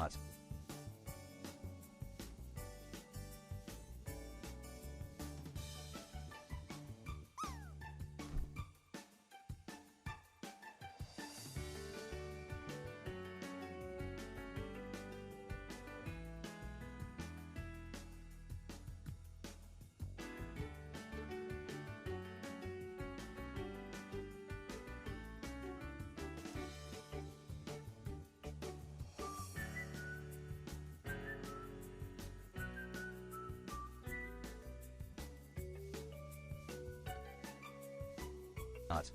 Not. Not.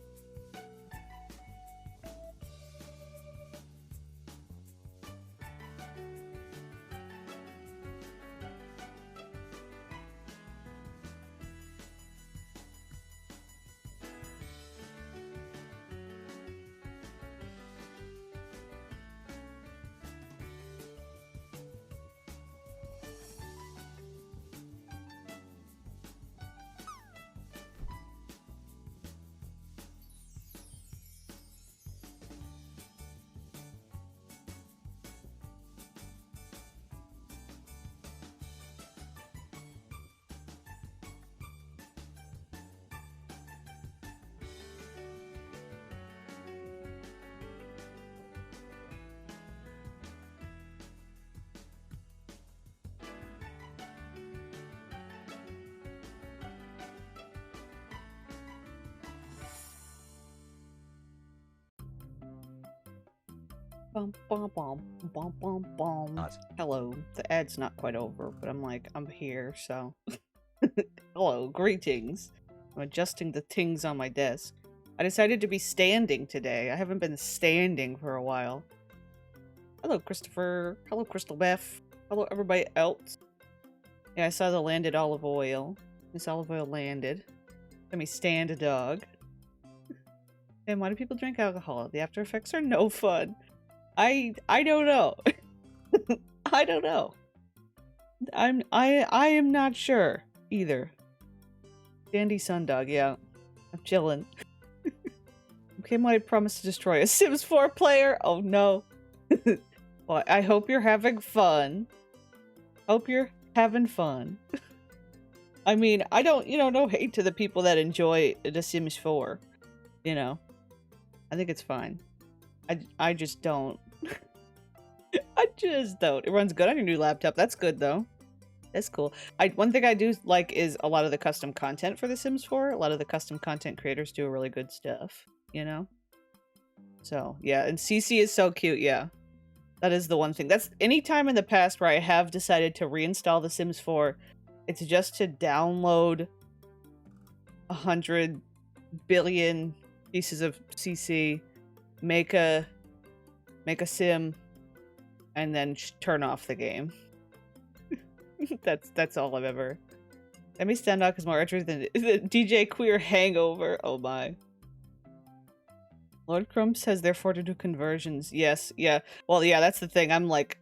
Bum, bum, bum, bum, bum, bum. Not. Hello. The ad's not quite over, but I'm here, so. Hello, greetings. I'm adjusting the things on my desk. I decided to be standing today. I haven't been standing for a while. Hello, Christopher. Hello, Crystal Beth. Hello, everybody else. Yeah, I saw the landed olive oil. This olive oil landed. Let me stand a dog. And why do people drink alcohol? The after effects are no fun. I don't know. I don't know. I am not sure either. Dandy Sundog, yeah. I'm chilling. Okay, I promised to destroy a Sims 4 player. Oh no. Well, I hope you're having fun. Hope you're having fun. I mean, I don't, no hate to the people that enjoy The Sims 4. You know. I think it's fine. I just don't. I just don't. It runs good on your new laptop. That's good though. That's cool. One thing I do like is a lot of the custom content for The Sims 4. A lot of the custom content creators do really good stuff, you know? So, yeah. And CC is so cute, yeah. That is the one thing. That's any time in the past where I have decided to reinstall The Sims 4, it's just to download 100 billion pieces of CC, make a sim, and then turn off the game. That's all I've ever. Demi Standock is more archery than the DJ Queer Hangover. Oh my. Lord Crumps has therefore to do conversions. Yes, yeah. Well, yeah, that's the thing. I'm like,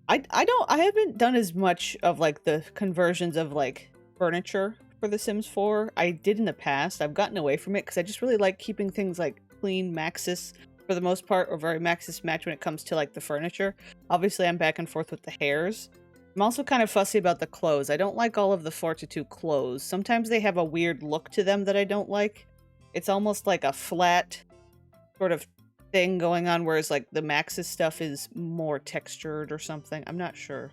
I haven't done as much of like the conversions of like furniture for The Sims 4. I did in the past. I've gotten away from it because I just really like keeping things like clean Maxis for the most part, or very Maxis match when it comes to like the furniture. Obviously, I'm back and forth with the hairs. I'm also kind of fussy about the clothes. I don't like all of the 422 clothes. Sometimes they have a weird look to them that I don't like. It's almost like a flat sort of thing going on, whereas like the Maxis stuff is more textured or something. I'm not sure.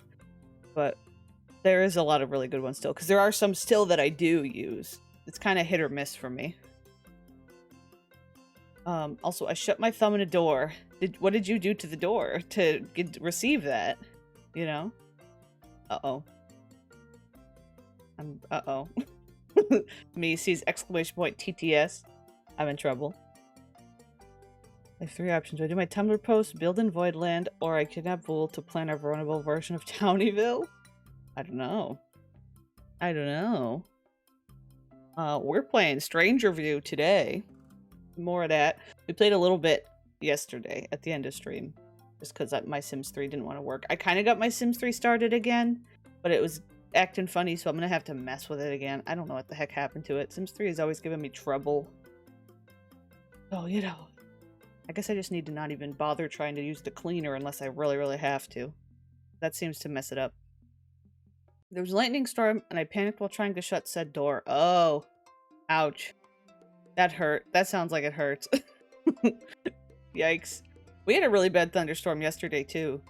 But there is a lot of really good ones still, because there are some still that I do use. It's kind of hit or miss for me. Also, I shut my thumb in a door. What did you do to the door to receive that? You know? Uh-oh. Uh-oh. Me sees exclamation point TTS. I'm in trouble. I have three options. I do my Tumblr post, build in Voidland, or I kidnap Vool to plan a runnable version of Townieville? I don't know. I don't know. We're playing Strangerview today. More of that. We played a little bit yesterday at the end of stream. Just because my Sims 3 didn't want to work. I kind of got my Sims 3 started again, but it was acting funny, so I'm going to have to mess with it again. I don't know what the heck happened to it. Sims 3 has always given me trouble. Oh, you know. I guess I just need to not even bother trying to use the cleaner unless I really, really have to. That seems to mess it up. There was a lightning storm, and I panicked while trying to shut said door. Oh. Ouch. That hurt. That sounds like it hurts. Yikes. We had a really bad thunderstorm yesterday, too.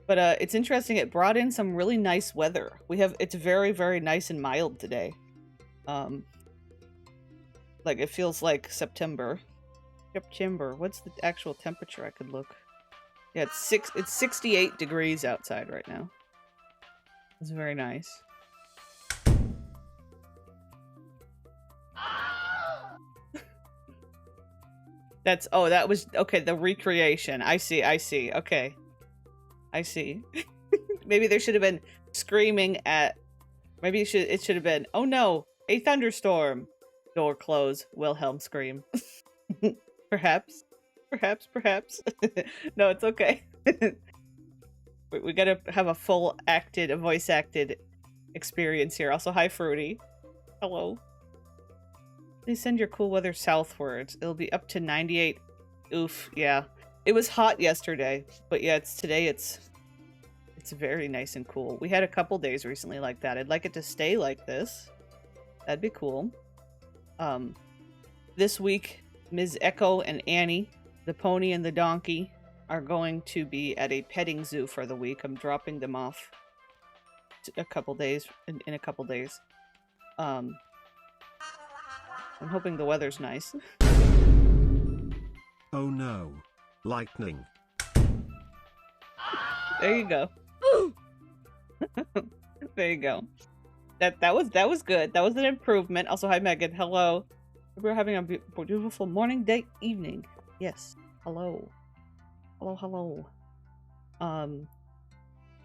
But it's interesting. It brought in some really nice weather. It's very, very nice and mild today. Like, it feels like September. September. What's the actual temperature? I could look. Yeah, it's 68 degrees outside right now. It's very nice. That was, okay, the recreation. I see, okay. I see. Maybe there should have been screaming at, maybe it should have been, oh no, a thunderstorm. Door close, Wilhelm scream. Perhaps. No, it's okay. We gotta have a voice acted experience here. Also, hi, Fruity. Hello. Please send your cool weather southwards. It'll be up to 98. Oof, yeah. It was hot yesterday, but yeah, today it's very nice and cool. We had a couple days recently like that. I'd like it to stay like this. That'd be cool. This week, Ms. Echo and Annie, the pony and the donkey, are going to be at a petting zoo for the week. I'm dropping them off in a couple days. I'm hoping the weather's nice. Oh no. Lightning. There you go. There you go. That was good. That was an improvement. Also, hi Megan. Hello. We're having a beautiful morning, day, evening. Yes. Hello. Hello. But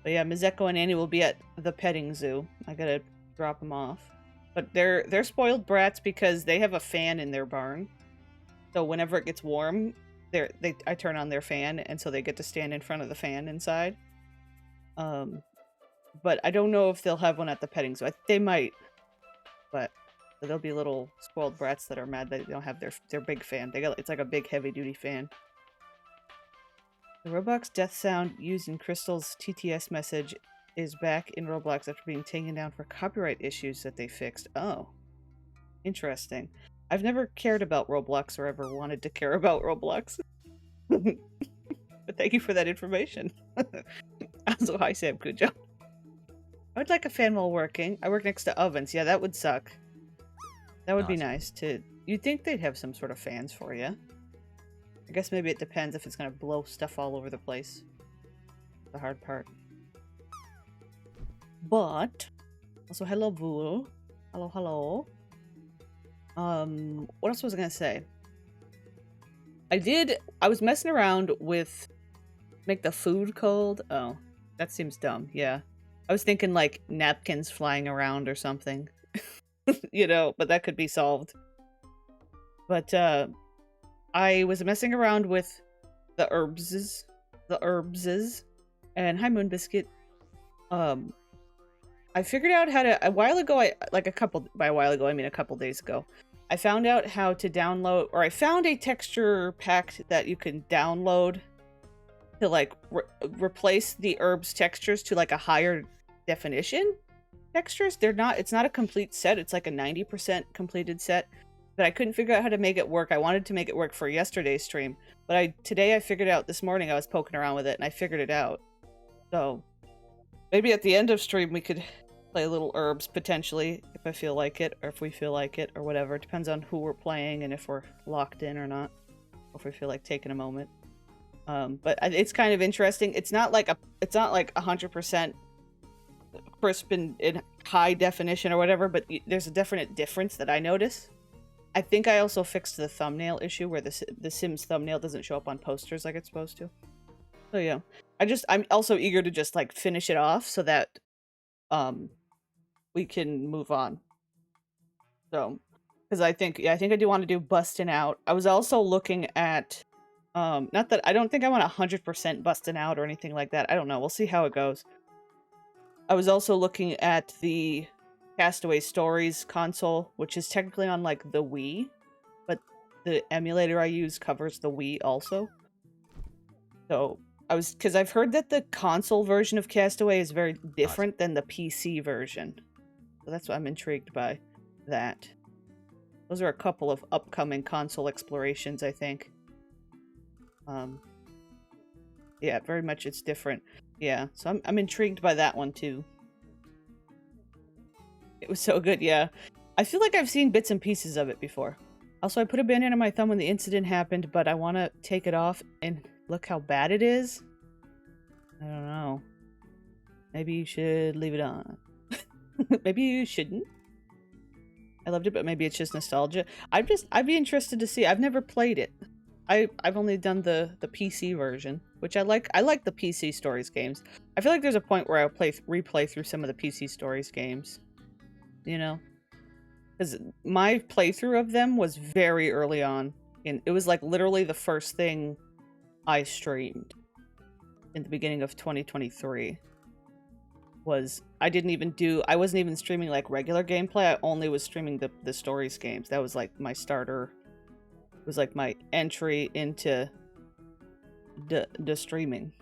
yeah, Mizeko and Annie will be at the petting zoo. I gotta drop them off. But they're spoiled brats because they have a fan in their barn. So whenever it gets warm, I turn on their fan, and so they get to stand in front of the fan inside. But I don't know if they'll have one at the petting zoo. They might, but there'll be little spoiled brats that are mad that they don't have their big fan. It's like a big heavy duty fan. The Roblox death sound used in Crystal's TTS message is back in Roblox after being taken down for copyright issues that they fixed. Oh, interesting. I've never cared about Roblox or ever wanted to care about Roblox. But thank you for that information. Also, hi Sam Kujo. I would like a fan while working. I work next to ovens. Yeah, that would suck. That would be nice to... You'd think they'd have some sort of fans for you. I guess maybe it depends if it's going to blow stuff all over the place. The hard part. But... Also, hello, Vul. Hello. What else was I going to say? I was messing around with... Make the food cold? Oh, that seems dumb. Yeah. I was thinking, like, napkins flying around or something. You know, but that could be solved. But, I was messing around with the herbses. And hi, Moon Biscuit. I figured out how to... A while ago, by a while ago, I mean a couple days ago, I found out how to download... Or I found a texture pack that you can download to, like, replace the herbs textures to, like, a higher definition textures. It's not a complete set. It's like a 90% completed set. But I couldn't figure out how to make it work. I wanted to make it work for yesterday's stream. But today I figured out, this morning I was poking around with it and I figured it out. So maybe at the end of stream we could play a little herbs potentially, if I feel like it, or if we feel like it, or whatever. It depends on who we're playing and if we're locked in or not. Or if we feel like taking a moment. But it's kind of interesting. It's not like 100% crisp and in high definition or whatever, but there's a definite difference that I notice. I think I also fixed the thumbnail issue where the Sims thumbnail doesn't show up on posters like it's supposed to. So yeah, I'm also eager to just like finish it off so that we can move on. So, because I think I do want to do busting out. I was also looking at not that I don't think I want 100% busting out or anything like that. I don't know. We'll see how it goes. I was also looking at the Castaway Stories console, which is technically on like the Wii, but the emulator I use covers the Wii also. So because I've heard that the console version of Castaway is very different than the PC version. So that's why I'm intrigued by that. Those are a couple of upcoming console explorations, I think. Yeah, very much it's different. Yeah, so I'm intrigued by that one too. It was so good, yeah. I feel like I've seen bits and pieces of it before. Also, I put a band-aid on my thumb when the incident happened, but I want to take it off and look how bad it is. I don't know. Maybe you should leave it on. Maybe you shouldn't. I loved it, but maybe it's just nostalgia. I'd be interested to see. I've never played it. I've only done the PC version, which I like. I like the PC Stories games. I feel like there's a point where I'll replay through some of the PC Stories games. You know? Because my playthrough of them was very early on. And it was like literally the first thing I streamed in the beginning of 2023. I wasn't even streaming like regular gameplay. I only was streaming the Stories games. That was like my starter. It was like my entry into the streaming.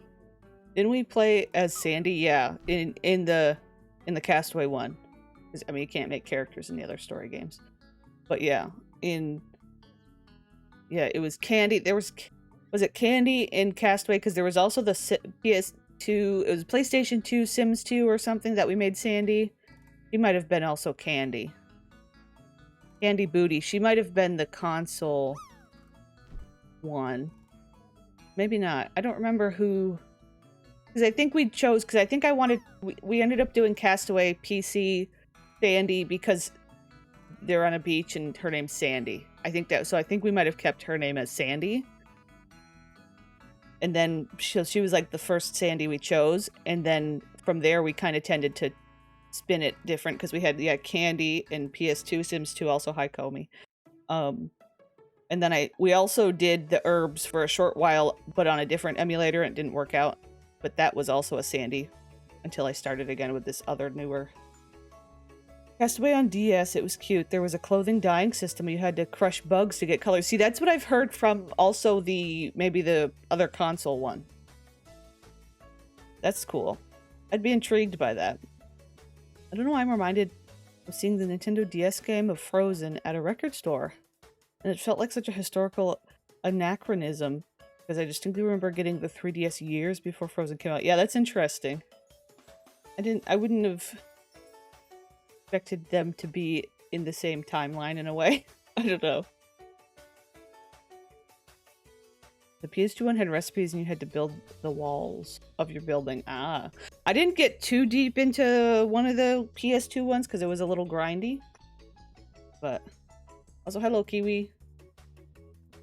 Didn't we play as Sandy? Yeah, in the Castaway one. I mean, you can't make characters in the other story games. But yeah, it was Candy. Was it Candy in Castaway? Because there was also the PS2. It was PlayStation 2, Sims 2 or something that we made Sandy. She might have been also Candy. Candy Booty. She might have been the console one. Maybe not. I don't remember who. Because I think we ended up doing Castaway PC Sandy because they're on a beach and her name's Sandy. I think we might have kept her name as Sandy. And then she was like the first Sandy we chose. And then from there, we kind of tended to spin it different because we had Candy and PS2, Sims 2, also hi Comey. And then we also did the herbs for a short while, but on a different emulator, and it didn't work out. But that was also a Sandy until I started again with this other newer. Castaway on DS, it was cute. There was a clothing dyeing system. You had to crush bugs to get colors. See, that's what I've heard from also maybe the other console one. That's cool. I'd be intrigued by that. I don't know why I'm reminded of seeing the Nintendo DS game of Frozen at a record store. And it felt like such a historical anachronism. Because I distinctly remember getting the 3DS years before Frozen came out. Yeah, that's interesting. I wouldn't have expected them to be in the same timeline in a way. I don't know. The PS2 one had recipes and you had to build the walls of your building. Ah. I didn't get too deep into one of the PS2 ones because it was a little grindy. But also, hello Kiwi.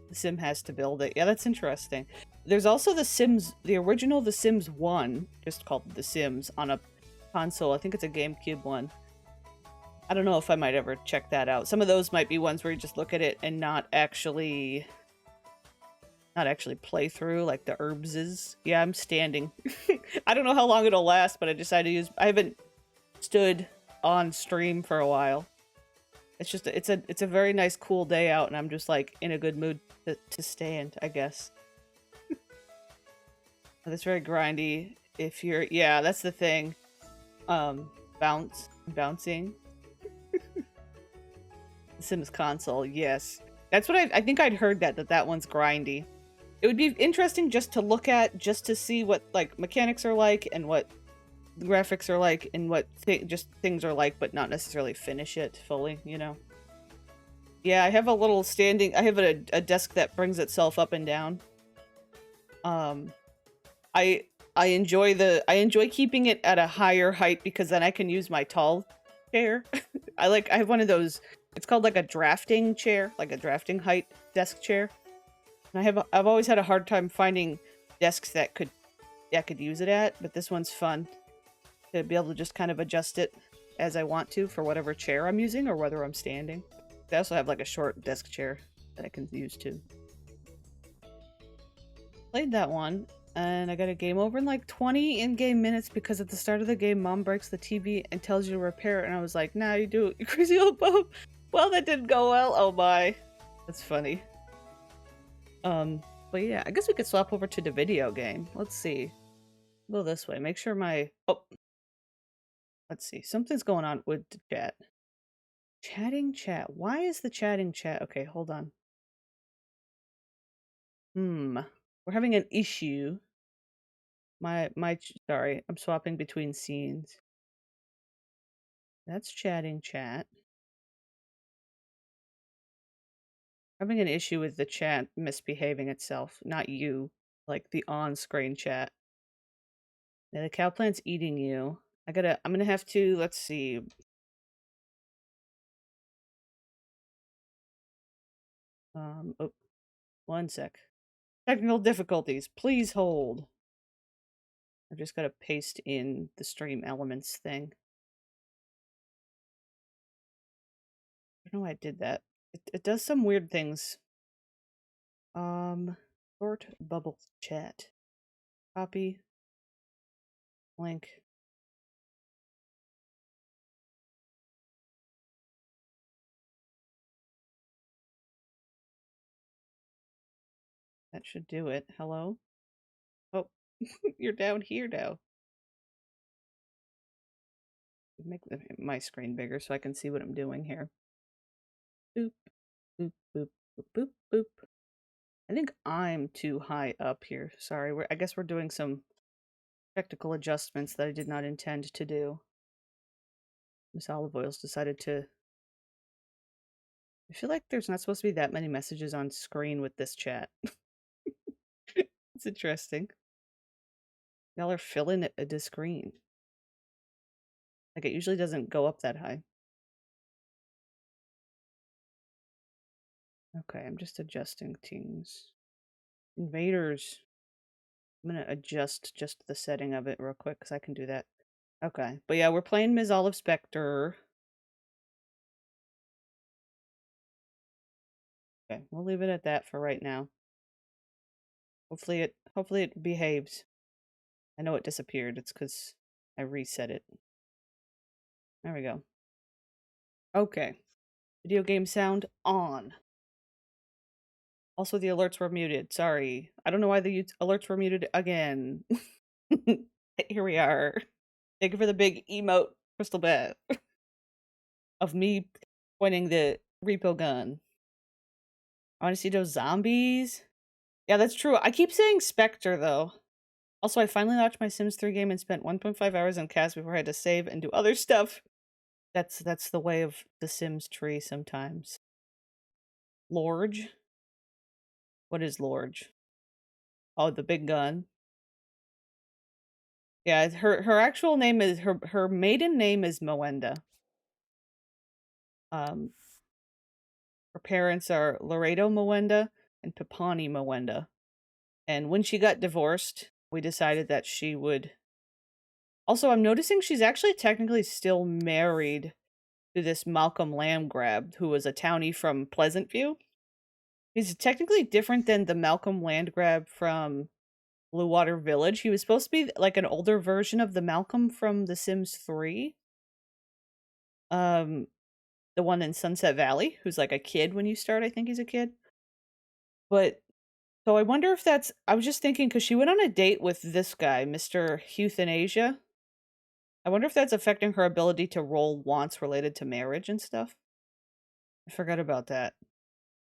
The Sim has to build it. Yeah, that's interesting. There's also The Sims, the original The Sims 1, just called The Sims, on a console. I think it's a GameCube one. I don't know if I might ever check that out. Some of those might be ones where you just look at it and not actually play through, like the herbs is. Yeah, I'm standing. I don't know how long it'll last, but I haven't stood on stream for a while. It's just, it's a very nice cool day out, and I'm just like in a good mood to stand, I guess. That's very grindy. Yeah, that's the thing. Bouncing. The Sims console, yes. That's what I think I'd heard that one's grindy. It would be interesting just to look at, just to see what like mechanics are like and what graphics are like and what just things are like, but not necessarily finish it fully, you know. Yeah, I have a little standing. I have a desk that brings itself up and down. I enjoy keeping it at a higher height because then I can use my tall chair. I have one of those. It's called like a drafting chair, like a drafting height desk chair. And I've always had a hard time finding desks that I could use it at, but this one's fun to be able to just kind of adjust it as I want to for whatever chair I'm using or whether I'm standing. I also have like a short desk chair that I can use too. Played that one, and I got a game over in like 20 in-game minutes because at the start of the game, Mom breaks the TV and tells you to repair it, and I was like, nah, you do it, you crazy old Bob. Well, that didn't go well. Oh my. That's funny. But yeah, I guess we could swap over to the video game. Let's see. Go this way. Make sure my... Oh! Let's see. Something's going on with the chat. Chatting chat. Why is the chatting chat... Okay, hold on. We're having an issue. Sorry, I'm swapping between scenes. That's chatting chat. Having an issue with the chat misbehaving itself, not you, like the on-screen chat. Yeah, the cow plant's eating you. I'm gonna have to, let's see. Oh, one sec. Technical difficulties, please hold. I just gotta paste in the stream elements thing. I don't know why I did that. It does some weird things. Short bubble chat. Copy. Link. That should do it. Hello? Oh, you're down here now. Make my screen bigger so I can see what I'm doing here. Boop, boop, boop, boop, boop, boop. I think I'm too high up here. Sorry, I guess we're doing some technical adjustments that I did not intend to do. Miss Olive Oil's decided to... I feel like there's not supposed to be that many messages on screen with this chat. It's interesting. Y'all are filling the screen. Like, it usually doesn't go up that high. Okay, I'm just adjusting things. Invaders. I'm gonna adjust just the setting of it real quick because I can do that. Okay, but yeah, we're playing Ms. Olive Spectre. Okay, we'll leave it at that for right now. Hopefully it behaves. I know it disappeared. It's because I reset it. There we go. Okay. Video game sound on. Also, the alerts were muted. Sorry. I don't know why the alerts were muted again. Here we are. Thank you for the big emote, Crystal Bet, of me pointing the repo gun. I want to see those zombies. Yeah, that's true. I keep saying Spectre, though. Also, I finally launched my Sims 3 game and spent 1.5 hours on cast before I had to save and do other stuff. That's the way of the Sims tree sometimes. Lorge? What is Lorge? Oh, the big gun. Yeah, her actual name is her maiden name is Moenda. Her parents are Laredo Moenda and Pepani Moenda. And when she got divorced, we decided that she would... Also, I'm noticing she's actually technically still married to this Malcolm Landgrab, who was a townie from Pleasantview. He's technically different than the Malcolm Landgrab from Blue Water Village. He was supposed to be like an older version of the Malcolm from The Sims 3. The one in Sunset Valley, who's like a kid when you start. I think he's a kid. But, so I wonder if that's... I was just thinking, because she went on a date with this guy, Mr. Euthanasia. I wonder if that's affecting her ability to roll wants related to marriage and stuff. I forgot about that.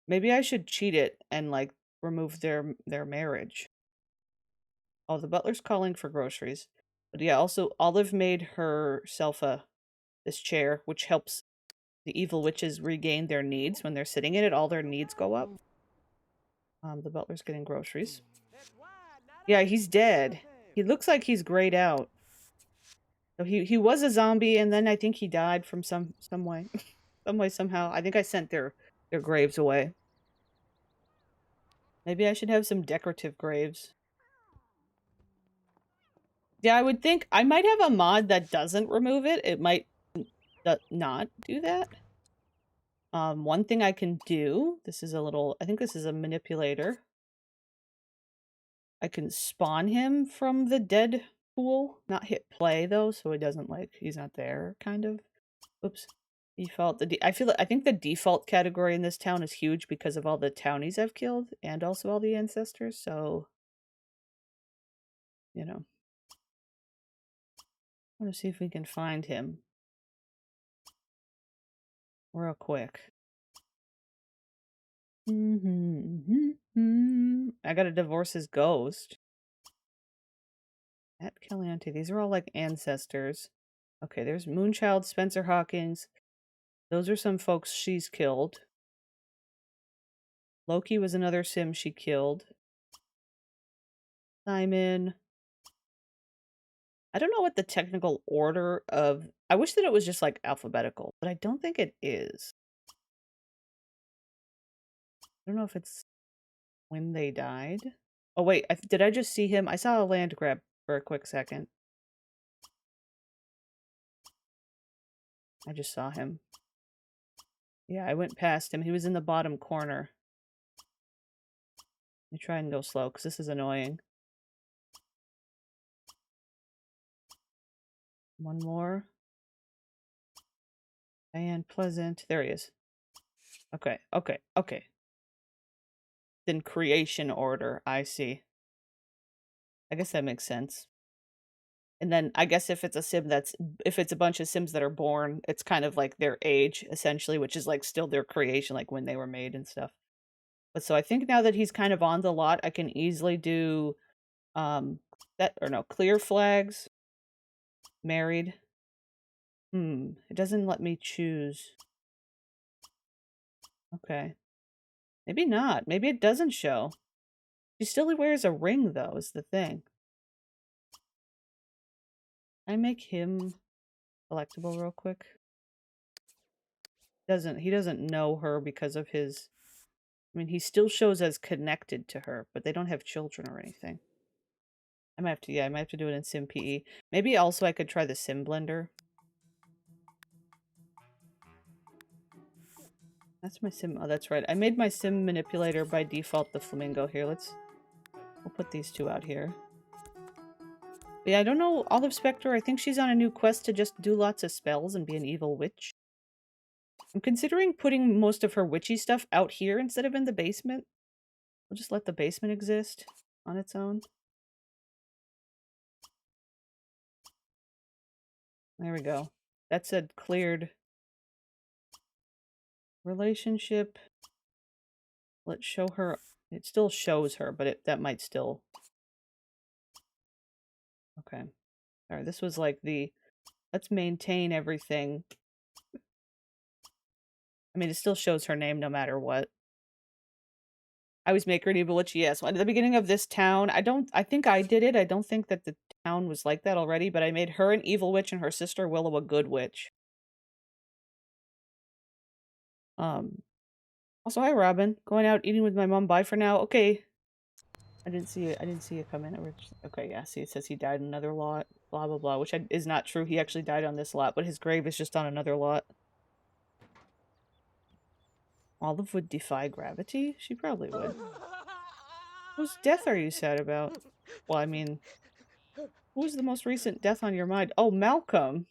Maybe I should cheat it and, like, remove their marriage. Oh, the butler's calling for groceries. But yeah, also, Olive made herself this chair, which helps the evil witches regain their needs. When they're sitting in it, all their needs go up. The butler's getting groceries. Yeah, he's dead. He looks like he's grayed out. So he was a zombie, and then I think he died from some way. Some way, somehow. I think I sent their graves away. Maybe I should have some decorative graves. Yeah, I would think I might have a mod that doesn't remove it. It might not do that. One thing I can do, this is a little, I think this is a manipulator. I can spawn him from the dead pool. Not hit play, though, so he doesn't, like, he's not there, kind of. Oops. Default. I think the default category in this town is huge because of all the townies I've killed and also all the ancestors. So, you know, I want to see if we can find him real quick. I gotta divorce his ghost. At Caliente. These are all like ancestors. Okay, there's Moonchild, Spencer Hawkins. Those are some folks she's killed. Loki was another sim she killed. Simon. I don't know what the technical order of... I wish that it was just like alphabetical, but I don't think it is. I don't know if it's when they died. Oh wait, did I just see him? I saw a land grab for a quick second. I just saw him. Yeah, I went past him. He was in the bottom corner. Let me try and go slow, because this is annoying. One more. And Pleasant. There he is. Okay, okay, okay. Then creation order. I see. I guess that makes sense. And then I guess if it's a sim if it's a bunch of sims that are born, it's kind of like their age, essentially, which is like still their creation, like when they were made and stuff. But so I think now that he's kind of on the lot, I can easily do clear flags. Married. It doesn't let me choose. Okay. Maybe not. Maybe it doesn't show. She still wears a ring, though, is the thing. I make him collectible real quick. He doesn't know her because of his... I mean, he still shows as connected to her, but they don't have children or anything. I might have to do it in Sim PE. Maybe also I could try the Sim Blender. That's my sim. Oh, that's right. I made my sim manipulator by default the flamingo here. We'll put these two out here. But yeah, I don't know Olive Spectre. I think she's on a new quest to just do lots of spells and be an evil witch. I'm considering putting most of her witchy stuff out here instead of in the basement. We'll just let the basement exist on its own. There we go. That said cleared relationship. Let's show her. It still shows her, but that might still... Okay. Alright, this was like the... Let's maintain everything. I mean, it still shows her name no matter what. I always make her an evil witch, yes. At the beginning of this town, I think I did it. I don't think that the town was like that already, but I made her an evil witch and her sister Willow a good witch. Also, hi Robin. Going out eating with my mom. Bye for now. Okay. I didn't see you come in. Okay, yeah. See, it says he died in another lot. Blah blah blah. Which is not true. He actually died on this lot, but his grave is just on another lot. Olive would defy gravity? She probably would. Whose death are you sad about? Well, I mean, who was the most recent death on your mind? Oh, Malcolm.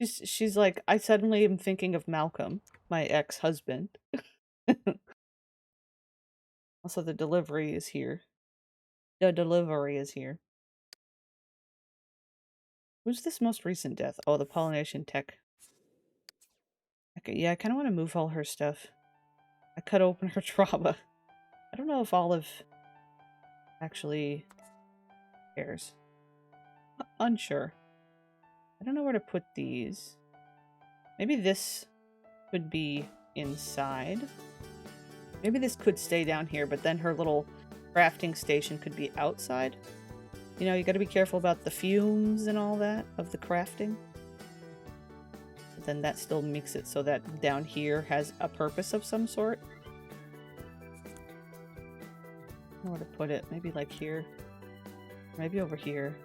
She's like, I suddenly am thinking of Malcolm, my ex-husband. Also, the delivery is here. The delivery is here. Who's this most recent death? Oh, the Pollination Tech. Okay, yeah, I kind of want to move all her stuff. I cut open her trauma. I don't know if Olive actually cares. Unsure. I don't know where to put these. Maybe this could be inside. Maybe this could stay down here, but then her little crafting station could be outside. You know, you gotta be careful about the fumes and all that of the crafting. But then that still makes it so that down here has a purpose of some sort. I don't know where to put it. Maybe like here. Maybe over here.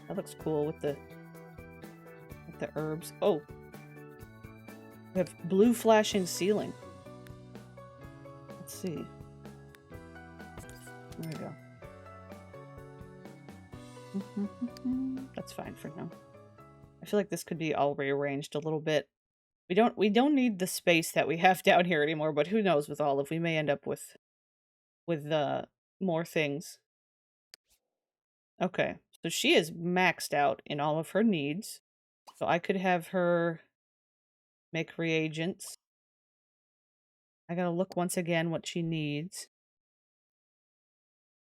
That looks cool with the herbs. Oh! We have blue flashing ceiling. Let's see. There we go. That's fine for now. feel like this could be all rearranged a little bit. We don't need the space that we have down here anymore, but who knows with Olive, we may end up with more things. Okay, so she is maxed out in all of her needs. So I could have her make reagents. I gotta look once again what she needs.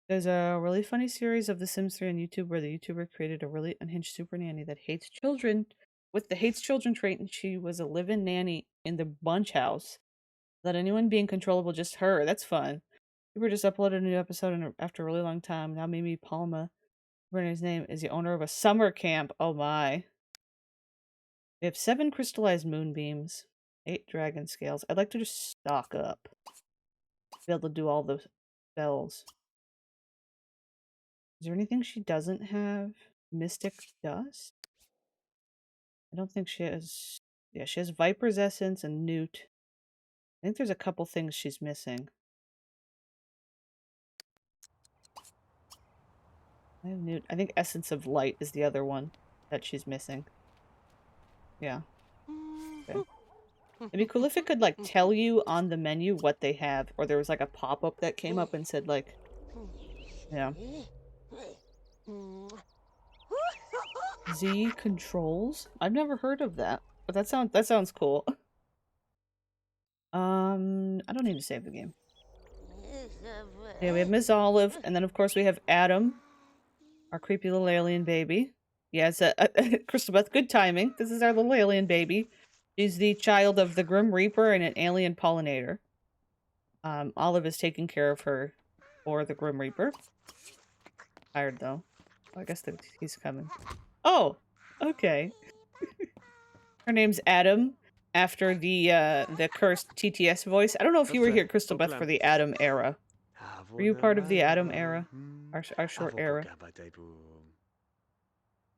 There's a really funny series of The Sims 3 on YouTube where the YouTuber created a really unhinged super nanny that hates children with the hates children trait, and she was a live-in nanny in the bunch house. Let anyone be in controllable, just her. That's fun. YouTuber just uploaded a new episode after a really long time. Now Mimi Palma, his name, is the owner of a summer camp. Oh my. We have 7 crystallized moonbeams, 8 dragon scales. I'd like to just stock up. Be able to do all the spells. Is there anything she doesn't have? Mystic Dust? I don't think she has... Yeah, she has Viper's Essence and Newt. I think there's a couple things she's missing. I have Newt. I think Essence of Light is the other one that she's missing. Yeah. Okay. It'd be cool if it could, like, tell you on the menu what they have. Or there was, like, a pop-up that came up and said, like... Yeah. Z controls? I've never heard of that. But that sounds cool. I don't need to save the game. Yeah, we have Miss Olive, and then of course we have Adam, our creepy little alien baby. Yeah, it's Crystal Beth, good timing. This is our little alien baby. She's the child of the Grim Reaper and an alien pollinator. Olive is taking care of her for the Grim Reaper. Tired though. I guess he's coming. Oh, okay. Her name's Adam, after the cursed TTS voice. I don't know if you were here, Crystal Beth, for the Adam era. Were you part of the Adam era? Our short era?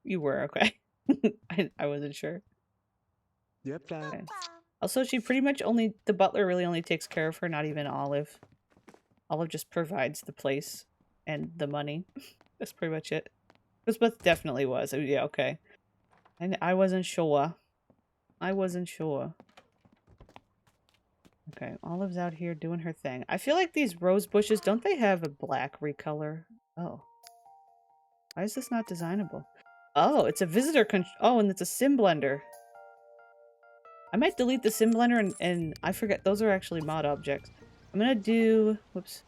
You were, okay. I wasn't sure. Okay. Also, she pretty much the butler really only takes care of her, not even Olive. Olive just provides the place and the money. That's pretty much it. Elizabeth definitely was. Oh, yeah, okay. And I wasn't sure. I wasn't sure. Okay, Olive's out here doing her thing. I feel like these rose bushes, don't they have a black recolor? Oh. Why is this not designable? Oh, it's a visitor oh, and it's a sim blender. I might delete the sim blender and I forget, those are actually mod objects. I'm gonna do, whoops.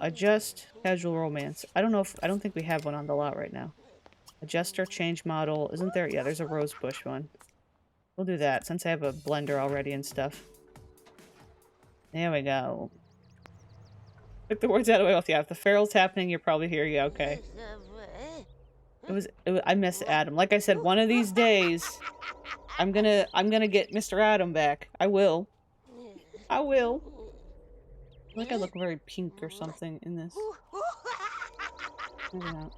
Adjust casual romance. I don't think we have one on the lot right now. Adjust or change model. Isn't there? Yeah, there's a rose bush one. We'll do that since I have a blender already and stuff. There we go. Took the words out of my mouth. Yeah, if the feral's happening, you're probably here. Yeah, okay. I miss Adam. Like I said, one of these days, I'm gonna get Mr. Adam back. I will. I will. I feel like I look very pink or something in this. Maybe not.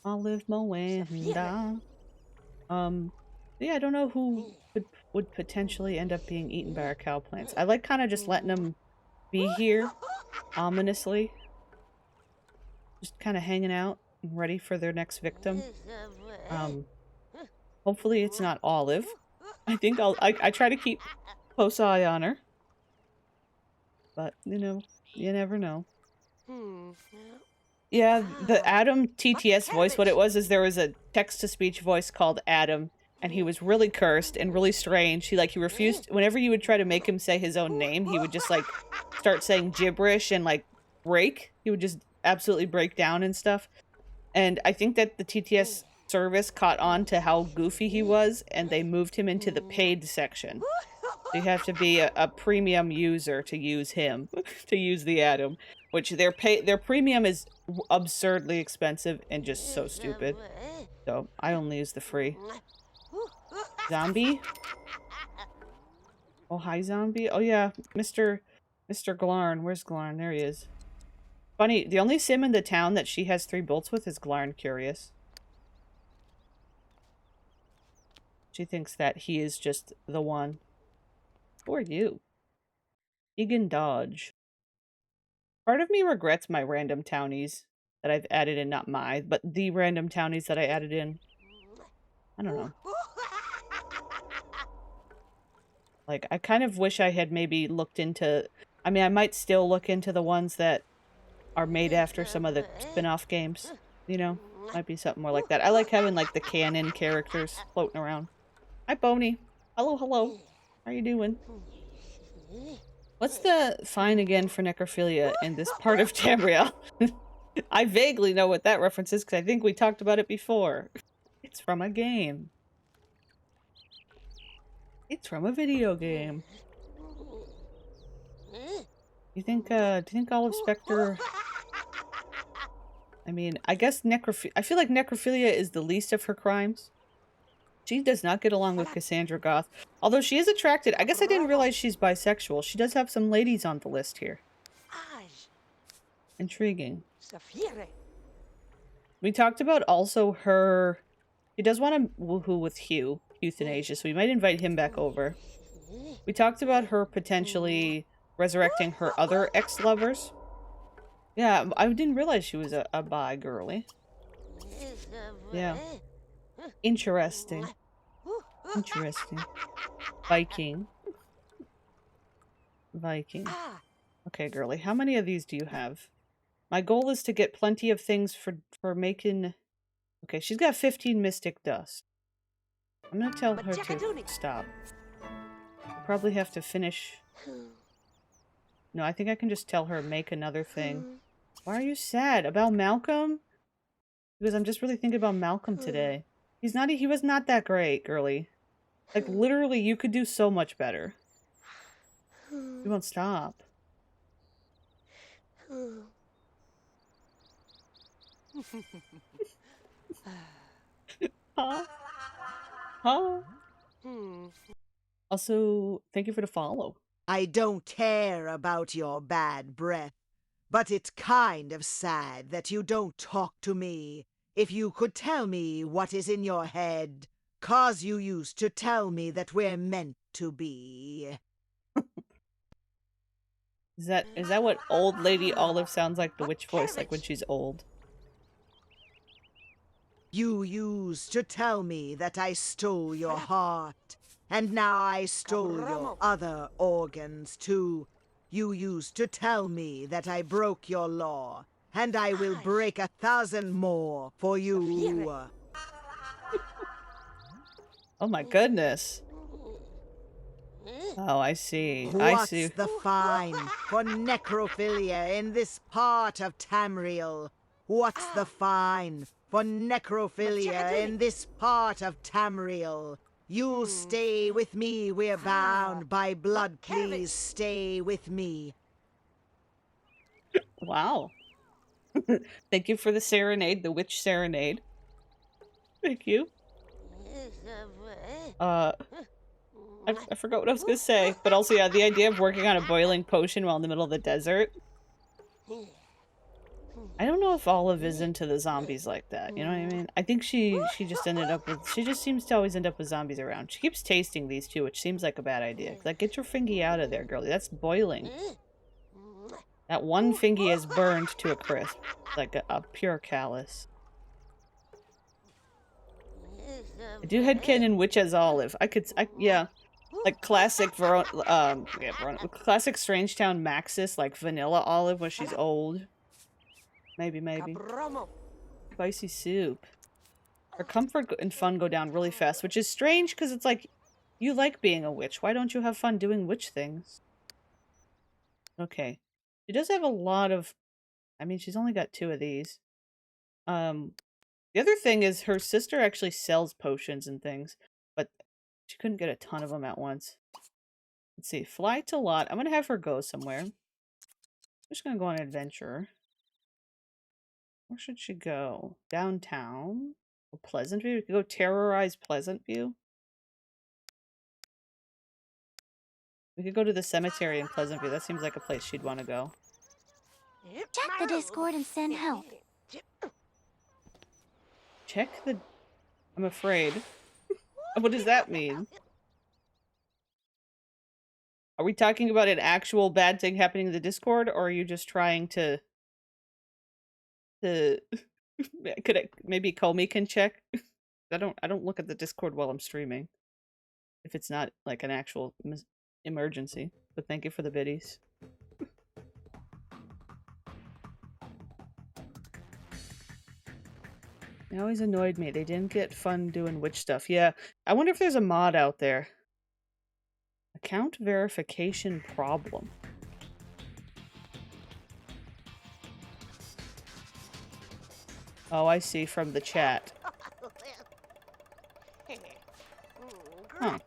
Olive Moanda. Yeah, I don't know who would potentially end up being eaten by our cow plants. I like kind of just letting them be here, ominously. Just kind of hanging out, ready for their next victim. Hopefully it's not Olive. I think I try to keep close eye on her. But, you know, you never know. Yeah, the Adam TTS voice, what it was is there was a text-to-speech voice called Adam, and he was really cursed and really strange. He refused, whenever you would try to make him say his own name, he would just, like, start saying gibberish and, like, break. He would just absolutely break down and stuff. And I think that the TTS service caught on to how goofy he was, and they moved him into the paid section. So you have to be a premium user to use him, to use the Adam. Which their premium is absurdly expensive and just so stupid. So I only use the free. Zombie? Oh, hi, zombie. Oh yeah, Mr. Glarn. Where's Glarn? There he is. Funny, the only sim in the town that she has 3 bolts with is Glarn Curious. She thinks that he is just the one. Who are you? Egan Dodge. Part of me regrets my random townies. that I've added in, not my, but the random townies that I added in. I don't know. Like, I kind of wish I had maybe looked into... I mean, I might still look into the ones that are made after some of the spin-off games. You know? Might be something more like that. I like having, like, the canon characters floating around. Hi, Boney. Hello, hello. How are you doing? What's the fine again for necrophilia in this part of Tamriel? I vaguely know what that reference is because I think we talked about it before. It's from a game. It's from a video game. Do you think Olive Spectre... I mean, I guess I feel like necrophilia is the least of her crimes. She does not get along with Cassandra Goth. Although she is attracted. I guess I didn't realize she's bisexual. She does have some ladies on the list here. Intriguing. We talked about also her... She does want to woohoo with Hugh. Euthanasia, so we might invite him back over. We talked about her potentially resurrecting her other ex-lovers. Yeah, I didn't realize she was a bi girly. Yeah. Interesting. Interesting. Viking. Viking. Okay, girly. How many of these do you have? My goal is to get plenty of things for making... Okay, she's got 15 mystic dust. I'm gonna tell her to stop. I'll probably have to finish... No, I think I can just tell her make another thing. Why are you sad? About Malcolm? Because I'm just really thinking about Malcolm today. He was not that great, girly. Like, literally, you could do so much better. You won't stop. Huh? Huh? Also, thank you for the follow. I don't care about your bad breath, but it's kind of sad that you don't talk to me. If you could tell me what is in your head, 'cause you used to tell me that we're meant to be. Is that what old Lady Olive sounds like, the witch voice, like when she's old? You used to tell me that I stole your heart, and now I stole your other organs too. You used to tell me that I broke your law, and I will break 1,000 more for you. Oh my goodness. Oh, I see. What's the fine for necrophilia in this part of Tamriel? What's the fine for necrophilia in this part of Tamriel? You'll stay with me, we're bound by blood, please stay with me. Wow. Thank you for the serenade, the witch serenade. Thank you. I forgot what I was gonna say, but also, yeah, the idea of working on a boiling potion while in the middle of the desert. I don't know if Olive is into the zombies like that, you know what I mean? I think she just ended up with... She just seems to always end up with zombies around. She keeps tasting these too, which seems like a bad idea. Like, get your fingy out of there, girlie. That's boiling. That one fingy is burned to a crisp. Like a pure callus. I do headcanon witch as Olive. Yeah. Like classic classic Strangetown Maxis, like vanilla Olive when she's old. Maybe. Spicy soup. Her comfort and fun go down really fast, which is strange because it's like, you like being a witch. Why don't you have fun doing witch things? Okay. She does have a lot of... I mean, she's only got 2 of these. The other thing is her sister actually sells potions and things, but she couldn't get a ton of them at once. Let's see. Fly to Lot. I'm going to have her go somewhere. I'm just going to go on an adventure. Where should she go? Downtown? Oh, Pleasantview? We could go terrorize Pleasantview. We could go to the cemetery in Pleasantview. That seems like a place she'd want to go. Check the Discord and send help. Check the... I'm afraid. What does that mean? Are we talking about an actual bad thing happening in the Discord, or are you just trying to To could it maybe Comey can check? I don't look at the Discord while I'm streaming. If it's not like an actual emergency. But thank you for the biddies. They always annoyed me. They didn't get fun doing witch stuff. Yeah, I wonder if there's a mod out there. Account verification problem. Oh, I see from the chat. Huh.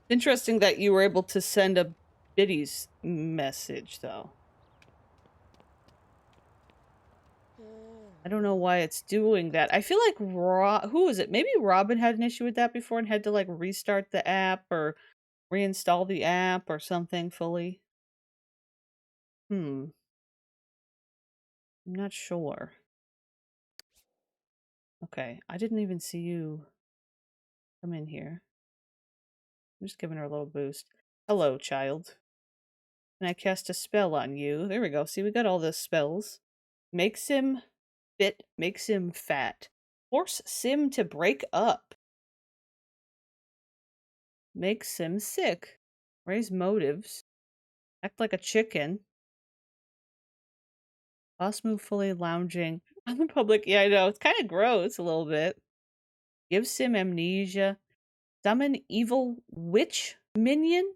Interesting that you were able to send a biddies message, though. I don't know why it's doing that. I feel like who was it? Maybe Robin had an issue with that before and had to like restart the app or reinstall the app or something fully. I'm not sure. Okay, I didn't even see you come in here. I'm just giving her a little boost. Hello, child. Can I cast a spell on you? There we go. See, we got all the spells. Makes him fit, makes him fat. Force Sim to break up. Makes him sick. Raise motives. Act like a chicken. Boss move fully lounging. On the public, yeah, I know. It's kind of gross a little bit. Gives him amnesia. Summon evil witch minion?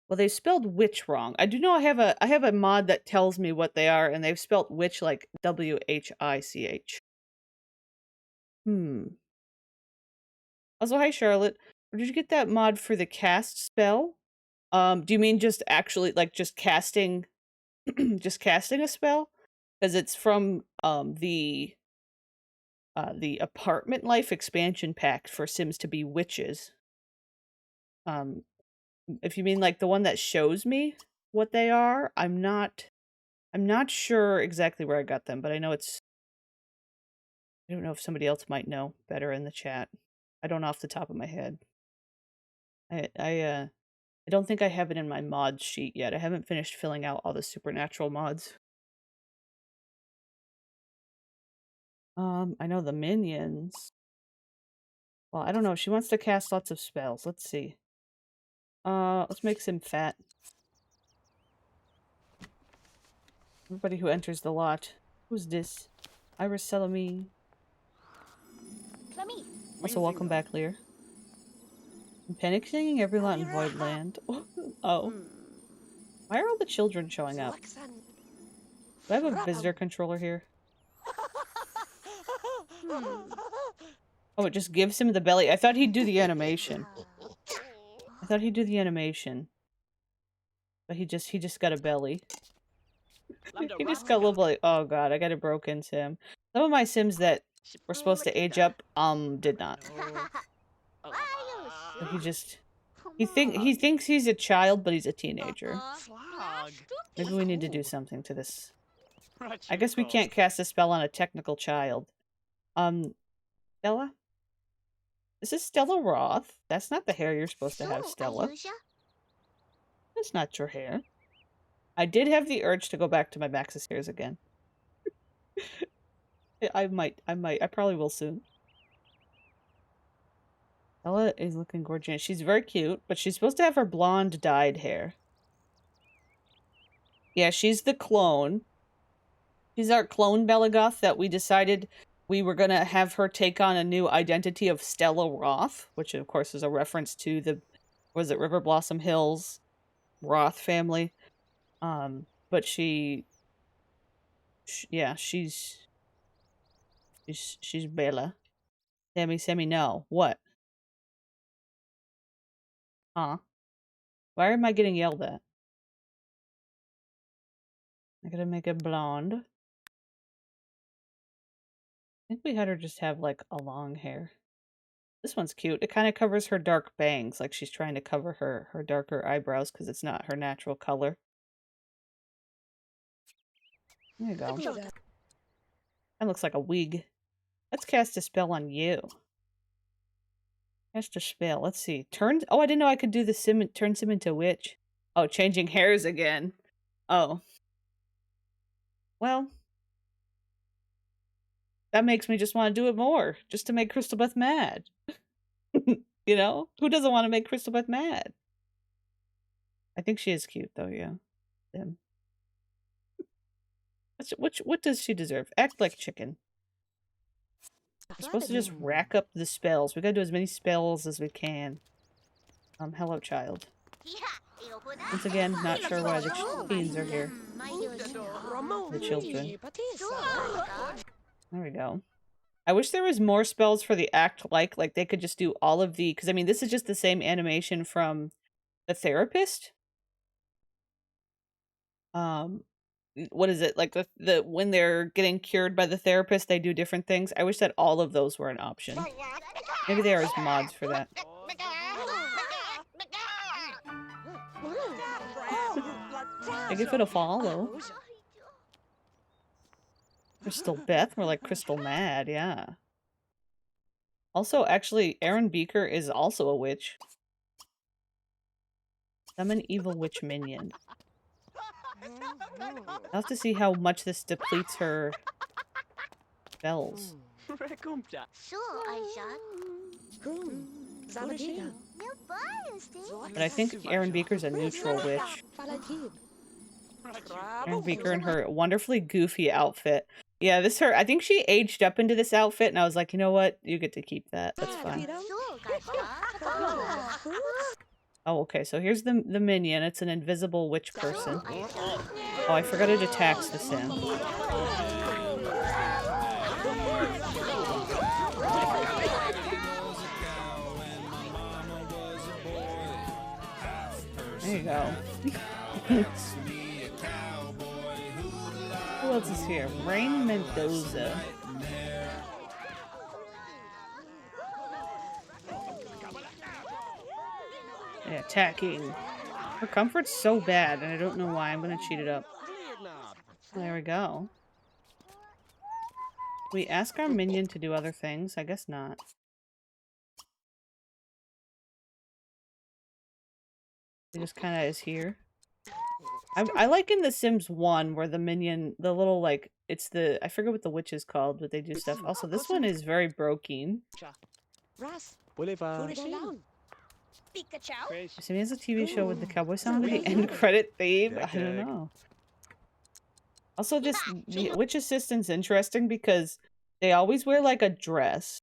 Well, they spelled witch wrong. I do know I have a mod that tells me what they are, and they've spelled witch like W-H-I-C-H. Also, hi Charlotte. Where did you get that mod for the cast spell? Do you mean just actually like just casting just casting a spell? Because it's from the Apartment Life expansion pack for Sims to be witches. If you mean like the one that shows me what they are, I'm not sure exactly where I got them, but I know it's I don't know if somebody else might know better in the chat. I don't know off the top of my head. I don't think I have it in my mods sheet yet. I haven't finished filling out all the supernatural mods. I know the minions. Well, I don't know. She wants to cast lots of spells. Let's see. Let's make Sim fat. Everybody who enters the lot. Who's this? Iris Salome. Also, welcome back, Lear. I'm panic singing every lot in Voidland. Oh. Why are all the children showing up? Do I have a visitor controller here? Oh, it just gives him the belly. I thought he'd do the animation. But he just got a belly. He just got a little belly. Oh god, I got a broken Sim. Some of my Sims that were supposed to age up, did not. So he thinks he's a child, but he's a teenager. Maybe we need to do something to this. I guess we can't cast a spell on a technical child. Stella? This is Stella Roth. That's not the hair you're supposed to have, Stella. That's not your hair. I did have the urge to go back to my Maxis hairs again. I probably will soon. Stella is looking gorgeous. She's very cute, but she's supposed to have her blonde dyed hair. Yeah, she's the clone. She's our clone Belagoth that we decided we were going to have her take on a new identity of Stella Roth, which of course is a reference to the, was it River Blossom Hills Roth family. But yeah, she's Bella. Sammy, no. What? Huh? Why am I getting yelled at? I gotta make it blonde. I think we had her just have, like, a long hair. This one's cute. It kind of covers her dark bangs, like she's trying to cover her darker eyebrows because it's not her natural color. There you go. That looks like a wig. Let's cast a spell on you. Cast a spell. Let's see. Turn. Oh, I didn't know I could do the sim. Turn sim into a witch. Oh, changing hairs again. Oh. Well. That makes me just want to do it more. Just to make Crystal Beth mad. You know? Who doesn't want to make Crystal Beth mad? I think she is cute, though, yeah. Them. What does she deserve? Act like chicken. We're supposed to just rack up the spells. We gotta do as many spells as we can. Hello, child. Once again, not sure why the teens are here. The children. There we go. I wish there was more spells for the act like they could just do all of the... Because, I mean, this is just the same animation from the therapist. What is it? Like, the when they're getting cured by the therapist, they do different things. I wish that all of those were an option. Maybe there is mods for that. I give it a follow. Crystal Beth, more like Crystal Mad, yeah. Also, actually, Aaron Beaker is also a witch. Summon evil witch minion. I'll have to see how much this depletes her spells. But I think Aaron Beaker's a neutral witch. Aaron Beaker in her wonderfully goofy outfit. Yeah, I think she aged up into this outfit, and I was like, you know what? You get to keep that. That's fine. Oh, okay, so here's the minion. It's an invisible witch person. Oh, I forgot it attacks the sim. There you go. Who else is here? Rain Mendoza. Yeah, attacking. Her comfort's so bad, and I don't know why. I'm gonna cheat it up. There we go. We ask our minion to do other things? I guess not. He just kind of is here. I like in The Sims 1 where the minion, the little, like, it's the, I forget what the witch is called, but they do stuff. Also, this one is very broken. So he has a TV show with the cowboy song with the end credit theme. I don't know. Also, just the witch assistant's interesting because they always wear like a dress.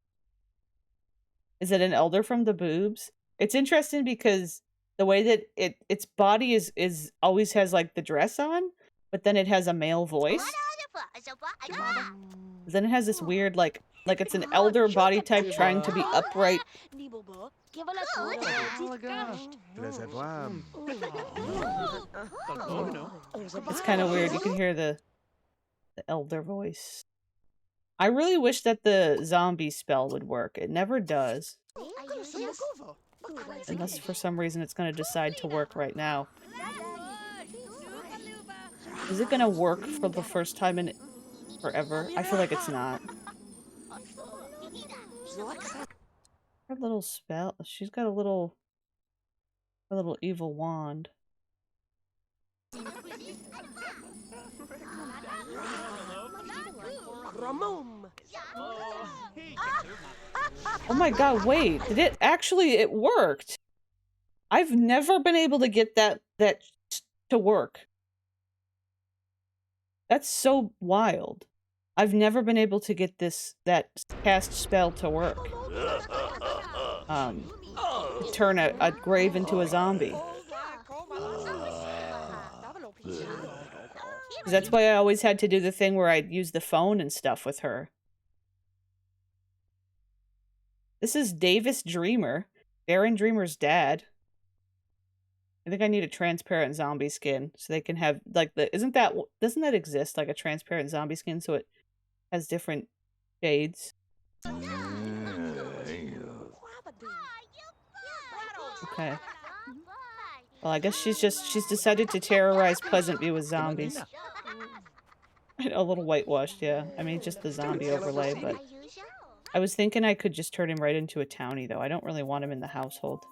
Is it an elder from the boobs? It's interesting because the way that its body is always has like the dress on, but then it has a male voice. Then it has this weird like it's an elder body type trying to be upright. It's kind of weird. You can hear the elder voice. I really wish that the zombie spell would work. It never does. Unless for some reason it's going to decide to work right now. Is it going to work for the first time in forever? I feel like it's not. Her little spell. She's got a little evil wand. Oh my god, wait. Did it actually, it worked. I've never been able to get that to work. That's so wild. I've never been able to get that cast spell to work. Turn a grave into a zombie. That's why I always had to do the thing where I'd use the phone and stuff with her. This is Davis Dreamer. Darren Dreamer's dad. I think I need a transparent zombie skin so they can have like doesn't that exist, like a transparent zombie skin so it has different shades? Okay. Well, I guess she's decided to terrorize Pleasantview with zombies. A little whitewashed, yeah. I mean, just the zombie overlay, but I was thinking I could just turn him right into a townie, though. I don't really want him in the household.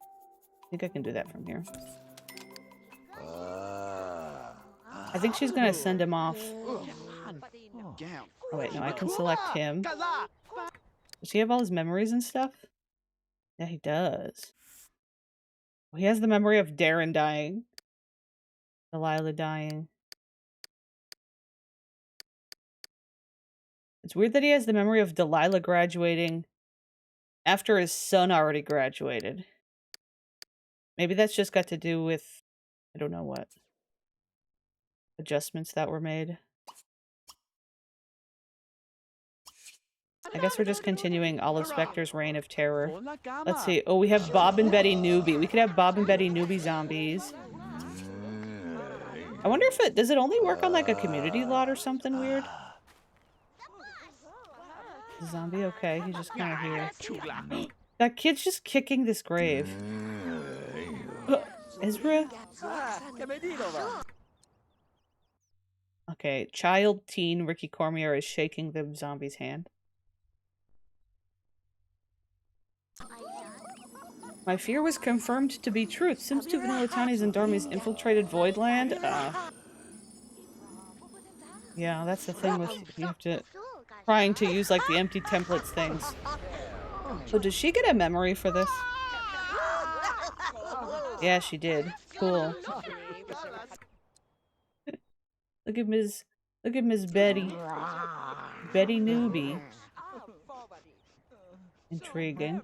I think I can do that from here. I think she's gonna send him off. Oh wait, no, I can select him. Does he have all his memories and stuff? Yeah, he does. Well, he has the memory of Darren dying. Delilah dying. It's weird that he has the memory of Delilah graduating after his son already graduated. Maybe that's just got to do with, I don't know what, adjustments that were made. I guess we're just continuing Olive Specter's reign of terror. Let's see. Oh, we have Bob and Betty Newbie. We could have Bob and Betty Newbie zombies. I wonder if does it only work on like a community lot or something weird? Zombie, okay, he's just kind of here. That kid's just kicking this grave. Ezra? Okay, child teen Ricky Cormier is shaking the zombie's hand. My fear was confirmed to be truth. Sims 2 vanilla townies and dormies infiltrated Voidland. Yeah, that's the thing with you have to trying to use like the empty templates things. So does she get a memory for this? Yeah, she did. Cool. Look at Miss Betty. Betty Newbie. Intriguing.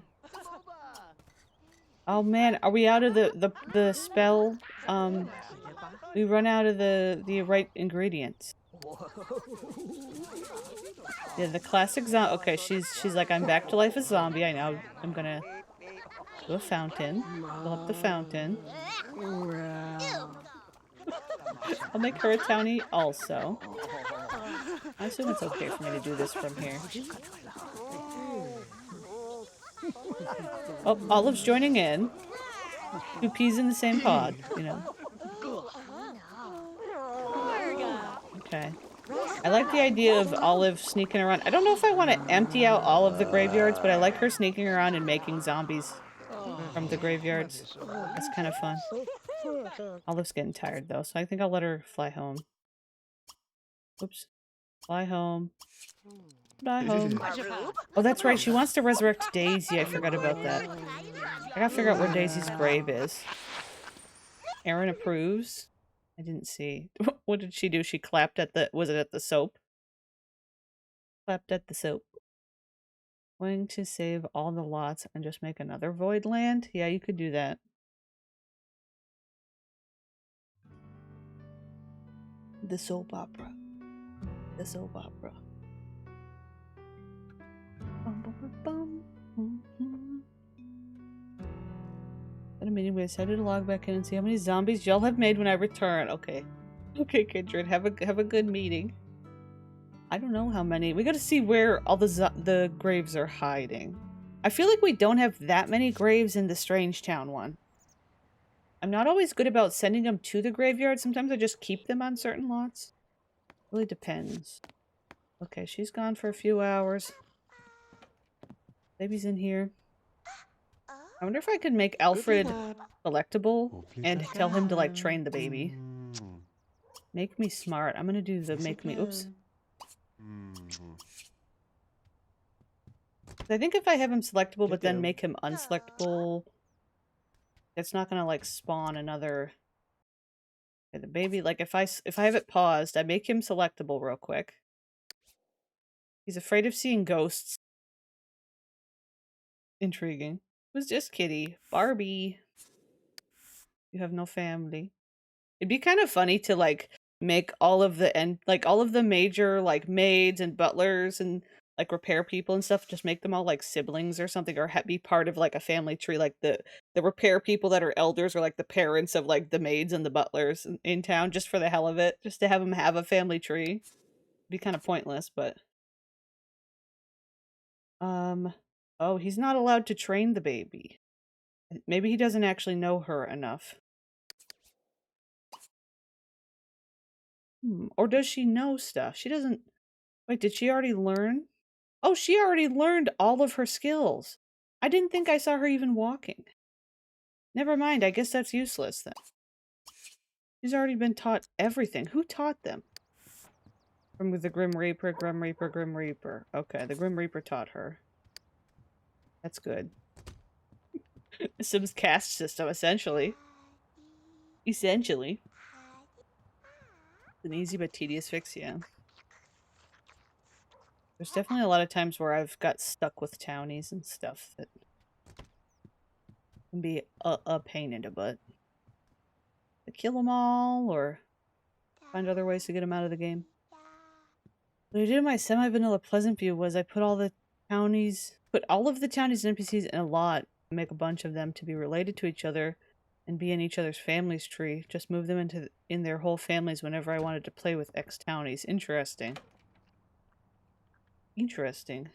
Oh man, are we out of the spell? We run out of the right ingredients. Yeah, the classic zombie. Okay, she's like, I'm back to life as zombie. I know. I'm gonna do a fountain. Fill up the fountain. I'll make her a townie also. I assume it's okay for me to do this from here. Oh, Olive's joining in. Two peas in the same pod, you know. Okay. I like the idea of Olive sneaking around. I don't know if I want to empty out all of the graveyards, but I like her sneaking around and making zombies from the graveyards. That's kind of fun. Olive's getting tired, though, so I think I'll let her fly home. Oops. Fly home. Fly home. Oh, that's right. She wants to resurrect Daisy. I forgot about that. I gotta figure out where Daisy's grave is. Aaron approves. I didn't see. What did she do? She clapped at the... Was it at the soap? Clapped at the soap. Going to save all the lots and just make another void land? Yeah, you could do that. The soap opera. The soap opera. Bum, bum, bum, bum. At a meeting, we decided to log back in and see how many zombies y'all have made when I return. Okay. Okay, Kindred, have a good meeting. I don't know how many. We gotta see where all the graves are hiding. I feel like we don't have that many graves in the Strange Town one. I'm not always good about sending them to the graveyard. Sometimes I just keep them on certain lots. Really depends. Okay, she's gone for a few hours. Baby's in here. I wonder if I could make Alfred selectable and tell him to, like, train the baby. Make me smart. I'm gonna do the make me... Oops. I think if I have him selectable but then make him unselectable, it's not gonna, like, spawn another... Okay, the baby, like, if I have it paused, I make him selectable real quick. He's afraid of seeing ghosts. Intriguing. It was just Kitty. Barbie. You have no family. It'd be kind of funny to, like, make all of the major, like, maids and butlers and, like, repair people and stuff, just make them all, like, siblings or something, or be part of, like, a family tree. Like, the repair people that are elders are, like, the parents of, like, the maids and the butlers in town, just for the hell of it. Just to have them have a family tree. It'd be kind of pointless, but... Oh, he's not allowed to train the baby. Maybe he doesn't actually know her enough. Or does she know stuff? She doesn't... Wait, did she already learn? Oh, she already learned all of her skills. I didn't think I saw her even walking. Never mind, I guess that's useless then. She's already been taught everything. Who taught them? From the Grim Reaper, Grim Reaper, Grim Reaper. Okay, the Grim Reaper taught her. That's good. Sims caste system, essentially. Essentially. An easy but tedious fix, yeah. There's definitely a lot of times where I've got stuck with townies and stuff that can be a pain in the butt. To kill them all, or find other ways to get them out of the game. What I did in my semi-vanilla Pleasant View was I put all of the townies and NPCs in a lot, make a bunch of them to be related to each other and be in each other's family's tree. Just move them in their whole families whenever I wanted to play with X townies. Interesting. Interesting.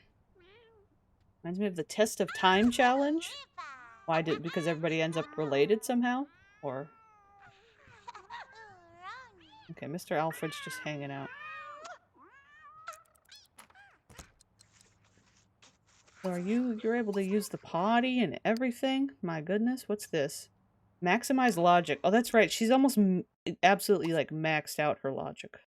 Reminds me of the Test of Time challenge. Why did because everybody ends up related somehow? Or okay, Mr. Alfred's just hanging out. So you're able to use the potty and everything? My goodness, what's this? Maximize logic. Oh, that's right. She's almost absolutely like maxed out her logic.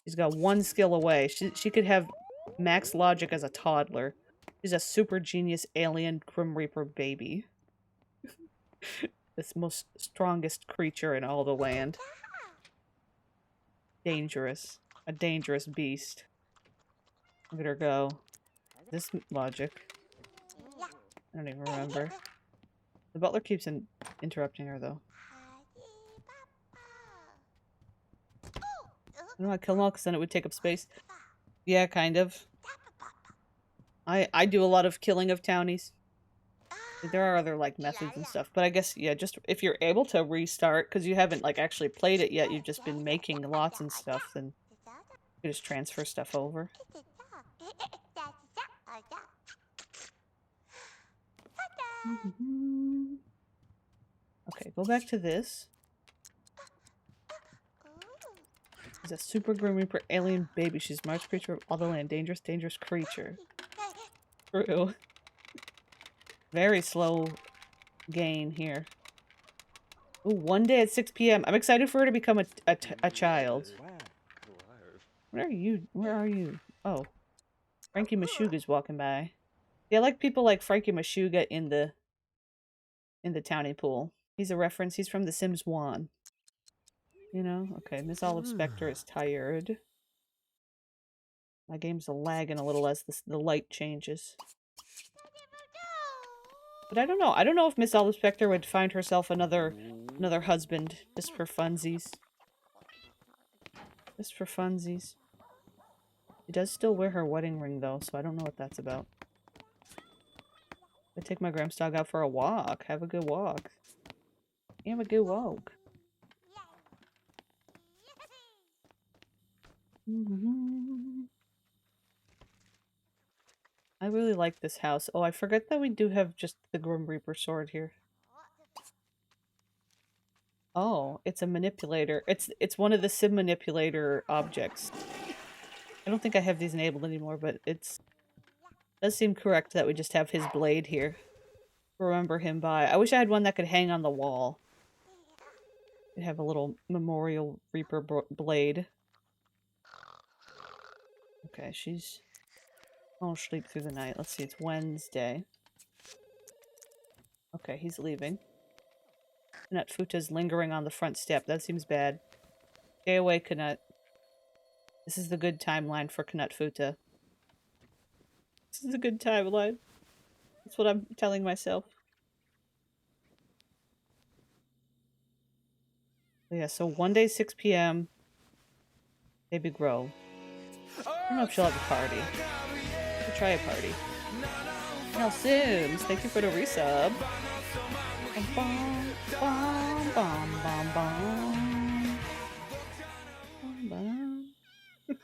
She's got one skill away. She could have max logic as a toddler. She's a super genius alien Grim Reaper baby. This most strongest creature in all the land. Dangerous. A dangerous beast. Look at her go. This logic. I don't even remember. The butler keeps interrupting her, though. I don't want to kill them all because then it would take up space. Yeah, kind of. I do a lot of killing of townies. There are other, like, methods and stuff. But I guess, yeah, just if you're able to restart, because you haven't, like, actually played it yet, you've just been making lots and stuff, then you just transfer stuff over. Okay, go back to this. She's a super Grim Reaper alien baby. She's a large creature of all the land. Dangerous, dangerous creature. True. Very slow gain here. Ooh, one day at 6 p.m. I'm excited for her to become a child. Where are you? Where are you? Oh. Frankie Meshuggah's walking by. Yeah, I like people like Frankie Meshuggah in the townie pool. He's a reference. He's from The Sims 1. You know? Okay, Miss Olive Spectre is tired. My game's lagging a little as the light changes. But I don't know. I don't know if Miss Olive Spectre would find herself another husband just for funsies. Just for funsies. She does still wear her wedding ring though, so I don't know what that's about. I take my Gramps dog out for a walk. Have a good walk. Have a good walk. I really like this house. Oh, I forget that we do have just the Grim Reaper sword here. Oh, it's a manipulator. It's one of the sim manipulator objects. I don't think I have these enabled anymore, but it does seem correct that we just have his blade here. Remember him by. I wish I had one that could hang on the wall. We have a little memorial Reaper blade. Okay, she's gonna sleep through the night. Let's see, it's Wednesday. Okay, he's leaving. Knut Futa's lingering on the front step. That seems bad. Stay away, Knut. This is the good timeline for Knut Futa. This is a good timeline. That's what I'm telling myself. Yeah, so one day 6 p.m. Baby Grow. I don't know if she'll have a party. We'll try a party. Now Sims, thank you for the resub. Bum, bum, bum, bum, bum. Bum, bum.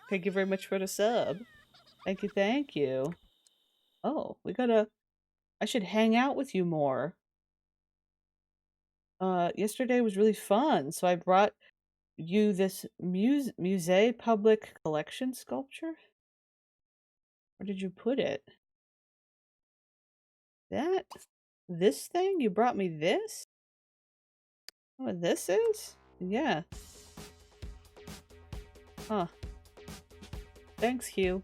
Thank you very much for the sub. Thank you, thank you. Oh, I should hang out with you more. Yesterday was really fun, so I brought you this Musée Public Collection sculpture. Where did you put it? That? This thing? You brought me this? What this is? Yeah. Huh. Thanks, Hugh.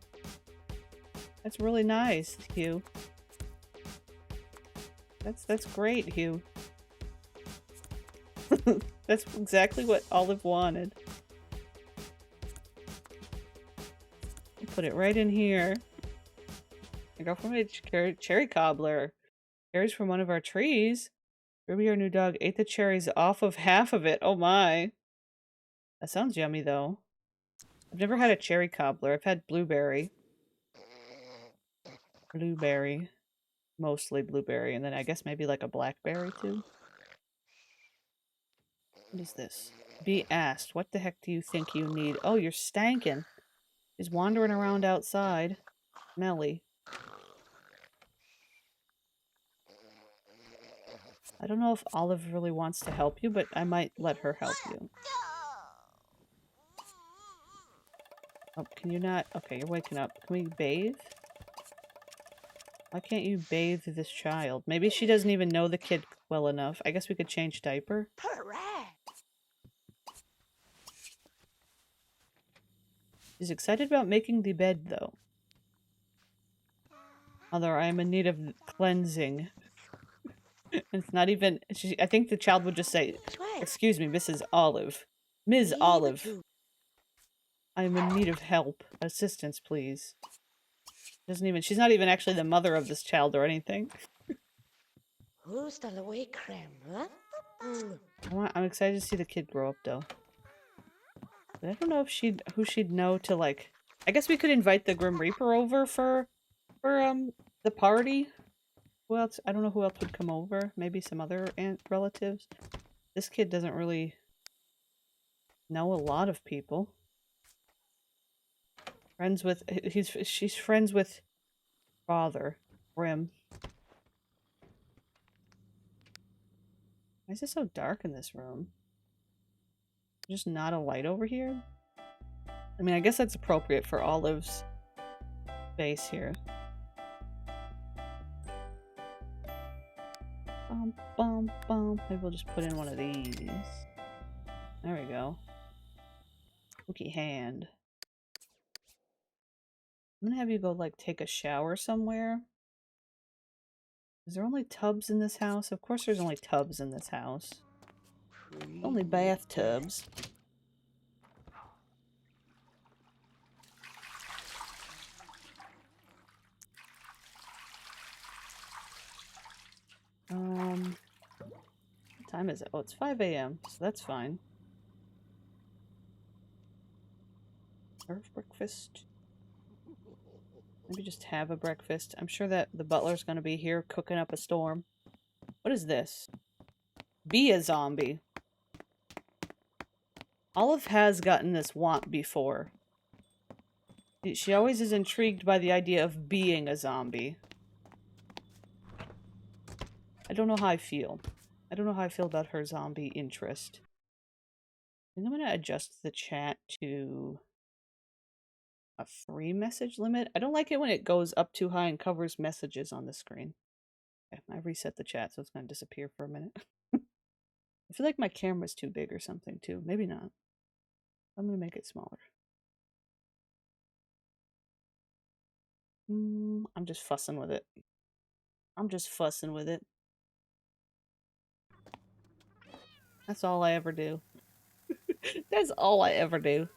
That's really nice, Hugh. That's great, Hugh. That's exactly what Olive wanted. Put it right in here. I got from a cherry cobbler. Cherries from one of our trees. Ruby, our new dog, ate the cherries off of half of it. Oh my. That sounds yummy though. I've never had a cherry cobbler. I've had blueberry. Blueberry. Mostly blueberry. And then I guess maybe like a blackberry too. What is this? Be asked. What the heck do you think you need? Oh, you're stankin'. He's wandering around outside. Smelly. I don't know if Olive really wants to help you, but I might let her help you. Oh, can you not? Okay, you're waking up. Can we bathe? Why can't you bathe this child? Maybe she doesn't even know the kid well enough. I guess we could change diaper. She's excited about making the bed, though. Although I am in need of cleansing. It's not even... I think the child would just say, "Excuse me, Mrs. Olive. Ms. Olive. I am in need of help. Assistance, please." Doesn't even... She's not even actually the mother of this child or anything. I'm excited to see the kid grow up, though. But I don't know if who she'd know to, like... I guess we could invite the Grim Reaper over for the party. Who else? I don't know who else would come over. Maybe some other relatives. This kid doesn't really know a lot of people. Friends with... She's friends with father. Grim. Why is it so dark in this room? Just not a light over here? I mean, I guess that's appropriate for Olive's base here. Bum, bum, bum. Maybe we'll just put in one of these. There we go. Spooky hand. I'm gonna have you go, like, take a shower somewhere. Is there only tubs in this house? Of course there's only tubs in this house. Only bathtubs. What time is it? Oh, it's 5 a.m., so that's fine. Serve breakfast. Maybe just have a breakfast. I'm sure that the butler's gonna be here cooking up a storm. What is this? Be a zombie. Olive has gotten this want before. She always is intrigued by the idea of being a zombie. I don't know how I feel. I don't know how I feel about her zombie interest. I think I'm gonna adjust the chat to a 3 message limit. I don't like it when it goes up too high and covers messages on the screen. Okay, I reset the chat, so it's gonna disappear for a minute. I feel like my camera's too big or something too. Maybe not. I'm gonna make it smaller. I'm just fussing with it. I'm just fussing with it. That's all I ever do. That's all I ever do.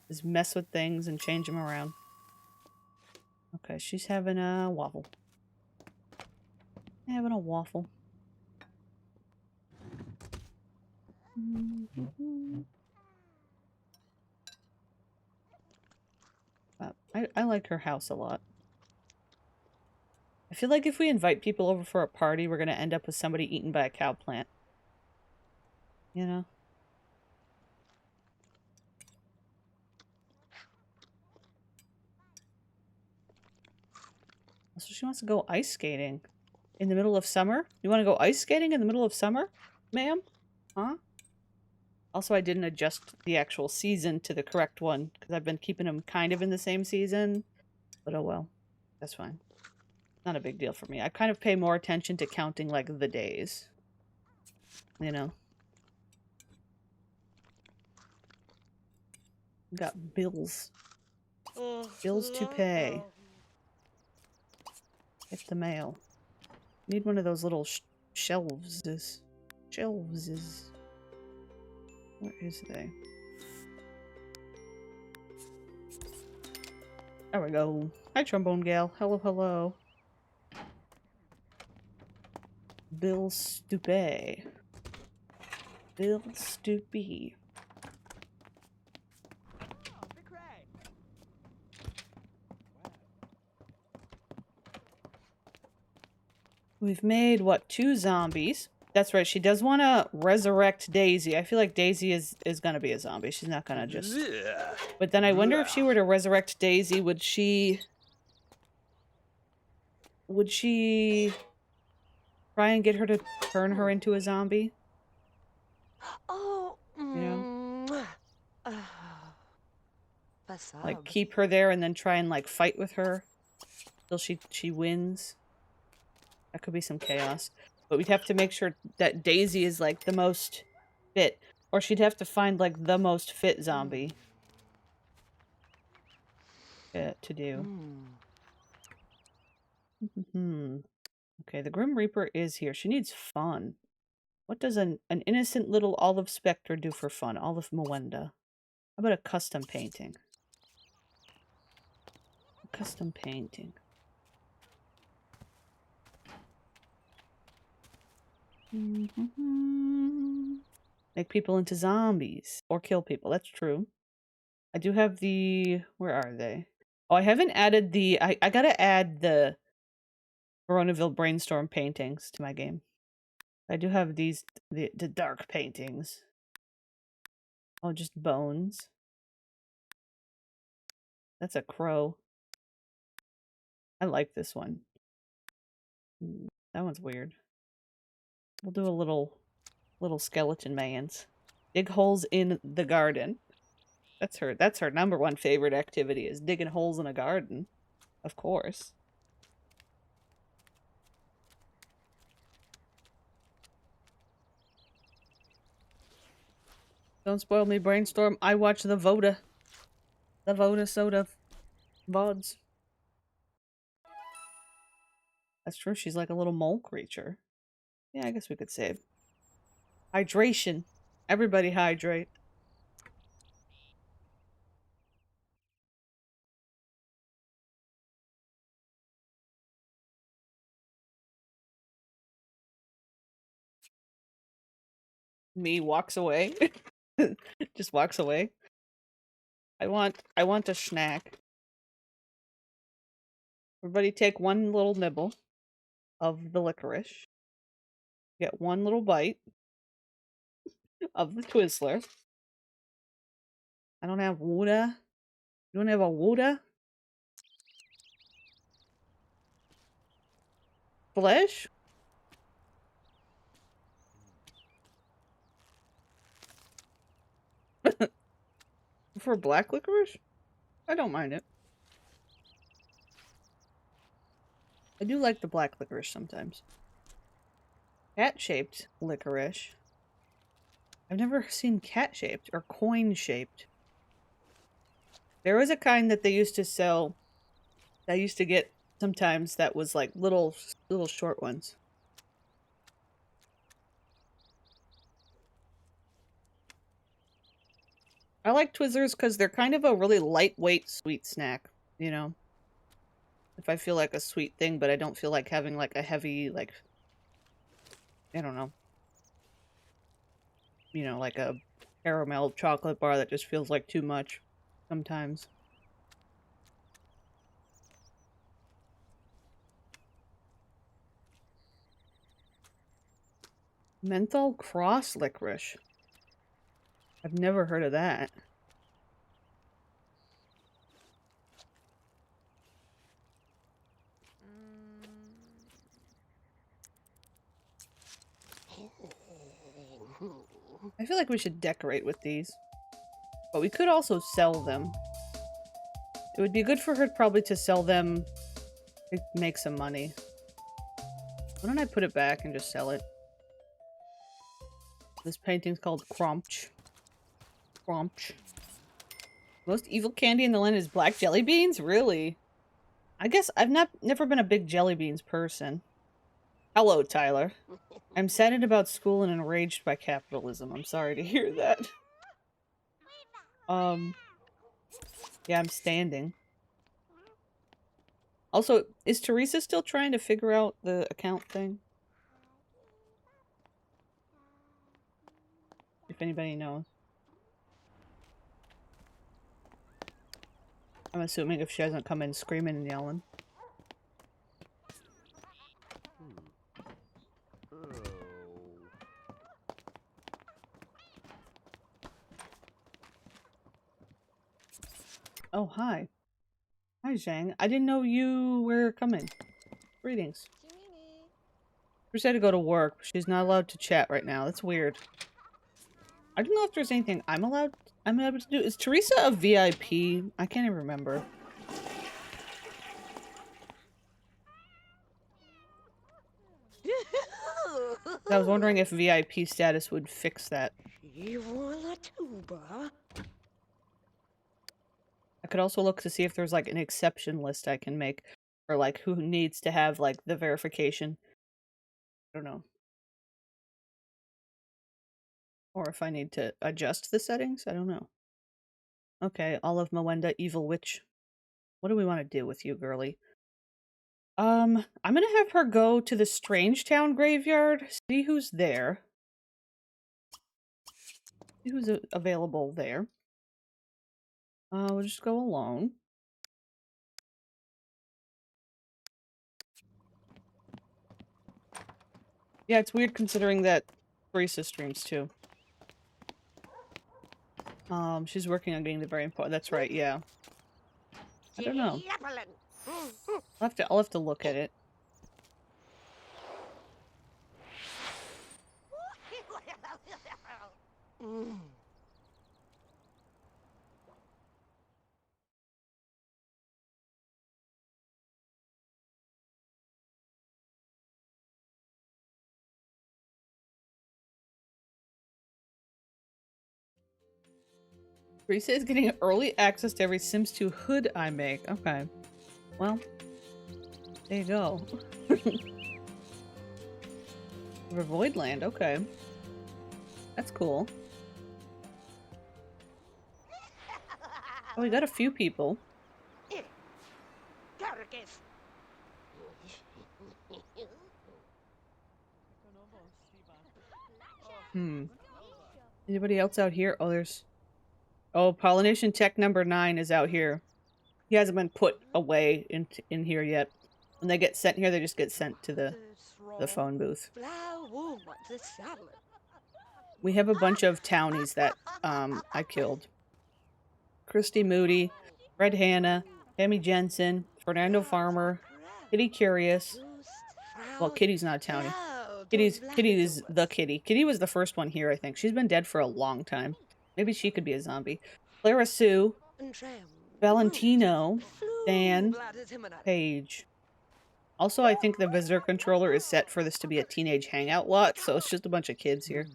Is mess with things and change them around. Okay, she's having a waffle. Having a waffle. I like her house a lot. I feel like if we invite people over for a party, we're going to end up with somebody eaten by a cow plant. You know? So she wants to go ice skating in the middle of summer? You want to go ice skating in the middle of summer, ma'am? Huh? Also, I didn't adjust the actual season to the correct one because I've been keeping them kind of in the same season. But oh well. That's fine. Not a big deal for me. I kind of pay more attention to counting, like, the days. You know? Got bills. Bills to pay. Get the mail. Need one of those little shelves. Shelves. Where is they? There we go. Hi, Trombone Gal. Hello, hello. Bills to pay. Bills to be. We've made, what, 2 zombies? That's right, she does want to resurrect Daisy. I feel like Daisy is going to be a zombie. She's not going to just... But then I wonder if she were to resurrect Daisy, would she try and get her to turn her into a zombie? Oh, You know? Like, keep her there and then try and, like, fight with her till she wins. That could be some chaos. But we'd have to make sure that Daisy is, like, the most fit. Or she'd have to find, like, the most fit zombie to do. Okay, the Grim Reaper is here. She needs fun. What does an innocent little Olive Spectre do for fun? Olive Moenda. How about a custom painting? A custom painting. Make people into zombies. Or kill people. That's true. I do have the... Where are they? Oh, I haven't added the... I gotta add the Coronaville Brainstorm paintings to my game. I do have these... The dark paintings. Oh, just bones. That's a crow. I like this one. That one's weird. We'll do a little skeleton mans. Dig holes in the garden. That's her #1 favorite activity, is digging holes in a garden. Of course. Don't spoil me, Brainstorm. I watch the Voda. The Voda Soda VODs. That's true, she's like a little mole creature. Yeah, I guess we could save. Hydration. Everybody hydrate. Me walks away. Just walks away. I want a snack. Everybody take one little nibble of the licorice. Get one little bite of the Twizzler. I don't have water. You don't have a water? Flesh? For black licorice? I don't mind it. I do like the black licorice sometimes. Cat-shaped licorice. I've never seen cat-shaped or coin-shaped. There was a kind that they used to sell, that I used to get sometimes, that was like little short ones. I like Twizzlers because they're kind of a really lightweight sweet snack, you know? If I feel like a sweet thing, but I don't feel like having like a heavy, like, I don't know. You know, like a caramel chocolate bar that just feels like too much sometimes. Menthol cross licorice. I've never heard of that. I feel like we should decorate with these. But we could also sell them. It would be good for her probably to sell them make some money. Why don't I put it back and just sell it? This painting's called Cromch. Cromch. Most evil candy in the land is black jelly beans? Really? I guess I've never been a big jelly beans person. Hello, Tyler. I'm saddened about school and enraged by capitalism. I'm sorry to hear that. Yeah, I'm standing. Also, is Teresa still trying to figure out the account thing? If anybody knows. I'm assuming if she hasn't come in screaming and yelling. Oh, hi. Hi, Zhang. I didn't know you were coming. Greetings. She had to go to work. She's not allowed to chat right now. That's weird. I don't know if there's anything I'm able to do. Is Teresa a VIP? I can't even remember. I was wondering if VIP status would fix that. I could also look to see if there's like an exception list I can make. Or like who needs to have like the verification. I don't know. Or if I need to adjust the settings. I don't know. Okay, Olive Moenda, Evil Witch. What do we want to do with you, girly? I'm gonna have her go to the Strangetown graveyard, see who's there. See who's available there. We'll just go alone. Yeah, it's weird considering that Teresa streams too. She's working on getting the very important. That's right, yeah. I don't know. I'll have to look at it. Teresa is getting early access to every Sims 2 hood I make. Okay. Well, there you go. River Voidland, okay. That's cool. Oh, we got a few people. Anybody else out here? Oh, there's... Oh, Pollination Tech number 9 is out here. He hasn't been put away in here yet. When they get sent here, they just get sent to the phone booth. We have a bunch of townies that I killed. Christy Moody, Red Hannah, Tammy Jensen, Fernando Farmer, Kitty Curious. Well, Kitty's not a townie. Kitty is the Kitty. Kitty was the first one here, I think. She's been dead for a long time. Maybe she could be a zombie. Clara Sue, Valentino, Dan, Paige. Also, I think the visitor controller is set for this to be a teenage hangout lot, so it's just a bunch of kids here.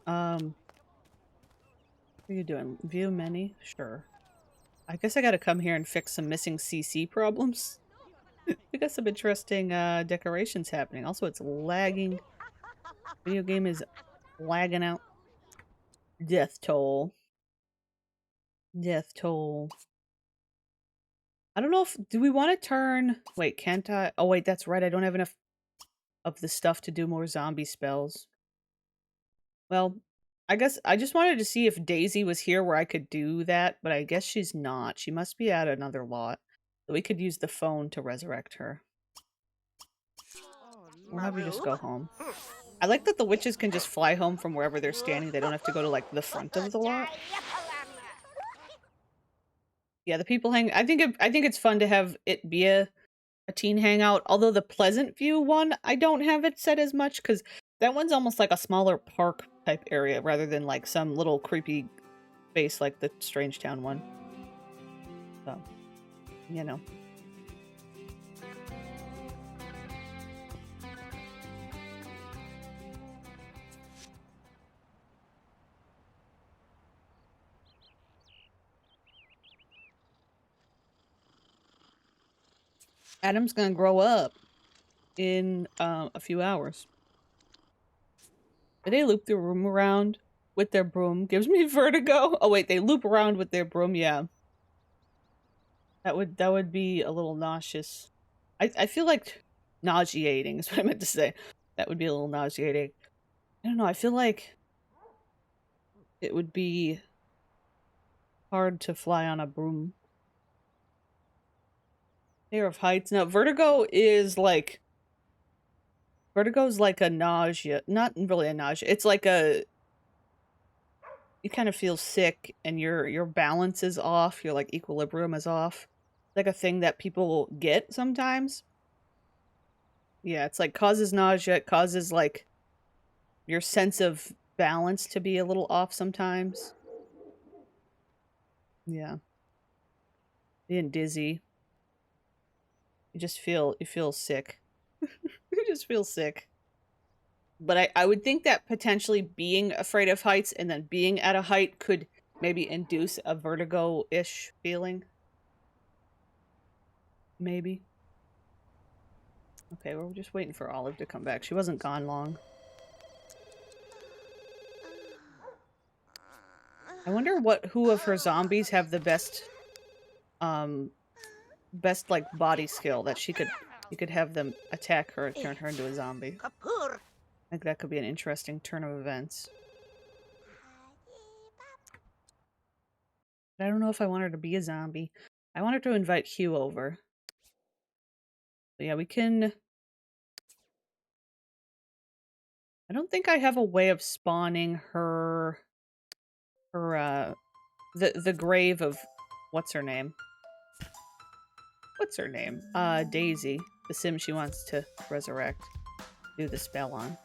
What are you doing? View many? Sure. I guess I gotta come here and fix some missing CC problems. We got some interesting decorations happening. Also, it's lagging. Video game is lagging out. Death toll. Death toll. I don't know if... Do we want to turn... Wait, can't I... Oh, wait, that's right. I don't have enough of the stuff to do more zombie spells. Well, I guess I just wanted to see if Daisy was here where I could do that, but I guess she's not. She must be at another lot. So we could use the phone to resurrect her. We'll have her just go home. I like that the witches can just fly home from wherever they're standing. They don't have to go to, like, the front of the lot. Yeah, the people hang... I think it's fun to have it be a teen hangout. Although the Pleasant View one, I don't have it set as much, because that one's almost like a smaller park type area rather than like some little creepy space like the Strangetown one. So, you know. Adam's gonna grow up in a few hours. Did they loop the room around with their broom? Gives me vertigo. Oh wait, they loop around with their broom. Yeah, that would be a little nauseous. I feel like nauseating is what I meant to say. That would be a little nauseating. I don't know. I feel like it would be hard to fly on a broom. Fear of heights. Now, vertigo's like a nausea. Not really a nausea. It's like a, you kind of feel sick and your balance is off. Your like equilibrium is off. Like a thing that people get sometimes. Yeah, it's like causes nausea. It causes like your sense of balance to be a little off sometimes. Yeah. Being dizzy. You feel sick. You just feel sick. But I would think that potentially being afraid of heights and then being at a height could maybe induce a vertigo-ish feeling. Maybe. Okay, we're just waiting for Olive to come back. She wasn't gone long. I wonder who of her zombies have the best like body skill that you could have them attack her and turn her into a zombie. I think that could be an interesting turn of events. But I don't know if I want her to be a zombie. I want her to invite Hugh over. But yeah, we can... I don't think I have a way of spawning the grave of... What's her name? What's her name? Daisy. The sim she wants to resurrect. Do the spell on.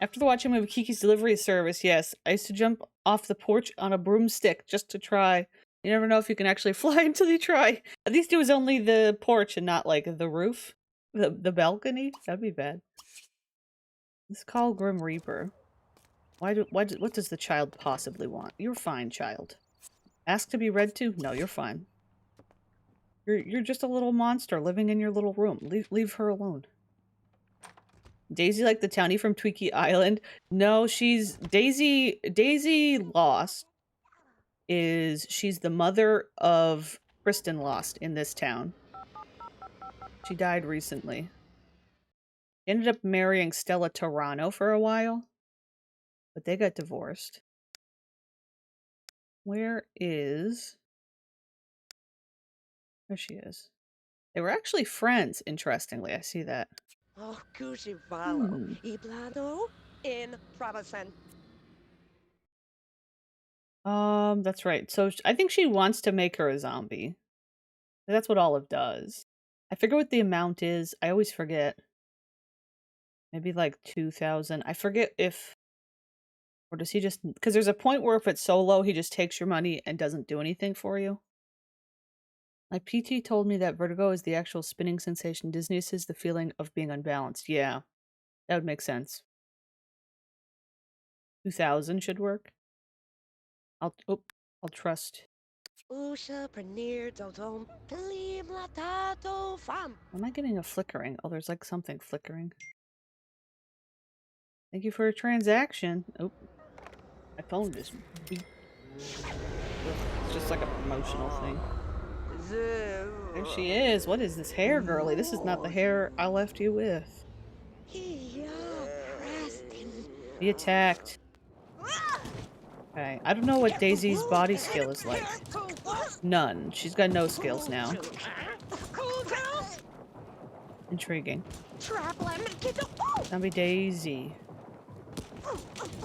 After the watching movie Kiki's Delivery Service, yes, I used to jump off the porch on a broomstick just to try. You never know if you can actually fly until you try. At least it was only the porch and not like the roof. The balcony? That'd be bad. Let's call Grim Reaper. What does the child possibly want? You're fine, child. Ask to be read to? No, you're fine. You're just a little monster living in your little room. Leave her alone. Daisy like the townie from Tweaky Island? No, she's Daisy Lost she's the mother of Kristen Lost in this town. She died recently. Ended up marrying Stella Toronto for a while, but they got divorced. There she is. They were actually friends, interestingly. I see that. Oh, Cuchivalo, Iblado in Provincen. That's right. So I think she wants to make her a zombie. That's what Olive does. I forget what the amount is. I always forget. Maybe like 2,000. I forget if... Or does he just... Because there's a point where if it's solo, he just takes your money and doesn't do anything for you. My PT told me that vertigo is the actual spinning sensation. Dizziness is the feeling of being unbalanced. Yeah, that would make sense. 2,000 should work. I'll trust. Why am I getting a flickering? Oh, there's like something flickering. Thank you for a transaction. Oh, my phone just beeped. It's just like a promotional thing. There she is. What is this hair, girly? This is not the hair I left you with. Be attacked. Okay, I don't know what Daisy's body skill is like. None. She's got no skills now. Intriguing. Zombie Daisy.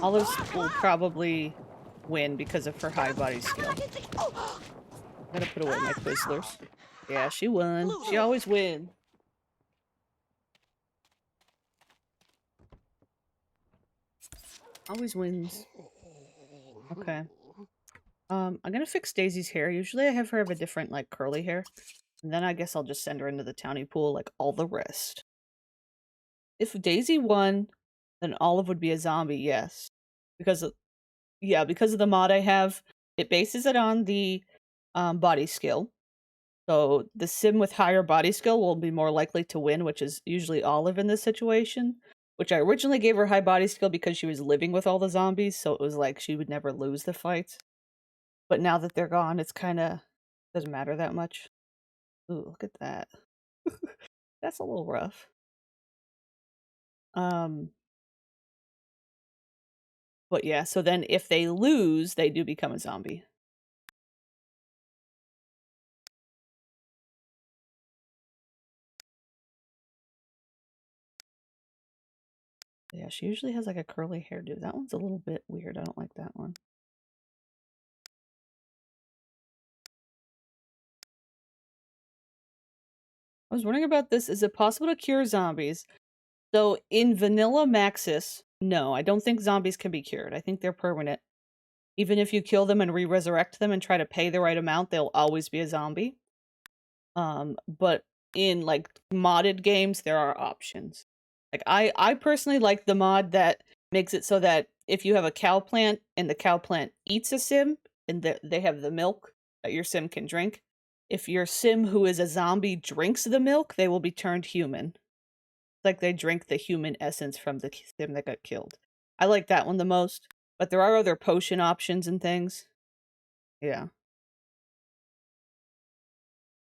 Olive will probably win because of her high body skill. I'm gonna put away my Twizzlers. Yeah, she won. She always wins. Always wins. Okay. I'm gonna fix Daisy's hair. Usually I have her have a different, like, curly hair. And then I guess I'll just send her into the townie pool like all the rest. If Daisy won, then Olive would be a zombie, yes. Because of the mod I have. It bases it on the body skill. So the sim with higher body skill will be more likely to win, which is usually Olive in this situation. Which I originally gave her high body skill because she was living with all the zombies, so it was like she would never lose the fights. But now that they're gone, it's kind of doesn't matter that much. Ooh, look at that. That's a little rough. But yeah, so then if they lose, they do become a zombie. Yeah, she usually has like a curly hairdo. That one's a little bit weird. I don't like that one. I was wondering about this. Is it possible to cure zombies? So in Vanilla Maxis, no, I don't think zombies can be cured. I think they're permanent. Even if you kill them and re-resurrect them and try to pay the right amount, they'll always be a zombie. But in like modded games, there are options. Like I personally like the mod that makes it so that if you have a cow plant and the cow plant eats a sim and they have the milk that your sim can drink, if your sim who is a zombie drinks the milk, they will be turned human. Like they drink the human essence from the sim that got killed. I like that one the most, but there are other potion options and things. Yeah.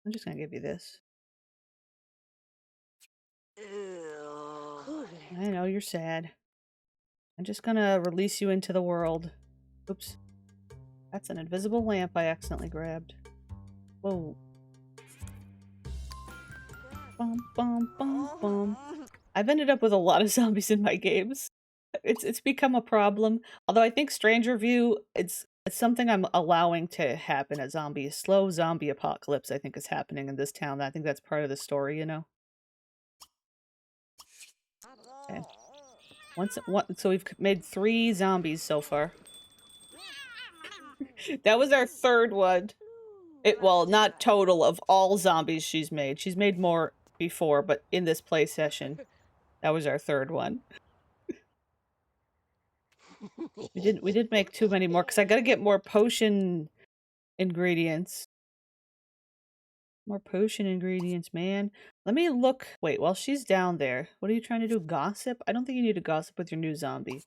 I'm just gonna give you this. I know you're sad. I'm just gonna release you into the world. Oops. That's an invisible lamp I accidentally grabbed. Whoa. Bum, bum, bum, bum. I've ended up with a lot of zombies in my games. It's become a problem. Although I think Strangerview, it's something I'm allowing to happen. A slow zombie apocalypse, I think, is happening in this town. I think that's part of the story, you know? Okay. So we've made 3 zombies so far. That was our 3rd one. Well, not total of all zombies she's made. She's made more before, but in this play session, that was our 3rd one. We did make too many more because I gotta get more potion ingredients. More potion ingredients, man. Let me look. Wait, while she's down there, what are you trying to do? Gossip? I don't think you need to gossip with your new zombie.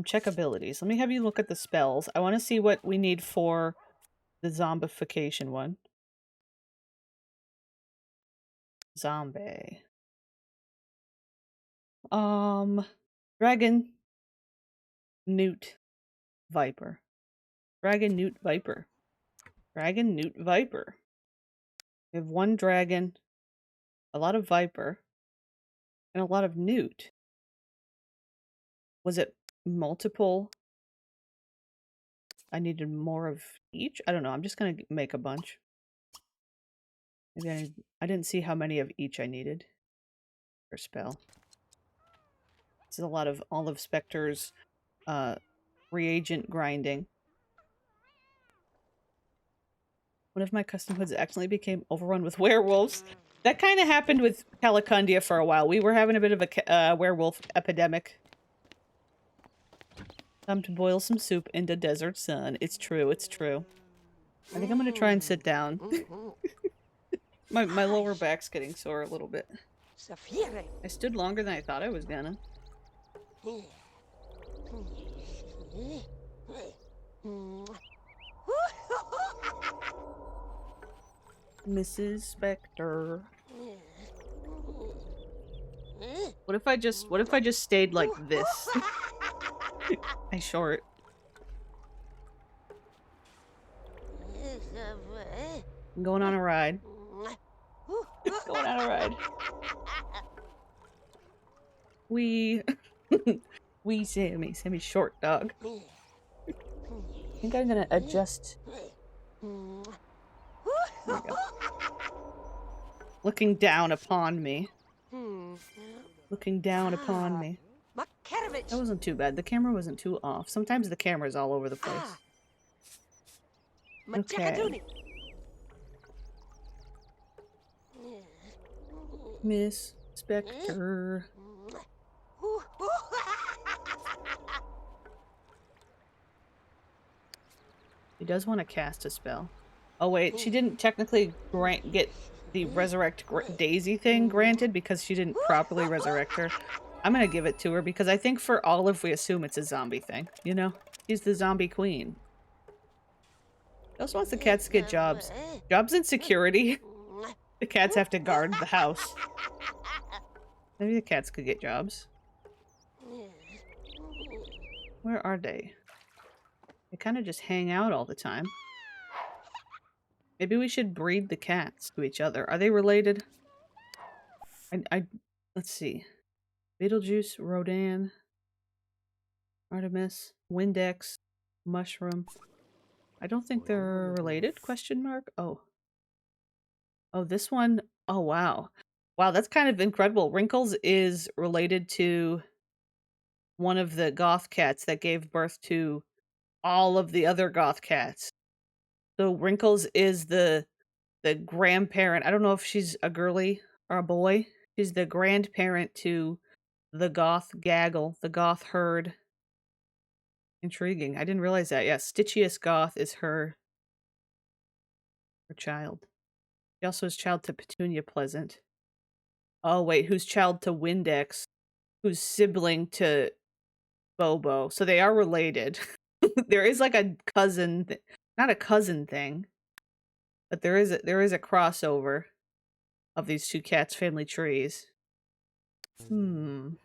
Check abilities. Let me have you look at the spells. I want to see what we need for the zombification one. Zombie. Dragon. Newt. Viper. Dragon, Newt, Viper. Dragon, Newt, Viper. We have 1 dragon, a lot of Viper, and a lot of Newt. Was it multiple? I needed more of each? I don't know. I'm just gonna make a bunch. Maybe I didn't see how many of each I needed per spell. This is a lot of Olive Specter's reagent grinding. One of my custom hoods accidentally became overrun with werewolves. That kind of happened with Calicandia for a while. We were having a bit of a werewolf epidemic. Time to boil some soup in the desert sun. It's true, it's true. I think I'm gonna try and sit down. My lower back's getting sore a little bit. I stood longer than I thought I was gonna. Mrs. Spectre. What if I just stayed like this? I short. I'm going on a ride. Going on a ride. We Sammy. Sammy's short dog. I think I'm gonna adjust. There we go. Looking down upon me. Looking down upon me. That wasn't too bad. The camera wasn't too off. Sometimes the camera's all over the place. Okay. Miss Spectre. He does want to cast a spell. Oh wait, she didn't technically get the resurrect Daisy thing granted because she didn't properly resurrect her. I'm gonna give it to her because I think for Olive we assume it's a zombie thing, you know? She's the zombie queen. She also wants the cats to get jobs. Jobs in security. The cats have to guard the house. Maybe the cats could get jobs. Where are they? They kind of just hang out all the time. Maybe we should breed the cats to each other. Are they related? Let's see. Beetlejuice, Rodan, Artemis, Windex, Mushroom. I don't think they're related? Question mark? Oh. Oh, this one. Oh, wow. Wow, that's kind of incredible. Wrinkles is related to one of the goth cats that gave birth to all of the other goth cats. So Wrinkles is the grandparent. I don't know if she's a girly or a boy. She's the grandparent to the goth gaggle, the goth herd. Intriguing. I didn't realize that. Yeah, Stitchiest Goth is her child. She also is child to Petunia Pleasant. Oh wait, who's child to Windex? Who's sibling to Bobo? So they are related. There is like a cousin, not a cousin thing, but there is a crossover of these two cats' family trees. Maybe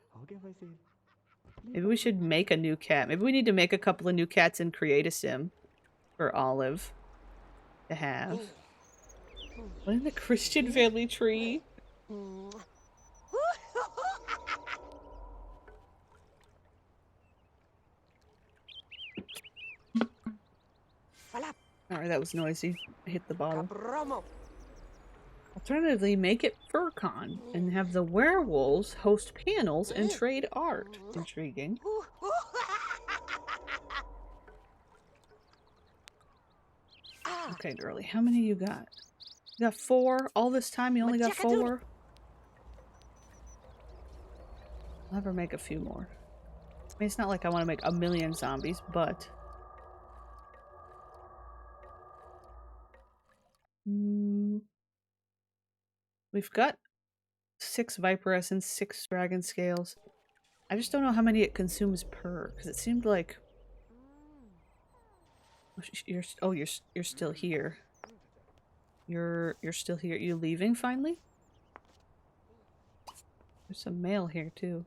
we should make a new cat. Maybe we need to make a couple of new cats and create a sim for Olive to have. What in the Christian family tree? Alright, that was noisy. I hit the bottle. Alternatively, make it FurCon and have the werewolves host panels and trade art. Intriguing. Okay, girly, how many you got? You got 4? All this time you only got 4? I'll have her make a few more. I mean, it's not like I want to make a million zombies, but... We've got 6 Viper Essence, 6 Dragon Scales. I just don't know how many it consumes per, because it seemed like... You're still here. You're still here. You leaving finally? There's some mail here too.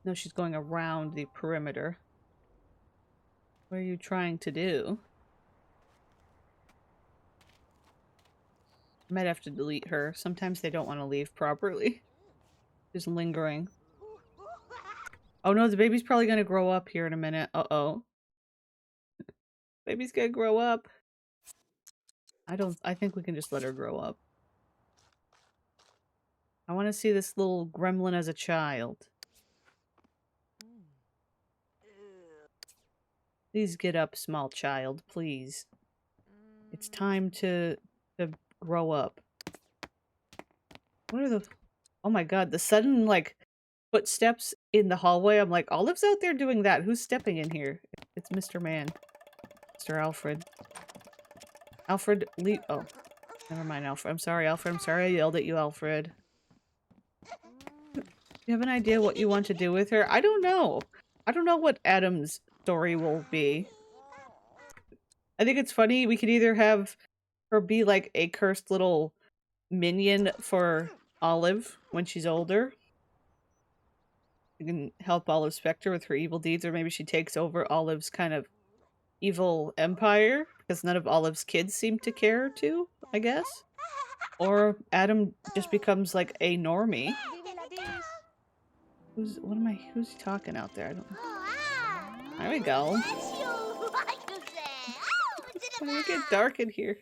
No, she's going around the perimeter. What are you trying to do? I might have to delete her. Sometimes they don't want to leave properly. Just lingering. Oh no, the baby's probably gonna grow up here in a minute. Uh-oh. Baby's gonna grow up. I think we can just let her grow up. I want to see this little gremlin as a child. Please get up, small child, please. It's time to grow up. What are the... Oh my god, the sudden, like, footsteps in the hallway. I'm like, Olive's out there doing that. Who's stepping in here? It's Mr. Man. Mr. Alfred. Alfred, leave... Oh. Never mind, Alfred. I'm sorry, Alfred. I'm sorry I yelled at you, Alfred. Do you have an idea what you want to do with her? I don't know. I don't know what Adam's story will be. I think it's funny. We could either have her be like a cursed little minion for Olive when she's older. You can help Olive Spectre with her evil deeds, or maybe she takes over Olive's kind of evil empire, because none of Olive's kids seem to care to, I guess. Or Adam just becomes like a normie. Who's talking out there? I don't know. There we go. Why did it get dark in here?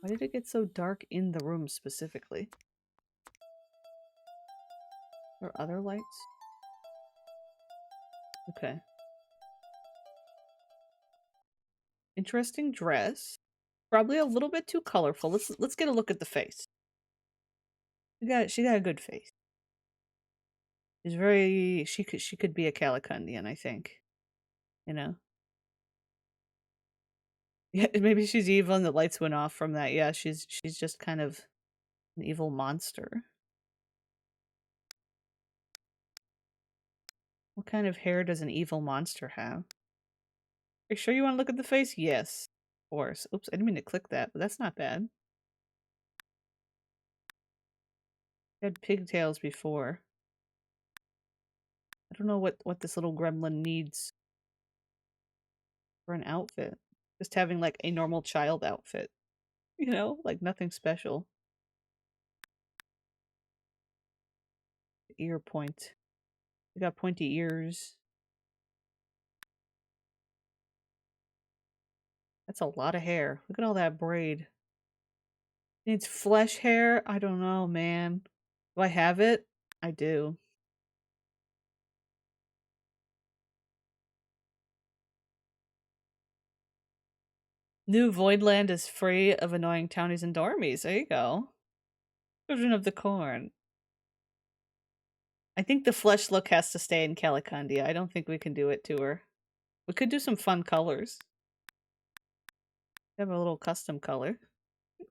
Why did it get so dark in the room specifically? Or other lights? Okay. Interesting dress. Probably a little bit too colorful. Let's get a look at the face. She got a good face. She's very she could be a Calicandian, I think. you know. Yeah, maybe she's evil and the lights went off from that. Yeah, she's just kind of an evil monster. What kind of hair does an evil monster have? Are you sure you want to look at the face? Yes. Of course. Oops, I didn't mean to click that, but that's not bad. Had pigtails before. I don't know what this little gremlin needs for an outfit. Just having like a normal child outfit. You know, like nothing special. Ear point. We got pointy ears. That's a lot of hair. Look at all that braid. Needs flesh hair? I don't know, man. Do I have it? I do. New Voidland is free of annoying townies and dormies. There you go. Children of the Corn. I think the flesh look has to stay in Calicandia. I don't think we can do it to her. We could do some fun colors. Have a little custom color.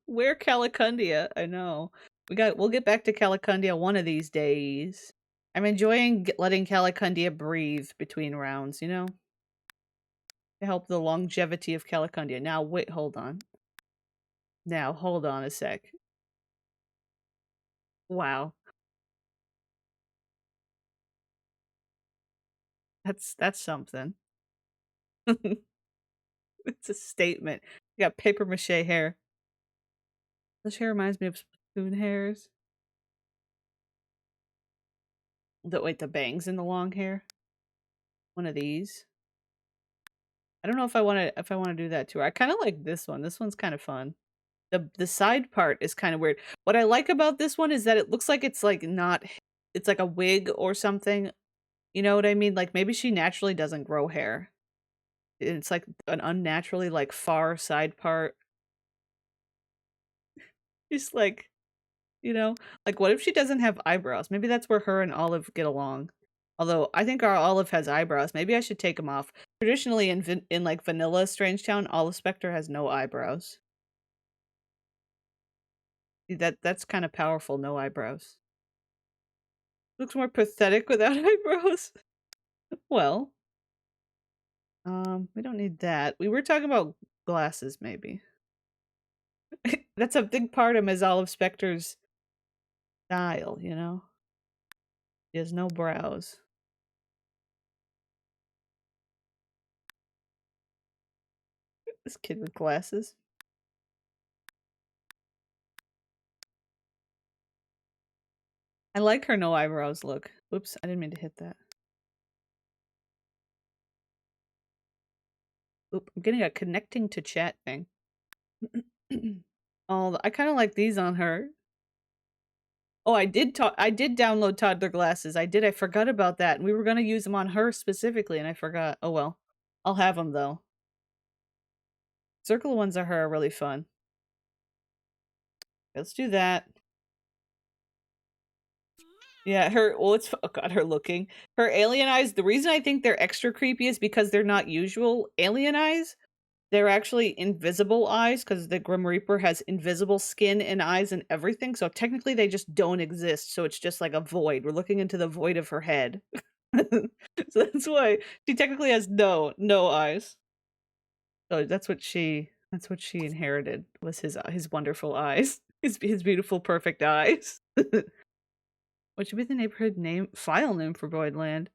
Wear Calicandia. I know. We'll get back to Calicandia one of these days. I'm enjoying letting Calicandia breathe between rounds, you know? To help the longevity of Calicandia. Now, wait, hold on. Now, hold on a sec. Wow. That's something. It's a statement. You got paper mache hair. This hair reminds me of spoon hairs. Wait, the bangs in the long hair? One of these. I don't know if I want to do that to her. I kind of like this one. This one's kind of fun. The side part is kind of weird. What I like about this one is that it looks like it's like not it's like a wig or something. You know what I mean? Like maybe she naturally doesn't grow hair. It's like an unnaturally like far side part. Just like, you know, like what if she doesn't have eyebrows? Maybe that's where her and Olive get along. Although I think our Olive has eyebrows. Maybe I should take them off. Traditionally in like vanilla Strangetown, Olive Spectre has no eyebrows. That's kind of powerful, no eyebrows. Looks more pathetic without eyebrows. Well, we don't need that. We were talking about glasses, maybe. That's a big part of Ms. Olive Spectre's style, you know? She has no brows. This kid with glasses. I like her no eyebrows look. Oops, I didn't mean to hit that. Oop, I'm getting a connecting to chat thing. Oh, I kind of like these on her. Oh, I did download toddler glasses. I forgot about that. And we were going to use them on her specifically, and I forgot. Oh well. I'll have them, though. Circle ones on her are really fun. Let's do that. Yeah, oh god, her looking. Her alien eyes, the reason I think they're extra creepy is because they're not usual alien eyes. They're actually invisible eyes because the Grim Reaper has invisible skin and eyes and everything. So technically they just don't exist. So it's just like a void. We're looking into the void of her head. So that's why she technically has no eyes. So that's what she inherited, was his wonderful eyes. His beautiful perfect eyes. What should be the neighborhood name file name for Voidland?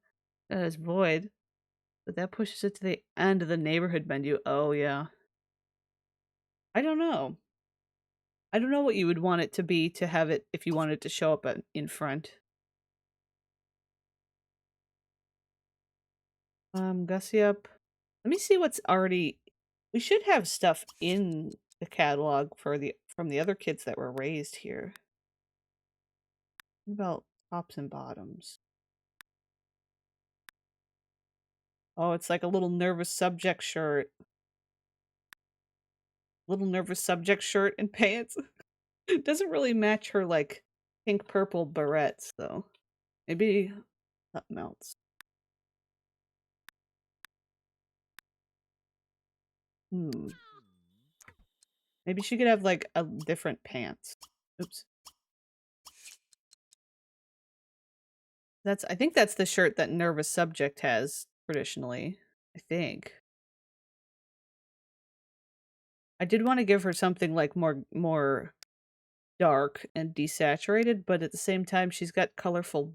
That is Void. But that pushes it to the end of the neighborhood menu. Oh yeah. I don't know. I don't know what you would want it to be to have it if you wanted to show up in front. Gussie up. Let me see what's already. We should have stuff in the catalog from the other kids that were raised here. What about tops and bottoms? Oh, it's like a little nervous subject shirt. Little nervous subject shirt and pants. It doesn't really match her like pink purple barrettes though. Maybe something else. Hmm. Maybe she could have like a different pants. Oops. I think that's the shirt that Nervous Subject has traditionally. I think. I did want to give her something like more dark and desaturated, but at the same time she's got colorful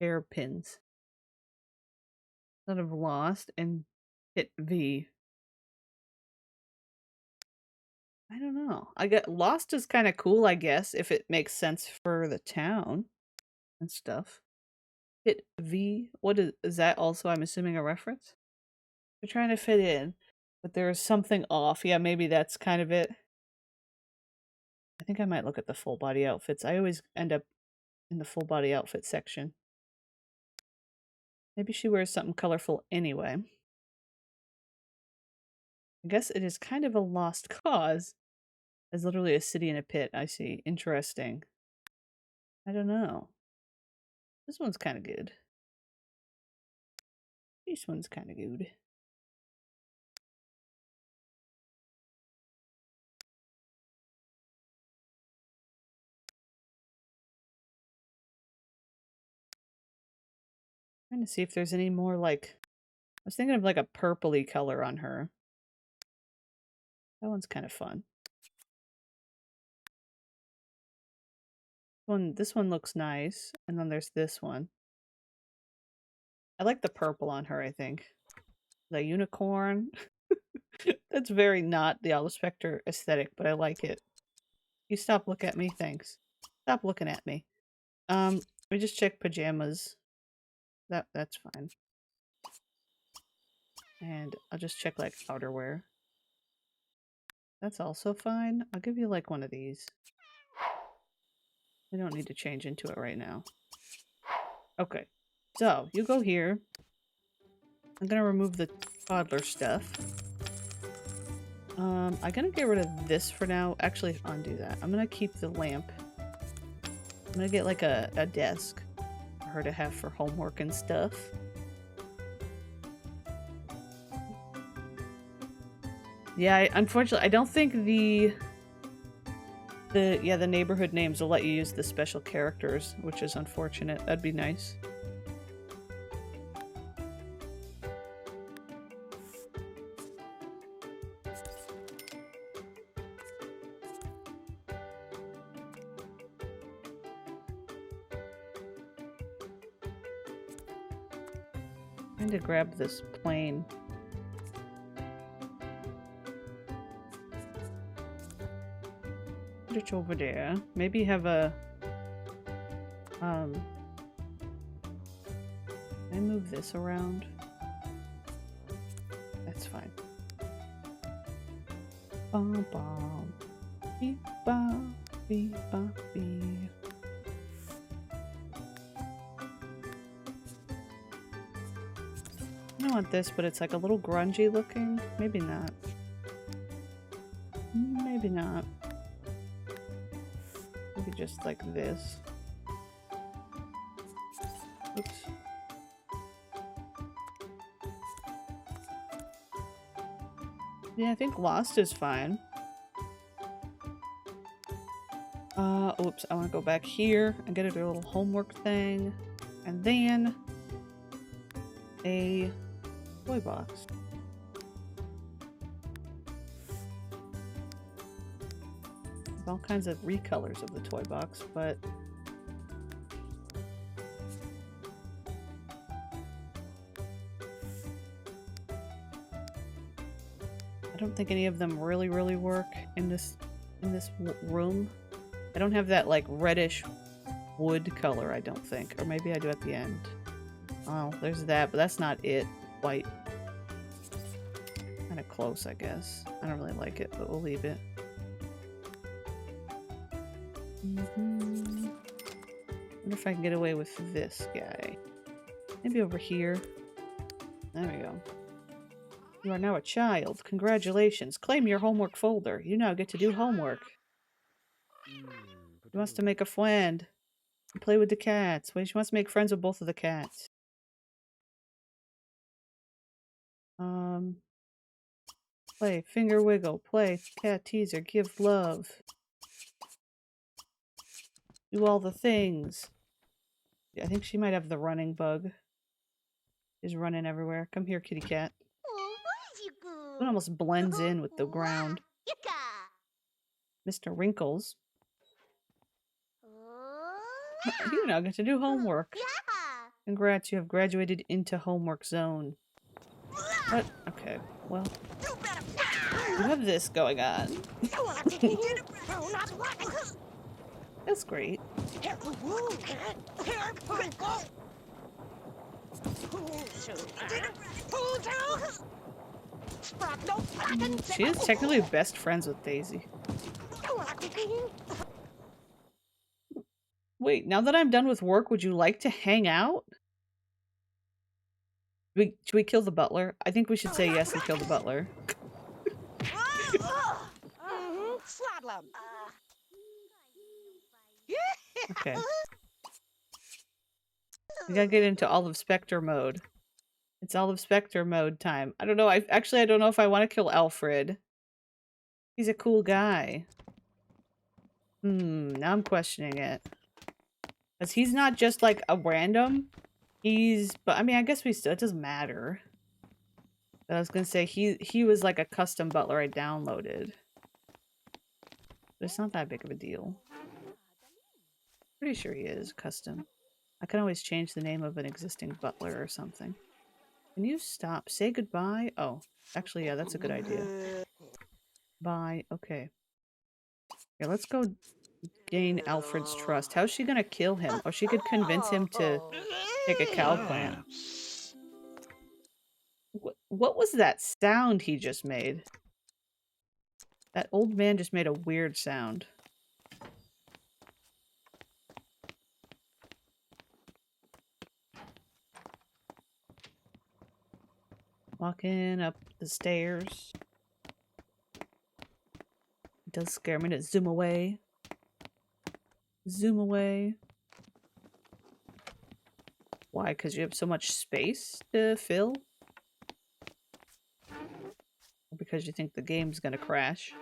hairpins. Sort of Lost and hit V. I don't know. I get Lost is kind of cool, I guess, if it makes sense for the town and stuff. Hit V. What is that also, I'm assuming, a reference? We're trying to fit in, but there is something off. Yeah, maybe that's kind of it. I think I might look at the full body outfits. I always end up in the full body outfit section. Maybe she wears something colorful anyway. I guess it is kind of a lost cause. There's literally a city in a pit. I see. Interesting. I don't know. This one's kind of good. This one's kind of good. Trying to see if there's any more like... I was thinking of like a purpley color on her. That one's kind of fun. This one looks nice. And then there's this one. I like the purple on her, I think. The unicorn. That's very not the Owl Spectre aesthetic, but I like it. You stop looking at me, thanks. Stop looking at me. Let me just check pajamas. That's fine. And I'll just check like outerwear. That's also fine. I'll give you like one of these. I don't need to change into it right now. Okay. So, you go here. I'm gonna remove the toddler stuff. I'm gonna get rid of this for now. Actually, undo that. I'm gonna keep the lamp. I'm gonna get like a desk for her to have for homework and stuff. Yeah, unfortunately, I don't think the neighborhood names will let you use the special characters, which is unfortunate. That'd be nice. Trying to grab this plane. Put it over there. Maybe have a I move this around. That's fine. Bum bum. Beep bum. Beep bum beep. I don't want this, but it's like a little grungy looking. Maybe not. Maybe not. Maybe just like this. Oops. Yeah, I think Lost is fine. Oops, I want to go back here and get a little homework thing. And then a toy box. There's all kinds of recolors of the toy box, but I don't think any of them really work in this room. I don't have that like reddish wood color, I don't think. Or maybe I do at the end. Oh, there's that, but that's not it. White. Kind of close, I guess. I don't really like it, but we'll leave it. Wonder if I can get away with this guy. Maybe over here. There we go. You are now a child. Congratulations. Claim your homework folder. You now get to do homework. She wants to make a friend. And play with the cats. Wait, she wants to make friends with both of the cats. Play, finger wiggle, play, cat teaser, give love. Do all the things. Yeah, I think she might have the running bug. She's running everywhere. Come here, kitty cat. It almost blends in with the ground. Mr. Wrinkles. You now get to do homework. Congrats, you have graduated into homework zone. What? Okay, well. You have this going on. That's great. She is technically best friends with Daisy. Wait, now that I'm done with work, would you like to hang out? Should we kill the butler? I think we should say yes and kill the butler. Okay. We gotta get into Olive Spectre mode. It's Olive Spectre mode time. I don't know. I don't know if I want to kill Alfred. He's a cool guy. Now I'm questioning it. Because he's not just like a random. But I mean, I guess it doesn't matter. But I was gonna say he was like a custom butler I downloaded. But it's not that big of a deal. Pretty sure he is custom. I can always change the name of an existing butler or something. Can you stop? Say goodbye? Oh, actually, yeah, that's a good idea. Bye. Okay. Here, let's go gain Alfred's trust. How's she gonna kill him? Or she could convince him to take a cow plant. What was that sound he just made? That old man just made a weird sound. Walking up the stairs. It does scare me to zoom away. Zoom away. Why? Because you have so much space to fill? Or because you think the game's gonna crash?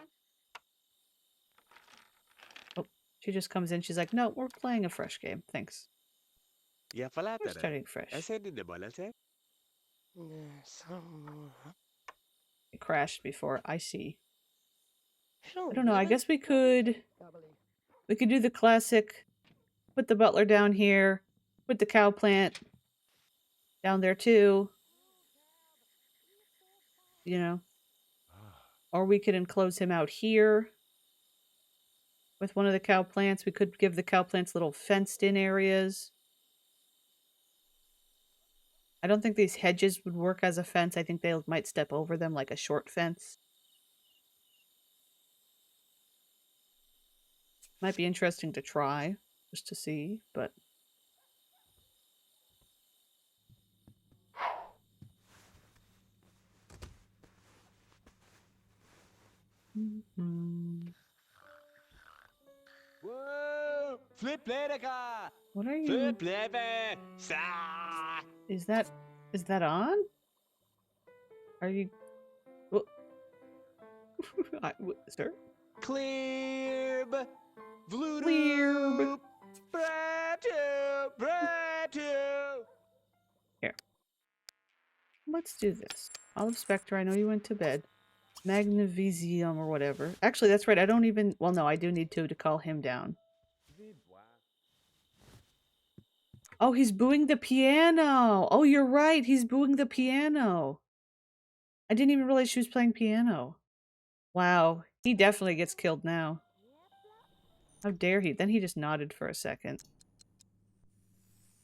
Oh, she just comes in. She's like, no, we're playing a fresh game. Thanks. Yeah, We're starting fresh. It crashed before. I see. I don't know. I guess we could do the classic. Put the butler down here. Put the cow plant down there too. You know. Or we could enclose him out here with one of the cow plants. We could give the cow plants little fenced in areas. I don't think these hedges would work as a fence. I think they might step over them like a short fence. Might be interesting to try, just to see, but... Whoa! Flip car! What are you... Flip Is that on? Are you... Well... Sir? Clear! Clear! Here. Let's do this. Olive Spectre, I know you went to bed. Magnavisium or whatever. Actually, that's right. I don't even... Well, no, I do need to call him down. Oh, he's booing the piano. Oh, you're right. He's booing the piano. I didn't even realize she was playing piano. Wow. He definitely gets killed now. How dare he? Then he just nodded for a second.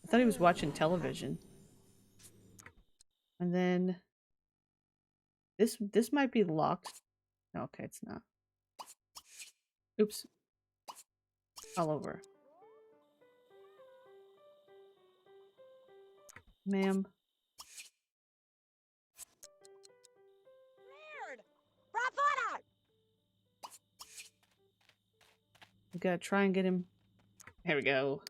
I thought he was watching television. And then... This might be locked. No, okay, it's not. Oops. All over. Ma'am. We gotta try and get him. Here we go.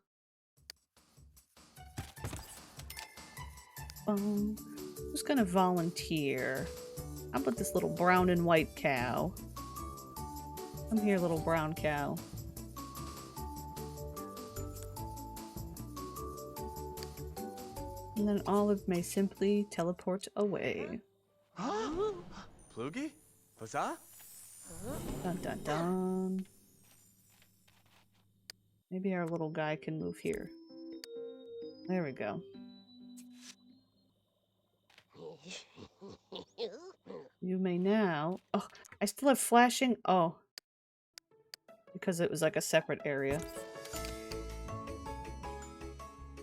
Who's gonna volunteer? How about this little brown and white cow? Come here, little brown cow. And then Olive may simply teleport away. Plugi? Huzzah? Dun dun dun. Maybe our little guy can move here. There we go. You may now... Oh, I still have flashing? Oh. Because it was like a separate area.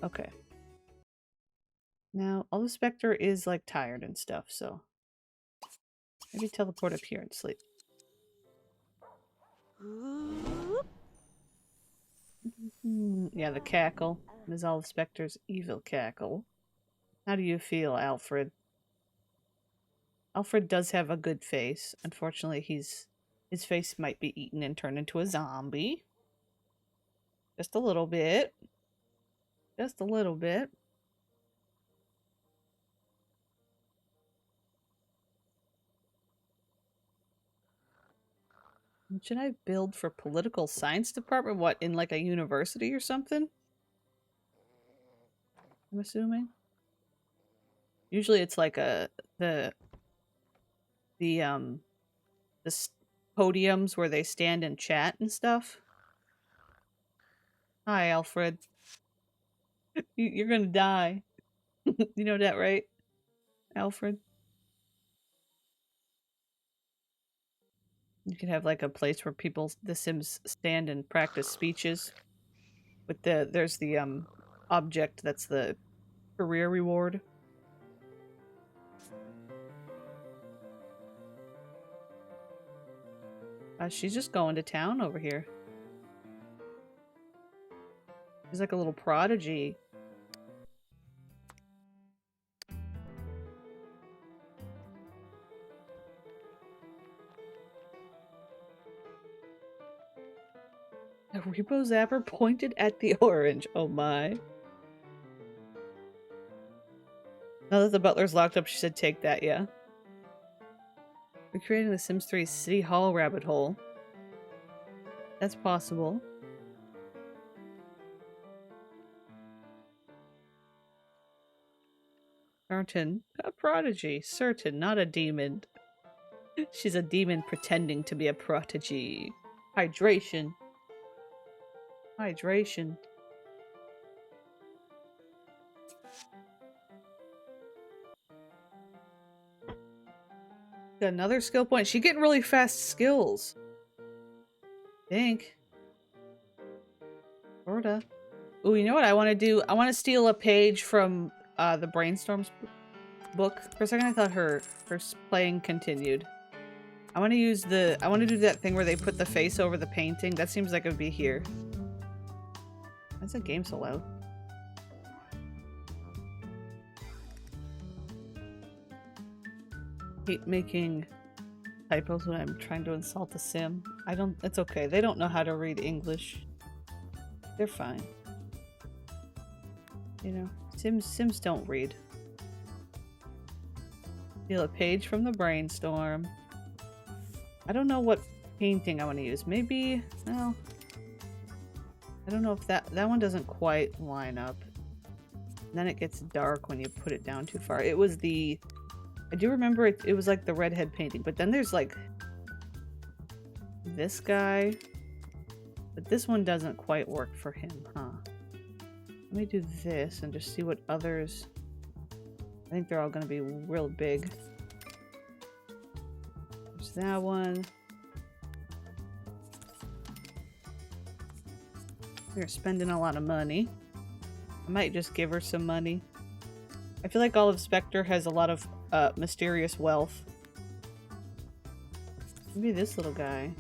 Okay. Now, Olive Spectre is like tired and stuff, so... Maybe teleport up here and sleep. Yeah, the cackle. Ms. Olive Spectre's evil cackle. How do you feel, Alfred? Alfred does have a good face. Unfortunately, his face might be eaten and turned into a zombie. Just a little bit. Just a little bit. Should I build for political science department? What, in like a university or something? I'm assuming. Usually it's like the podiums where they stand and chat and stuff. Hi, Alfred. You're gonna die. You know that, right, Alfred? You could have like a place where the Sims stand and practice speeches. With there's the object that's the career reward. She's just going to town over here. She's like a little prodigy. A repo zapper pointed at the orange. Oh my. Now that the butler's locked up, she said take that, yeah. We're creating the Sims 3 City Hall rabbit hole. That's possible. Certain. A prodigy. Certain, not a demon. She's a demon pretending to be a prodigy. Hydration. Hydration. Got another skill point. She's getting really fast skills. Think. Sorta. Ooh, you know what I want to do? I want to steal a page from the Brainstorms book. For a second I thought her playing continued. I want to use the... I want to do that thing where they put the face over the painting. That seems like it would be here. Why's the game so loud? Hate making typos when I'm trying to insult a sim. It's okay. They don't know how to read English. They're fine. You know, Sims don't read. Steal a page from the Brainstorm. I don't know what painting I want to use. Maybe, well, I don't know if that one doesn't quite line up. And then it gets dark when you put it down too far. It was the... I do remember it was like the redhead painting, but then there's like this guy. But this one doesn't quite work for him, huh? Let me do this and just see what others... I think they're all going to be real big. There's that one. We're spending a lot of money. I might just give her some money. I feel like Olive Spectre has a lot of mysterious wealth. Maybe this little guy.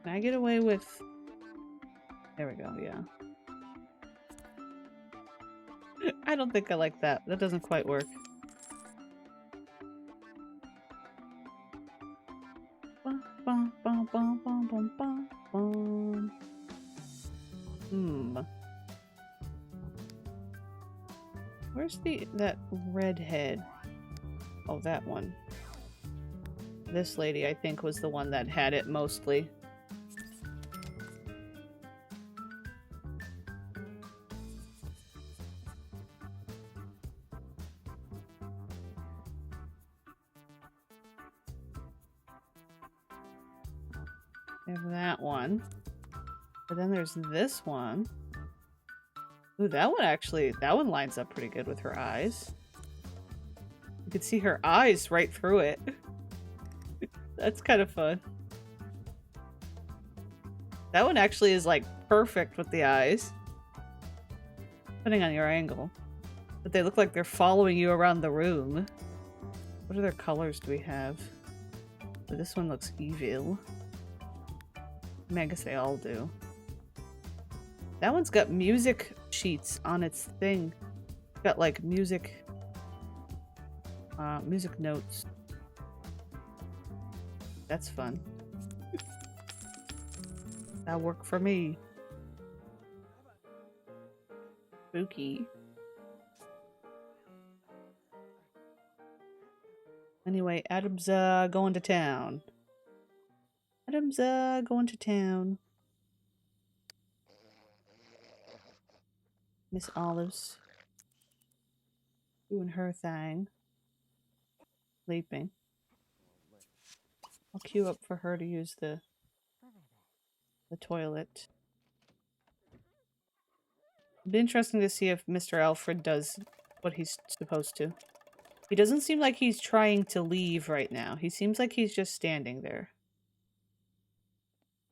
Can I get away with... There we go, yeah. I don't think I like that. That doesn't quite work. Where's that redhead? Oh, that one. This lady, I think, was the one that had it mostly. We have that one. But then there's this one. Ooh, that one lines up pretty good with her eyes. You can see her eyes right through it. That's kind of fun. That one actually is like perfect with the eyes. Depending on your angle. But they look like they're following you around the room. What other colors do we have? Oh, this one looks evil. I mean, I guess they all do. That one's got music sheets on its thing. It's got like music notes. That's fun. That'll work for me. Spooky. Anyway, Adam's going to town. Adam's going to town. Miss Olive's doing her thing. Sleeping. I'll queue up for her to use the toilet. It'd be interesting to see if Mr. Alfred does what he's supposed to. He doesn't seem like he's trying to leave right now. He seems like he's just standing there.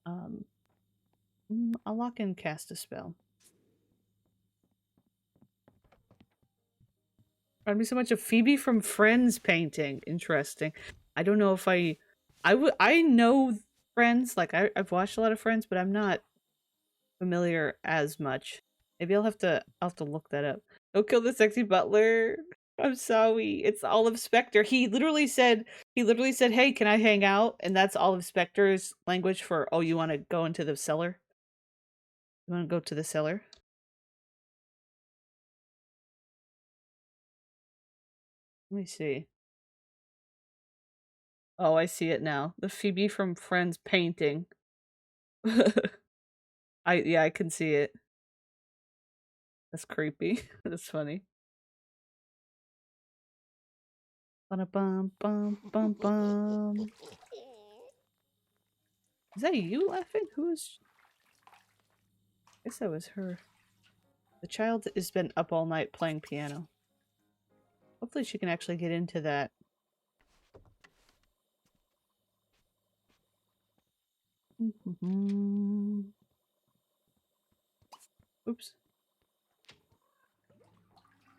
I'll lock in cast a spell. Reminds me so much of Phoebe from Friends painting. Interesting. I don't know if I know Friends. Like I've watched a lot of Friends, but I'm not familiar as much. Maybe I'll have to look that up. Don't kill the sexy butler. I'm sorry. It's Olive Specter. He literally said, "Hey, can I hang out?" And that's Olive Specter's language for, "Oh, you want to go into the cellar? You want to go to the cellar?" Let me see. Oh, I see it now. The Phoebe from Friends painting. I can see it. That's creepy. That's funny. Bum bum bum bum. Is that you laughing? Who's? I guess that was her. The child has been up all night playing piano. Hopefully she can actually get into that. Oops.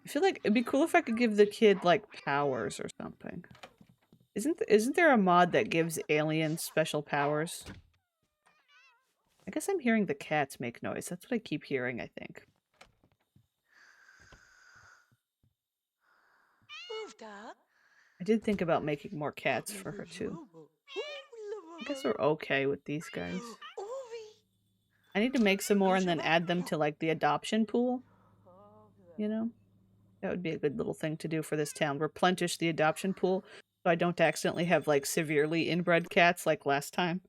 I feel like it'd be cool if I could give the kid like powers or something. Isn't there a mod that gives aliens special powers? I guess I'm hearing the cats make noise. That's what I keep hearing, I think. I did think about making more cats for her too. I guess we're okay with these guys. I need to make some more and then add them to like the adoption pool. You know? That would be a good little thing to do for this town. Replenish the adoption pool so I don't accidentally have like severely inbred cats like last time.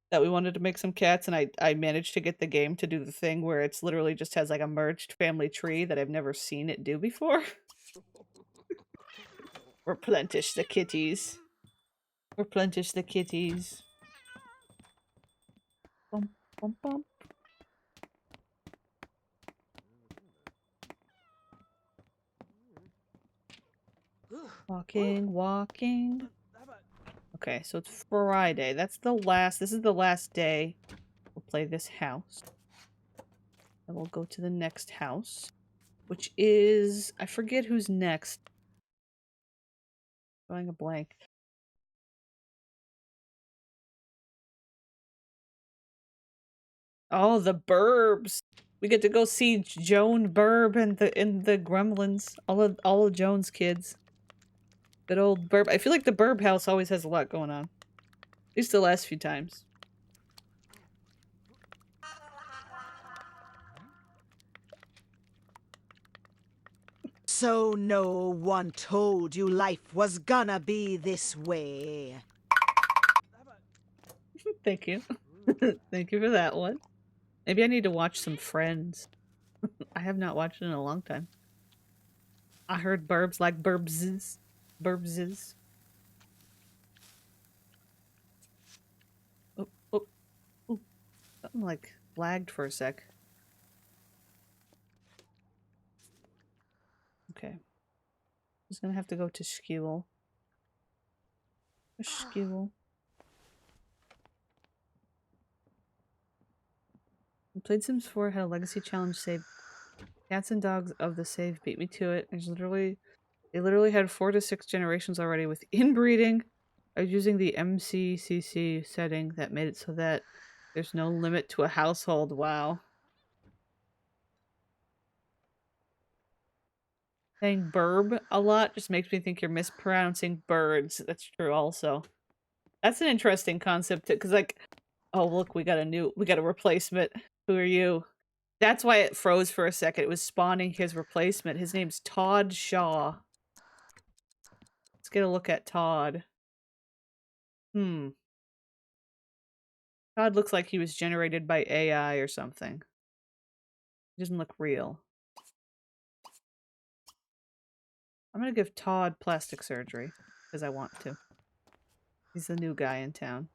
That we wanted to make some cats and I managed to get the game to do the thing where it's literally just has like a merged family tree that I've never seen it do before. Replenish the kitties. Replenish the kitties. Bum, bum, bum. Walking. Okay, so it's Friday. This is the last day. We'll play this house. Then we'll go to the next house, which is, I forget who's next. Drawing a blank. Oh, the Burbs. We get to go see Joan Burb and the Gremlins. All of Joan's kids. Good old Burb. I feel like the Burb house always has a lot going on. At least the last few times. So no one told you life was gonna be this way. Thank you. Thank you for that one. Maybe I need to watch some Friends. I have not watched it in a long time. I heard burbs like burbses. Burbses. Oh, oh, oh. Something like lagged for a sec. Okay. Just gonna have to go to Skewel. Skewel. I played Sims 4, had a legacy challenge save. Cats and dogs of the save beat me to it. They literally had 4 to 6 generations already with inbreeding. I was using the MCCC setting that made it so that there's no limit to a household. Wow. Saying burb a lot just makes me think you're mispronouncing birds. That's true also. That's an interesting concept because like, oh look, we got a replacement. Who are you? That's why it froze for a second. It was spawning his replacement. His name's Todd Shaw. Let's get a look at Todd. Todd looks like he was generated by AI or something. He doesn't look real. I'm gonna give Todd plastic surgery because I want to. He's the new guy in town.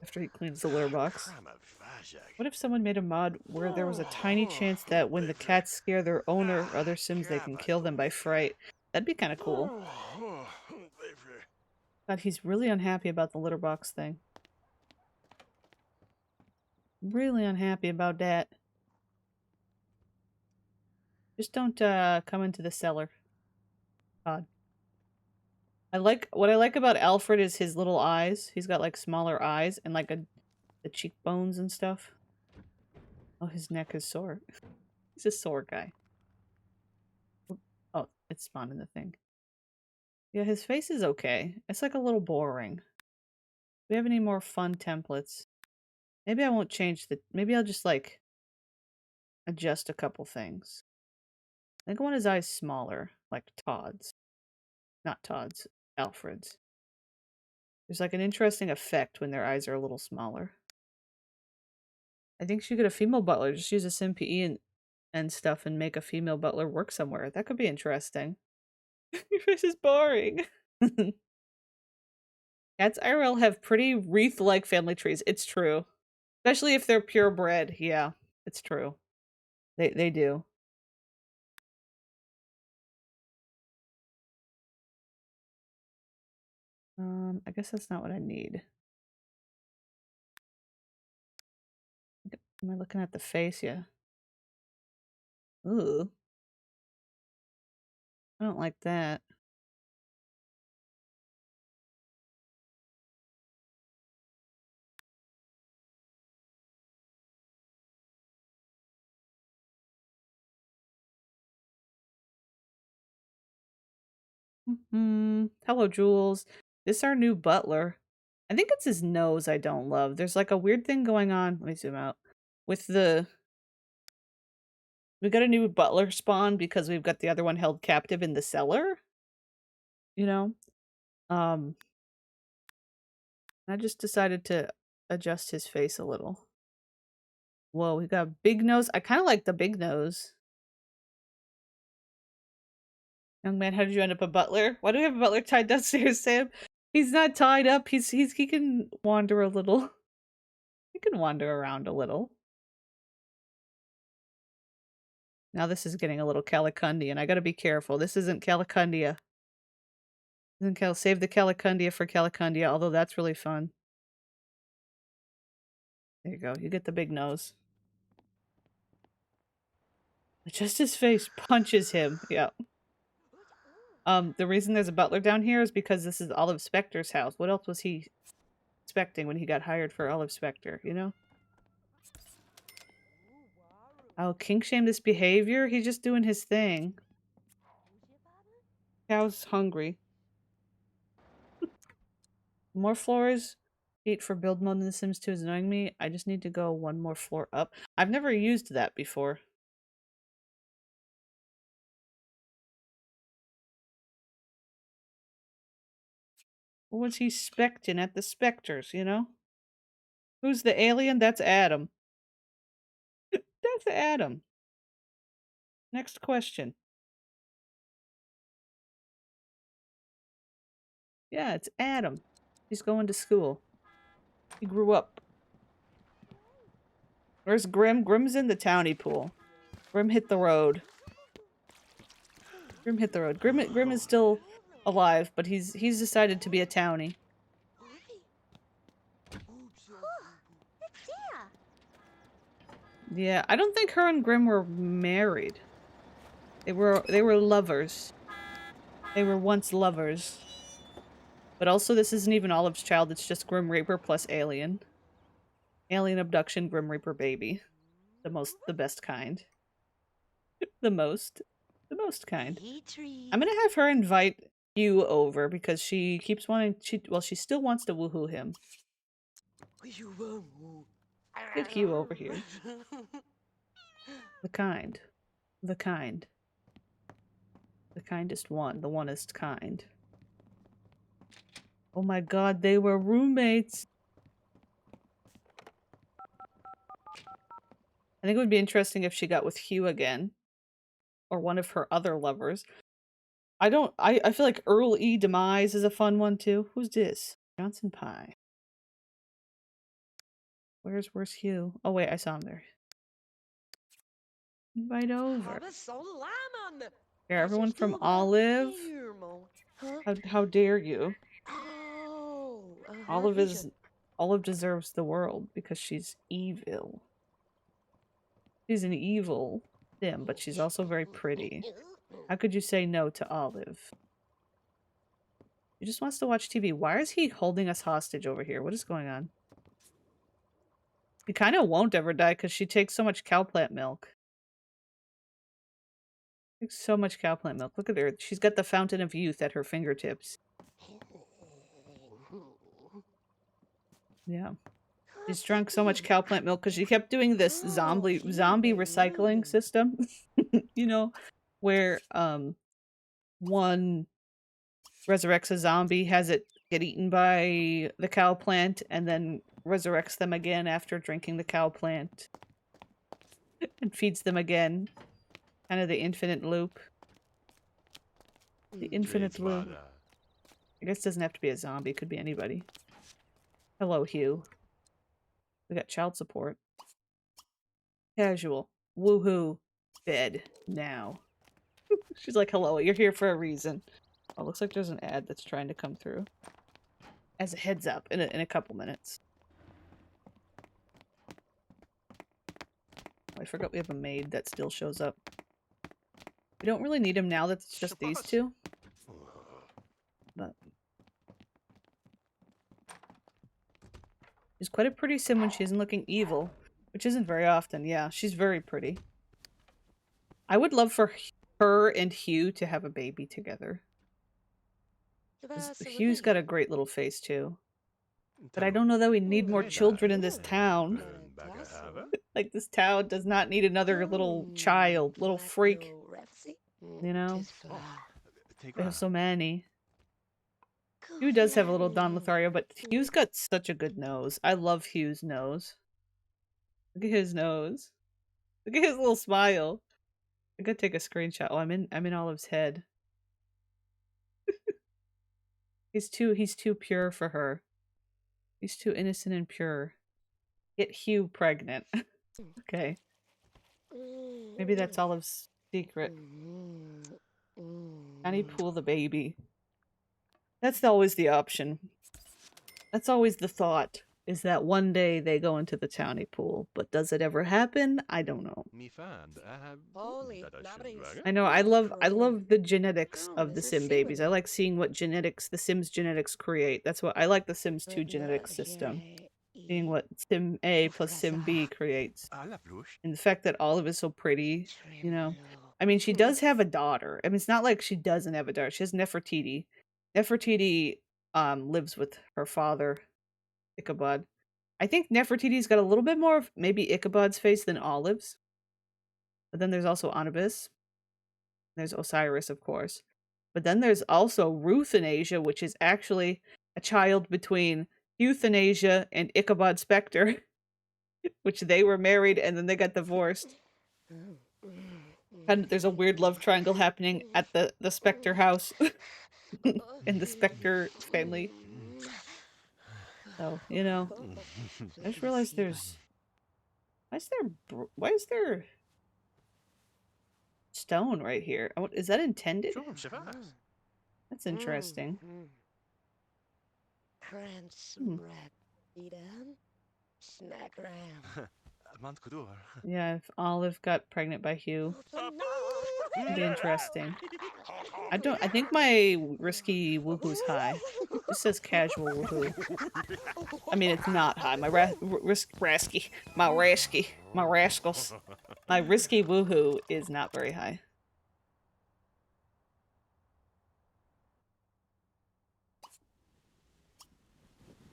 After he cleans the litter box. What if someone made a mod where there was a tiny chance that when the cats scare their owner or other Sims, they can kill them by fright? That'd be kind of cool. God, he's really unhappy about the litter box thing. Really unhappy about that. Just don't come into the cellar. Todd. What I like about Alfred is his little eyes. He's got like smaller eyes and like the cheekbones and stuff. Oh, his neck is sore. He's a sore guy. Oh, it's spawned in the thing. Yeah, his face is okay. It's like a little boring. Do we have any more fun templates? Maybe I won't change maybe I'll just like adjust a couple things. I think I want his eyes smaller, like Todd's. Not Todd's, Alfred's. There's like an interesting effect when their eyes are a little smaller. I think she could a female butler. Just use a SimPE and stuff and make a female butler work somewhere. That could be interesting. Your face is boring. Cats IRL have pretty wreath-like family trees. It's true. Especially if they're purebred. Yeah, it's true. They do. I guess that's not what I need. Am I looking at the face? Yeah. Ooh. I don't like that. Hello, Jules. This is our new butler. I think it's his nose I don't love. There's like a weird thing going on. Let me zoom out. With the... We got a new butler spawn because we've got the other one held captive in the cellar. You know? I just decided to adjust his face a little. Whoa, we got a big nose. I kind of like the big nose. Young man, how did you end up a butler? Why do we have a butler tied downstairs, Sam? He's not tied up. He can wander a little. He can wander around a little. Now this is getting a little Calicondian. I gotta be careful. This isn't Calicondia. Save the Calicondia for Calicondia, although that's really fun. There you go. You get the big nose. Just his face punches him. Yeah. The reason there's a butler down here is because this is Olive Specter's house. What else was he expecting when he got hired for Olive Specter, you know? Oh, kink shame this behavior? He's just doing his thing. Cow's hungry. More floors. Heat for build mode in The Sims 2 is annoying me. I just need to go one more floor up. I've never used that before. What was he specting at the specters, you know? Who's the alien? That's Adam. That's Adam. Next question. Yeah, it's Adam. He's going to school. He grew up. Where's Grim? Grim's in the townie pool. Grim hit the road. Grim hit the road. Grim is still alive, but he's decided to be a townie. Yeah, I don't think her and Grim were married. They were lovers. They were once lovers. But also this isn't even Olive's child, it's just Grim Reaper plus alien. Alien abduction, Grim Reaper baby. The best kind. the most kind. I'm gonna have her invite Hugh over because she keeps wanting she still wants to woohoo him. Get Hugh over here. The kind. The kind. The kindest one. The onest kind. Oh my god, they were roommates! I think it would be interesting if she got with Hugh again. Or one of her other lovers. I feel like Earl E. Demise is a fun one too. Who's this? Johnson Pie. Where's Hugh? Oh wait, I saw him there. Invite over. Here, everyone from Olive. How dare you? Olive deserves the world because she's evil. She's an evil sim, but she's also very pretty. How could you say no to Olive? He just wants to watch TV. Why is he holding us hostage over here? What is going on? He kind of won't ever die because she takes so much cow plant milk. Takes so much cow plant milk. Look at her. She's got the fountain of youth at her fingertips. Yeah. She's drunk so much cow plant milk because she kept doing this zombie recycling system. You know, where one resurrects a zombie, has it get eaten by the cow plant, and then resurrects them again after drinking the cow plant. And feeds them again. Kind of the infinite loop. The infinite loop. I guess it doesn't have to be a zombie, it could be anybody. Hello, Hugh. We got child support. Casual. Woohoo. Bed. Now. She's like, hello, you're here for a reason. Oh, looks like there's an ad that's trying to come through. As a heads up, in a couple minutes. Oh, I forgot we have a maid that still shows up. We don't really need him now that it's just these two. But she's quite a pretty sim when she isn't looking evil. Which isn't very often. Yeah, she's very pretty. I would love for her and Hugh to have a baby together. Hugh's got a great little face too. But I don't know that we need more children in this town. Like, this town does not need another little child, little freak. You know? We have so many. Hugh does have a little Don Lothario, but Hugh's got such a good nose. I love Hugh's nose. Look at his nose. Look at his little smile. I gotta take a screenshot. Oh, I'm in Olive's head. He's too pure for her. He's too innocent and pure. Get Hugh pregnant. Okay. Maybe that's Olive's secret. Tiny pool the baby. That's always the option. That's always the thought. Is that one day they go into the townie pool. But does it ever happen? I don't know. I know, I love the genetics of the Sim babies. I like seeing what the Sims genetics create. That's what I like the Sims 2 genetics system. Seeing what Sim A plus Sim B creates. And the fact that Olive is so pretty, you know. I mean, she does have a daughter. I mean, it's not like she doesn't have a daughter. She has Nefertiti. Nefertiti lives with her father, Ichabod. I think Nefertiti's got a little bit more of maybe Ichabod's face than Olive's. But then there's also Anubis. There's Osiris, of course. But then there's also Ruth in Asia, which is actually, a child between Euthanasia and Ichabod Spectre, which they were married and then they got divorced. And there's a weird love triangle happening at the Spectre house in the Spectre family. So, you know, I just realized there's... Why is there stone right here? Oh, is that intended? That's interesting. Yeah, if Olive got pregnant by Hugh. It'd be interesting. I think my risky woohoo's high. This says casual woohoo. I mean, it's not high. My rasky. My rascals. My risky woohoo is not very high.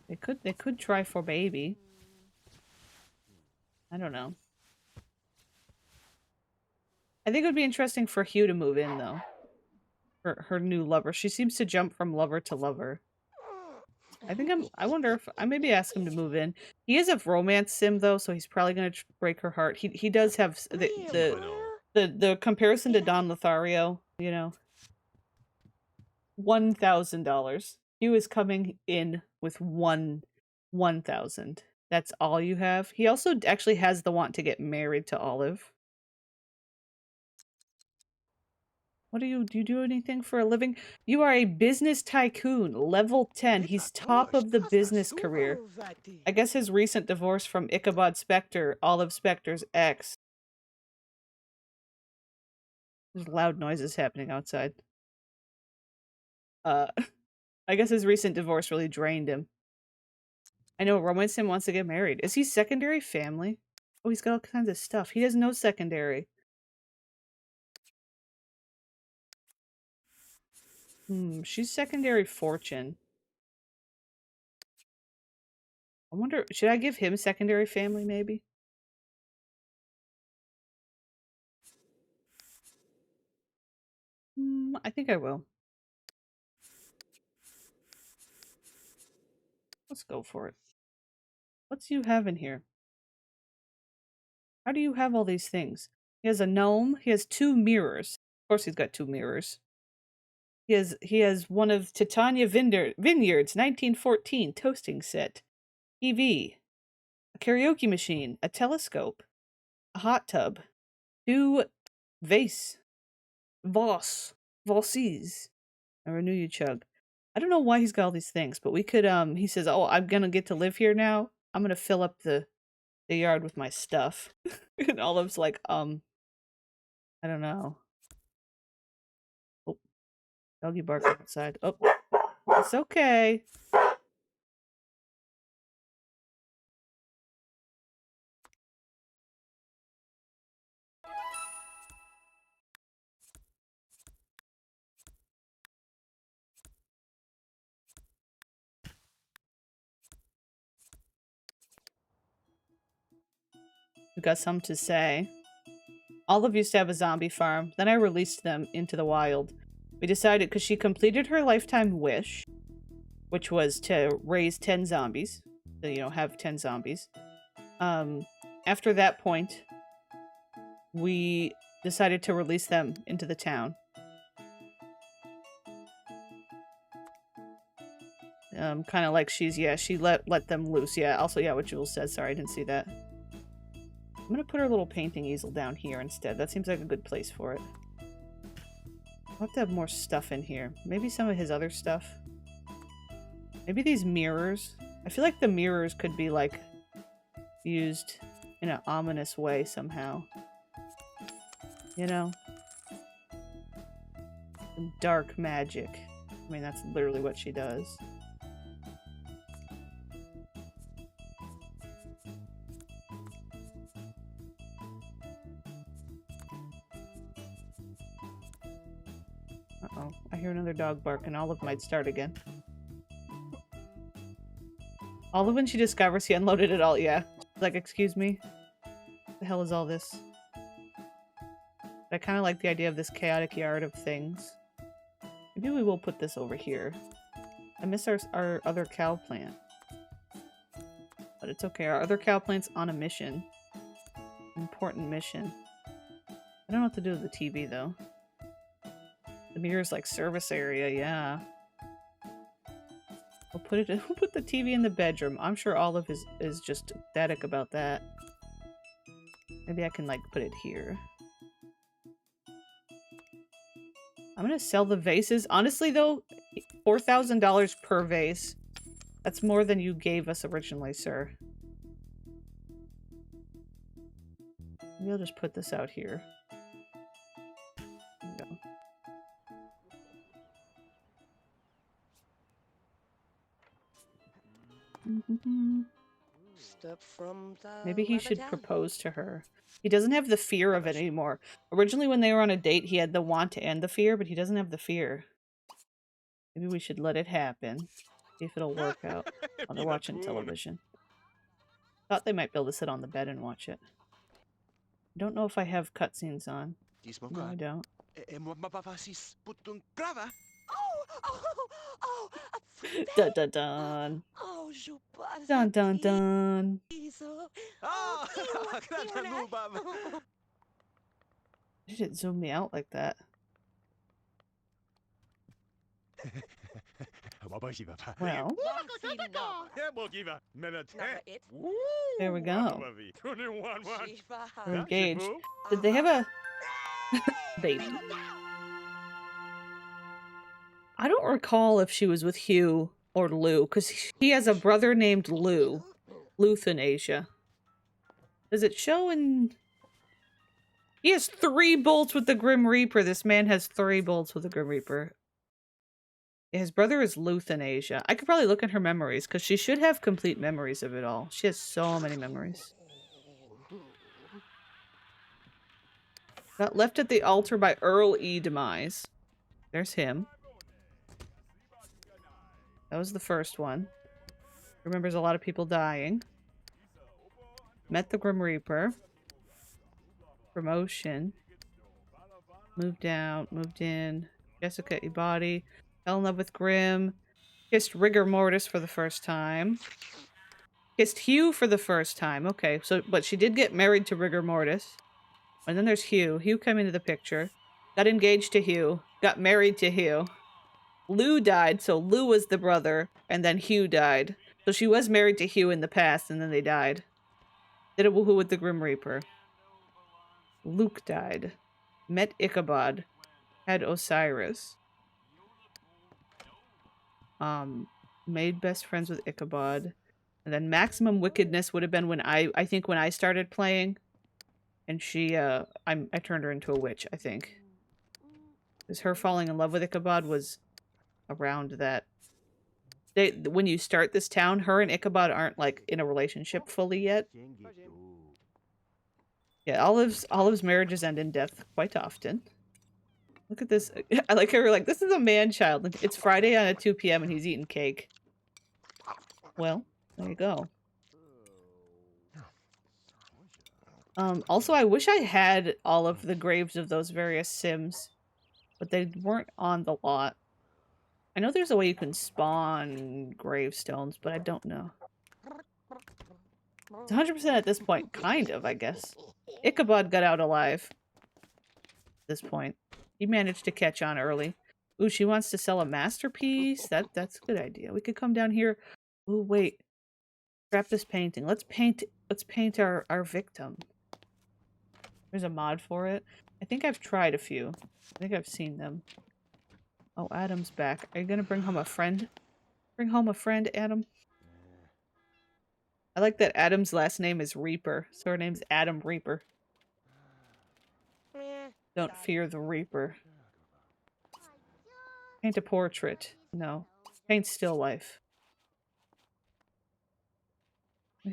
They could try for baby. I don't know. I think it would be interesting for Hugh to move in, though. Her new lover. She seems to jump from lover to lover. I wonder if I maybe ask him to move in. He is a romance sim, though, so he's probably gonna break her heart. He does have the comparison to Don Lothario, you know. $1,000. Hugh is coming in with 1,000. That's all you have. He also actually has the want to get married to Olive. What do you do anything for a living? You are a business tycoon, level 10. He's top of the business career. I guess his recent divorce from Ichabod Spectre, Olive Spectre's ex. There's loud noises happening outside. I guess his recent divorce really drained him. I know, Romance Sim wants to get married. Is he secondary family? Oh, he's got all kinds of stuff. He has no secondary. She's secondary fortune. I wonder, should I give him secondary family, maybe? I think I will. Let's go for it. What's you have in here? How do you have all these things? He has a gnome. He has 2 mirrors. Of course he's got 2 mirrors. He has one of Titania Vineyards 1914 toasting set. TV. A karaoke machine. A telescope. A hot tub. 2 vase. Vases. I renew you, Chug. I don't know why he's got all these things, but we could, he says, oh, I'm gonna get to live here now. I'm gonna fill up the yard with my stuff. And Olive's like, I don't know. Oh, doggy barking outside. Oh, it's okay. We got some to say. Olive used to have a zombie farm. Then I released them into the wild. We decided, because she completed her lifetime wish, which was to raise 10 zombies. So, you know, have 10 zombies. After that point, we decided to release them into the town. Kind of like she let them loose. Yeah, also, yeah, what Jules said. Sorry, I didn't see that. I'm gonna put our little painting easel down here instead. That seems like a good place for it. I'll have to have more stuff in here. Maybe some of his other stuff. Maybe these mirrors. I feel like the mirrors could be, like, used in an ominous way somehow. You know? Some dark magic. I mean, that's literally what she does. Uh-oh. I hear another dog bark and Olive might start again. Olive, when she discovers he unloaded it all, yeah. She's like, excuse me? What the hell is all this? I kind of like the idea of this chaotic yard of things. Maybe we will put this over here. I miss our other cow plant. But it's okay. Our other cow plant's on a mission. Important mission. I don't know what to do with the TV though. The mirror's like service area, yeah. We'll put the TV in the bedroom. I'm sure Olive is just ecstatic about that. Maybe I can like put it here. I'm gonna sell the vases. Honestly though, $4,000 per vase. That's more than you gave us originally, sir. Maybe I'll just put this out here. There we go. Step from the Maybe he should rubber propose to her. He doesn't have the fear of it anymore. Originally when they were on a date, he had the want and the fear, but he doesn't have the fear. Maybe we should let it happen. See if it'll work out while they're watching television. Thought they might be able to sit on the bed and watch it. I don't know if I have cutscenes on. No, I don't. Oh, Dun dun dun. oh, je passe Dun dun dun. Oh, Did it zoom me out like that? Well, there we go. We're engaged. Did they have a baby? I don't recall if she was with Hugh or Lou, because he has a brother named Lou. Euthanasia. Does it show in... He has 3 bolts with the Grim Reaper. This man has 3 bolts with the Grim Reaper. His brother is Euthanasia. I could probably look at her memories, because she should have complete memories of it all. She has so many memories. Got left at the altar by Earl E. Demise. There's him. That was the first one. Remembers a lot of people dying. Met the Grim Reaper. Promotion. Moved out, moved in. Jessica Ibati. Fell in love with Grim. Kissed Rigor Mortis for the first time. Kissed Hugh for the first time. Okay, so but she did get married to Rigor Mortis. And then there's Hugh. Hugh came into the picture. Got engaged to Hugh. Got married to Hugh. Lou died, so Lou was the brother, and then Hugh died. So she was married to Hugh in the past, and then they died. Did a woohoo with the Grim Reaper. Luke died. Met Ichabod. Had Osiris. Made best friends with Ichabod. And then Maximum Wickedness would have been when I think when I started playing. And she, I turned her into a witch, I think. Because her falling in love with Ichabod was around that. When you start this town, her and Ichabod aren't, like, in a relationship fully yet. Yeah, Olive's marriages end in death quite often. Look at this. I like her, like, this is a man-child. It's Friday on at 2 p.m. and he's eating cake. Well, there you go. Also, I wish I had all of the graves of those various Sims, but they weren't on the lot. I know there's a way you can spawn gravestones, but I don't know. It's 100% at this point, kind of, I guess. Ichabod got out alive. At this point. He managed to catch on early. Ooh, she wants to sell a masterpiece? That's a good idea. We could come down here. Ooh, wait. Scrap this painting. Let's paint our victim. There's a mod for it. I think I've tried a few. I think I've seen them. Oh, Adam's back. Are you gonna bring home a friend? Bring home a friend, Adam? I like that Adam's last name is Reaper, so her name's Adam Reaper. Don't fear the Reaper. Paint a portrait. No. Paint still life.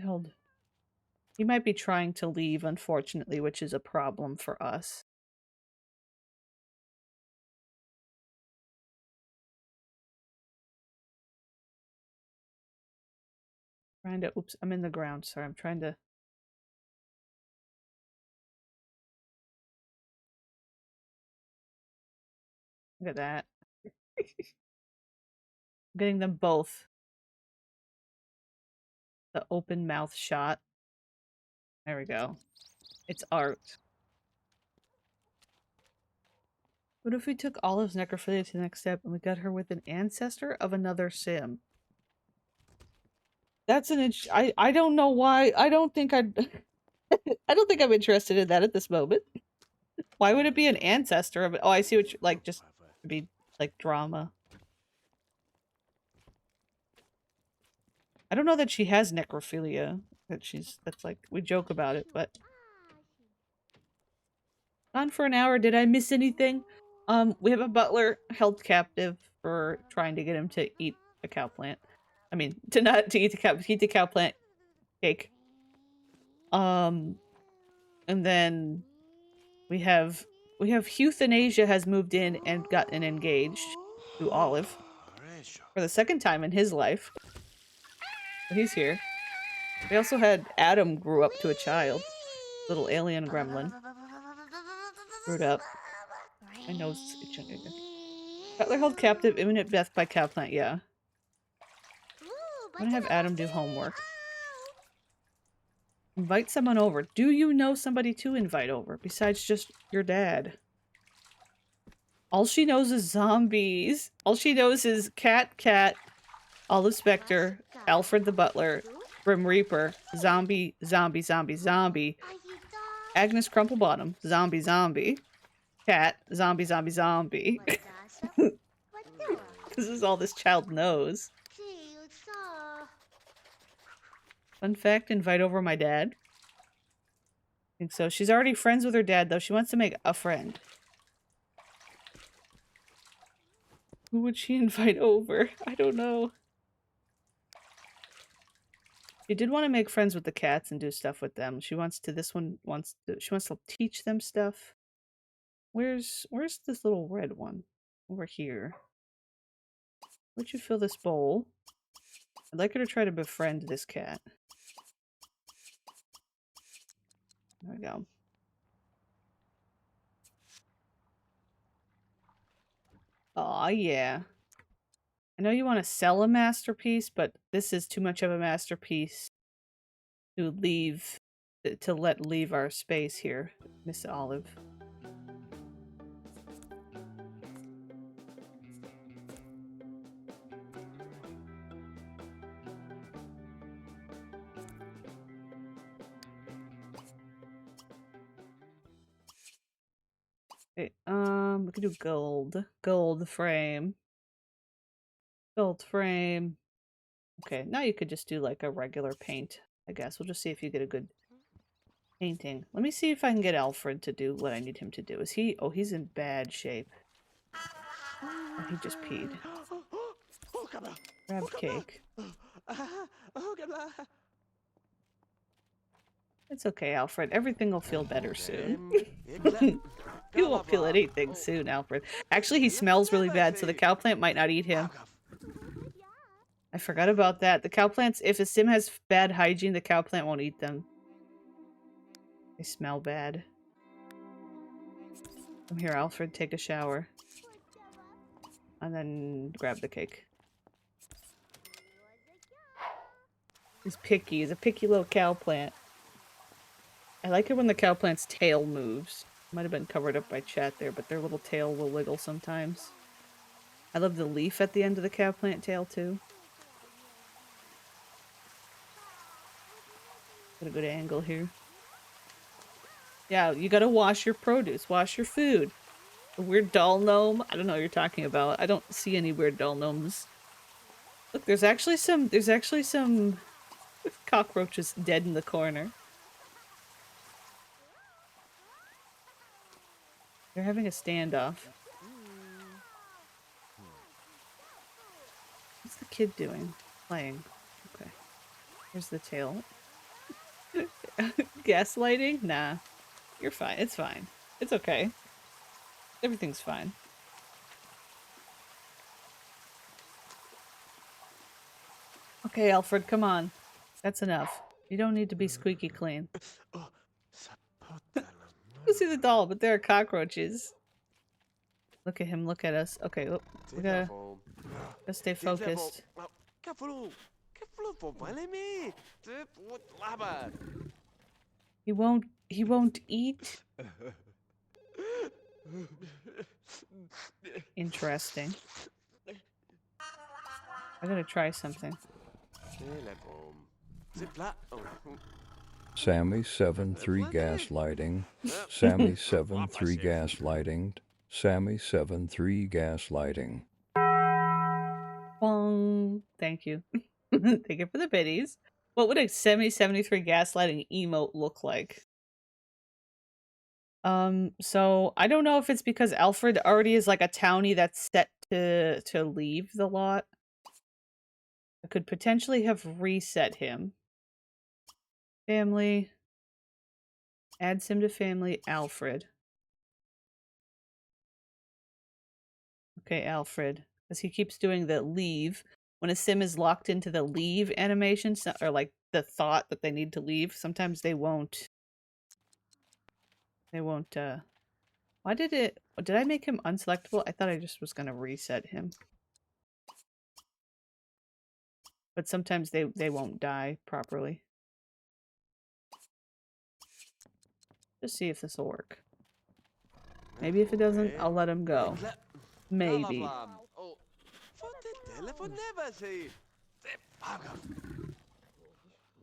Hold. He might be trying to leave, unfortunately, which is a problem for us. Trying to, oops, I'm in the ground. Sorry, I'm trying to. Look at that. I'm getting them both. The open mouth shot. There we go. It's art. What if we took Olive's necrophilia to the next step and we got her with an ancestor of another sim? That's an I don't know why. I don't think I'd I don't think I'm interested in that at this moment. Why would it be an ancestor of it? Oh, I see what you like, just to be like drama. I don't know that she has necrophilia. That's like we joke about it, but gone for an hour. Did I miss anything? We have a butler held captive for trying to get him to eat a cow plant. I mean, to eat the cow plant cake. And then we have euthanasia has moved in and gotten engaged to Olive for the second time in his life. So he's here. We also had Adam grew up to a child, little alien gremlin. Screwed up. My nose is itching again. Butler held captive, imminent death by cow plant. Yeah. I'm gonna have Adam do homework. Invite someone over. Do you know somebody to invite over besides just your dad? All she knows is zombies. All she knows is Cat, Olive Spectre, Alfred the Butler, Grim Reaper, zombie, Agnes Crumplebottom, zombie, Cat, zombie. This is all this child knows. Fun fact, invite over my dad. I think so. She's already friends with her dad, though. She wants to make a friend. Who would she invite over? I don't know. She did want to make friends with the cats and do stuff with them. She wants to, she wants to teach them stuff. Where's this little red one? Over here. Would you fill this bowl? I'd like her to try to befriend this cat. There we go. Aw, yeah. I know you want to sell a masterpiece, but this is too much of a masterpiece to let leave our space here, Miss Olive. Okay, we can do gold. Gold frame. Gold frame. Okay, now you could just do like a regular paint, I guess. We'll just see if you get a good painting. Let me see if I can get Alfred to do what I need him to do. Is he? Oh, he's in bad shape. Oh, he just peed. Grab cake. It's okay, Alfred. Everything will feel better soon. You won't feel anything soon, Alfred. Actually, he smells really bad, so the cow plant might not eat him. I forgot about that. The cow plants, if a sim has bad hygiene, the cow plant won't eat them. They smell bad. Come here, Alfred. Take a shower. And then grab the cake. He's picky. He's a picky little cow plant. I like it when the cow plant's tail moves. Might have been covered up by chat there, but their little tail will wiggle sometimes. I love the leaf at the end of the cow plant tail, too. Got a good angle here. Yeah, you gotta wash your produce. Wash your food. A weird doll gnome? I don't know what you're talking about. I don't see any weird doll gnomes. Look, there's actually some cockroaches dead in the corner. They're having a standoff. What's the kid doing? Playing. Okay. Here's the tail. Gaslighting? Nah. You're fine. It's fine. It's okay. Everything's fine. Okay, Alfred, come on. That's enough. You don't need to be squeaky clean. You see the doll, but there are cockroaches. Look at him, look at us. Okay, we gotta Let's stay focused. He won't eat? Interesting. I'm gonna try something. Sammy 7-3 gaslighting. Sammy 7-3 gaslighting. Sammy 7-3 gaslighting. Bong. Thank you. Thank you for the biddies. What would a 73 gaslighting emote look like? So I don't know if it's because Alfred already is like a townie that's set to leave the lot. I could potentially have reset him. Family. Add sim to family, Alfred. Okay, Alfred. Because he keeps doing the leave. When a sim is locked into the leave animation, or like the thought that they need to leave, sometimes they won't. Why did I make him unselectable? I thought I just was gonna reset him. But sometimes they won't die properly. Just see if this will work. Maybe if it doesn't, I'll let him go. Maybe.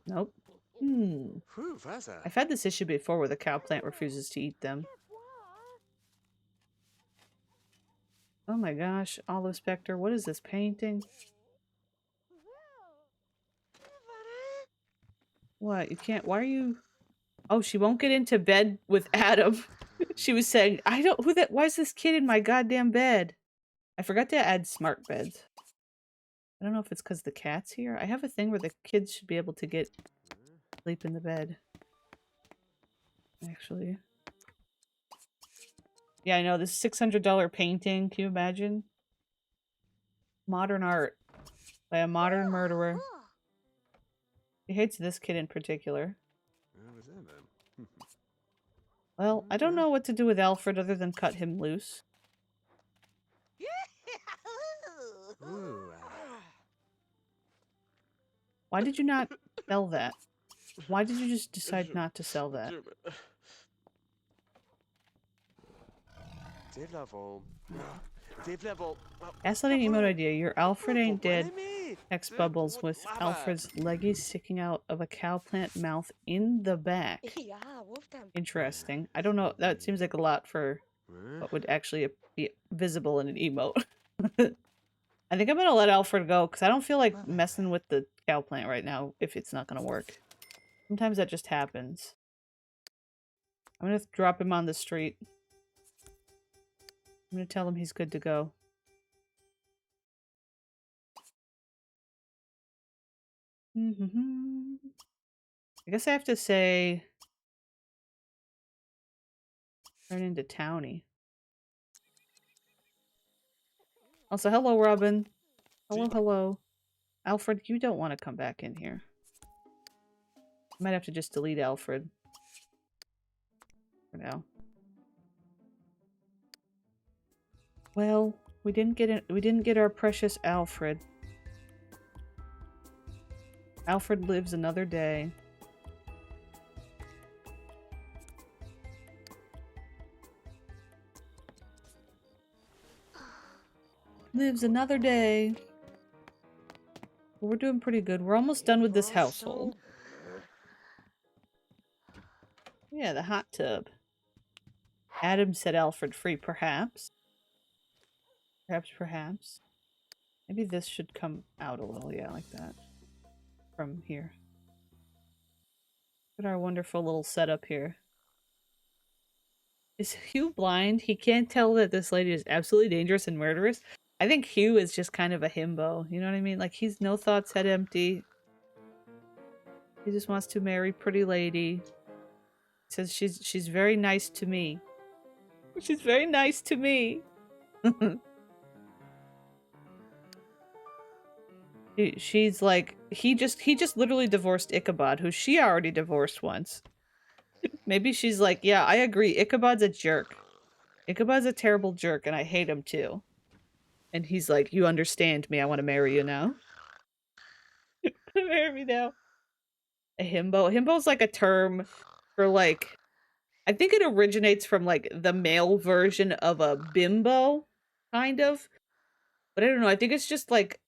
Nope. I've had this issue before where the cow plant refuses to eat them. Oh my gosh, Olive Spectre, what is this painting? What? You can't. Why are you? Oh, she won't get into bed with Adam. She was saying, I don't. Why is this kid in my goddamn bed? I forgot to add smart beds. I don't know if it's because the cat's here. I have a thing where the kids should be able to get sleep in the bed. Actually. Yeah, I know. This $600 painting. Can you imagine? Modern art by a modern murderer. He hates this kid in particular. Well, I don't know what to do with Alfred other than cut him loose. Why did you not sell that? Why did you just decide not to sell that? Gaslighting emote idea. Your Alfred ain't dead. X bubbles with Alfred's leggies sticking out of a cow plant mouth in the back. Interesting. I don't know. That seems like a lot for what would actually be visible in an emote. I think I'm gonna let Alfred go because I don't feel like messing with the cow plant right now if it's not gonna work. Sometimes that just happens. I'm gonna drop him on the street. I'm gonna tell him he's good to go. I guess I have to say turn into townie. Also, hello, Robin. Hello. Alfred, you don't want to come back in here. I might have to just delete Alfred for now. Well, we didn't get our precious Alfred. Alfred lives another day. Lives another day. We're doing pretty good. We're almost done with this household. Yeah, the hot tub. Adam set Alfred free, perhaps. Perhaps. Maybe this should come out a little, yeah, like that. From here. Look at our wonderful little setup here. Is Hugh blind? He can't tell that this lady is absolutely dangerous and murderous? I think Hugh is just kind of a himbo. You know what I mean? Like, he's no thoughts, head empty. He just wants to marry pretty lady. Says she's very nice to me. She's very nice to me. She's like, he just literally divorced Ichabod, who she already divorced once. Maybe she's like, yeah, I agree. Ichabod's a jerk. Ichabod's a terrible jerk, and I hate him too. And he's like, you understand me. I want to marry you now. Marry me now. A himbo. A himbo's like a term for like, I think it originates from like the male version of a bimbo, kind of. But I don't know. I think it's just like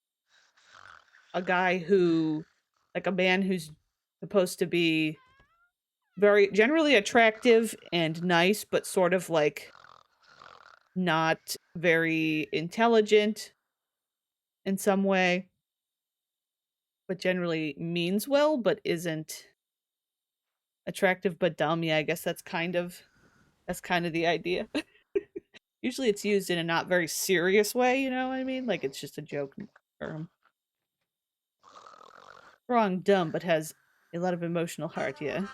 a guy who, like a man who's supposed to be very generally attractive and nice, but sort of like not very intelligent in some way, but generally means well, but isn't attractive but dumb. Yeah, I guess that's kind of the idea. Usually it's used in a not very serious way, you know what I mean? Like it's just a joke term. Strong, dumb, but has a lot of emotional heart, yeah.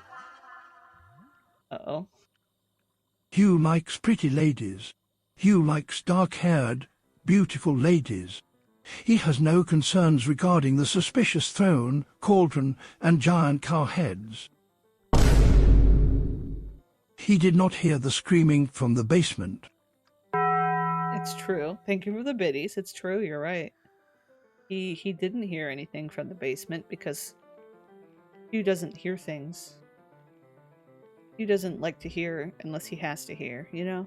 Uh-oh. Hugh likes pretty ladies. Hugh likes dark-haired, beautiful ladies. He has no concerns regarding the suspicious throne, cauldron, and giant cow heads. He did not hear the screaming from the basement. It's true. Thank you for the biddies. It's true, you're right. He didn't hear anything from the basement because Hugh doesn't hear things. Hugh doesn't like to hear unless he has to hear, you know?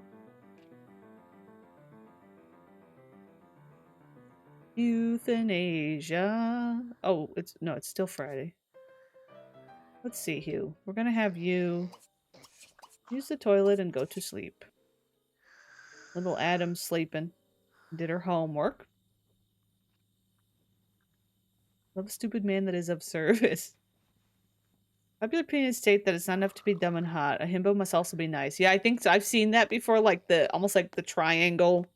Euthanasia. Oh, it's still Friday. Let's see, Hugh. We're gonna have you use the toilet and go to sleep. Little Adam's sleeping. Did her homework. Love a stupid man that is of service. Popular opinion state that it's not enough to be dumb and hot. A himbo must also be nice. Yeah, I think so. I've seen that before, like almost like the triangle.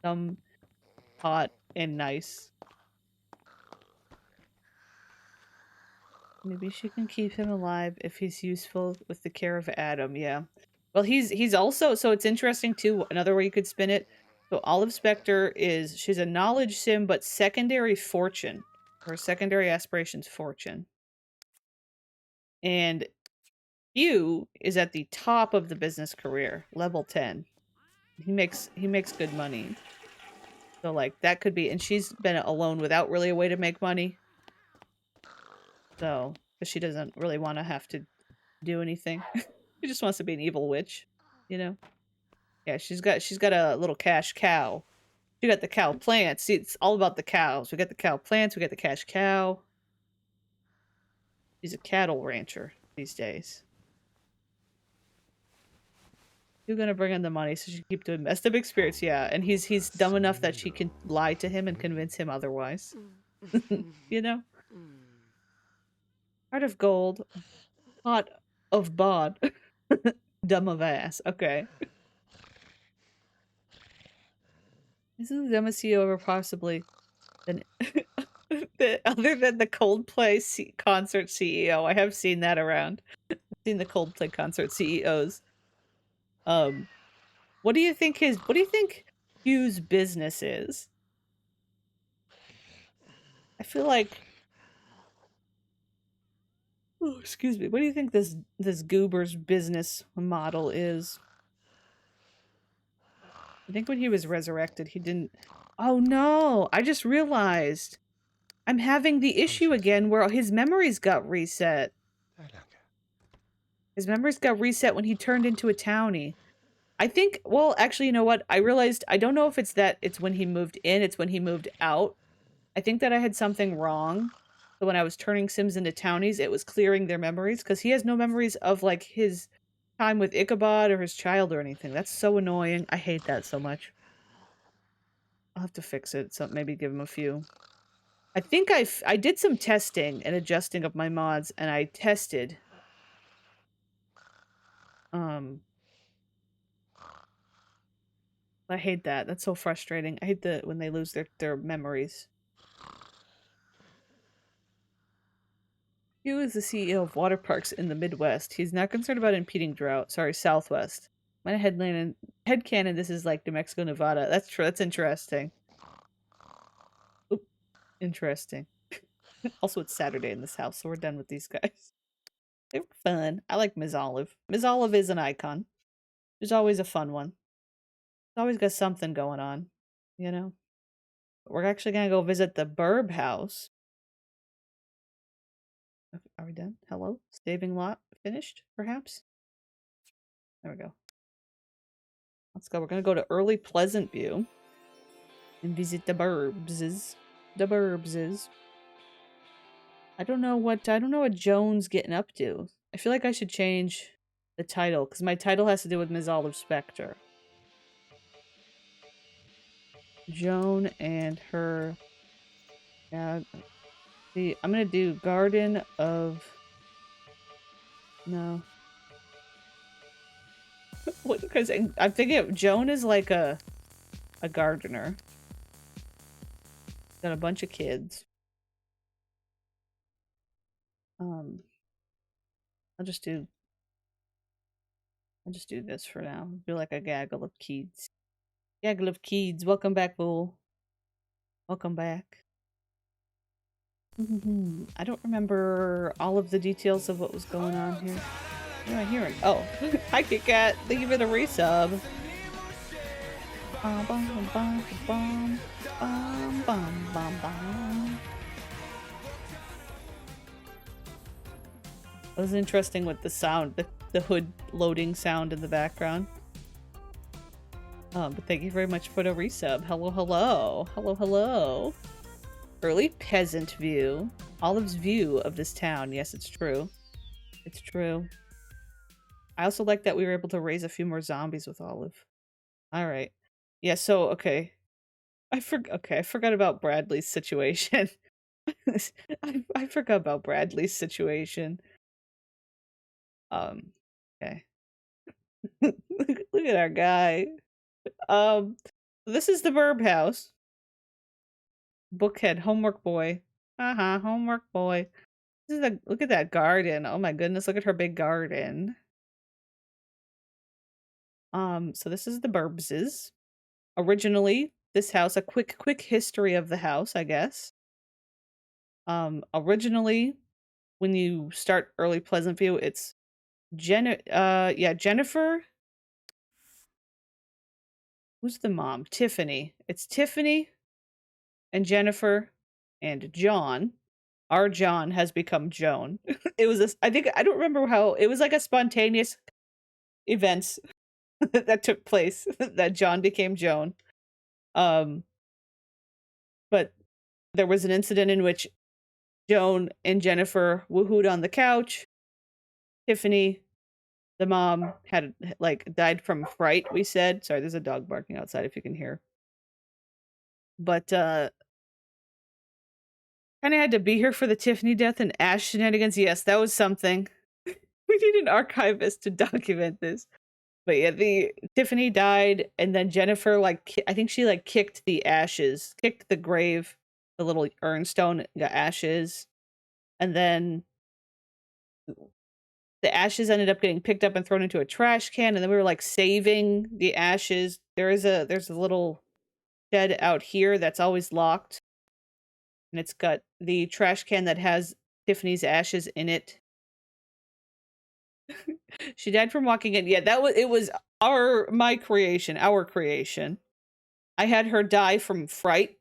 Dumb, hot, and nice. Maybe she can keep him alive if he's useful with the care of Adam. Yeah. Well, he's also, so it's interesting too. Another way you could spin it. So Olive Spectre she's a knowledge sim, but secondary fortune. Her secondary aspiration's fortune. And Hugh is at the top of the business career, level 10. He makes good money. So like that could be, and she's been alone without really a way to make money. So, because she doesn't really want to have to do anything. She just wants to be an evil witch, you know? Yeah, she's got a little cash cow. She got the cow plants. See, it's all about the cows. We got the cow plants, we got the cash cow. She's a cattle rancher these days. You're gonna bring in the money so she can keep doing messed up experience, yeah. And he's dumb enough that she can lie to him and convince him otherwise. You know? Heart of gold. Pot of bod. Dumb of ass. Okay. This is the dumbest CEO ever possibly. Than other than the Coldplay concert CEO. I have seen that around. I've seen the Coldplay concert CEOs. What do you think Hugh's business is? I feel like, oh, excuse me. What do you think this goober's business model is? I think when he was resurrected, he didn't. Oh no! I just realized I'm having the issue again where his memories got reset. His memories got reset when he turned into a townie. I think, well, actually, you know what? I realized, I don't know if it's when he moved in, it's when he moved out. I think that I had something wrong. So when I was turning Sims into townies, it was clearing their memories, because he has no memories of, like, his time with Ichabod or his child or anything. That's so annoying. I hate that so much. I'll have to fix it, so maybe give him a few. I think I did some testing and adjusting of my mods, and I tested. I hate that. That's so frustrating. I hate when they lose their memories. Hugh is the CEO of water parks in the Midwest. He's not concerned about impeding drought. Sorry, Southwest. My headcanon, this is like New Mexico, Nevada. That's true. That's interesting. Oop, interesting. Also, it's Saturday in this house, so we're done with these guys. They were fun. I like Ms. Olive. Ms. Olive is an icon. She's always a fun one. She's always got something going on. you know. We're actually gonna go visit the Burb house. Are we done? Hello? Saving lot finished, perhaps? There we go. Let's go. We're gonna go to early Pleasantview and visit the Burbses. The Burbses. I don't know what Joan's getting up to. I feel like I should change the title, because my title has to do with Ms. Olive Spectre. Joan and her... Yeah, see, I'm gonna do Garden of... No. Because I'm thinking of Joan is like a gardener. Got a bunch of kids. I'll just do this for now. Do like a gaggle of kids. Gaggle of kids. Welcome back, Bull. Welcome back. I don't remember all of the details of what was going on here. What am I hearing? Oh, hi Kit Kat. Thank you for the resub. Bum, bum, bum, bum, bum, bum, bum, bum. It was interesting with the sound, the hood loading sound in the background. But thank you very much for the resub. Hello, hello. Hello, hello. Early peasant view. Olive's view of this town. Yes, it's true. It's true. I also like that we were able to raise a few more zombies with Olive. Alright. Yeah, so, okay. I forgot about Bradley's situation. I forgot about Bradley's situation. Okay. Look at our guy. This is the Burb house. Bookhead, homework boy. Homework boy. This is look at that garden. Oh my goodness, look at her big garden. So this is the Burbses. Originally, this house, a quick history of the house, I guess. Originally, when you start early Pleasantview, it's Jennifer. Who's the mom? Tiffany. It's Tiffany and Jennifer and John. Our John has become Joan. It was I don't remember how, it was like a spontaneous event that took place that John became Joan. But there was an incident in which Joan and Jennifer woohooed on the couch. Tiffany, the mom, had died from fright, we said. Sorry, there's a dog barking outside if you can hear. But kind of had to be here for the Tiffany death and Ash shenanigans. Yes, that was something. We need an archivist to document this. But yeah, the Tiffany died, and then Jennifer, I think she kicked the ashes, kicked the grave, the little urn stone, the ashes, and then the ashes ended up getting picked up and thrown into a trash can, and then we were saving the ashes. There's a little shed out here that's always locked, and it's got the trash can that has Tiffany's ashes in it. She died from walking in. Yeah, it was my creation, our creation. I had her die from fright,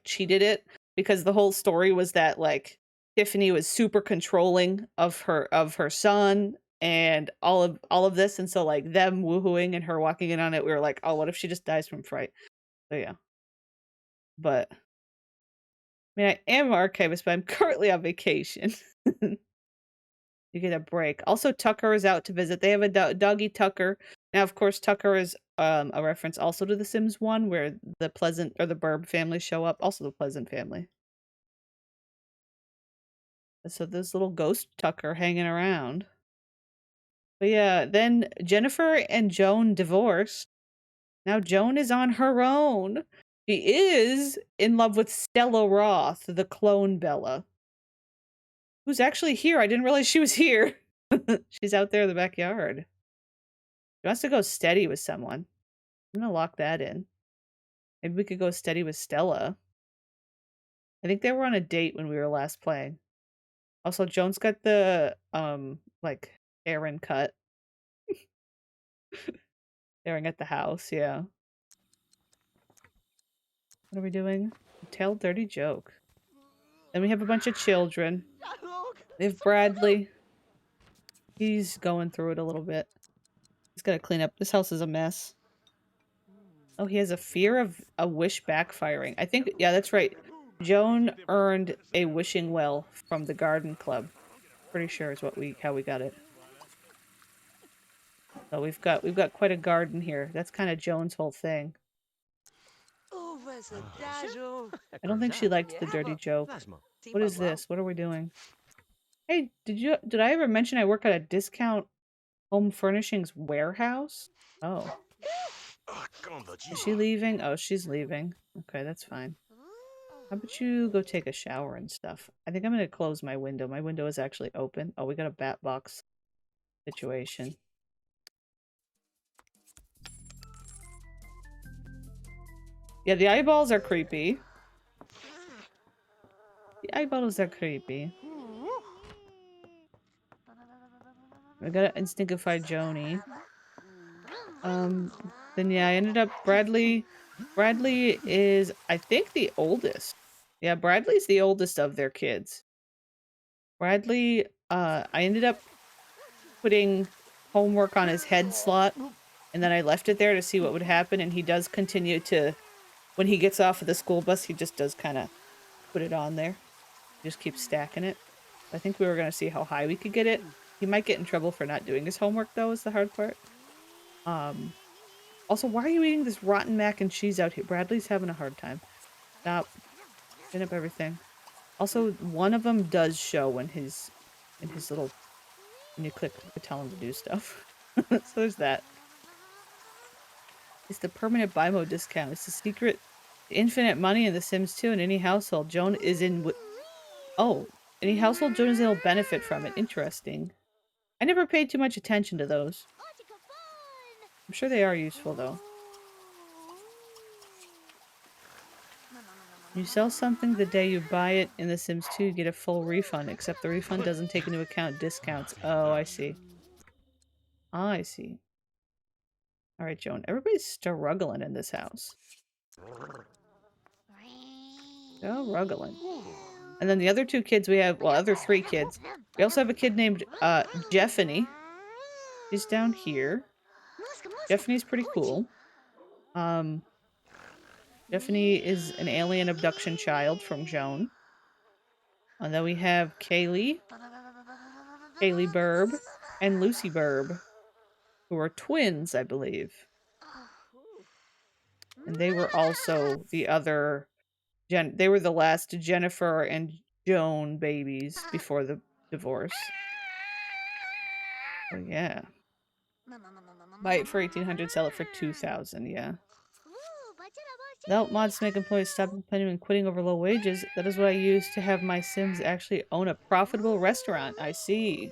she did it, because the whole story was that Tiffany was super controlling of her son and all of this, and so them woohooing and her walking in on it, we were like, oh, what if she just dies from fright? So yeah. But I mean, I am an archivist, but I'm currently on vacation. You get a break. Also, Tucker is out to visit. They have a doggy Tucker. Now, of course, Tucker is a reference also to The Sims 1, where the Pleasant or the Burb family show up. Also, the Pleasant family. So this little ghost Tucker hanging around. But yeah, then Jennifer and Joan divorced. Now Joan is on her own. She is in love with Stella Roth, the clone Bella. Who's actually here. I didn't realize she was here. She's out there in the backyard. She wants to go steady with someone. I'm gonna lock that in. Maybe we could go steady with Stella. I think they were on a date when we were last playing. Also, Joan's got the, Aaron cut. Staring at the house, yeah. What are we doing? Tell dirty joke. Then we have a bunch of children. We have Bradley. He's going through it a little bit. He's got to clean up. This house is a mess. Oh, he has a fear of a wish backfiring. I think, yeah, that's right. Joan earned a wishing well from the garden club. Pretty sure is how we got it. So we've got quite a garden here. That's kind of Joan's whole thing. I don't think she liked the dirty joke. What is this? What are we doing? Hey, did I ever mention I work at a discount home furnishings warehouse? Oh. Is she leaving? Oh, she's leaving. Okay, that's fine. How about you go take a shower and stuff? I think I'm going to close my window. My window is actually open. Oh, we got a bat box situation. Yeah, the eyeballs are creepy. The eyeballs are creepy. We gotta instinctify Joni. Then yeah, I ended up Bradley is, I think, the oldest. Yeah, Bradley's the oldest of their kids. Bradley, I ended up putting homework on his head slot, and then I left it there to see what would happen, and he does continue to, when he gets off of the school bus, he just does kind of put it on there. He just keeps stacking it. I think we were going to see how high we could get it. He might get in trouble for not doing his homework, though, is the hard part. Also, why are you eating this rotten mac and cheese out here? Bradley's having a hard time. Stop. Clean up everything. Also, one of them does show when his little, when you click to tell him to do stuff. So there's that. It's the permanent buy mode discount. It's the secret to infinite money in The Sims 2 in any household. Joan is in... Oh, any household Joan is in will benefit from it. Interesting. I never paid too much attention to those. I'm sure they are useful, though. You sell something the day you buy it in The Sims 2, you get a full refund, except the refund doesn't take into account discounts. Oh, I see. I see. Alright, Joan. Everybody's struggling in this house. Struggling. And then the other two kids we have, well, other three kids. We also have a kid named, Jeffany. She's down here. Jeffany's pretty cool. Jeffany is an alien abduction child from Joan. And then we have Kaylee Burb, and Lucy Burb, who are twins, I believe. And they were also the other... they were the last Jennifer and Joan babies before the divorce. Oh, yeah. Buy it for 1,800, sell it for 2,000, yeah. Without mods to make employees stop complaining and quitting over low wages, that is what I use to have my Sims actually own a profitable restaurant. I see.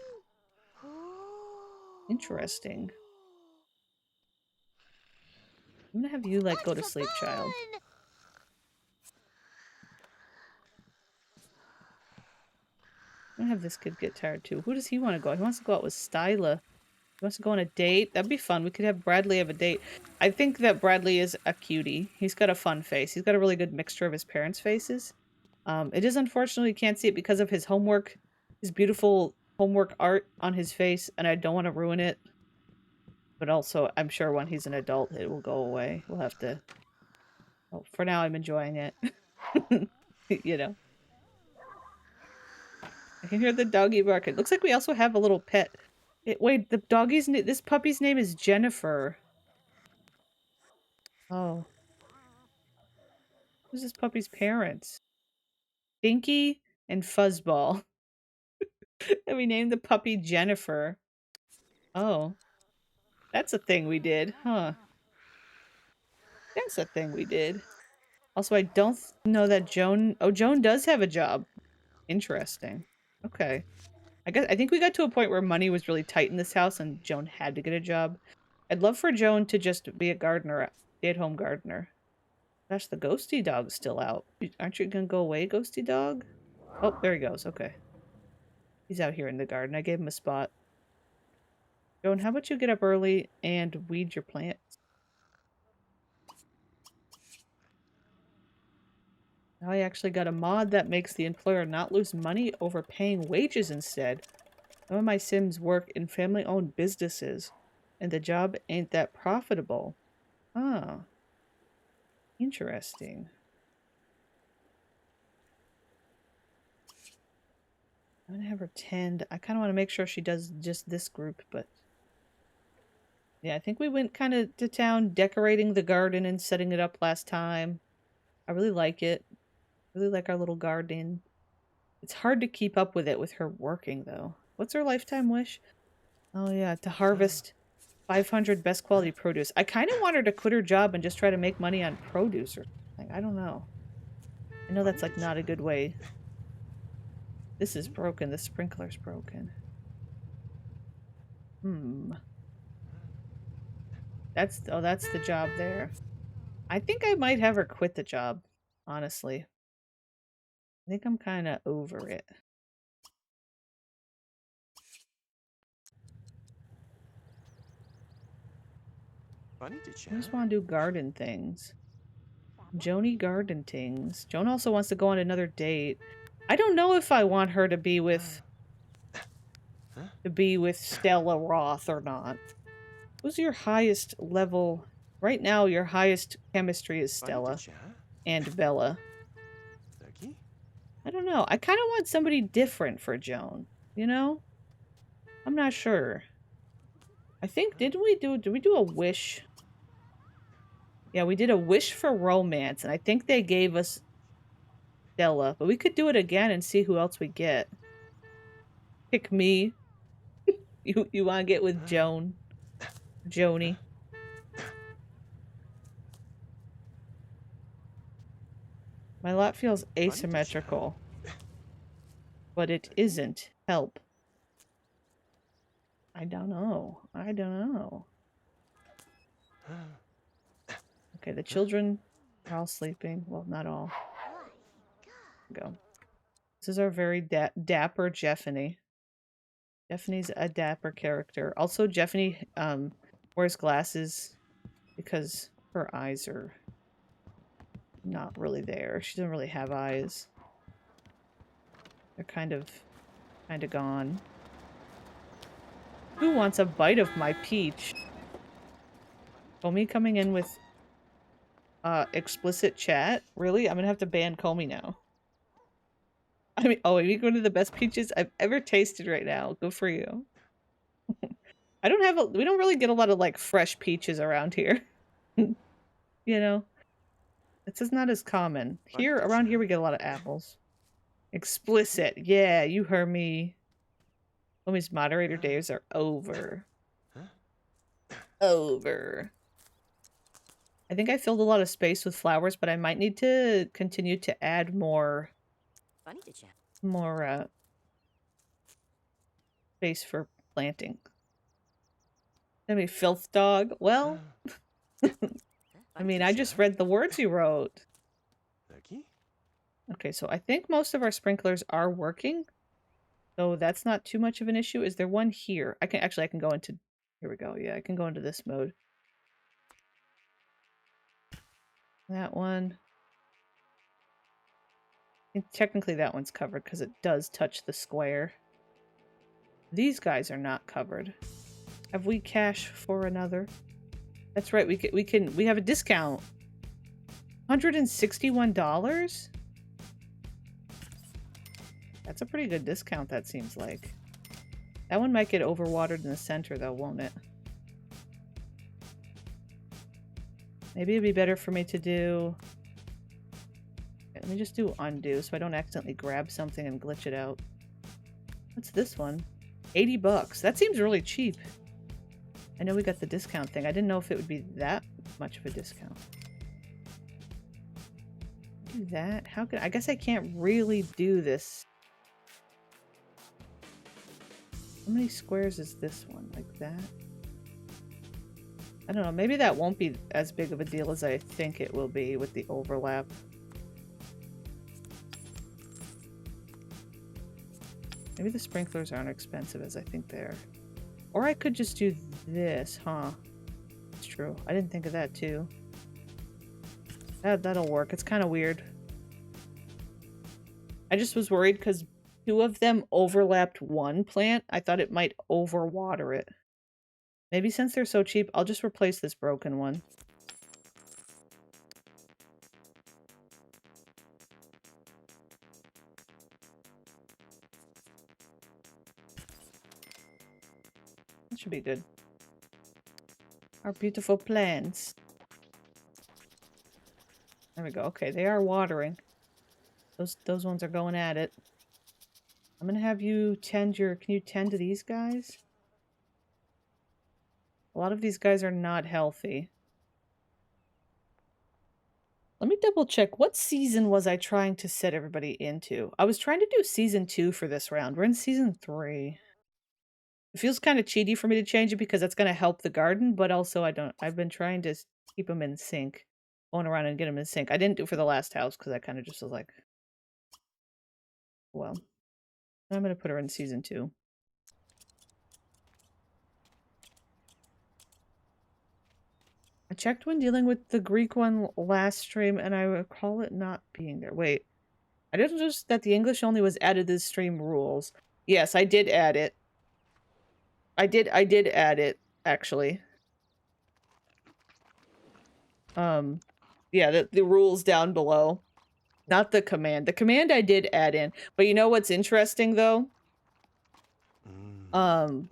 Interesting. I'm gonna have you, like, go to sleep, child. I'm gonna have this kid get tired, too. Who does he want to go? He wants to go out with Styla. He wants to go on a date. That'd be fun. We could have Bradley have a date. I think that Bradley is a cutie. He's got a fun face. He's got a really good mixture of his parents' faces. It is unfortunately you can't see it because of his homework, his beautiful homework art on his face, and I don't want to ruin it. But also, I'm sure when he's an adult, it will go away. We'll have to... Well, for now, I'm enjoying it. You know. I can hear the doggy barking. Looks like we also have a little pet. Wait, the doggy's name... This puppy's name is Jennifer. Oh. Who's this puppy's parents? Dinky and Fuzzball. And we named the puppy Jennifer. Oh. That's a thing we did, huh? That's a thing we did. Also, I don't know that Joan... Oh, Joan does have a job. Interesting. Okay. I think we got to a point where money was really tight in this house and Joan had to get a job. I'd love for Joan to just be a gardener, stay-at-home gardener. Gosh, the ghosty dog's still out. Aren't you gonna go away, ghosty dog? Oh, there he goes. Okay. He's out here in the garden. I gave him a spot. Joan, how about you get up early and weed your plants? Now I actually got a mod that makes the employer not lose money over paying wages instead. Some of my Sims work in family-owned businesses, and the job ain't that profitable. Ah, interesting. I'm gonna have her tend. I kind of want to make sure she does just this group, but... Yeah, I think we went kind of to town decorating the garden and setting it up last time. I really like it. Really like our little garden. It's hard to keep up with it with her working, though. What's her lifetime wish? Oh, yeah, to harvest 500 best quality produce. I kind of want her to quit her job and just try to make money on produce or something. I don't know. I know that's, like, not a good way. This is broken. The sprinkler's broken. That's the job there. I think I might have her quit the job, honestly. I think I'm kind of over it. I just want to do garden things. Joni garden things. Joan also wants to go on another date. I don't know if I want her to be with Stella Roth or not. Who's your highest level? Right now, your highest chemistry is Stella and Bella. I don't know. I kind of want somebody different for Joan. You know? I'm not sure. I think, did we do a wish? Yeah, we did a wish for romance, and I think they gave us Stella. But we could do it again and see who else we get. Pick me. You want to get with Joan? Joni. My lot feels asymmetrical. But it isn't. Help. I don't know. I don't know. Okay, the children are all sleeping. Well, not all. Go. This is our very dapper Jeffany. Jeffany's a dapper character. Also, Jeffany wears glasses because her eyes are not really there. She doesn't really have eyes. They're kind of gone. Who wants a bite of my peach? Comey coming in with explicit chat? Really? I'm gonna have to ban Comey now. I mean, oh, you're going to the best peaches I've ever tasted right now. Good for you. We don't really get a lot of, like, fresh peaches around here. You know? It's just not as common. Around here, we get a lot of apples. Explicit. Yeah, you heard me. Comey's moderator days are over. Over. I think I filled a lot of space with flowers, but I might need to continue to add more space for planting. Gonna be filth dog. Well, I mean, I just read the words you wrote. Okay, so I think most of our sprinklers are working, so that's not too much of an issue. Is there one here? I can go into. Here we go. Yeah, I can go into this mode. That one. I think technically that one's covered because it does touch the square. These guys are not covered. Have we cash for another? That's right. We have a discount. $161? That's a pretty good discount, that seems like. That one might get overwatered in the center though, won't it? Maybe it'd be better for me to do... Okay, let me just do undo so I don't accidentally grab something and glitch it out. What's this one? 80 bucks. That seems really cheap. I know we got the discount thing. I didn't know if it would be that much of a discount. Do that? How could I guess I can't really do this. How many squares is this one? Like that? I don't know. Maybe that won't be as big of a deal as I think it will be with the overlap. Maybe the sprinklers aren't expensive as I think they are. Or I could just do this, huh? It's true. I didn't think of that too. That'll work. It's kind of weird. I just was worried because 2 of them overlapped one plant. I thought it might overwater it. Maybe since they're so cheap, I'll just replace this broken one. That should be good. Our beautiful plants. There we go. Okay, they are watering. Those ones are going at it. I'm gonna have you tend your... Can you tend to these guys? A lot of these guys are not healthy. Let me double check. What season was I trying to set everybody into? I was trying to do season 2 for this round. We're in season 3. It feels kind of cheaty for me to change it because that's going to help the garden, but also I've been trying to keep them in sync. Going around and get them in sync. I didn't do it for the last house because I kind of just was like, well, I'm going to put her in season 2. I checked when dealing with the Greek one last stream, and I recall it not being there. Wait. I didn't notice that the English only was added to the stream rules. Yes, I did add it. I did add it, actually. Yeah, the rules down below. Not the command. The command I did add in. But you know what's interesting, though? The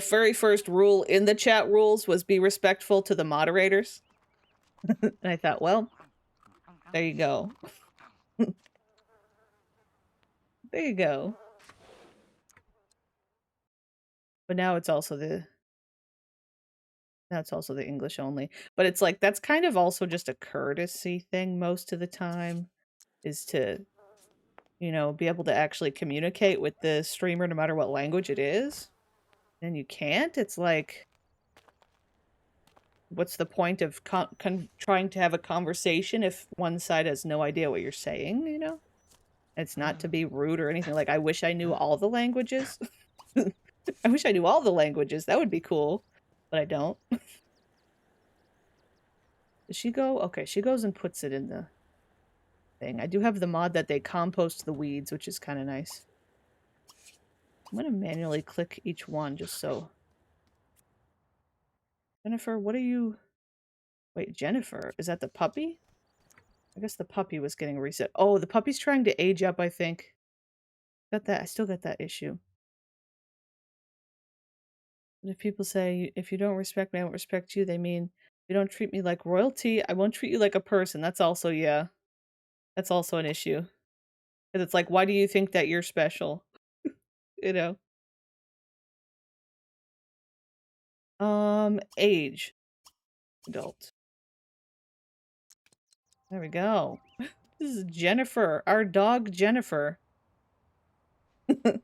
very first rule in the chat rules was be respectful to the moderators. And I thought, well, there you go. There you go. But now it's also the English only. But it's like, that's kind of also just a courtesy thing most of the time, is to, you know, be able to actually communicate with the streamer no matter what language it is. And you can't. It's like, what's the point of trying to have a conversation if one side has no idea what you're saying, you know? It's not to be rude or anything. Like, I wish I knew all the languages. I wish I knew all the languages. That would be cool. But I don't. Does she go? Okay, she goes and puts it in the thing. I do have the mod that they compost the weeds, which is kind of nice. I'm going to manually click each one just so... Jennifer, what are you... Wait, Jennifer, is that the puppy? I guess the puppy was getting reset. Oh, the puppy's trying to age up, I think. Got that. I still got that issue. But if people say, if you don't respect me, I won't respect you, they mean, if you don't treat me like royalty, I won't treat you like a person. That's also, yeah. That's also an issue. Because it's like, why do you think that you're special? You know? Age. Adult. There we go. This is Jennifer. Our dog, Jennifer. Our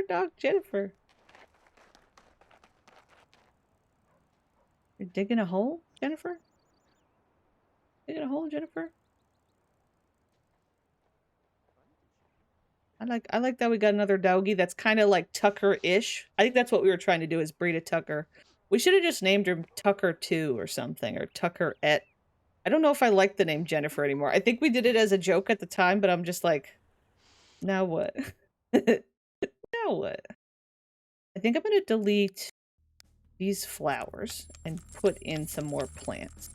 dog, Jennifer. You're digging a hole, Jennifer? Digging a hole, Jennifer? I like that we got another doggy that's kind of like Tucker-ish. I think that's what we were trying to do, is breed a Tucker. We should have just named her Tucker 2 or something, or Tucker-et. I don't know if I like the name Jennifer anymore. I think we did it as a joke at the time, but I'm just like, now what? Now what? I think I'm going to delete these flowers and put in some more plants.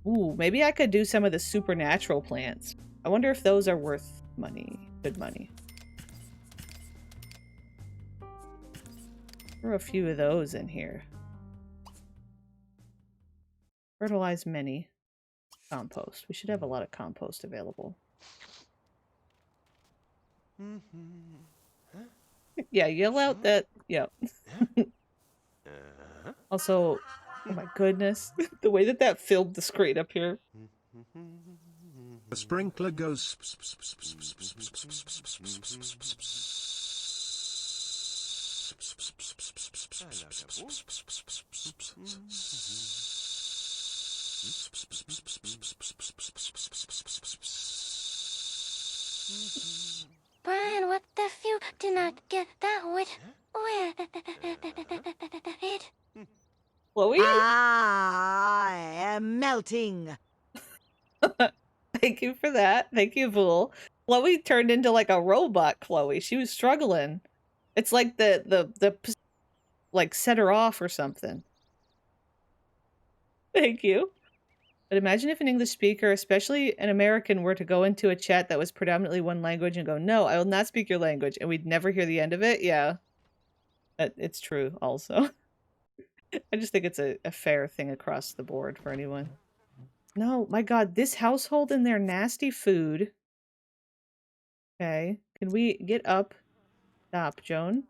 Ooh, maybe I could do some of the supernatural plants. I wonder if those are worth money. Good money. Throw a few of those in here. Fertilize many. Compost. We should have a lot of compost available. Yeah, yell out that... Yeah. Also, oh my goodness. The way that filled the screen up here. The sprinkler goes. Brian, what if you do not get that with it? Chloe? I am melting. Thank you for that. Thank you, Vool. Chloe turned into like a robot, Chloe. She was struggling. It's like like set her off or something. Thank you. But imagine if an English speaker, especially an American, were to go into a chat that was predominantly one language and go, no, I will not speak your language, and we'd never hear the end of it. Yeah. It's true also. I just think it's a fair thing across the board for anyone. No, my god, this household and their nasty food. Okay, can we get up? Stop, Joan.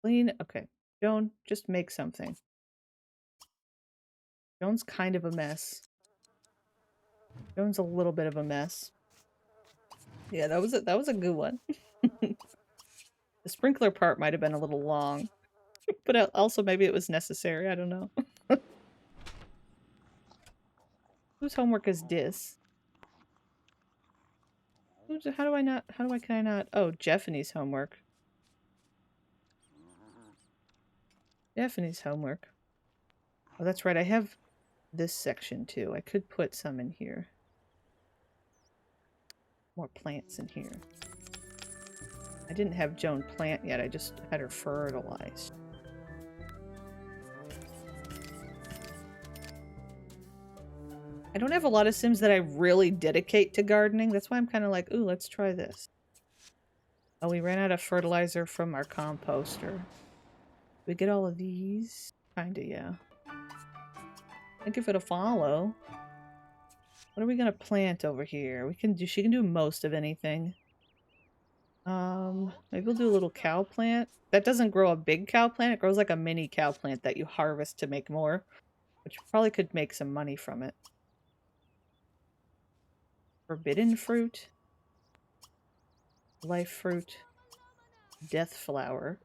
Clean. Okay, Joan, just make something. Joan's kind of a mess. Joan's a little bit of a mess. Yeah, that was a good one. The sprinkler part might have been a little long, but also maybe it was necessary. I don't know. Whose homework is this? How do I not? Can I not? Oh, Jeffany's homework. Jeffany's homework. Oh, that's right. I have this section too. I could put some in here. More plants in here. I didn't have Joan plant yet. I just had her fertilized. I don't have a lot of Sims that I really dedicate to gardening. That's why I'm kind of like, ooh, let's try this. Oh, we ran out of fertilizer from our composter. We get all of these? Kinda, yeah. Thank you for the follow. What are we gonna plant over here? She can do most of anything. Maybe we'll do a little cow plant. That doesn't grow a big cow plant. It grows like a mini cow plant that you harvest to make more. Which probably could make some money from it. Forbidden fruit. Life fruit. Death flower.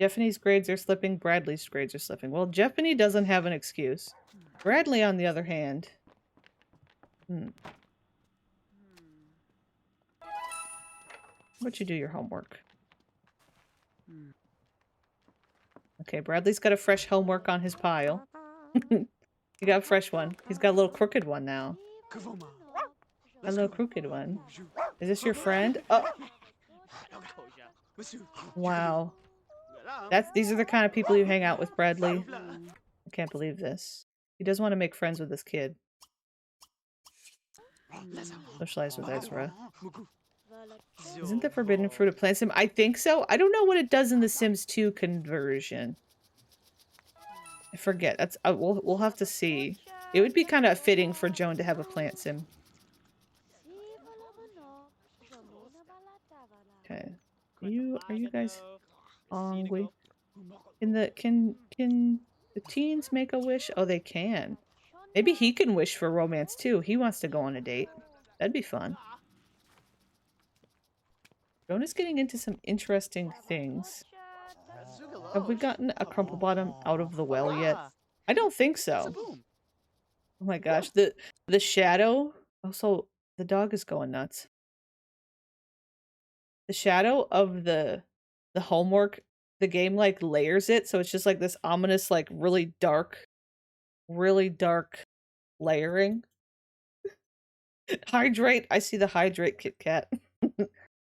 Jeffany's grades are slipping. Bradley's grades are slipping. Well, Jeffany doesn't have an excuse. Bradley, on the other hand. How about you do your homework? Okay, Bradley's got a fresh homework on his pile. He got a fresh one. He's got a little crooked one now. A little crooked one. Is this your friend? Oh! Wow. These are the kind of people you hang out with, Bradley. I can't believe this. He does want to make friends with this kid. Socialize with Ezra. Isn't the forbidden fruit a plant sim? I think so. I don't know what it does in the Sims 2 conversion. I forget. That's we'll have to see. It would be kind of fitting for Joan to have a plant sim. Okay. Are you guys hungry? Can the teens make a wish? Oh, they can. Maybe he can wish for romance too. He wants to go on a date. That'd be fun. Joan is getting into some interesting things. Have we gotten a crumple bottom out of the well yet? I don't think so. Oh my gosh, the shadow. Also, the dog is going nuts. The shadow of the homework, the game like layers it, so it's just like this ominous, like really dark layering. Hydrate. I see the hydrate Kit Kat.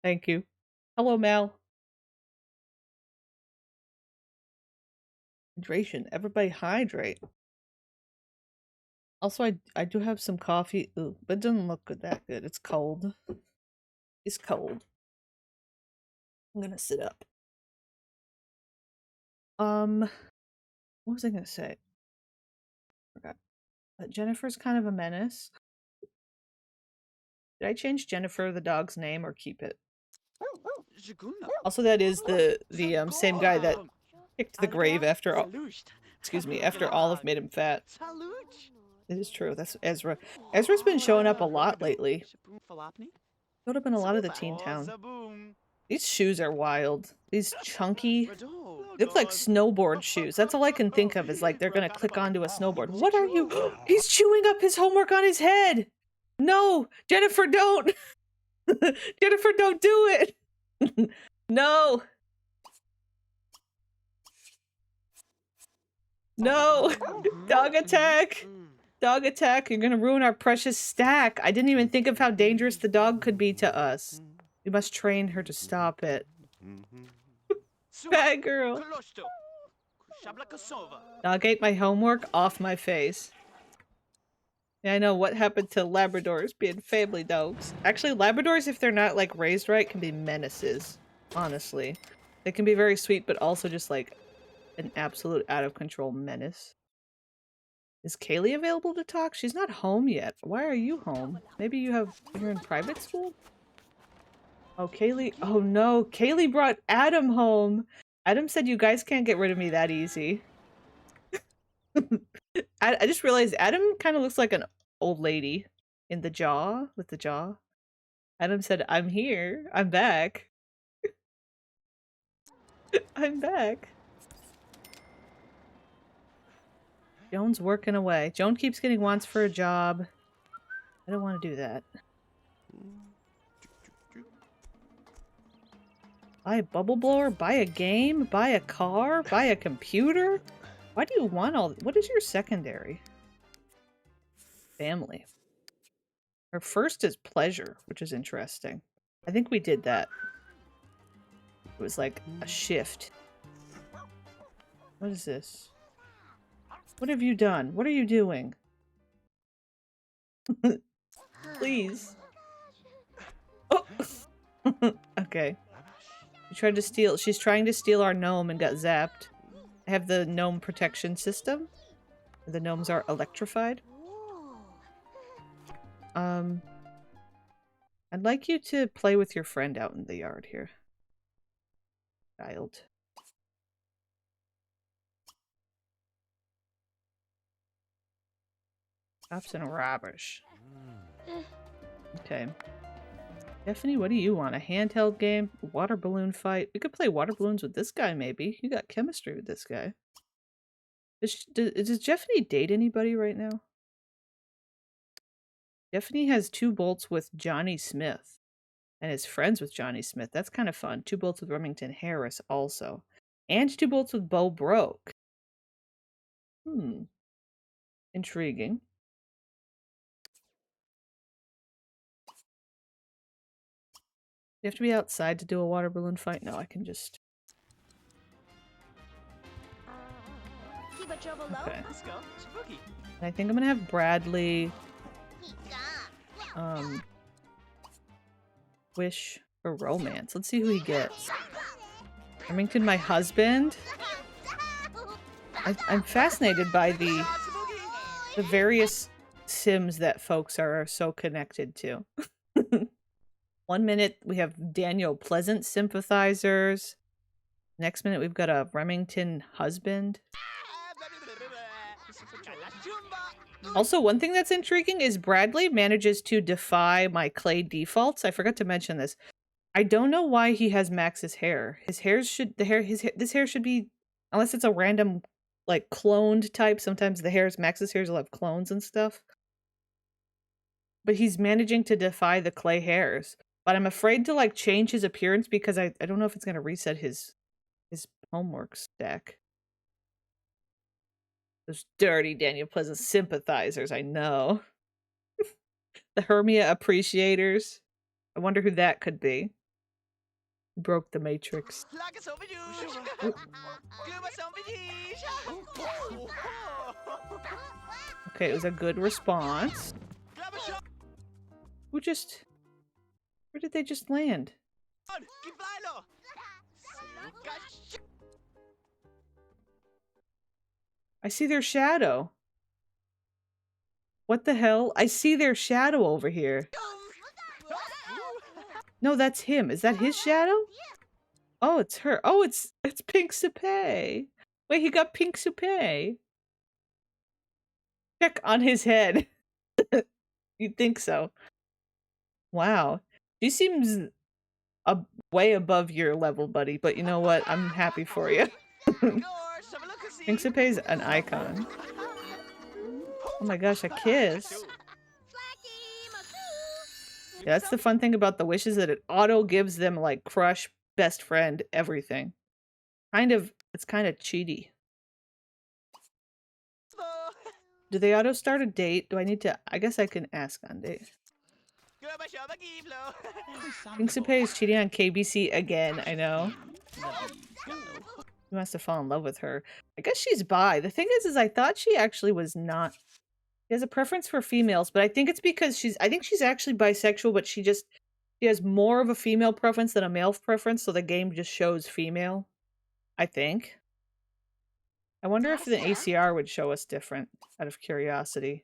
Thank you. Hello, Mal. Hydration. Everybody hydrate. Also, I do have some coffee. Ooh, but it doesn't look that good. It's cold. It's cold. I'm gonna sit up. What was I gonna say? Forgot. Jennifer's kind of a menace. Did I change Jennifer the dog's name or keep it? Also, that is the same guy that kicked the grave after after Olive made him fat. It is true. That's Ezra. Ezra's been showing up a lot lately. Showed up in a lot of the teen town. These shoes are wild. These chunky, they look like snowboard shoes. That's all I can think of is like they're gonna click onto a snowboard. What are you? He's chewing up his homework on his head. No, Jennifer, don't. Jennifer, don't do it. No. No. Dog attack. Dog attack. You're gonna ruin our precious stack. I didn't even think of how dangerous the dog could be to us. We must train her to stop it. Bad girl. Dog ate my homework off my face. Yeah, I know what happened to Labradors being family dogs. Actually, Labradors, if they're not like raised right, can be menaces. Honestly. They can be very sweet, but also just like an absolute out of control menace. Is Kaylee available to talk? She's not home yet. Why are you home? Maybe you're in private school? Oh, Kaylee. Oh no, Kaylee brought Adam home. Adam said you guys can't get rid of me that easy. I just realized Adam kind of looks like an old lady in the jaw, with the jaw. Adam said, I'm here. I'm back. I'm back. Joan's working away. Joan keeps getting wants for a job. I don't want to do that. Buy a bubble blower? Buy a game? Buy a car? Buy a computer? Why do you want all... What is your secondary? Family. Her first is pleasure, which is interesting. I think we did that. It was like a shift. What is this? What have you done? What are you doing? Please. Oh! Okay. She tried to steal. She's trying to steal our gnome and got zapped. I have the gnome protection system. The gnomes are electrified. I'd like you to play with your friend out in the yard here. Child. Cops and rubbish. Okay. Stephanie, what do you want? A handheld game? A water balloon fight? We could play water balloons with this guy, maybe. You got chemistry with this guy. Does Stephanie date anybody right now? Stephanie has 2 bolts with Johnny Smith. And is friends with Johnny Smith. That's kind of fun. 2 bolts with Remington Harris also. And 2 bolts with Bo Broke. Intriguing. You have to be outside to do a water balloon fight? No, I can just... Okay. I think I'm gonna have Bradley... wish for romance. Let's see who he gets. Remington, my husband? I'm fascinated by the various Sims that folks are so connected to. 1 minute we have Daniel Pleasant sympathizers. Next minute we've got a Remington husband. Also, one thing that's intriguing is Bradley manages to defy my clay defaults. I forgot to mention this. I don't know why he has Max's hair. This hair should be, unless it's a random like cloned type. Sometimes Max's hairs will have clones and stuff. But he's managing to defy the clay hairs. But I'm afraid to like change his appearance because I don't know if it's gonna reset his homework stack. Those dirty Daniel Pleasant sympathizers, I know. The Hermia appreciators. I wonder who that could be. Broke the Matrix. Okay, it was a good response. Where did they just land? I see their shadow. What the hell? I see their shadow over here. No, that's him. Is that his shadow? Oh, it's her. Oh, it's Pink Soupe. Wait, he got Pink Soupe. Check on his head. You'd think so. Wow. She seems way above your level, buddy, but you know what? I'm happy for you. Pink Soupe's an icon. Oh my gosh, a kiss. Yeah, that's the fun thing about the wishes, that it auto gives them like crush, best friend, everything. It's kind of cheaty. Do they auto start a date? Do I need to? I guess I can ask on date. Pink is cheating on KBC again. I know. He wants to fall in love with her. I guess she's bi. The thing is I thought she actually was not. She has a preference for females, but I think it's because I think she's actually bisexual, but she has more of a female preference than a male preference, so the game just shows female. I think. I wonder if the ACR would show us different, out of curiosity.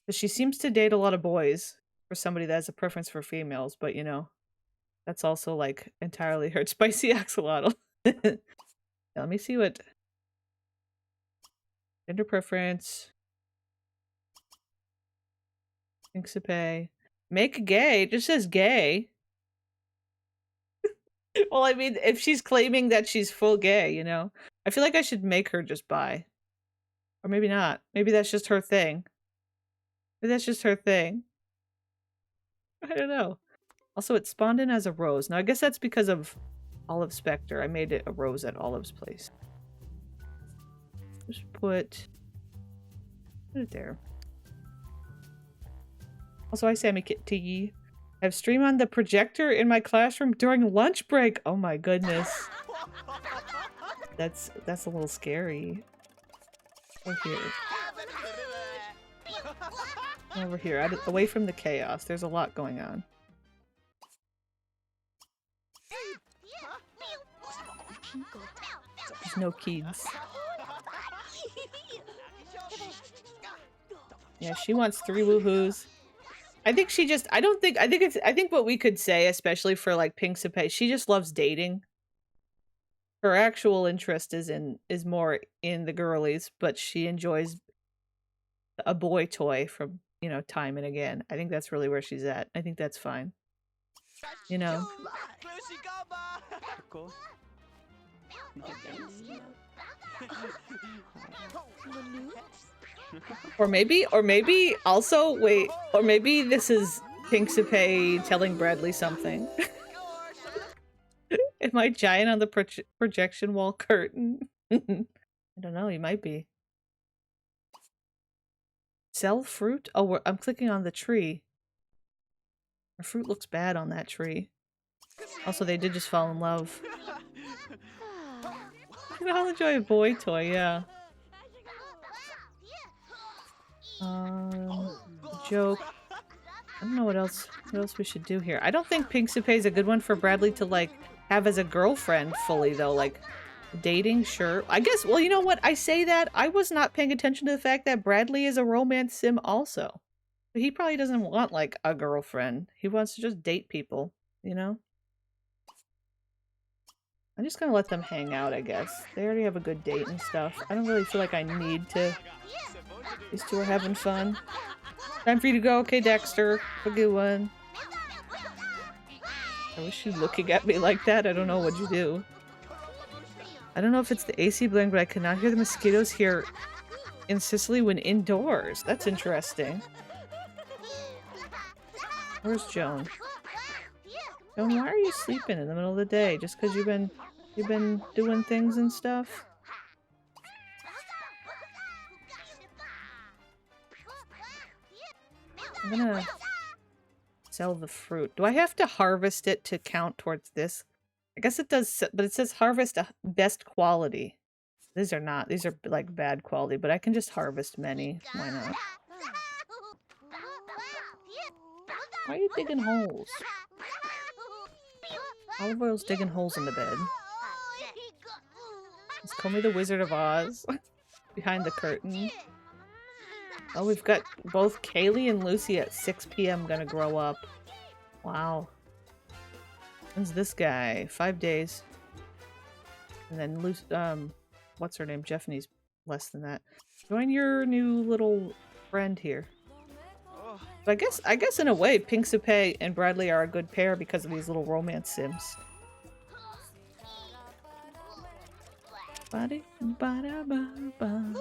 Because she seems to date a lot of boys for somebody that has a preference for females, but you know, that's also like entirely her spicy axolotl. Let me see what gender preference. Pay. Make gay. It just says gay. Well, I mean, if she's claiming that she's full gay, you know, I feel like I should make her just bi. Or maybe not. Maybe that's just her thing. Maybe that's just her thing. I don't know. Also, it spawned in as a rose. Now, I guess that's because of Olive Spectre. I made it a rose at Olive's place. Just put it there. Also, hi, Sammy Kitty. I have stream on the projector in my classroom during lunch break. Oh my goodness. That's a little scary. Over here. Over here, away from the chaos. There's a lot going on. There's no kids. Yeah, she wants 3 woohoos. I think she just, I think what we could say, especially for like Pink Sapay, she just loves dating. Her actual interest is more in the girlies, but she enjoys a boy toy from, you know, time and again. I think that's really where she's at. I think that's fine. You know? Or maybe also, wait, or maybe this is Pink Sapay telling Bradley something. Am I giant on the projection wall curtain? I don't know, you might be. Sell fruit? Oh, I'm clicking on the tree. Our fruit looks bad on that tree. Also, they did just fall in love. I'll enjoy a boy toy, yeah. Joke. I don't know what else we should do here. I don't think Pink Sapay is a good one for Bradley to like have as a girlfriend fully though. Like dating, sure. I guess, well, you know what? I say that. I was not paying attention to the fact that Bradley is a romance sim also. But he probably doesn't want like a girlfriend. He wants to just date people, you know? I'm just gonna let them hang out, I guess. They already have a good date and stuff. I don't really feel like I need to. These two are having fun. Time for you to go. Okay, Dexter. A good one. I wish you looking at me like that. I don't know what you do. I don't know if it's the AC blowing, but I cannot hear the mosquitoes here in Sicily when indoors. That's interesting. Where's Joan? Joan, why are you sleeping in the middle of the day? Just because you've been doing things and stuff? I'm gonna sell the fruit. Do I have to harvest it to count towards this? I guess it does, but it says harvest a best quality. These are not. These are like bad quality, but I can just harvest many. Why not? Why are you digging holes? Olive Oil's digging holes in the bed. Let's call me the Wizard of Oz. Behind the curtain. Oh, we've got both Kaylee and Lucy at 6 p.m. gonna grow up. Wow. When's this guy? 5 days. And then Lucy, what's her name? Jeffney's less than that. Join your new little friend here. But I guess in a way, Pink Sapay and Bradley are a good pair because of these little romance sims. Ba-da-ba-ba-ba.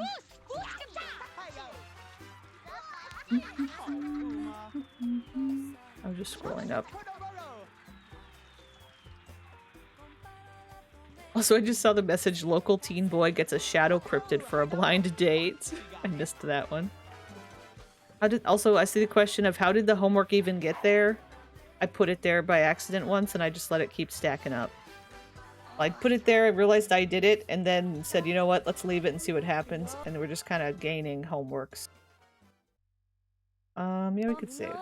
I'm just scrolling up. Also, I just saw the message, local teen boy gets a shadow cryptid for a blind date. I missed that one. Also, I see the question of how did the homework even get there? I put it there by accident once and I just let it keep stacking up. I put it there, I realized I did it, and then said, you know what, let's leave it and see what happens. And we're just kind of gaining homeworks. Yeah, we could save it.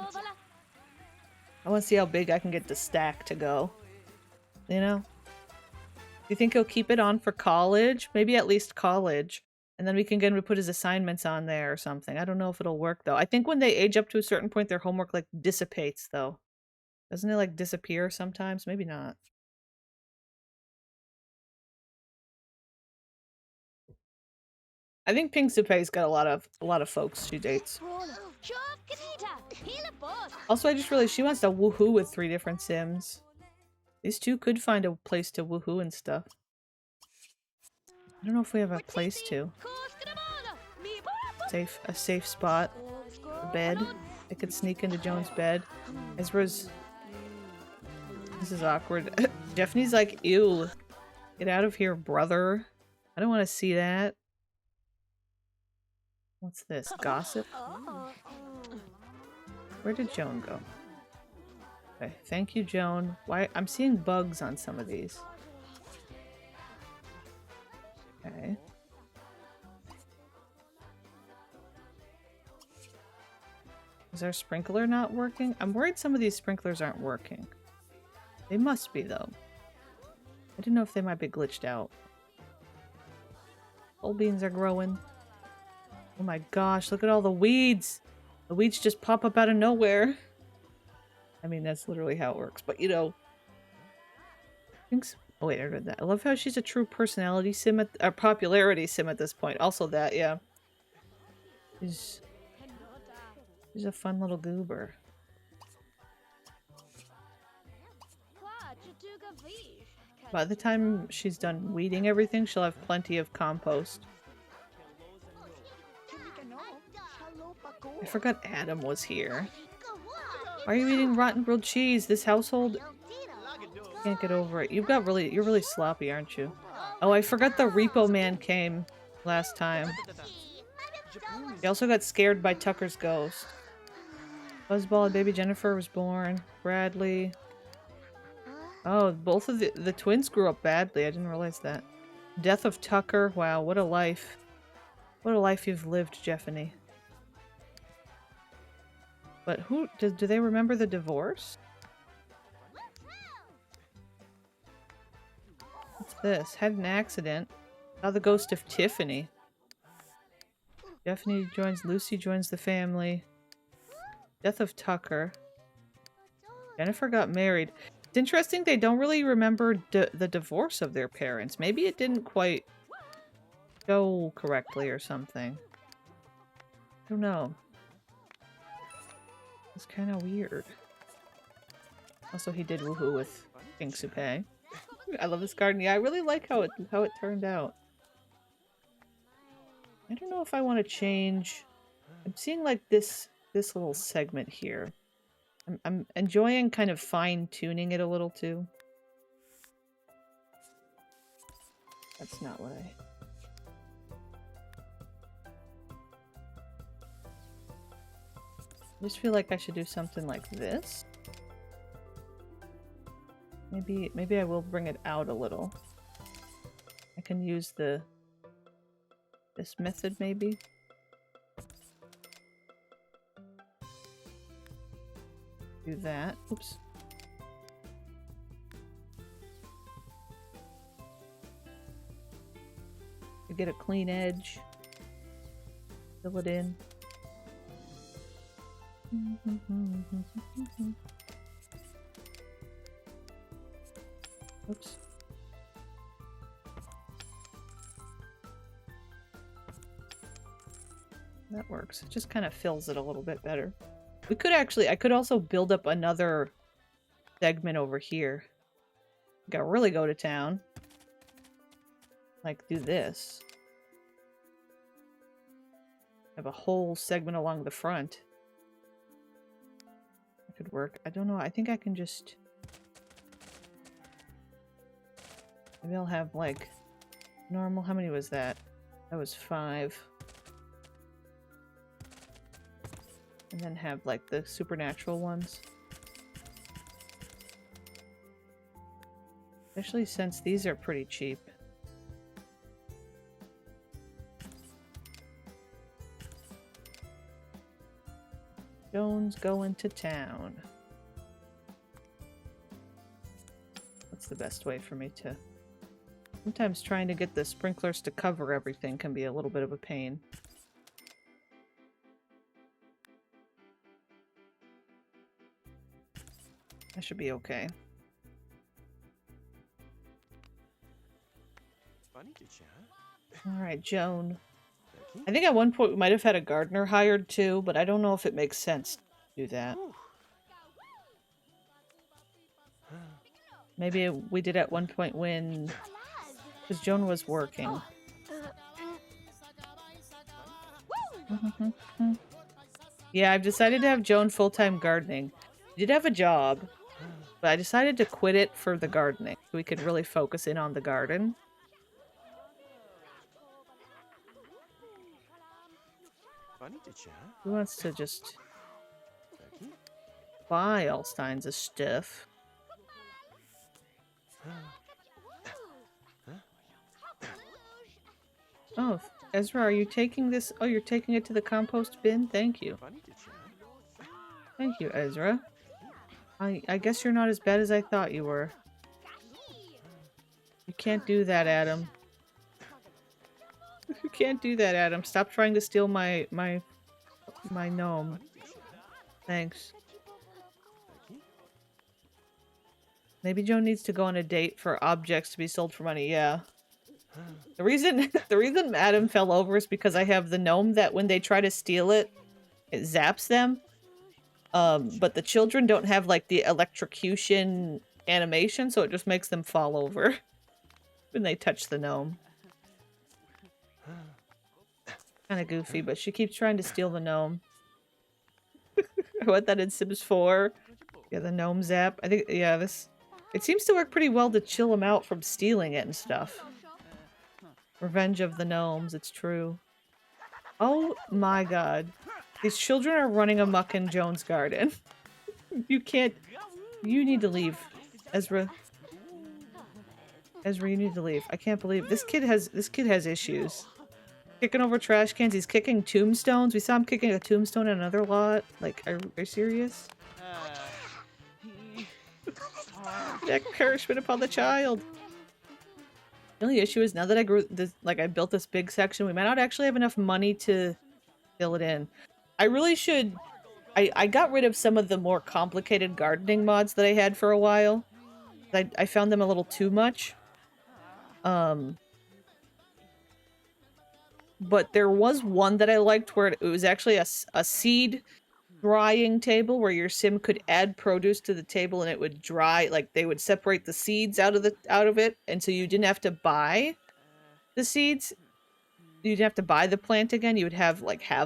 I want to see how big I can get the stack to go. You know? Do you think he'll keep it on for college? Maybe at least college. And then we can get him to put his assignments on there or something. I don't know if it'll work, though. I think when they age up to a certain point, their homework, like, dissipates, though. Doesn't it, like, disappear sometimes? Maybe not. I think Pink Supei's got a lot of folks she dates. Also, I just realized she wants to woohoo with 3 different Sims. These two could find a place to woohoo and stuff. I don't know if we have a place to. A safe spot. A bed. I could sneak into Joan's bed. Ezra's... This is awkward. Daphne's like, ew. Get out of here, brother. I don't want to see that. What's this? Gossip? Where did Joan go? Okay, thank you, Joan. Why? I'm seeing bugs on some of these. Okay. Is our sprinkler not working? I'm worried some of these sprinklers aren't working. They must be, though. I didn't know if they might be glitched out. Old beans are growing. Oh my gosh, look at all the weeds! The weeds just pop up out of nowhere. I mean, that's literally how it works, but you know. Oh wait, I read that. I love how she's a true personality sim at popularity sim at this point. Also that, yeah. She's a fun little goober. By the time she's done weeding everything, she'll have plenty of compost. I forgot Adam was here. Why are you eating rotten grilled cheese? This household can't get over it. You're really sloppy, aren't you? Oh, I forgot the Repo Man came last time. He also got scared by Tucker's ghost. Buzzball and baby Jennifer was born. Bradley. Oh, both of the twins grew up badly. I didn't realize that. Death of Tucker. Wow, what a life. What a life you've lived, Jeffany. But who... Do they remember the divorce? What's this? Had an accident. Saw the ghost of Tiffany. Jeffany joins... Lucy joins the family. Death of Tucker. Jennifer got married. It's interesting they don't really remember the divorce of their parents. Maybe it didn't quite go correctly or something. I don't know. It's kind of weird. Also, he did woohoo with Pink Supei. I love this garden. Yeah, I really like how it turned out. I don't know if I want to change. I'm seeing like this little segment here. I'm enjoying kind of fine-tuning it a little too. That's not what I... I just feel like I should do something like this. Maybe I will bring it out a little. I can use this method maybe. Do that. Oops. You get a clean edge. Fill it in. Oops. That works. It just kind of fills it a little bit better. We could actually, I could also build up another segment over here. Gotta really go to town. Like, do this. Have a whole segment along the front. That could work. I don't know. I think I can just... Maybe I'll have like normal. How many was that? That was 5. And then have like the supernatural ones. Especially since these are pretty cheap. Jones going to town. What's the best way for me to... Sometimes trying to get the sprinklers to cover everything can be a little bit of a pain. That should be okay. Alright, Joan. I think at one point we might have had a gardener hired too, but I don't know if it makes sense to do that. Maybe we did at one point when... Because Joan was working. Yeah, I've decided to have Joan full-time gardening. I did have a job, but I decided to quit it for the gardening, so we could really focus in on the garden. Who wants to just buy all kinds of stuff? Oh, Ezra, are you taking this? Oh, you're taking it to the compost bin? Thank you. Thank you, Ezra. I guess you're not as bad as I thought you were. You can't do that, Adam. You can't do that, Adam. Stop trying to steal my gnome. Thanks. Maybe Joan needs to go on a date for objects to be sold for money. Yeah. The reason Adam fell over is because I have the gnome that when they try to steal it, it zaps them. But the children don't have like the electrocution animation, so it just makes them fall over when they touch the gnome. Kind of goofy, but she keeps trying to steal the gnome. I want that in Sims 4. Yeah, the gnome zap. I think, yeah, this... It seems to work pretty well to chill them out from stealing it and stuff. Revenge of the Gnomes, it's true. Oh my god. These children are running amok in Joan's garden. You can't... You need to leave. Ezra. Ezra, you need to leave. I can't believe... This kid has issues. Kicking over trash cans, he's kicking tombstones. We saw him kicking a tombstone in another lot. Like, are you serious? That curse upon the child. The only issue is now that I grew this, like I built this big section, we might not actually have enough money to fill it in. I really should. I got rid of some of the more complicated gardening mods that I had for a while. I found them a little too much. But there was one that I liked where it was actually a seed drying table where your sim could add produce to the table and it would dry, like they would separate the seeds out of it, and so you didn't have to buy the seeds. You didn't have to buy the plant again. You would have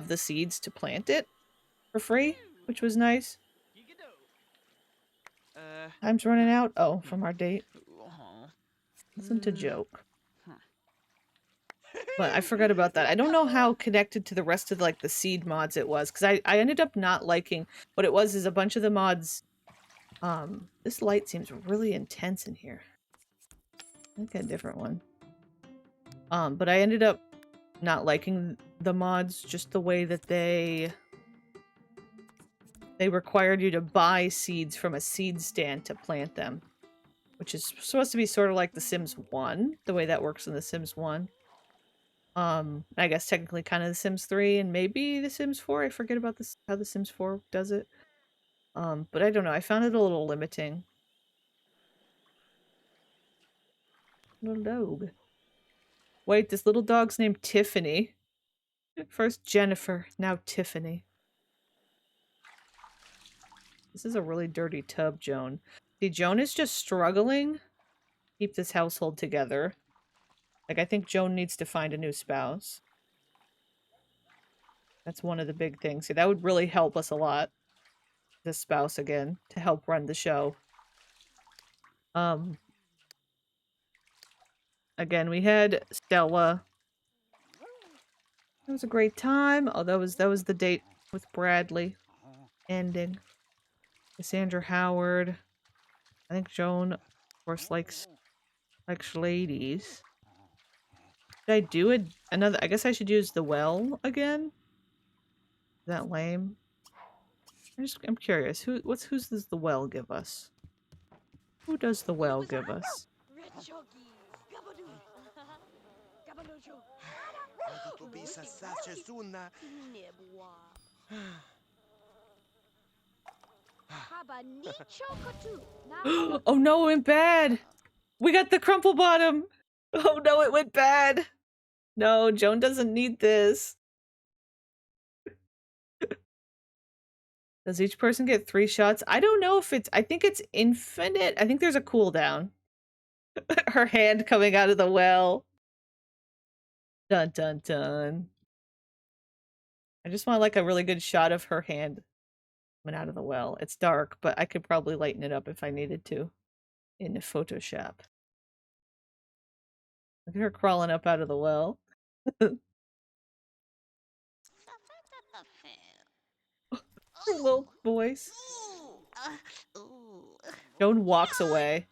the seeds to plant it for free, which was nice. Time's running out. Oh, from our date. Listen to joke. But I forgot about that. I don't know how connected to the rest of like the seed mods it was, because I ended up not liking what it was. Is a bunch of the mods. This light seems really intense in here. I'll get a different one. But I ended up not liking the mods, just the way that they required you to buy seeds from a seed stand to plant them, which is supposed to be sort of like The Sims 1, the way that works in The Sims 1. I guess technically kind of The Sims 3 and maybe The Sims 4. I forget about this, how The Sims 4 does it. But I don't know. I found it a little limiting. Little dog. Wait, this little dog's named Tiffany. First Jennifer, now Tiffany. This is a really dirty tub, Joan. See, Joan is just struggling to keep this household together. Like, I think Joan needs to find a new spouse. That's one of the big things. See, that would really help us a lot. This spouse again, to help run the show. Again, we had Stella. It was a great time. Oh, that was the date with Bradley ending. Cassandra Howard. I think Joan, of course, likes ladies. Should I do it another? I guess I should use the well again. Is that lame? I'm curious. Who's does the well give us? Who does the well give us? Oh no, it went bad! We got the crumple bottom! Oh no, it went bad! No, Joan doesn't need this. Does each person get 3 shots? I don't know if it's... I think it's infinite. I think there's a cooldown. Her hand coming out of the well. Dun dun dun. I just want like a really good shot of her hand coming out of the well. It's dark, but I could probably lighten it up if I needed to in the Photoshop. Look at her crawling up out of the well. Her little voice. Joan walks away.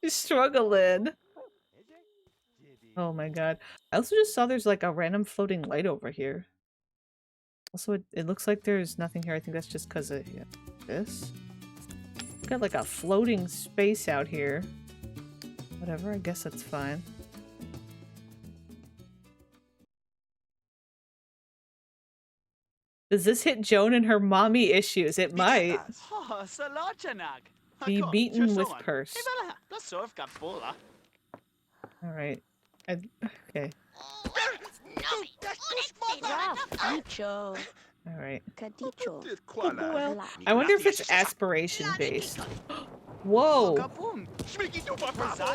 She's struggling. Oh my god. I also just saw there's like a random floating light over here. Also, it looks like there's nothing here. I think that's just because of this. We've got like a floating space out here. Whatever, I guess that's fine. Does this hit Joan and her mommy issues? It might. Be beaten with curse. Alright. Okay. Alright. Well, I wonder if it's aspiration based. Whoa! That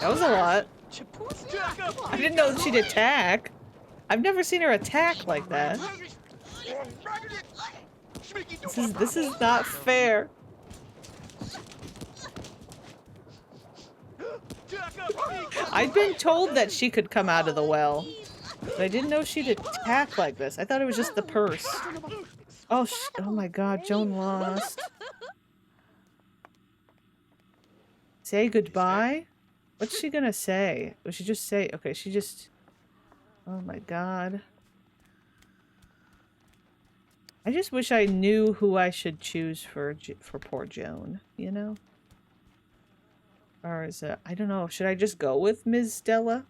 was a lot. I didn't know she'd attack. I've never seen her attack like that. This is not fair. I'd been told that she could come out of the well, but I didn't know she'd attack like this. I thought it was just the purse. Oh, oh my god, Joan lost. Say goodbye? What's she gonna say? Will she just say... Okay, she just... Oh my god. I just wish I knew who I should choose for poor Joan, you know? Or is it... I don't know. Should I just go with Ms. Stella?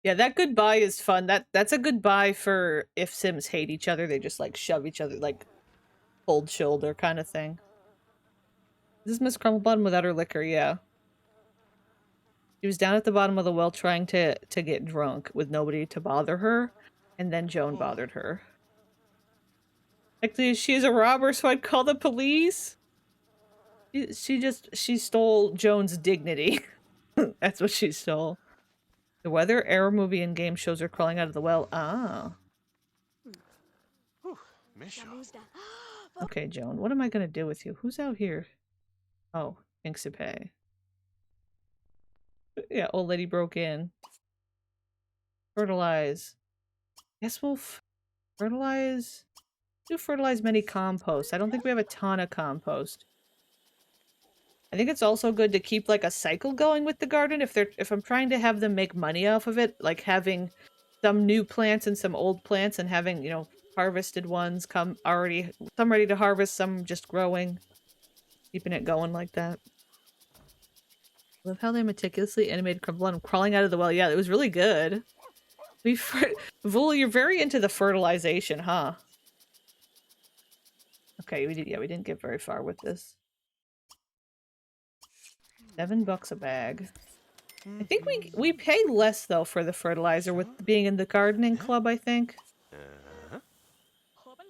Yeah, that goodbye is fun. That's a goodbye for if Sims hate each other. They just, like, shove each other, like, cold shoulder kind of thing. This is Miss Crumplebottom without her liquor, yeah. She was down at the bottom of the well trying to get drunk with nobody to bother her, and then Joan bothered her. Actually, she's a robber, so I'd call the police. She stole Joan's dignity. That's what she stole. The weather, error movie, and game shows her crawling out of the well. Ah. Okay, Joan, what am I gonna do with you? Who's out here? Oh, Inxipe. Yeah, old lady broke in. Fertilize. Guess we'll fertilize. Do fertilize many compost. I don't think we have a ton of compost. I think it's also good to keep like a cycle going with the garden if I'm trying to have them make money off of it, like having some new plants and some old plants and having, you know, harvested ones come already, some ready to harvest, some just growing. Keeping it going like that. Love how they meticulously animated Crumplebottom crawling out of the well. Yeah, it was really good. Vul, you're very into the fertilization, huh? Okay, we didn't get very far with this. $7 a bag. I think we pay less though for the fertilizer with being in the gardening club, I think.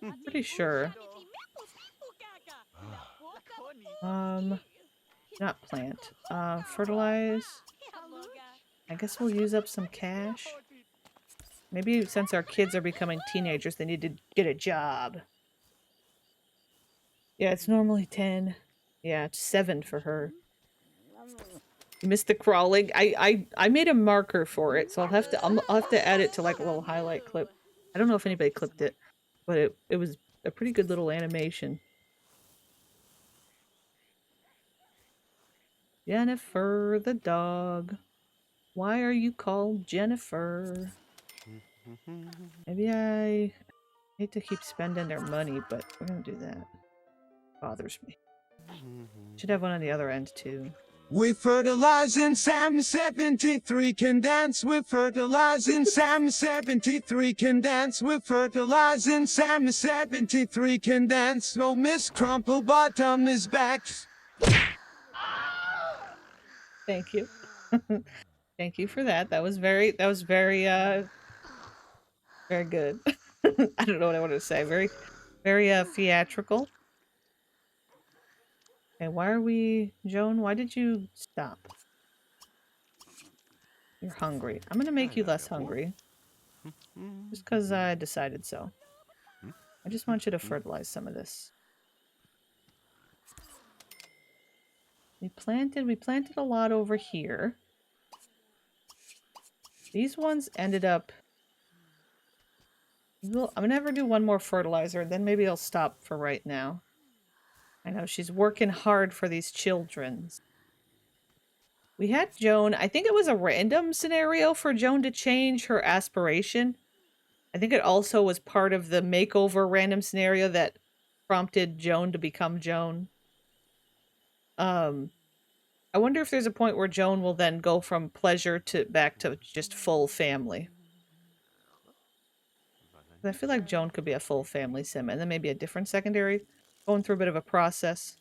I'm pretty sure. Not plant. Fertilize. I guess we'll use up some cash. Maybe since our kids are becoming teenagers, they need to get a job. Yeah, it's normally 10. Yeah, it's 7 for her. You missed the crawling. I made a marker for it, so I'll have to add it to like a little highlight clip. I don't know if anybody clipped it, but it was a pretty good little animation. Jennifer the dog. Why are you called Jennifer? Maybe I hate to keep spending their money, but we're gonna do that. Bothers me. Should have one on the other end too. We fertilize and Sam 73 can dance. We fertilize and Sam 73 can dance. We fertilize and Sam 73 can dance. Oh, Miss Crumple Bottom is back. Thank you. Thank you for that. That was very very good. I don't know what I want to say. Very theatrical. Okay, why are we... Joan, why did you stop? You're hungry. I'm gonna make you less hungry. Just because I decided so. I just want you to fertilize some of this. We planted a lot over here. These ones ended up... I'm gonna never do one more fertilizer, then maybe I'll stop for right now. I know, she's working hard for these children. We had Joan, I think it was a random scenario for Joan to change her aspiration. I think it also was part of the makeover random scenario that prompted Joan to become Joan. I wonder if there's a point where Joan will then go from pleasure to back to just full family. I feel like Joan could be a full family sim, and then maybe a different secondary. Going through a bit of a process.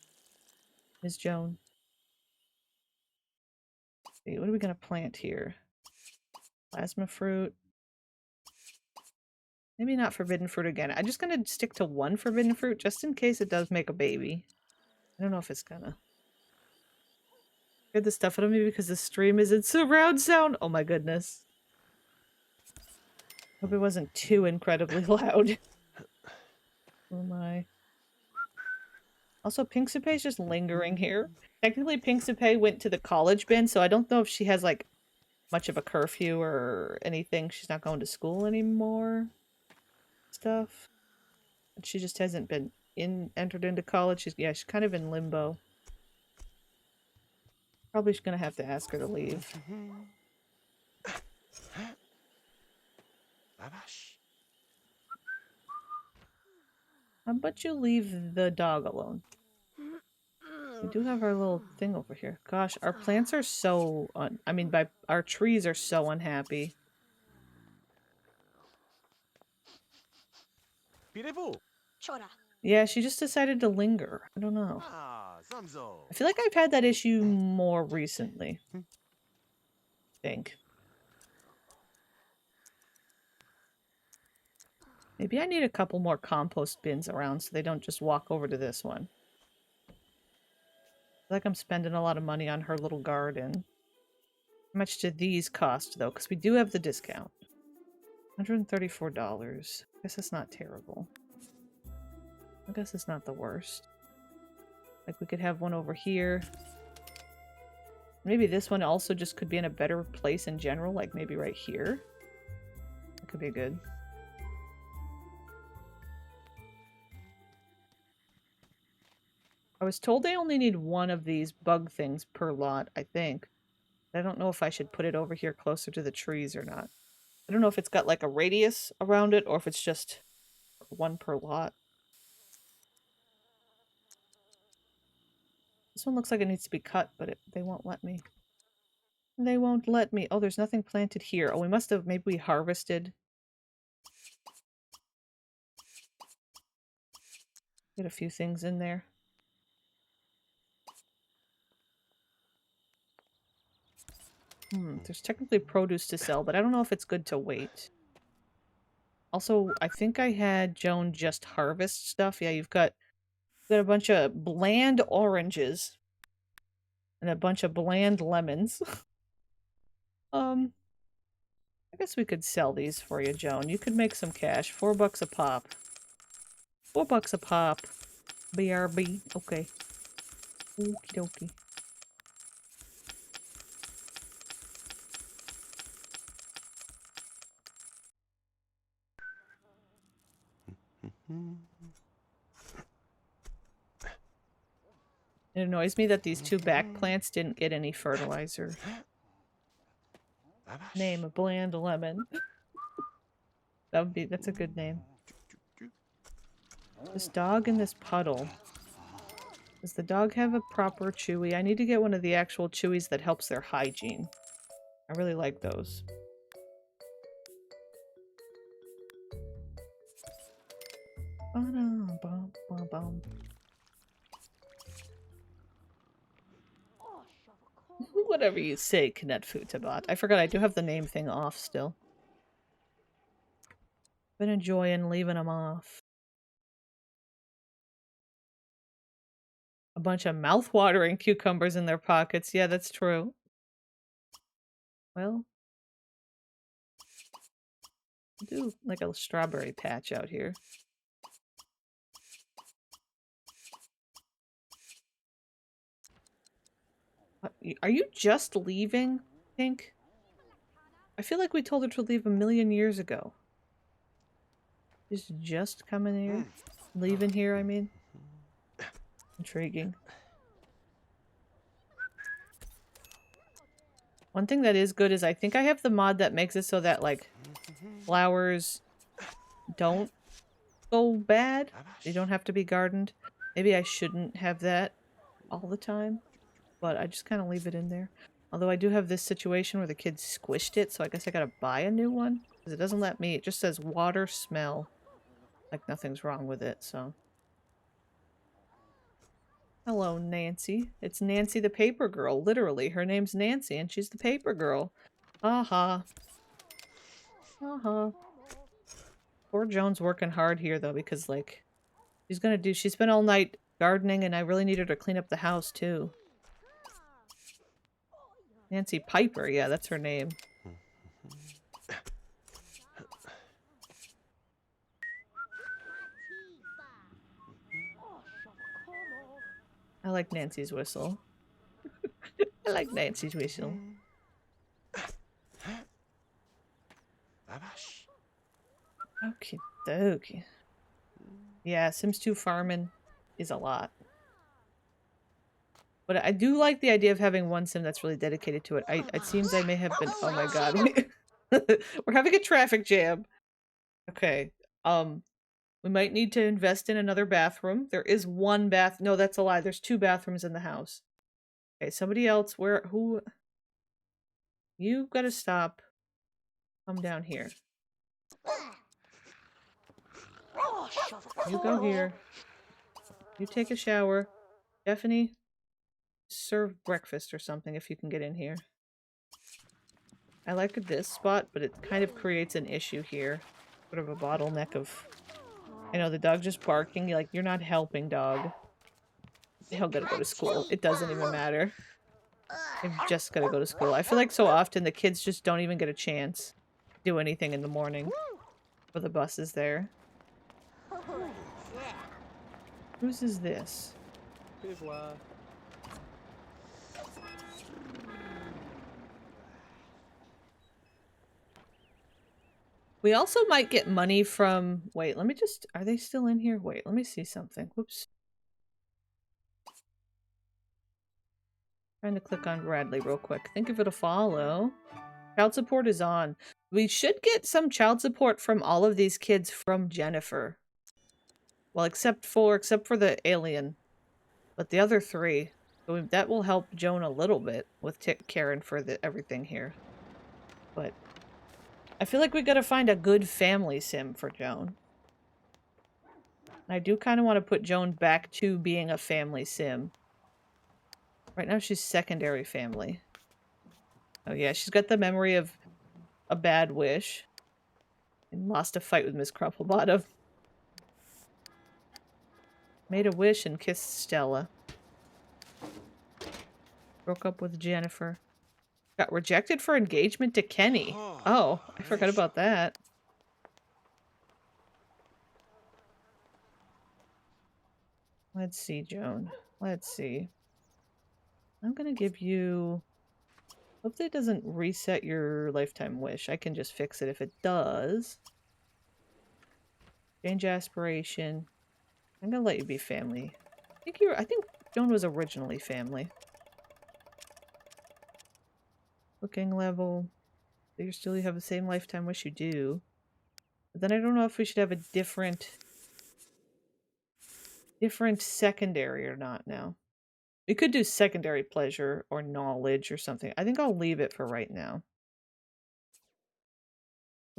Is Joan. See, what are we going to plant here? Plasma fruit. Maybe not forbidden fruit again. I'm just going to stick to one forbidden fruit just in case it does make a baby. I don't know if it's gonna. Get the stuff out of me because the stream is in surround sound. Oh my goodness. Hope it wasn't too incredibly loud. Oh my. Also, Pinksipay is just lingering here. Technically, Pinksipay went to the college bin, so I don't know if she has, like, much of a curfew or anything. She's not going to school anymore. Stuff. But she just hasn't been entered into college. She's kind of in limbo. Probably gonna have to ask her to leave. How about you leave the dog alone? We do have our little thing over here. Gosh, our plants are so... our trees are so unhappy. Yeah, she just decided to linger. I don't know. I feel like I've had that issue more recently. I think. Maybe I need a couple more compost bins around so they don't just walk over to this one. I feel like I'm spending a lot of money on her little garden. How much do these cost, though? Because we do have the discount. $134. I guess that's not terrible. I guess it's not the worst. Like, we could have one over here. Maybe this one also just could be in a better place in general, like maybe right here. That could be good. I was told they only need one of these bug things per lot, I think. I don't know if I should put it over here closer to the trees or not. I don't know if it's got like a radius around it or if it's just one per lot. This one looks like it needs to be cut, but they won't let me. They won't let me. Oh, there's nothing planted here. Oh, we must have... Maybe we harvested. Get a few things in there. There's technically produce to sell, but I don't know if it's good to wait. Also, I think I had Joan just harvest stuff. Yeah, you've got a bunch of bland oranges. And a bunch of bland lemons. I guess we could sell these for you, Joan. You could make some cash. $4 a pop. $4 a pop. BRB. Okay. Okie dokie. It annoys me that these two back plants didn't get any fertilizer. Name a bland lemon. That's a good name. This dog in this puddle. Does the dog have a proper chewy? I need to get one of the actual chewies that helps their hygiene. I really like those. Whatever you say, Knetfu Tabat. I forgot I do have the name thing off still. Been enjoying leaving them off. A bunch of mouth-watering cucumbers in their pockets. Yeah, that's true. Well, I do like a strawberry patch out here. Are you just leaving, Pink? I feel like we told her to leave a million years ago. She's just coming here? Leaving here, I mean? Intriguing. One thing that is good is I think I have the mod that makes it so that, like, flowers don't go bad. They don't have to be gardened. Maybe I shouldn't have that all the time. But I just kind of leave it in there. Although I do have this situation where the kids squished it, so I guess I gotta buy a new one. Because it doesn't let me, it just says water smell. Like nothing's wrong with it, so. Hello, Nancy. It's Nancy the paper girl, literally. Her name's Nancy, and she's the paper girl. Aha. Aha. Poor Joan's working hard here, though, because, like, she's been all night gardening, and I really need her to clean up the house, too. Nancy Piper, yeah, that's her name. I like Nancy's whistle. I like Nancy's whistle. Okay, dokie. Yeah, Sims 2 farming is a lot. But I do like the idea of having one sim that's really dedicated to it. It seems I may have been... Oh my god. We're having a traffic jam. Okay. We might need to invest in another bathroom. There is one bath... No, that's a lie. There's 2 bathrooms in the house. Okay, somebody else. Who... You gotta stop. Come down here. You go here. You take a shower. Stephanie... serve breakfast or something if you can get in here. I like this spot, but it kind of creates an issue here. Sort of a bottleneck of... I know, the dog just barking. You're like, you're not helping, dog. He'll gotta go to school. It doesn't even matter. I've just gotta go to school. I feel like so often the kids just don't even get a chance to do anything in the morning. Or the bus is there. Whose is this? We also might get money from... Wait, let me just... Are they still in here? Wait, let me see something. Whoops. Trying to click on Bradley real quick. Thank you for the follow. Child support is on. We should get some child support from all of these kids from Jennifer. Well, except for the alien. But the other 3. So that will help Joan a little bit with caring for everything here. But... I feel like we gotta find a good family sim for Joan. I do kind of want to put Joan back to being a family sim. Right now she's secondary family. Oh yeah, she's got the memory of a bad wish. And lost a fight with Miss Crumplebottom. Made a wish and kissed Stella. Broke up with Jennifer. Got rejected for engagement to Kenny. Oh, I forgot about that. Let's see, Joan. Let's see. I'm gonna give you... Hopefully it doesn't reset your lifetime wish. I can just fix it if it does. Change aspiration. I'm gonna let you be family. I think Joan was originally family. Cooking level. You have the same lifetime wish you do. But then I don't know if we should have a different secondary or not now. We could do secondary pleasure or knowledge or something. I think I'll leave it for right now.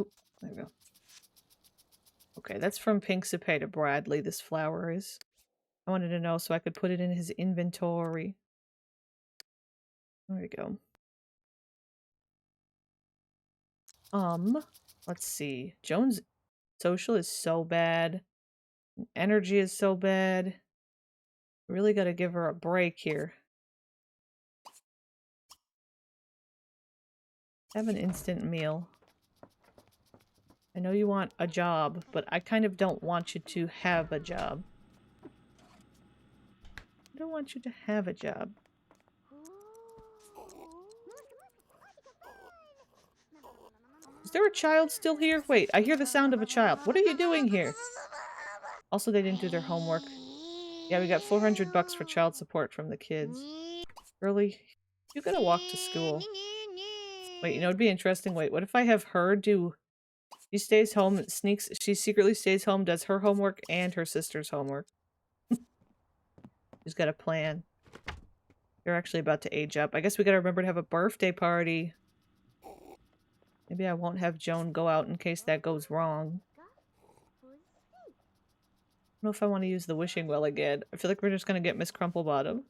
Oop, there we go. Okay, that's from Pinksipay to Bradley, this flower is. I wanted to know so I could put it in his inventory. There we go. Let's see. Joan's social is so bad. Energy is so bad. Really gotta give her a break here. Have an instant meal. I know you want a job, but I kind of don't want you to have a job. I don't want you to have a job. Is there a child still here? Wait, I hear the sound of a child. What are you doing here? Also, they didn't do their homework. Yeah, we got $400 for child support from the kids. Girlie, you gotta walk to school. Wait, you know, it'd be interesting. Wait, what if I have her do... She stays home, she secretly stays home, does her homework and her sister's homework. She's got a plan. You're actually about to age up. I guess we gotta remember to have a birthday party. Maybe I won't have Joan go out in case that goes wrong. I don't know if I want to use the wishing well again. I feel like we're just gonna get Miss Crumplebottom.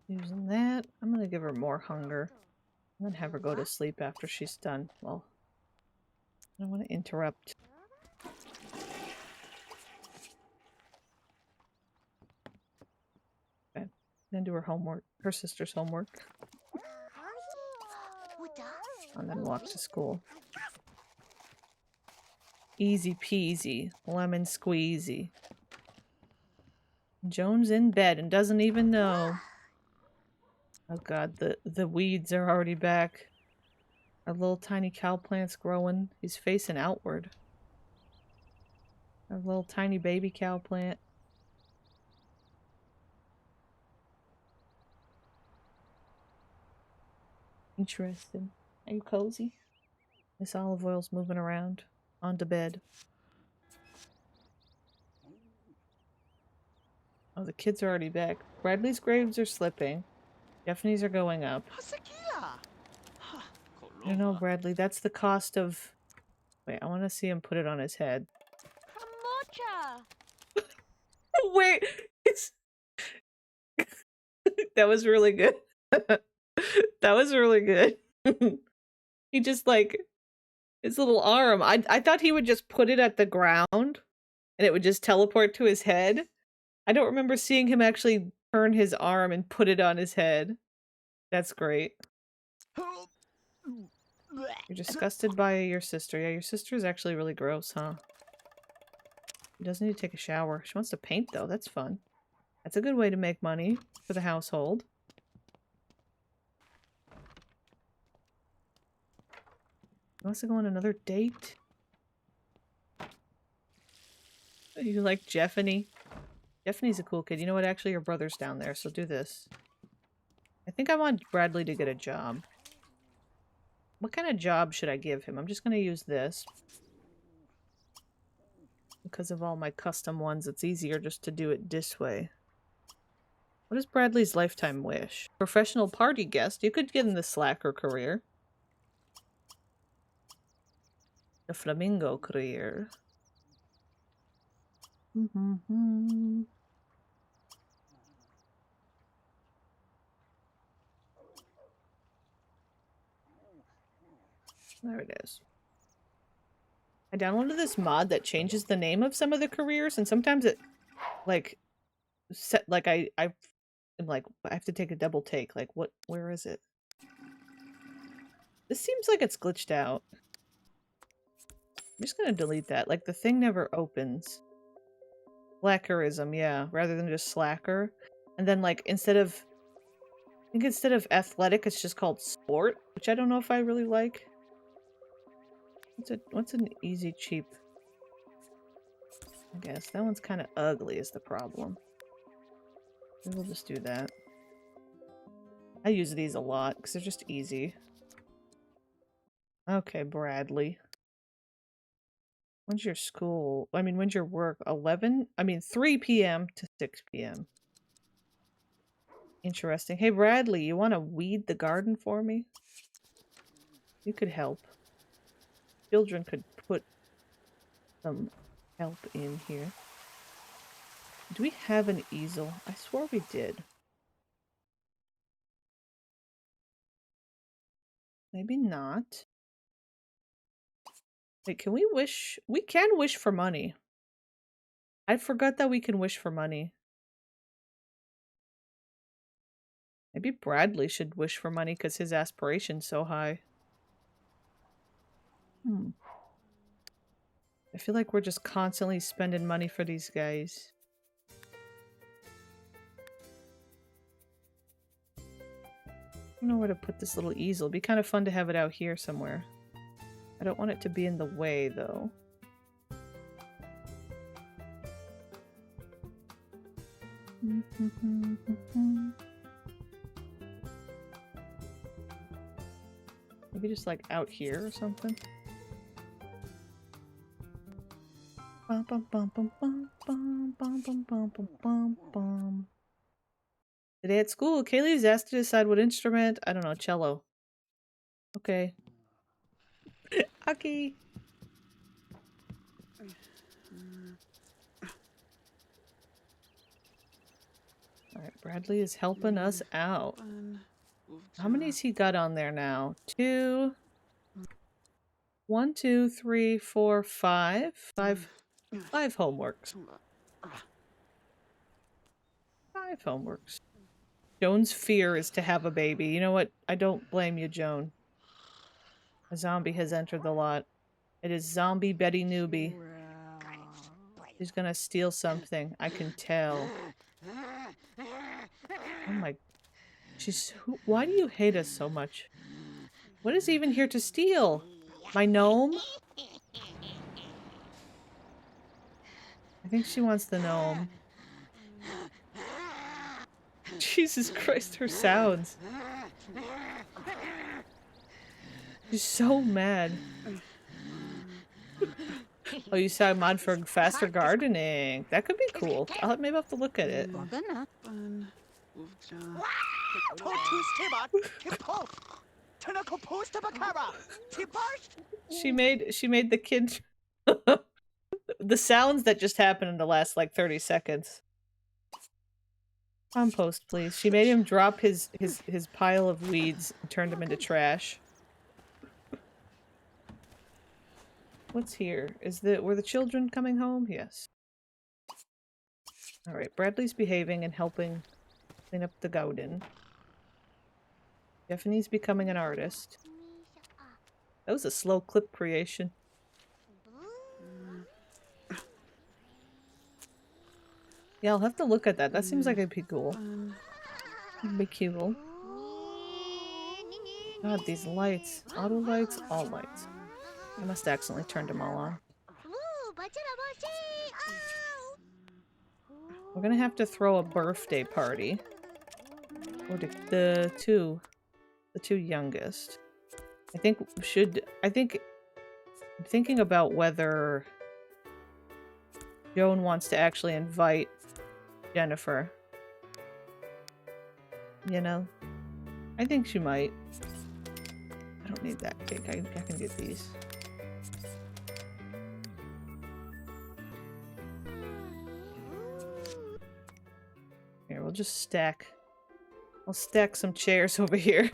Using that, I'm gonna give her more hunger. And then have her go to sleep after she's done. Well, I don't want to interrupt. Okay, then do her homework, her sister's homework. And then walk to school. Easy peasy, lemon squeezy. Joan's in bed and doesn't even know. Oh god, the weeds are already back. Our little tiny cow plant's growing. He's facing outward. Our little tiny baby cow plant. Interesting. Are you cozy? This olive oil's moving around. Onto bed. Oh, the kids are already back. Bradley's graves are slipping. Daphne's are going up. I don't know, Bradley. That's the cost of... Wait, I want to see him put it on his head. Wait! It's... That was really good. That was really good. He just, like... His little arm. I thought he would just put it at the ground and it would just teleport to his head. I don't remember seeing him actually turn his arm and put it on his head. That's great. You're disgusted by your sister. Yeah, your sister is actually really gross, huh? She doesn't need to take a shower. She wants to paint, though. That's fun. That's a good way to make money for the household. He wants to go on another date? You like Jeffany? Jeffany's a cool kid. You know what? Actually, your brother's down there, so do this. I think I want Bradley to get a job. What kind of job should I give him? I'm just going to use this. Because of all my custom ones, it's easier just to do it this way. What is Bradley's lifetime wish? Professional party guest? You could get in the slacker career. The flamingo career. There it is. I downloaded this mod that changes the name of some of the careers, and sometimes it, like, I'm like, I have to take a double take. Like, where is it? This seems like it's glitched out. I'm just gonna delete that. Like, the thing never opens. Slackerism, yeah, rather than just slacker. And then, like, instead of athletic, it's just called sport, which I don't know if I really like. What's an easy, cheap? I guess that one's kind of ugly is the problem. Maybe we'll just do that. I use these a lot because they're just easy. Okay, Bradley. When's your school? I mean, when's your work? 3 p.m. to 6 p.m. Interesting. Hey, Bradley, you want to weed the garden for me? You could help. Children could put some help in here. Do we have an easel? I swore we did. Maybe not. Wait, can we wish? We can wish for money. I forgot that we can wish for money. Maybe Bradley should wish for money because his aspiration's so high. I feel like we're just constantly spending money for these guys. I don't know where to put this little easel. It'd be kind of fun to have it out here somewhere. I don't want it to be in the way, though. Maybe just like out here or something. Bum, bum, bum, bum, bum, bum, bum, bum, bum, bum, bum, bum. Today at school, Kaylee's asked to decide what instrument. I don't know, cello. Okay. Aki. Alright, Bradley is helping us out. How many's he got on there now? 2. 1, 2, 3, 4, 5. 5 homeworks. 5 homeworks. Joan's fear is to have a baby. You know what? I don't blame you, Joan. A zombie has entered the lot. It is zombie Betty Newbie. She's gonna steal something. I can tell. Oh my... Why do you hate us so much? What is even here to steal? My gnome? I think she wants the gnome. Jesus Christ, her sounds. She's so mad. Oh, you saw a mod for faster gardening. That could be cool. Maybe I'll have to look at it. She made the kid the sounds that just happened in the last like 30 seconds. Compost, please. She made him drop his pile of weeds and turned him into trash. What's here? Were the children coming home? Yes. Alright, Bradley's behaving and helping clean up the garden. Stephanie's becoming an artist. That was a slow clip creation. Yeah, I'll have to look at that. That seems like it'd be cool. It'd be cute. God, these lights. Auto lights, all lights. I must have accidentally turned them all on. We're gonna have to throw a birthday party. For the two youngest. I'm thinking about whether Joan wants to actually invite Jennifer. You know? I think she might. I don't need that cake. I can get these. Here, we'll just stack. I'll stack some chairs over here.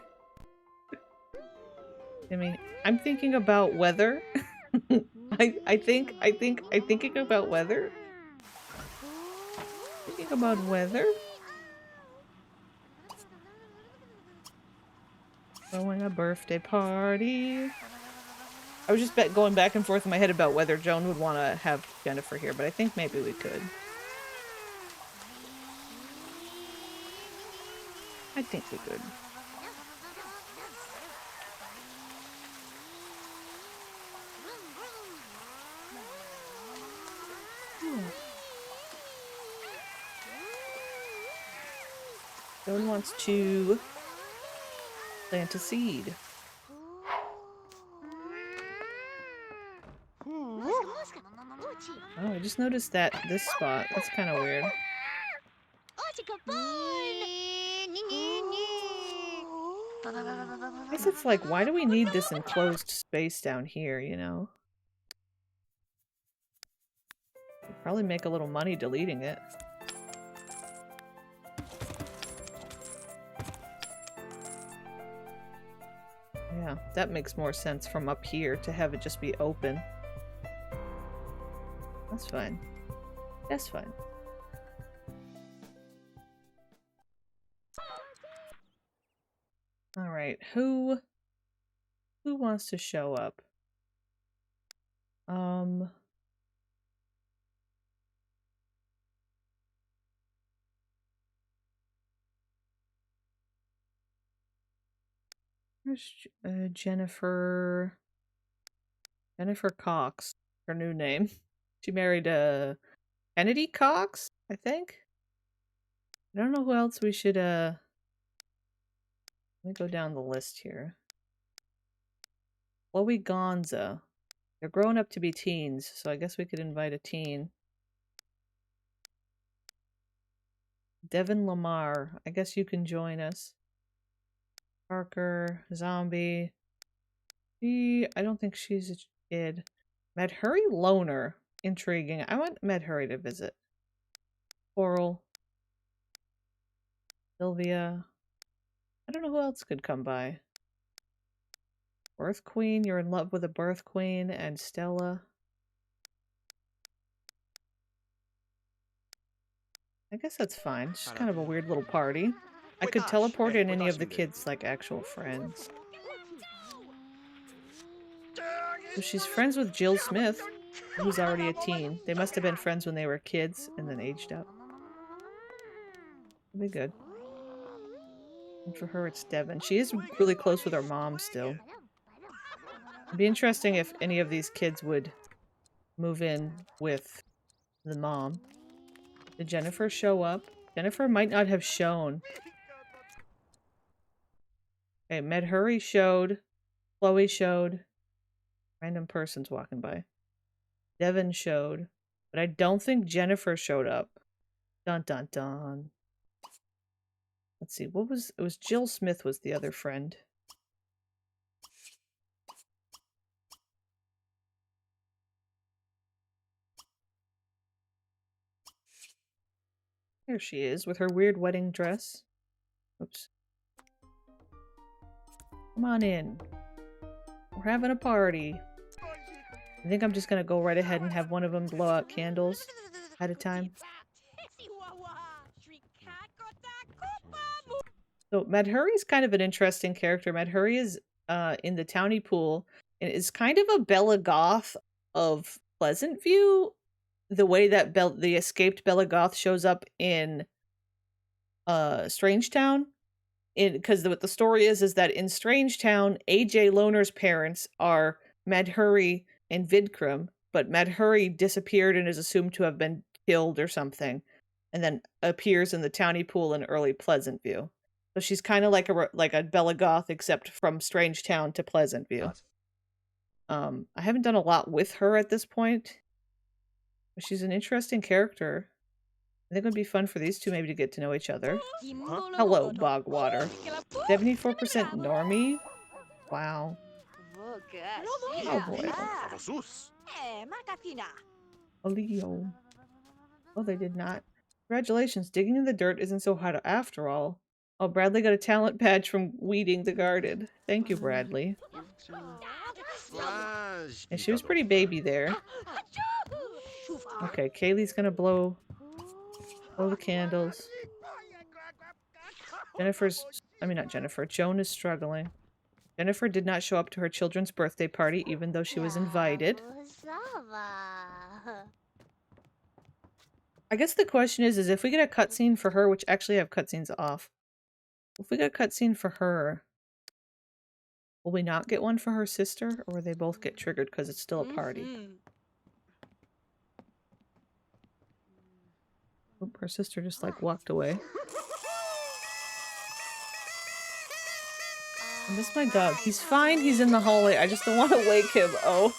I mean, I'm thinking about weather. I'm thinking about weather. Thinking about weather. Throwing a birthday party. I was just going back and forth in my head about whether Joan would want to have Jennifer here, but I think maybe we could. I think we could. Joan wants to plant a seed. Oh, I just noticed that this spot. That's kind of weird. I guess it's like, why do we need this enclosed space down here, you know? We'd probably make a little money deleting it. Yeah, that makes more sense from up here to have it just be open. That's fine. That's fine. All right, who wants to show up? Where's Jennifer Cox, her new name. She married Kennedy Cox, I think. I don't know who else we should let me go down the list here. Chloe Gonza. They're growing up to be teens, so I guess we could invite a teen. Devin Lamar. I guess you can join us. Parker, Zombie. I don't think she's a kid. Medhurry Loner. Intriguing. I want Medhurry to visit. Coral. Sylvia. I don't know who else could come by. Birth Queen. You're in love with a Birth Queen. And Stella. I guess that's fine. It's just kind of a weird little party. I could teleport in any of the kids' like actual friends. So she's friends with Jill Smith, who's already a teen. They must have been friends when they were kids and then aged up. It'll be good. And for her, it's Devin. She is really close with her mom still. It'd be interesting if any of these kids would move in with the mom. Did Jennifer show up? Jennifer might not have shown. Okay, Medhurry showed. Chloe showed. Random person's walking by. Devin showed. But I don't think Jennifer showed up. Dun dun dun. Let's see, what was... It was Jill Smith was the other friend. There she is, with her weird wedding dress. Oops. Come on in. We're having a party. I think I'm just gonna go right ahead and have one of them blow out candles at a time. So Medhurry's kind of an interesting character. Medhurry is in the townie pool and is kind of a Bella Goth of Pleasant View. The way that the escaped Bella Goth shows up in Strangetown. Because what the story is that in Strangetown, AJ Loner's parents are Medhurry and Vidkram, but Medhurry disappeared and is assumed to have been killed or something, and then appears in the townie pool in early Pleasant View. So she's kind of like a Bella Goth, except from Strangetown to Pleasant View. I haven't done a lot with her at this point, but she's an interesting character. I think it would be fun for these two maybe to get to know each other. Hello, Bogwater. 74% normie? Wow. Oh boy. Oh, Leo. Oh, they did not. Congratulations, digging in the dirt isn't so hard after all. Oh, Bradley got a talent badge from weeding the garden. Thank you, Bradley. And she was pretty baby there. Okay, Kaylee's gonna blow the candles. Not Jennifer. Joan is struggling. Jennifer did not show up to her children's birthday party, even though she was invited. I guess the question is if we get a cutscene for her, which actually I have cutscenes off. If we get a cutscene for her, will we not get one for her sister, or will they both get triggered because it's still a party? Oop, her sister just like walked away. And this is my dog. He's fine. He's in the hallway. I just don't want to wake him. Oh.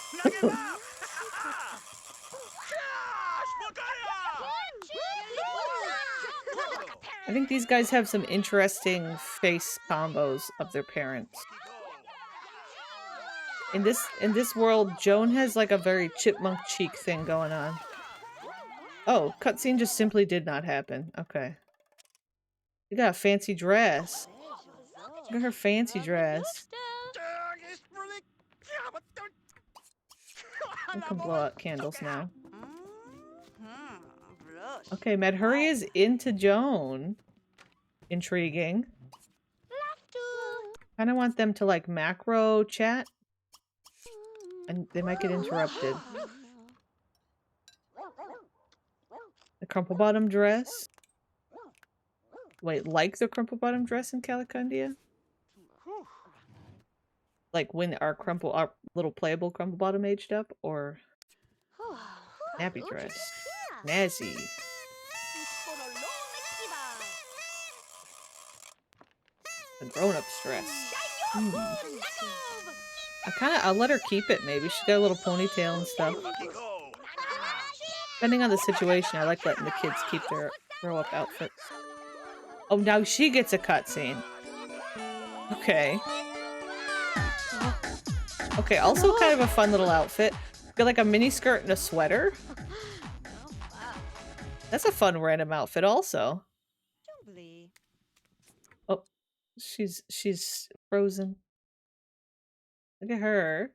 I think these guys have some interesting face combos of their parents. In this world, Joan has like a very chipmunk cheek thing going on. Oh, cutscene just simply did not happen. Okay. You got a fancy dress. Look at her fancy dress. We can blow out candles now. Okay, Madhuri is into Joan. Intriguing. Kinda want them to like macro chat. And they might get interrupted. The crumple bottom dress. Wait, like the crumple bottom dress in Calicandia? Like when our little playable crumple bottom aged up, or nappy dress? Nazi. The grown-up dress. I'll let her keep it maybe. She's got a little ponytail and stuff. Depending on the situation, I like letting the kids keep their grow-up outfits. Oh, now she gets a cutscene. Okay. Okay, also kind of a fun little outfit. Got like a mini skirt and a sweater. That's a fun random outfit also. Oh, she's frozen. Look at her.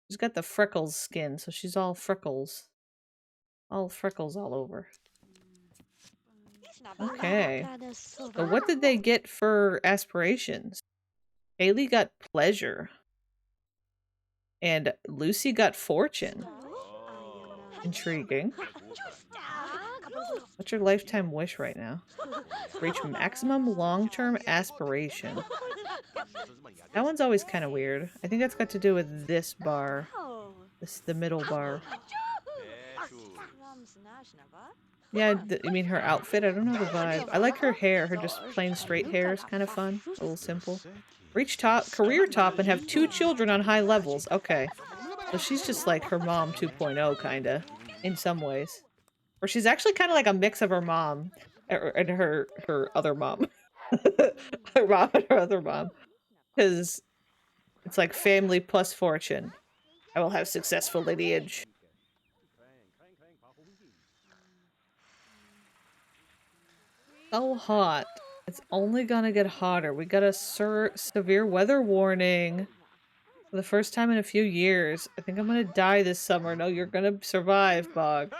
She's got the freckles skin, so she's all freckles. All freckles all over. Okay. So what did they get for aspirations? Haley got pleasure. And Lucy got fortune. Intriguing. What's your lifetime wish right now? Reach maximum long-term aspiration. That one's always kind of weird. I think that's got to do with this bar. The middle bar. Yeah, you mean her outfit? I don't know the vibe. I like her hair. Her just plain straight hair is kind of fun. A little simple. Reach top, career top, and have 2 children on high levels. Okay. So she's just like her mom 2.0, kinda. In some ways. Or she's actually kind of like a mix of her mom and her other mom. Her mom and her other mom. Because it's like family plus fortune. I will have successful lineage. So hot. It's only gonna get hotter. We got a severe weather warning. For the first time in a few years. I think I'm gonna die this summer. No, you're gonna survive, Bog.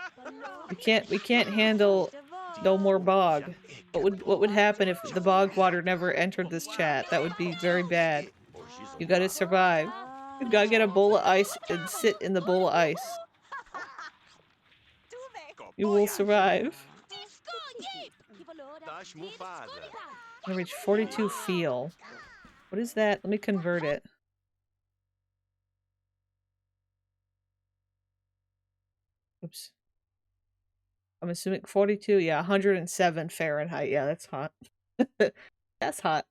We can't handle no more bog. What would happen if the bog water never entered this chat? That would be very bad. You gotta survive. You gotta get a bowl of ice and sit in the bowl of ice. You will survive. I'm gonna reach 42 feel. What is that? Let me convert it. Oops. I'm assuming 42, yeah, 107 Fahrenheit. Yeah, that's hot. That's hot.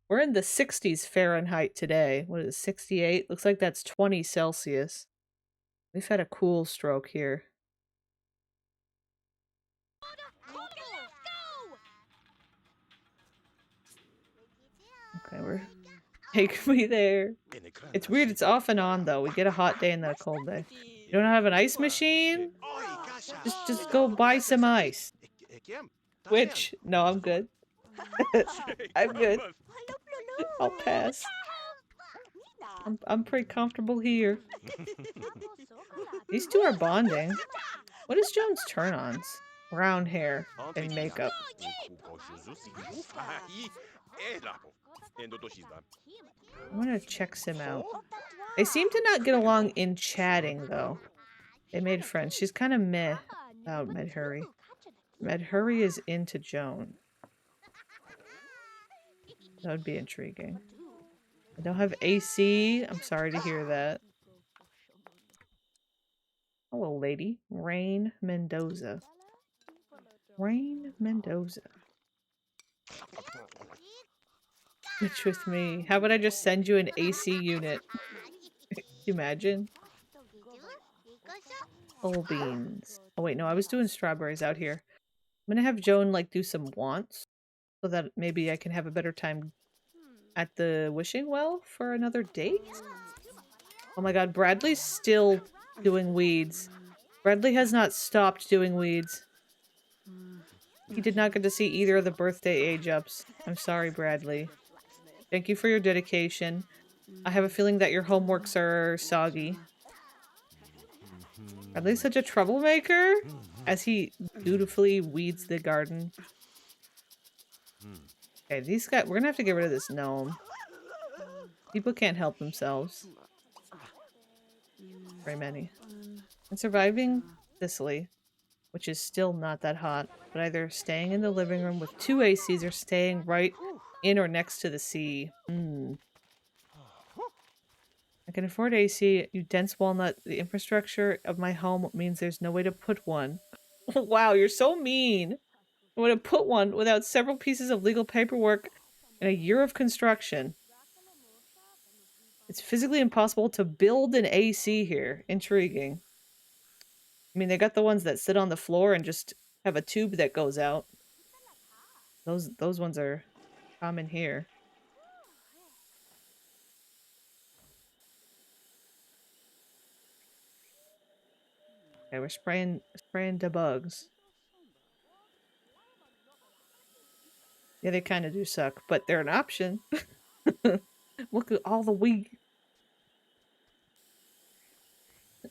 We're in the 60s Fahrenheit today. What is it, 68? Looks like that's 20 Celsius. We've had a cool stroke here. Okay, we're... Take me there. It's weird, it's off and on, though. We get a hot day and then a cold day. You don't have an ice machine? Just go buy some ice. Which? No, I'm good. I'm good. I'll pass. I'm pretty comfortable here. These two are bonding. What is Joan's turn-ons? Brown hair and makeup. I'm gonna check Sim out. They seem to not get along in chatting, though. They made friends. She's kind of meh about Medhurry. Medhurry is into Joan. That would be intriguing. I don't have AC. I'm sorry to hear that. Hello, lady. Rain Mendoza. Rain Mendoza. Which with me. How about I just send you an AC unit? Can you imagine? Full beans. Oh wait, no, I was doing strawberries out here. I'm gonna have Joan like do some wants so that maybe I can have a better time at the wishing well for another date. Oh my god, Bradley's still doing weeds. Bradley has not stopped doing weeds. He did not get to see either of the birthday age ups. I'm sorry, Bradley. Thank you for your dedication. I have a feeling that your homeworks are soggy. Bradley's such a troublemaker as he dutifully weeds the garden. Okay, these guys, we're gonna have to get rid of this gnome. People can't help themselves. Very many. And surviving Sicily, which is still not that hot, but either staying in the living room with 2 ACs or staying right in or next to the sea. I can afford AC, you dense walnut. The infrastructure of my home means there's no way to put one. Wow, you're so mean. I want to put one without several pieces of legal paperwork and a year of construction. It's physically impossible to build an AC here. Intriguing. I mean, they got the ones that sit on the floor and just have a tube that goes out. Those ones are common here. Okay, we're spraying the bugs. Yeah, they kind of do suck, but they're an option. Look at all the weed.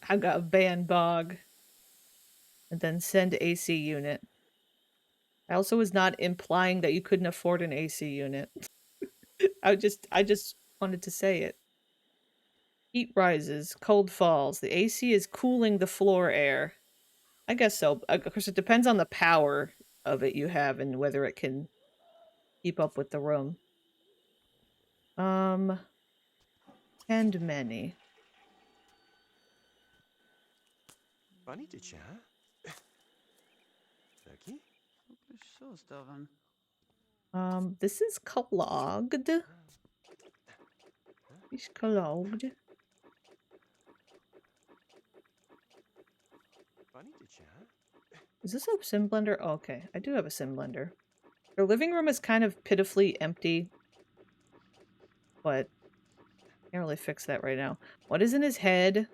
I got a ban bog. And then send AC unit. I also was not implying that you couldn't afford an AC unit. I just wanted to say it. Heat rises, cold falls. The AC is cooling the floor air. I guess so. Of course, it depends on the power of it you have and whether it can keep up with the room. And many. This is clogged. It's clogged. Is this a sim blender? Oh, okay, I do have a sim blender. Their living room is kind of pitifully empty, but can't really fix that right now. What is in his head?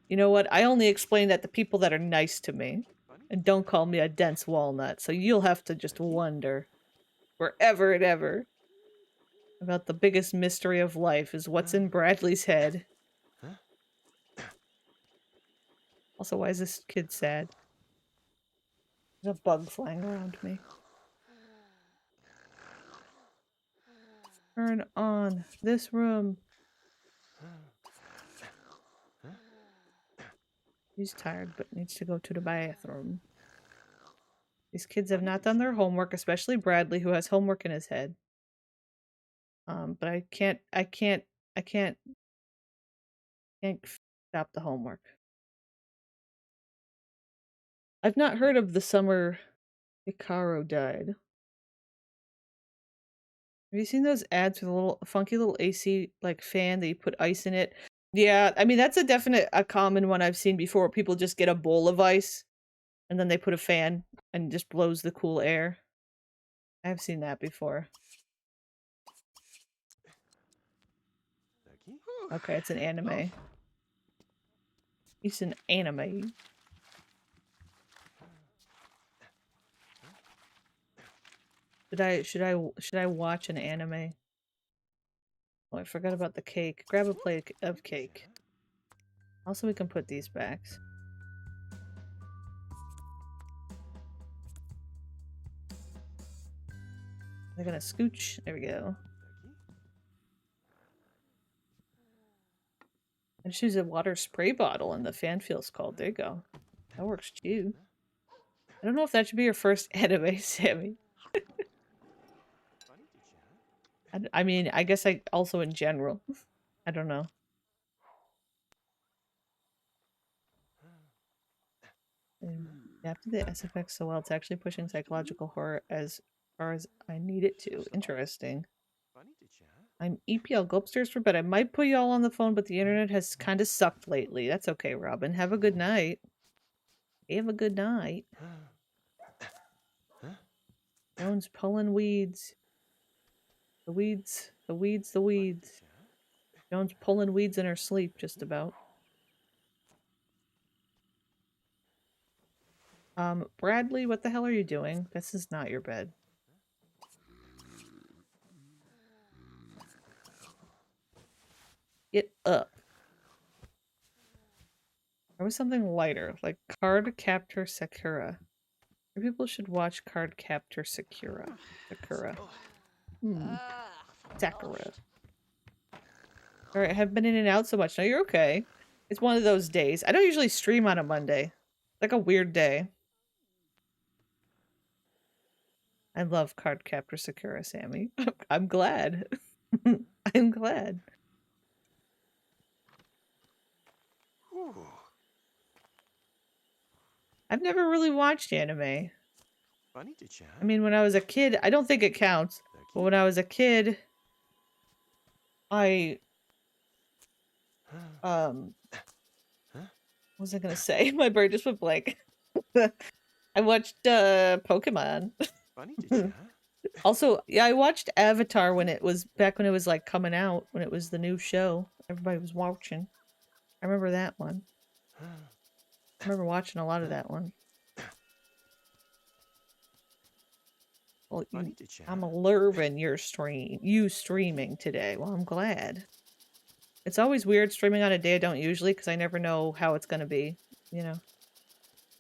You know what? I only explain that to people that are nice to me and don't call me a dense walnut, so you'll have to just wonder forever and ever about the biggest mystery of life is what's in Bradley's head. Also, why is this kid sad? There's a bug flying around me. Turn on this room. He's tired, but needs to go to the bathroom. These kids have not done their homework, especially Bradley, who has homework in his head. But I can't stop the homework. I've not heard of the summer Hikaru died. Have you seen those ads with a little funky little AC like fan that you put ice in it? Yeah, I mean that's a common one I've seen before. Where people just get a bowl of ice and then they put a fan and just blows the cool air. I've seen that before. Okay, it's an anime. It's an anime. Should I watch an anime? Oh, I forgot about the cake. Grab a plate of cake. Also, we can put these back. They're gonna scooch. There we go. I just use a water spray bottle and the fan feels cold. There you go. That works too. I don't know if that should be your first anime, Sammy. I mean, I guess I also in general. I don't know. Adapted the SFX so well, it's actually pushing psychological horror as far as I need it to. Interesting. I'm EPL. Go upstairs for bed. I might put you all on the phone, but the internet has kind of sucked lately. That's okay, Robin. Have a good night. Have a good night. Jones pulling weeds. The weeds. The weeds. The weeds. Jones pulling weeds in her sleep, just about. Bradley, what the hell are you doing? This is not your bed. Get up. There was something lighter, like Card Captor Sakura. People should watch Card Captor Sakura. Sakura. Sakura. Alright, I have been in and out so much. No, you're okay. It's one of those days. I don't usually stream on a Monday. Like a weird day. I love Card Captor Sakura, Sammy. I'm glad. I'm glad. I've never really watched anime. I mean, when I was a kid, I don't think it counts. But when I was a kid, what was I gonna say? My brain just went blank. I watched Pokemon. Also, yeah, I watched Avatar when it was back when it was like coming out, when it was the new show. Everybody was watching. I remember that one. I remember watching a lot of that one. Well, I'm loving your stream. You streaming today. Well, I'm glad. It's always weird streaming on a day I don't usually because I never know how it's gonna be. You know.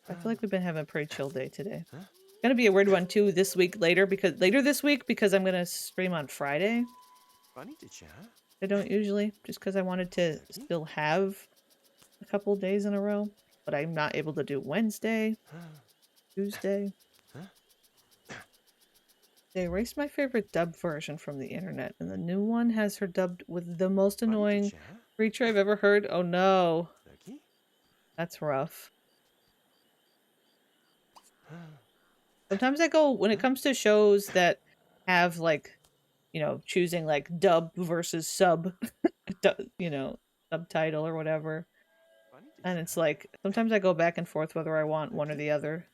I feel like we've been having a pretty chill day today. It's gonna be a weird one too this week later this week because I'm gonna stream on Friday. I don't usually just because I wanted to still have a couple of days in a row, but I'm not able to do Wednesday, Tuesday. They erased my favorite dubbed version from the internet, and the new one has her dubbed with the most annoying creature I've ever heard. Oh no. That's rough. Sometimes I go, when it comes to shows that have like, you know, choosing like dub versus sub, you know, subtitle or whatever. And it's like, sometimes I go back and forth whether I want one or the other.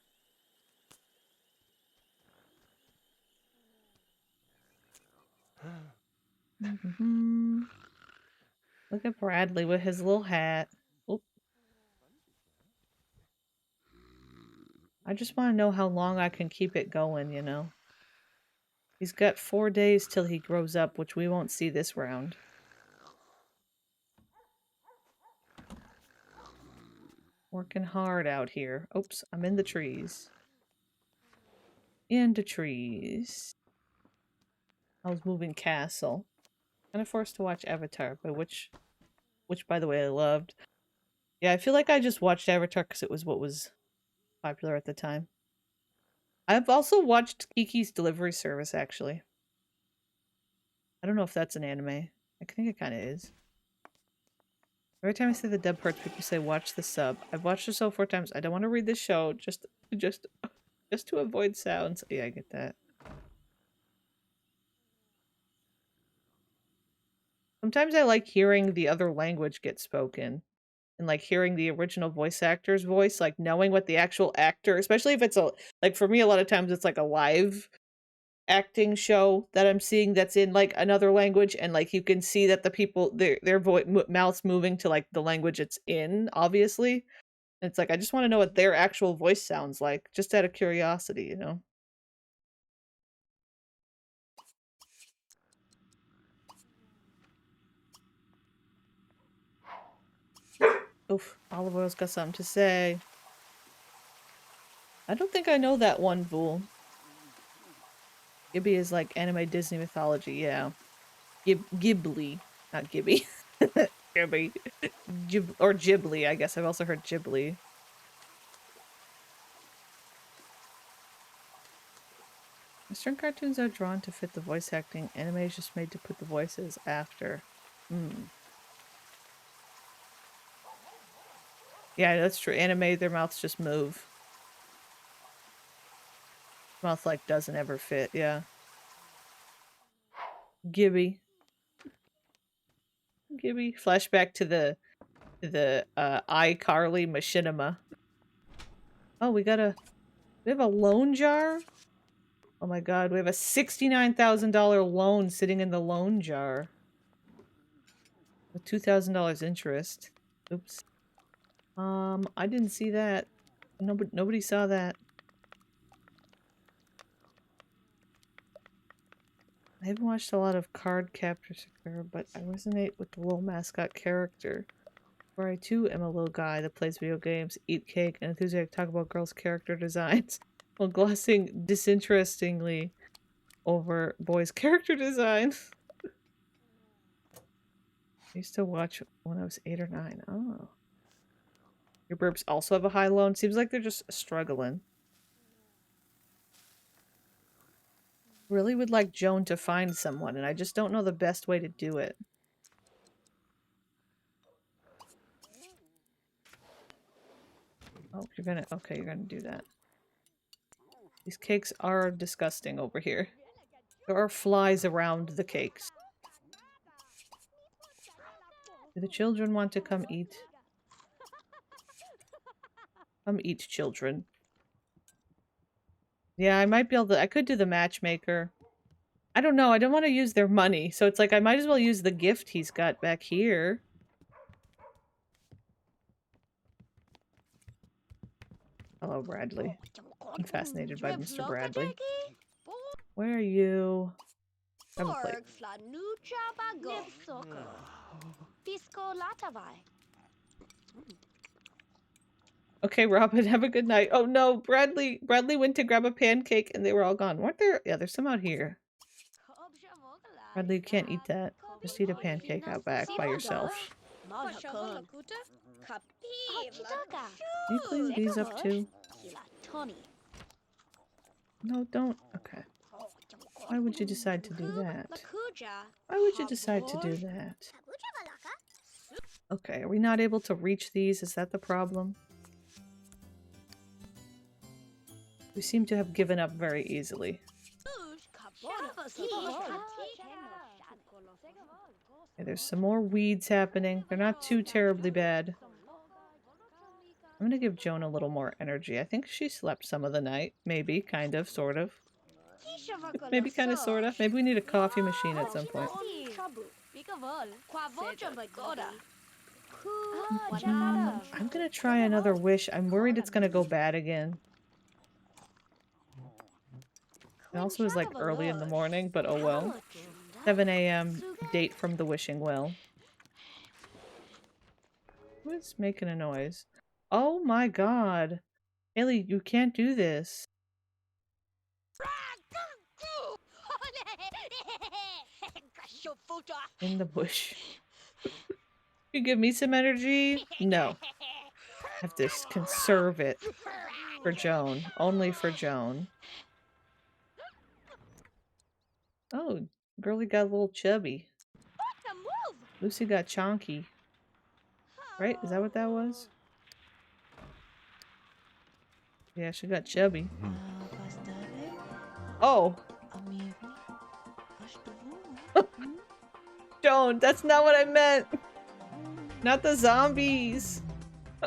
Look at Bradley with his little hat. Oop. I just want to know how long I can keep it going, you know. He's got 4 days till he grows up, which we won't see this round. Working hard out here. Oops, I'm in the trees. Into trees. I was moving castle. Kind of forced to watch Avatar, by which by the way I loved. Yeah, I feel like I just watched Avatar because it was what was popular at the time. I've also watched Kiki's Delivery Service, actually. I don't know if that's an anime. I think it kind of is. Every time I say the dub parts, people say watch the sub. I've watched the show 4 times. I don't want to read the show just to avoid sounds. Yeah, I get that. Sometimes I like hearing the other language get spoken. And like hearing the original voice actor's voice, like knowing what the actual actor, especially if it's like for me a lot of times it's like a live acting show that I'm seeing that's in like another language, and like you can see that the people their mouths moving to like the language it's in, obviously. And it's like I just want to know what their actual voice sounds like, just out of curiosity, you know. Oof, Olive Oil's got something to say. I don't think I know that one, Vool. Ghibli is like anime Disney mythology, yeah. Ghibli, not Gibby. Ghibli. Or Ghibli, I guess. I've also heard Ghibli. Western cartoons are drawn to fit the voice acting. Anime is just made to put the voices after. Yeah, that's true. Anime, their mouths just move. Mouth like doesn't ever fit, yeah. Gibby. Flashback to the iCarly machinima. Oh, we have a loan jar? Oh my god, we have a $69,000 loan sitting in the loan jar. With $2,000 interest. Oops. I didn't see that. Nobody saw that. I haven't watched a lot of Card Captor Sakura, but I resonate with the little mascot character. Where I too am a little guy that plays video games, eat cake, and enthusiastically talk about girls' character designs while glossing disinterestingly over boys' character designs. I used to watch when I was 8 or 9. Oh. Your burps also have a high loan. Seems like they're just struggling. Really would like Joan to find someone, and I just don't know the best way to do it. Oh, you're gonna do that. These cakes are disgusting over here. There are flies around the cakes. Do the children want to come eat? Come eat, children. Yeah, I might be able to... I could do the matchmaker. I don't know. I don't want to use their money. So it's like I might as well use the gift he's got back here. Hello, Bradley. I'm fascinated by Mr. Bradley. Where are you? Have a plate. Okay, Robin, have a good night. Oh no, Bradley went to grab a pancake and they were all gone. Weren't there? Yeah, there's some out here. Bradley, you can't eat that. Just eat a pancake out back by yourself. Can you clean these up too? No, don't. Okay. Why would you decide to do that? Why would you decide to do that? Okay, are we not able to reach these? Is that the problem? We seem to have given up very easily. Okay, there's some more weeds happening. They're not too terribly bad. I'm gonna give Joan a little more energy. I think she slept some of the night. Maybe, kind of, sort of. Maybe kind of, sort of. Maybe we need a coffee machine at some point. I'm gonna try another wish. I'm worried it's gonna go bad again. It also is like early in the morning, but oh well. 7 a.m. date from the wishing well. Who is making a noise? Oh my god. Haley, you can't do this. In the bush. You give me some energy? No. I have to conserve it. For Joan. Only for Joan. Oh, girlie got a little chubby. Lucy got chonky. Right? Is that what that was? Yeah, she got chubby. Oh! Don't! That's not what I meant! Not the zombies!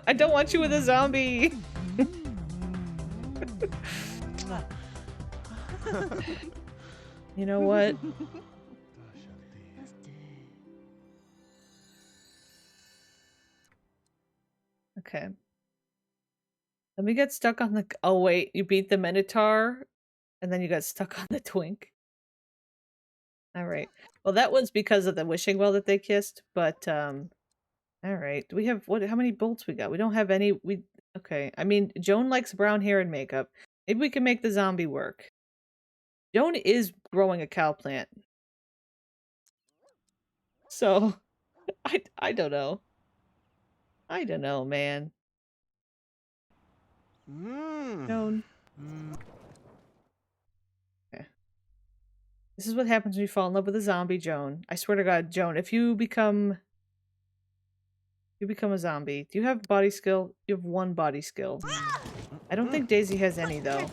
I don't want you with a zombie! You know what? Okay. Let me get stuck on the... Oh wait, you beat the Minotaur? And then you got stuck on the Twink. Alright. Well, that was because of the wishing well that they kissed, but, All right. Do we have what? How many bolts we got? We don't have any. Okay. I mean, Joan likes brown hair and makeup. Maybe we can make the zombie work. Joan is growing a cow plant. So, I don't know. I don't know, man. Joan. Okay. This is what happens when you fall in love with a zombie, Joan. I swear to God, Joan, if you become a zombie, do you have body skill? You have 1 body skill. I don't think Daisy has any, though.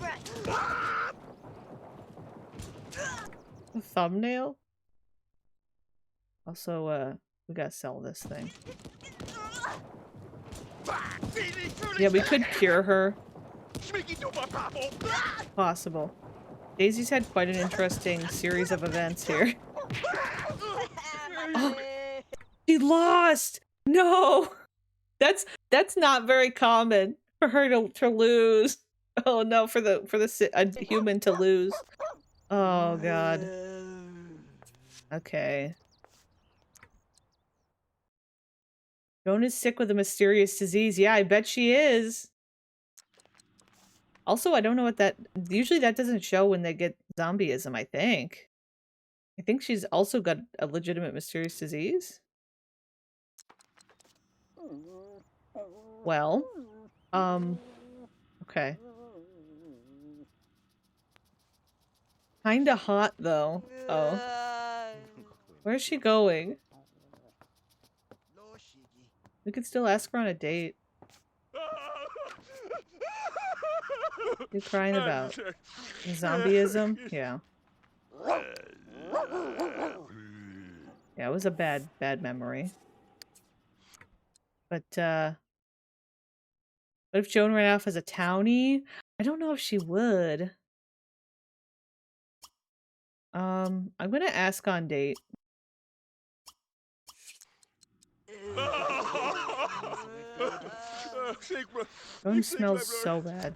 A thumbnail? Also, we gotta sell this thing. Yeah, we could cure her. Possible. Daisy's had quite an interesting series of events here. Oh, she lost! No! That's not very common for her to lose. Oh no, for a human to lose. Oh god. Okay. Joan is sick with a mysterious disease. Yeah, I bet she is. Also, I don't know what that... Usually that doesn't show when they get zombieism, I think. I think she's also got a legitimate mysterious disease. Well, okay. Kinda hot, though. Oh. Where's she going? We could still ask her on a date. You crying about zombieism? Yeah. Yeah, it was a bad memory. But, what if Joan ran off as a townie? I don't know if she would. I'm gonna ask on date. Joan smells so bad.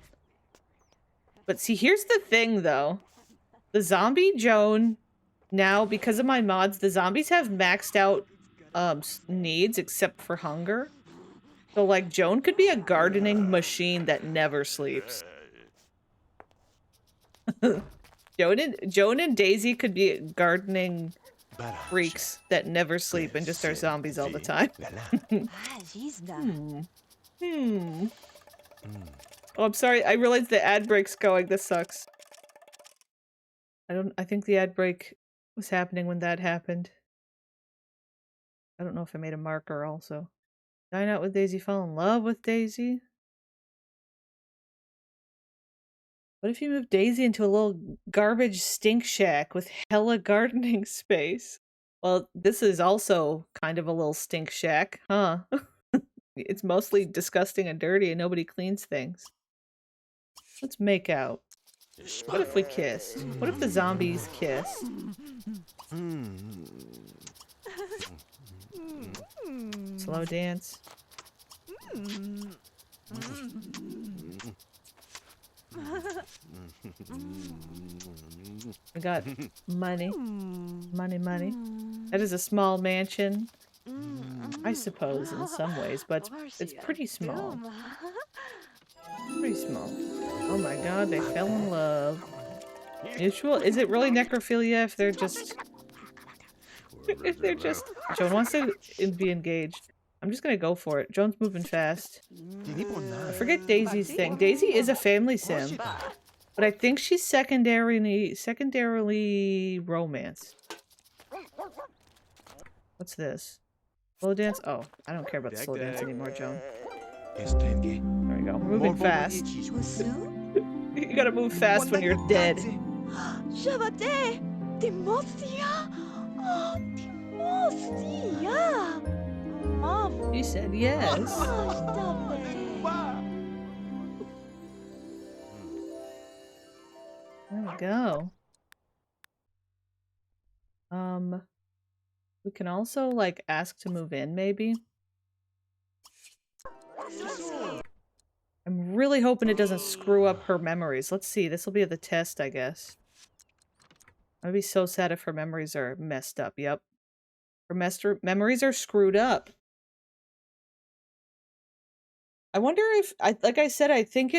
But see, here's the thing, though. The zombie Joan, now, because of my mods, the zombies have maxed out needs except for hunger. So, like, Joan could be a gardening machine that never sleeps. Joan and Daisy could be gardening freaks that never sleep and just are zombies all the time. Oh, I'm sorry. I realized the ad break's going. This sucks. I think the ad break was happening when that happened. I don't know if I made a marker also. Dine out with Daisy, fall in love with Daisy? What if you move Daisy into a little garbage stink shack with hella gardening space? Well, this is also kind of a little stink shack, huh? It's mostly disgusting and dirty and nobody cleans things. Let's make out. What if we kissed? What if the zombies kiss? Slow dance. We got money. Money. That is a small mansion. I suppose in some ways, but it's pretty small. Pretty small. Oh my god, they fell in love. Mutual? Is it really necrophilia if they're just... if they're just... Joan wants to be engaged. I'm just gonna go for it. Joan's moving fast. I forget Daisy's thing. Daisy is a family sim. But I think she's secondarily romance. What's this? Slow dance? Oh, I don't care about the slow dance anymore, Joan. There we go. We're moving fast. You gotta move fast when you're dead. She said yes. There we go. We can also, like, ask to move in, maybe? I'm really hoping it doesn't screw up her memories. Let's see. This will be the test, I guess. I'd be so sad if her memories are messed up. Yep. Her memories are screwed up. I wonder if like I said, I think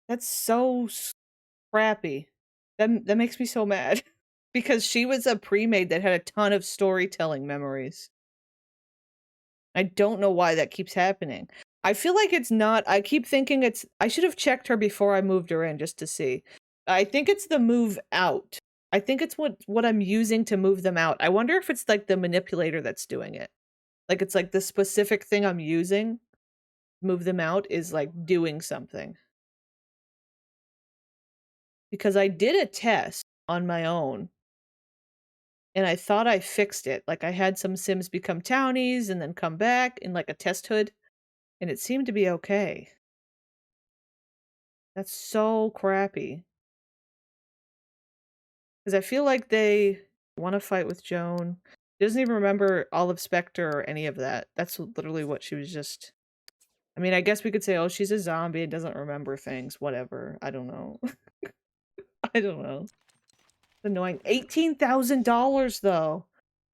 that's so crappy. That makes me so mad because she was a pre-made that had a ton of storytelling memories. I don't know why that keeps happening. I feel like it's not. I keep thinking I should have checked her before I moved her in just to see. I think it's the move out. I think it's what I'm using to move them out. I wonder if it's like the manipulator that's doing it. Like it's like the specific thing I'm using, move them out, is like doing something. Because I did a test on my own and I thought I fixed it. Like I had some Sims become townies and then come back in like a test hood, and it seemed to be okay. That's so crappy. Because I feel like they want to fight with Joan. She doesn't even remember Olive Spectre or any of that. That's literally what she was just... I mean, I guess we could say, oh, she's a zombie and doesn't remember things. Whatever. I don't know. I don't know. It's annoying. $18,000 though.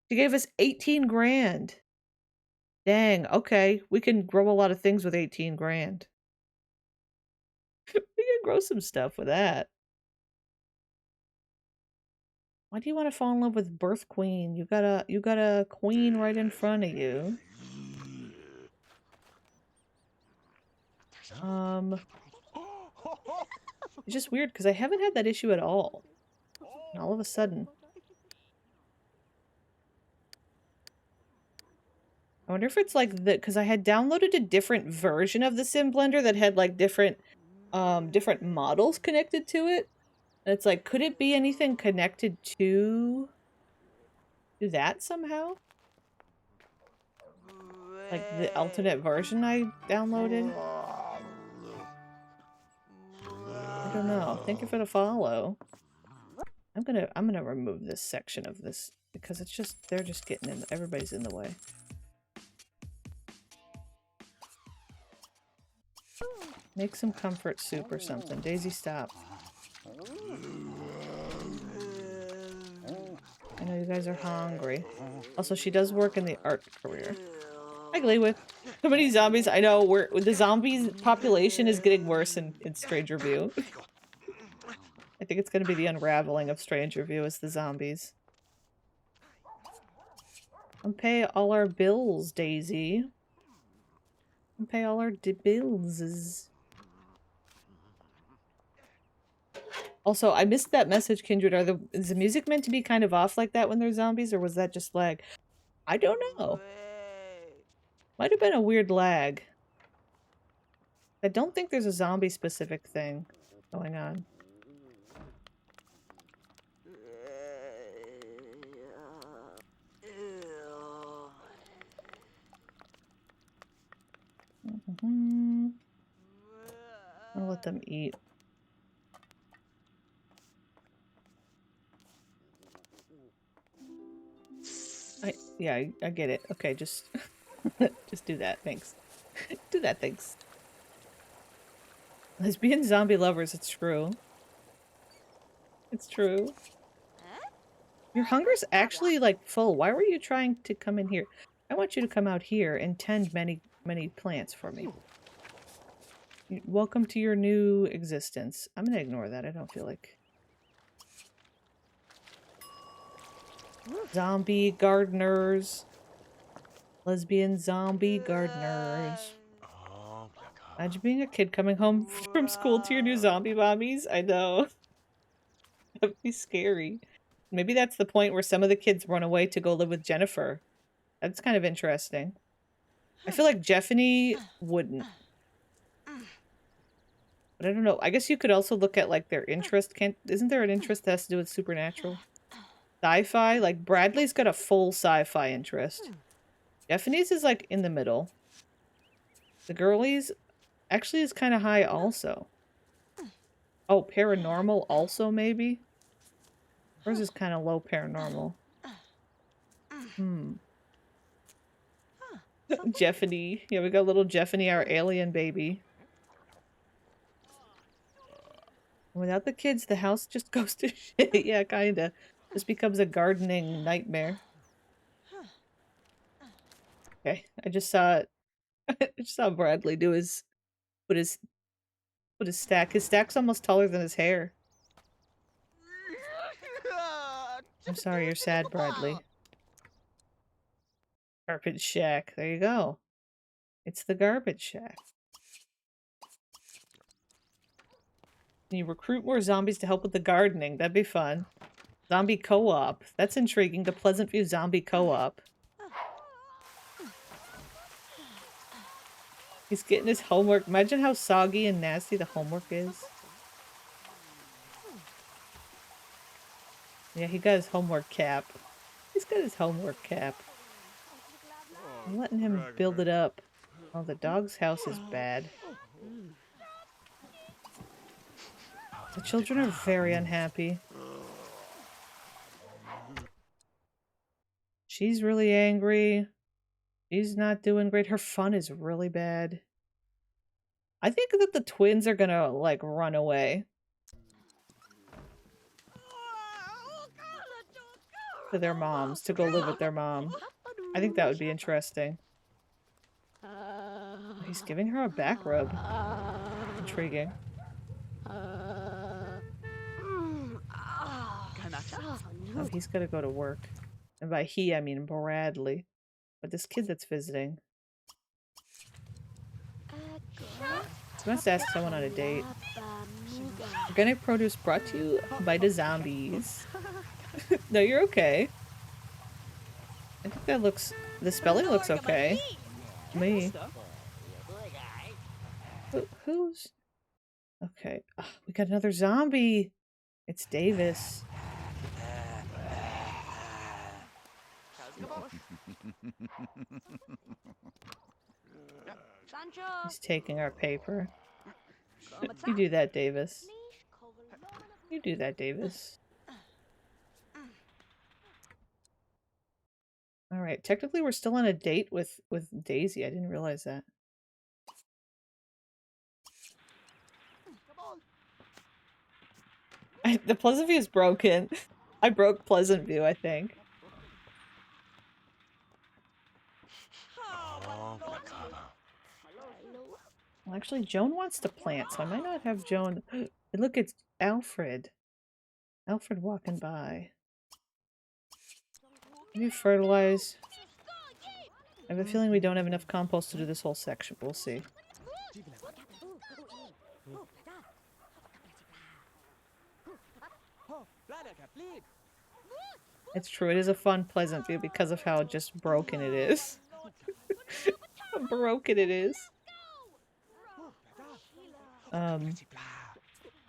She gave us 18 grand. Dang, okay. We can grow a lot of things with 18 grand. We can grow some stuff with that. Why do you want to fall in love with Birth Queen? You got a queen right in front of you. It's just weird because I haven't had that issue at all. And all of a sudden. I wonder if it's like because I had downloaded a different version of the Sim Blender that had like different models connected to it. And it's like, could it be anything connected to that somehow? Like the alternate version I downloaded? I don't know. Thank you for the follow. I'm gonna remove this section of this because it's just they're just getting in. Everybody's in the way. Make some comfort soup or something. Daisy, stop. I know you guys are hungry. Also, she does work in the art career. Hi, Gleewood. So many zombies. I know the zombies population is getting worse in Strangerview. I think it's going to be the unraveling of Strangerview as the zombies. Come pay all our bills, Daisy. Come pay all our bills. Also, I missed that message, Kindred. Is the music meant to be kind of off like that when they're zombies, or was that just lag? I don't know. Might have been a weird lag. I don't think there's a zombie-specific thing going on. I'll let them eat. I get it. Okay, just just do that, thanks. Do that, thanks. Lesbian zombie lovers, it's true. It's true. Your hunger's actually like full. Why were you trying to come in here? I want you to come out here and tend many plants for me. Welcome to your new existence. I'm gonna ignore that. I don't feel like... Zombie gardeners. Lesbian zombie gardeners. Imagine being a kid coming home from school to your new zombie mommies. I know. That'd be scary. Maybe that's the point where some of the kids run away to go live with Jennifer. That's kind of interesting. I feel like Jeffany wouldn't. But I don't know. I guess you could also look at like their interest. Isn't there an interest that has to do with supernatural? Sci-fi? Like Bradley's got a full sci-fi interest. Jeffany's is like in the middle. The girlies actually is kind of high also. Oh, paranormal also maybe? Hers is kind of low paranormal. Jeffany. Yeah, we got little Jeffany, our alien baby. Without the kids, the house just goes to shit. Yeah, kinda. Just becomes a gardening nightmare. Okay, I just saw I just saw Bradley do his put his stack. His stack's almost taller than his hair. I'm sorry, you're sad, Bradley. Garbage shack. There you go. It's the garbage shack. Can you recruit more zombies to help with the gardening? That'd be fun. Zombie co-op. That's intriguing. The Pleasant View zombie co-op. He's getting his homework. Imagine how soggy and nasty the homework is. Yeah, he got his homework cap. He's got his homework cap. I'm letting him build it up. Oh, the dog's house is bad. The children are very unhappy. She's really angry. She's not doing great. Her fun is really bad. I think that the twins are gonna, like, run away. To their moms, to go live with their mom. I think that would be interesting. He's giving her a back rub. Intriguing. Oh, he's gotta go to work. And by he, I mean Bradley. But this kid that's visiting. He wants to ask someone on a date. Organic produce brought to you by the zombies. No, you're okay. I think that looks... The spelling looks okay. Me. Who's... Okay. Ugh, we got another zombie. It's Davis. He's taking our paper. You do that, Davis. You do that, Davis. Alright, technically we're still on a date with Daisy. I didn't realize that. The Pleasant View is broken. I broke Pleasant View, I think. Well, actually, Joan wants to plant, so I might not have Joan... Look, it's Alfred. Alfred walking by. Maybe fertilize. I have a feeling we don't have enough compost to do this whole section. We'll see. It's true, it is a fun, Pleasant View because of how just broken it is. How broken it is. I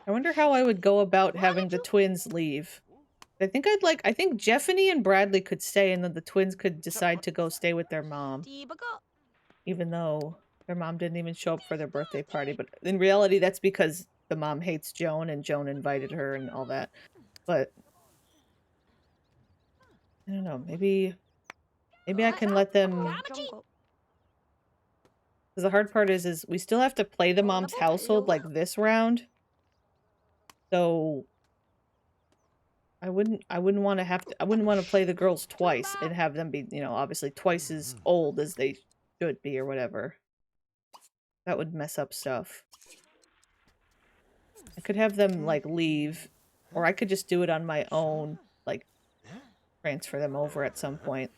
wonder how I would go about having the twins leave. I think Jeffany and Bradley could stay and then the twins could decide to go stay with their mom. Even though their mom didn't even show up for their birthday party. But in reality, that's because the mom hates Joan and Joan invited her and all that. But I don't know, maybe I can let them... Because the hard part is we still have to play the mom's household like this round. So I wouldn't want to play the girls twice and have them be, you know, obviously twice as old as they should be or whatever. That would mess up stuff. I could have them like leave, or I could just do it on my own, like transfer them over at some point.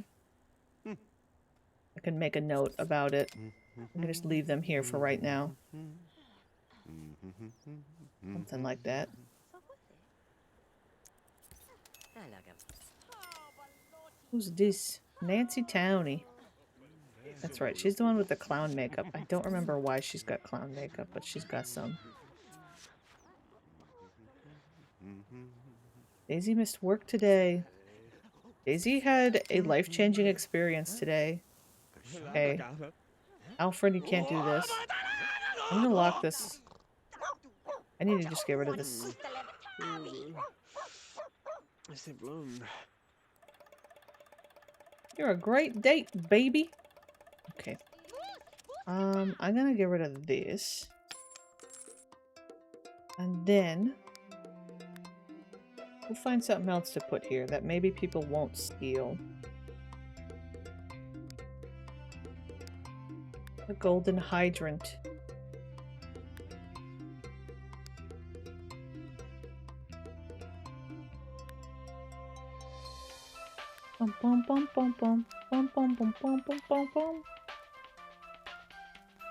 I can make a note about it. I can just leave them here for right now. Something like that. Who's this? Nancy Towney. That's right, she's the one with the clown makeup. I don't remember why she's got clown makeup, but she's got some. Daisy missed work today. Daisy had a life-changing experience today. Hey. Alfred, you can't do this. I'm gonna lock this. I need to just get rid of this. You're a great date, baby. Okay. I'm gonna get rid of this. And then we'll find something else to put here that maybe people won't steal. The golden hydrant. Bum bum bum bum bum bum bum bum bum bum bum bum.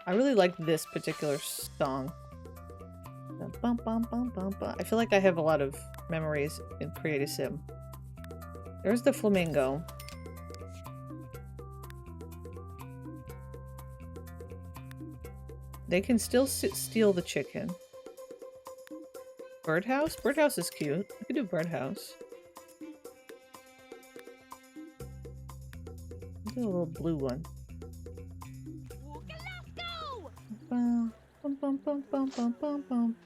I really like this particular song. Bum bum bum bum bum. I feel like I have a lot of memories in Create a Sim. There's the flamingo. They can still steal the chicken. Birdhouse? Birdhouse is cute. I could do birdhouse. Let's do a little blue one. Bum, bum, bum, bum, bum, bum, bum, bum.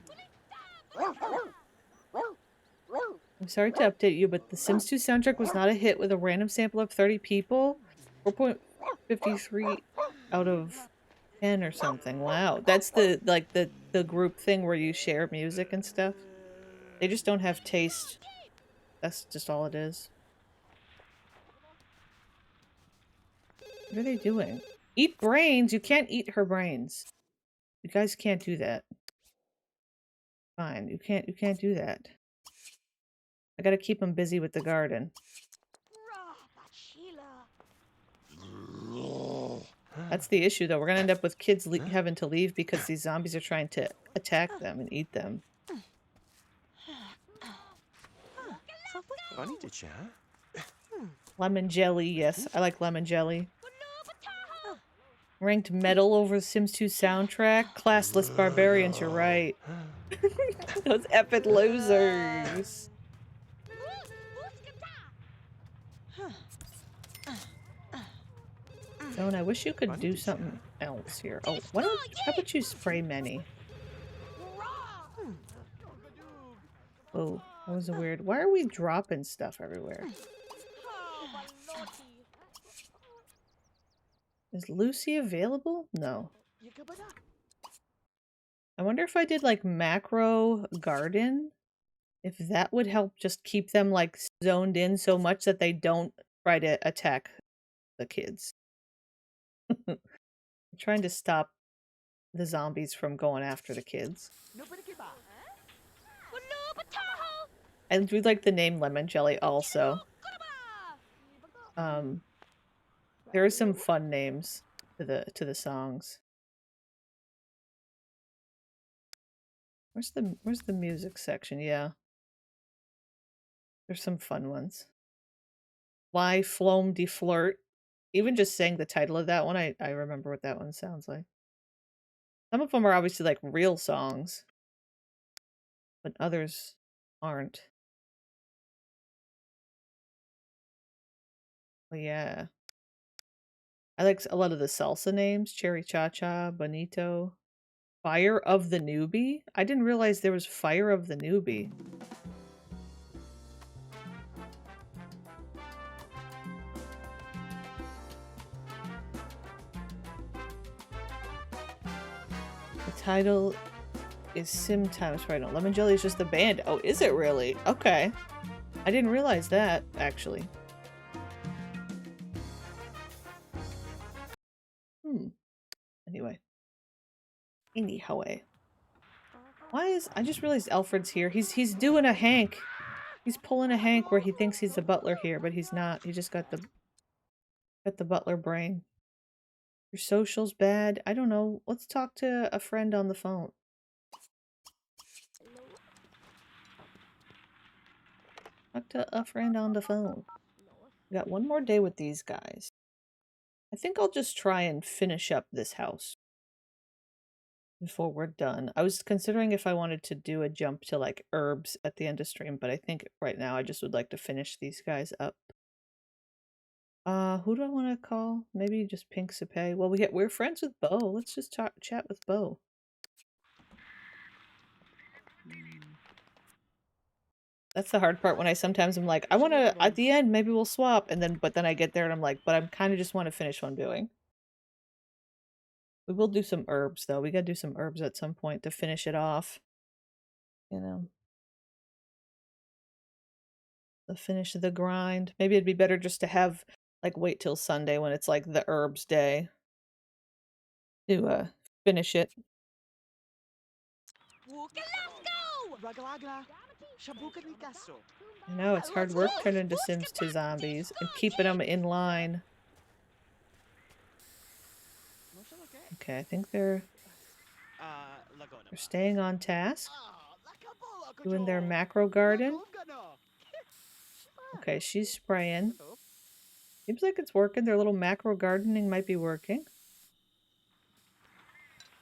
I'm sorry to update you, but the Sims 2 soundtrack was not a hit with a random sample of 30 people. 4.53 out of 10 or something. Wow. That's the the group thing where you share music and stuff. They just don't have taste. That's just all it is. What are they doing? Eat brains? You can't eat her brains. You guys can't do that. Fine. You can't do that. I gotta keep them busy with the garden. That's the issue, though. We're gonna end up with kids having to leave because these zombies are trying to attack them and eat them. Lemon jelly, yes. I like lemon jelly. Ranked medal over the Sims 2 soundtrack? Classless barbarians, you're right. Those epic losers. Oh, and I wish you could do something else here. Oh, how about you spray many? Oh, that was a weird... Why are we dropping stuff everywhere? Is Lucy available? No. I wonder if I did like macro garden, if that would help just keep them like zoned in so much that they don't try to attack the kids. I'm trying to stop the zombies from going after the kids. And we like the name Lemon Jelly also. There are some fun names to the songs. Where's the music section? Yeah. There's some fun ones. Fly Flome de Flirt. Even just saying the title of that one, I remember what that one sounds like. Some of them are obviously like real songs, but others aren't. But yeah. I like a lot of the salsa names. Cherry Cha-Cha, Bonito. Fire of the Newbie? I didn't realize there was Fire of the Newbie. The title is Sim Times right now. Lemon Jelly is just the band. Oh, is it really? Okay. I didn't realize that, actually. Anyway. Anyhow. Why is... I just realized Alfred's here. He's doing a Hank. He's pulling a Hank where he thinks he's the butler here, but he's not. He just got the butler brain. Your social's bad. I don't know. Let's talk to a friend on the phone. Talk to a friend on the phone. We got one more day with these guys. I think I'll just try and finish up this house before we're done. I was considering if I wanted to do a jump to like herbs at the end of stream, but I think right now I just would like to finish these guys up. Who do I want to call? Maybe just Pink Sapay. Well, we're friends with Bo. Let's just chat with Bo. That's the hard part when I sometimes I'm like, I want to, at the end, maybe we'll swap. But then I get there and I'm like, but I'm kind of just want to finish what I'm doing. We will do some herbs though. We got to do some herbs at some point to finish it off. You know. To finish the grind. Maybe it'd be better just to have, like, wait till Sunday when it's like the herbs day. to finish it. I know, it's hard work turning the Sims to zombies and keeping them in line. Okay, I think they're staying on task. Doing their macro garden. Okay, she's spraying. Seems like it's working. Their little macro gardening might be working.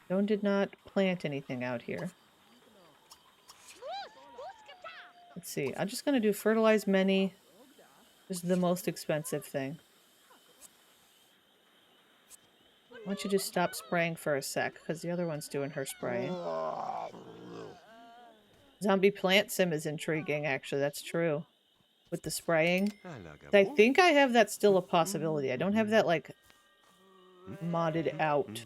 Joan did not plant anything out here. Let's see. I'm just going to do fertilize many. This is the most expensive thing. Why don't you just stop spraying for a sec, because the other one's doing her spraying. Zombie plant sim is intriguing, actually. That's true. With the spraying. I think I have that still a possibility. I don't have that, like, modded out.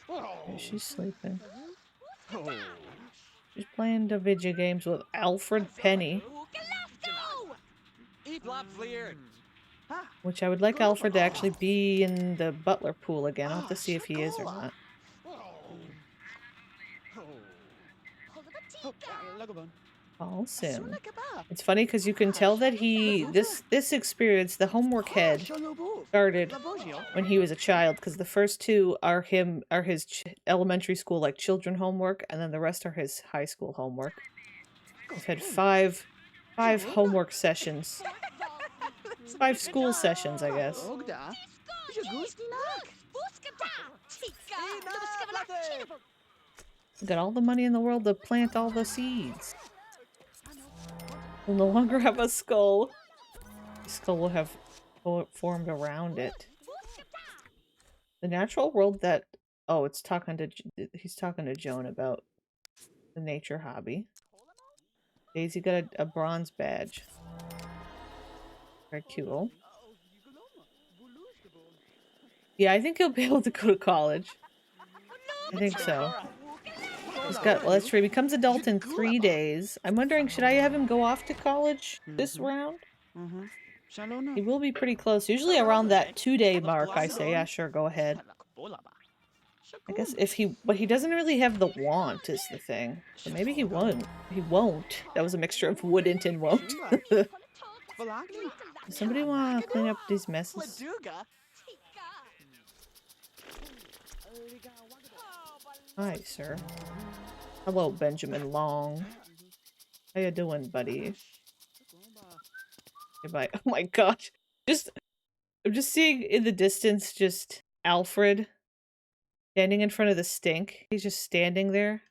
Okay, she's sleeping. She's playing the video games with Alfred Penny. Which I would like Alfred to actually be in the butler pool again. I'll have to see if he is or not. Paul Sim. It's funny because you can tell that this experience, the homework head, started when he was a child, because the first two are his elementary school, like, children homework, and then the rest are his high school homework. I've had five homework sessions. 5 school sessions, I guess. Got all the money in the world to plant all the seeds. We'll no longer have a skull. The skull will have formed around it. The natural world that... Oh, he's talking to Joan about the nature hobby. Daisy got a bronze badge. Very cool. Yeah, I think he'll be able to go to college. I think so. He's got, well, that's true. He becomes adult in 3 days. I'm wondering, should I have him go off to college this round? He will be pretty close. Usually around that 2-day mark, I say, yeah, sure, go ahead. I guess if but he doesn't really have the want is the thing. So maybe he won't. He won't. That was a mixture of wouldn't and won't. Does somebody want to clean up these messes? Hi, sir. Hello, Benjamin Long. How you doing, buddy? Oh my gosh. I'm just seeing in the distance just Alfred standing in front of the stink. He's just standing there.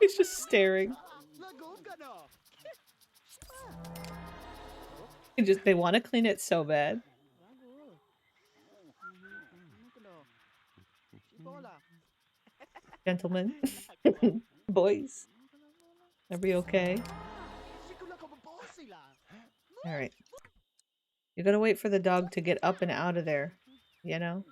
He's just staring. They want to clean it so bad. Gentlemen. Boys. Are we okay? Alright. You gotta wait for the dog to get up and out of there. You know?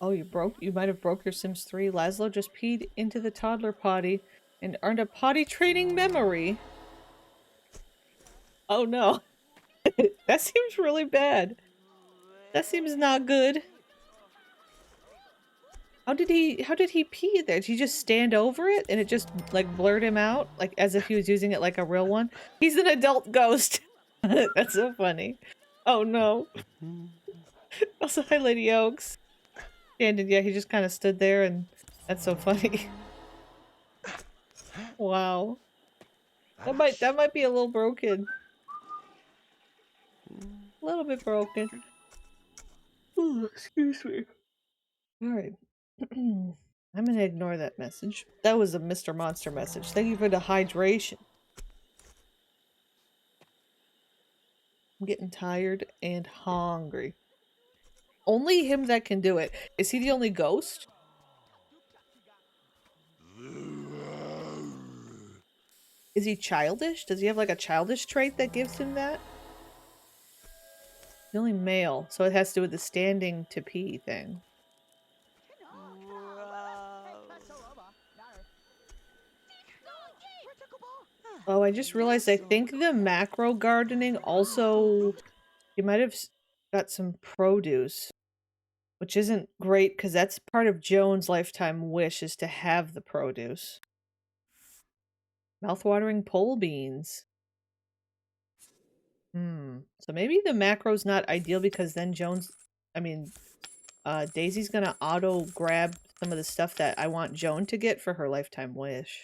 Oh, you might have broke your Sims 3. Laszlo just peed into the toddler potty and earned a potty training memory. Oh no. That seems really bad. That seems not good. How did he pee there? Did he just stand over it and it just, like, blurred him out? Like, as if he was using it like a real one? He's an adult ghost. That's so funny. Oh no. Also, hi, Lady Oaks. And yeah, he just kind of stood there and that's so funny. Wow. That might be a little broken. A little bit broken. Ooh, excuse me. Alright. I'm gonna ignore that message. That was a Mr. Monster message. Thank you for the hydration. I'm getting tired and hungry. Only him that can do it. Is he the only ghost? Is he childish? Does he have like a childish trait that gives him that? He's only male, so it has to do with the standing to pee thing. Oh, I just realized I think the macro gardening also... You might have got some produce, which isn't great because that's part of Joan's lifetime wish is to have the produce. Mouthwatering pole beans. So maybe the macro's not ideal because then Daisy's gonna auto grab some of the stuff that I want Joan to get for her lifetime wish.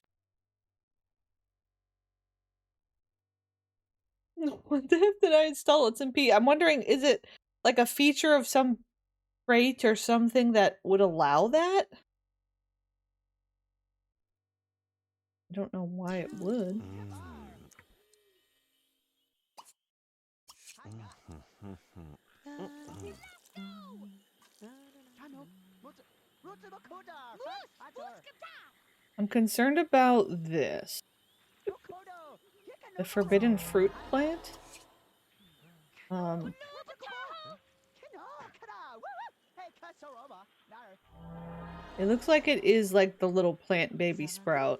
What the heck did I install? It's in P. I'm wondering, is it like a feature of some trait or something that would allow that? I don't know why it would. I'm concerned about this. The forbidden fruit plant? It looks like it is like the little plant baby sprout.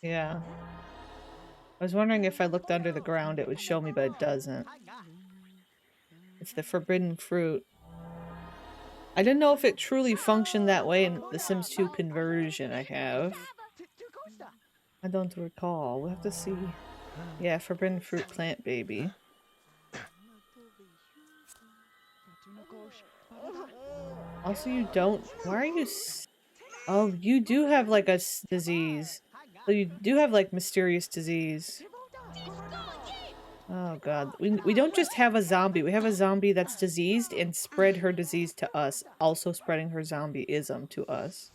Yeah. I was wondering if I looked under the ground it would show me, but it doesn't. It's the forbidden fruit. I didn't know if it truly functioned that way in the Sims 2 conversion I have. I don't recall. We'll have to see. Yeah, forbidden fruit plant baby. Also, you don't... Why are you... Oh, you do have like a disease. So you do have like mysterious disease. Oh god. We don't just have a zombie. We have a zombie that's diseased and spread her disease to us. Also spreading her zombie-ism to us.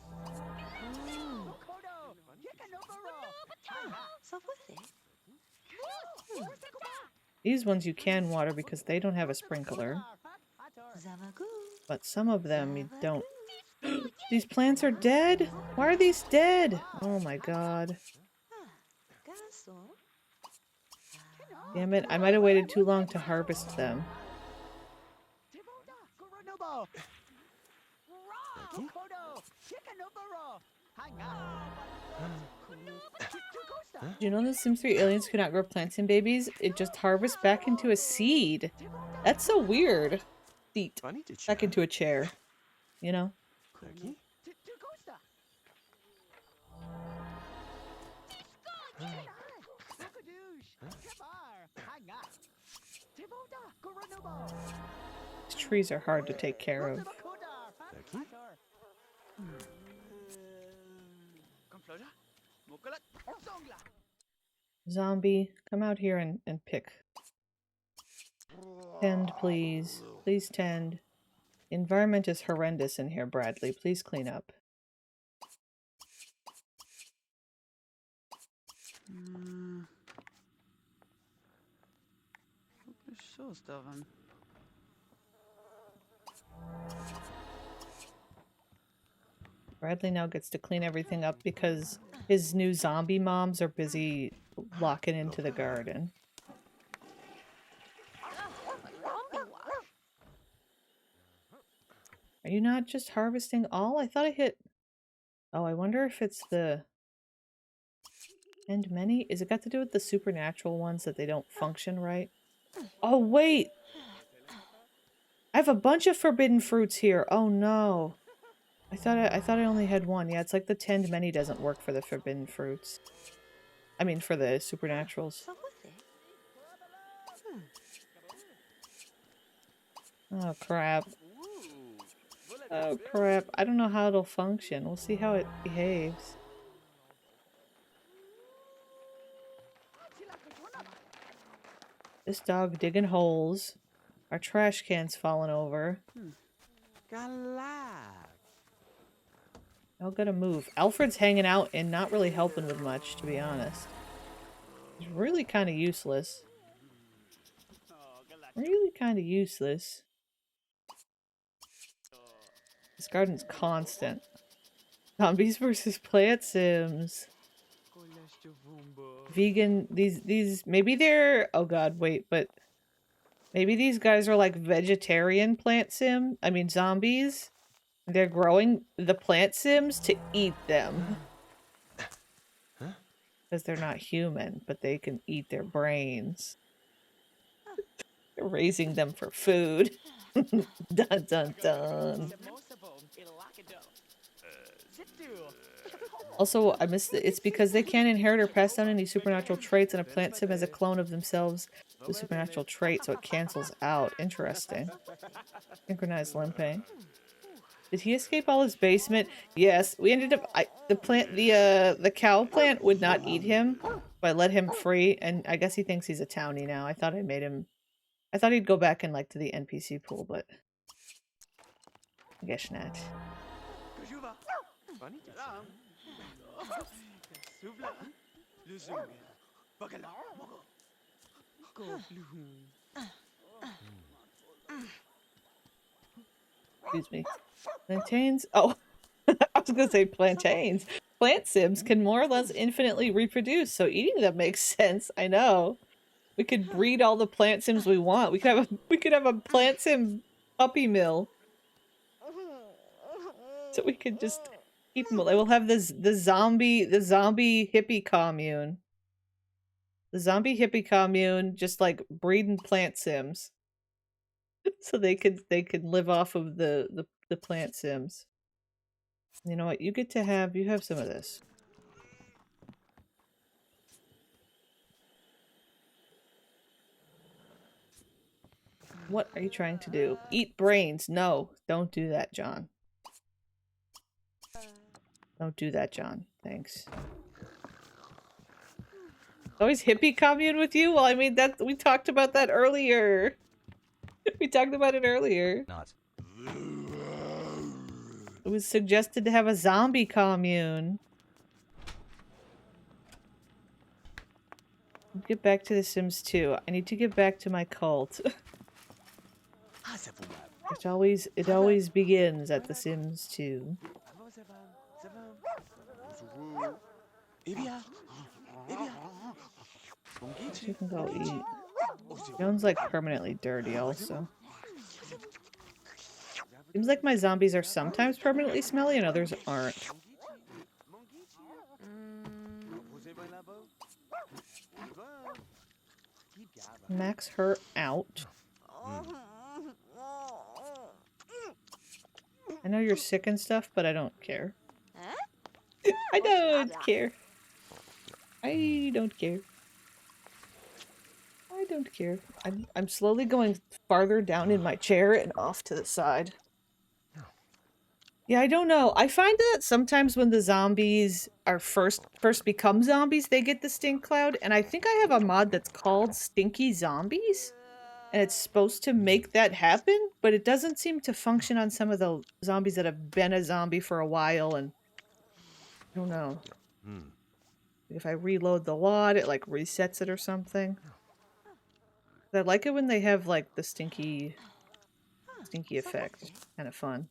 These ones you can water because they don't have a sprinkler. But some of them you don't. These plants are dead? Why are these dead? Oh my god. Damn it, I might have waited too long to harvest them. Did you know the Sims 3 aliens could not grow plants in babies? It just harvests back into a seed. That's so weird. Seat. Back into a chair. You know? These trees are hard to take care of. Zombie, come out here and pick. Tend, please. Please tend. The environment is horrendous in here, Bradley. Please clean up. Bradley now gets to clean everything up because his new zombie moms are busy locking into the garden. Are you not just harvesting all? I thought I hit... Oh, I wonder if it's the... And many? Is it got to do with the supernatural ones that they don't function right? Oh, wait! I have a bunch of forbidden fruits here. Oh, no. I thought I only had one. Yeah, it's like the tend many doesn't work for the forbidden fruits. I mean, for the supernaturals. Oh, crap. Oh, crap. I don't know how it'll function. We'll see how it behaves. This dog digging holes. Our trash can's falling over. Y'all gotta move. Alfred's hanging out and not really helping with much, to be honest. He's really kind of useless. Really kind of useless. This garden's constant. Zombies versus plant sims. Vegan, these, maybe they're, oh god, wait, but maybe these guys are like vegetarian zombies. They're growing the plant sims to eat them. Because they're not human, but they can eat their brains. They're raising them for food. Dun dun dun. Also, I missed it. It's because they can't inherit or pass down any supernatural traits, and a plant sim has a clone of themselves with a supernatural trait, so it cancels out. Interesting. Synchronized limping. Did he escape all his basement? Yes. We ended up the cow plant would not eat him, but I let him free, and I guess he thinks he's a townie now. I thought he'd go back and like to the NPC pool, but I guess not. Excuse me. Plantains? Oh, I was gonna say plantains. Plant sims can more or less infinitely reproduce, so eating them makes sense. I know. We could breed all the plant sims we want. We could have a plant sim puppy mill. So we could just keep them. We'll have the zombie hippie commune. The zombie hippie commune just like breeding plant sims. So they could live off of the plant sims. You know what? You have some of this. What are you trying to do? Eat brains. No, don't do that, John. Don't do that, John. Thanks. Always hippie commune with you? Well, I mean, we talked about that earlier. We talked about it earlier. Not. It was suggested to have a zombie commune. Get back to The Sims 2. I need to get back to my cult. It always begins at The Sims 2. You can go eat. Joan's like permanently dirty also. Seems like my zombies are sometimes permanently smelly and others aren't. Max her out. I know you're sick and stuff, but I don't care. I don't care. I don't care. I don't care. I'm slowly going farther down in my chair and off to the side. Yeah, I don't know. I find that sometimes when the zombies are first become zombies, they get the stink cloud, and I think I have a mod that's called Stinky Zombies, and it's supposed to make that happen, but it doesn't seem to function on some of the zombies that have been a zombie for a while, and I don't know. If I reload the lot, it like resets it or something. I like it when they have like the stinky effect. Kind of fun.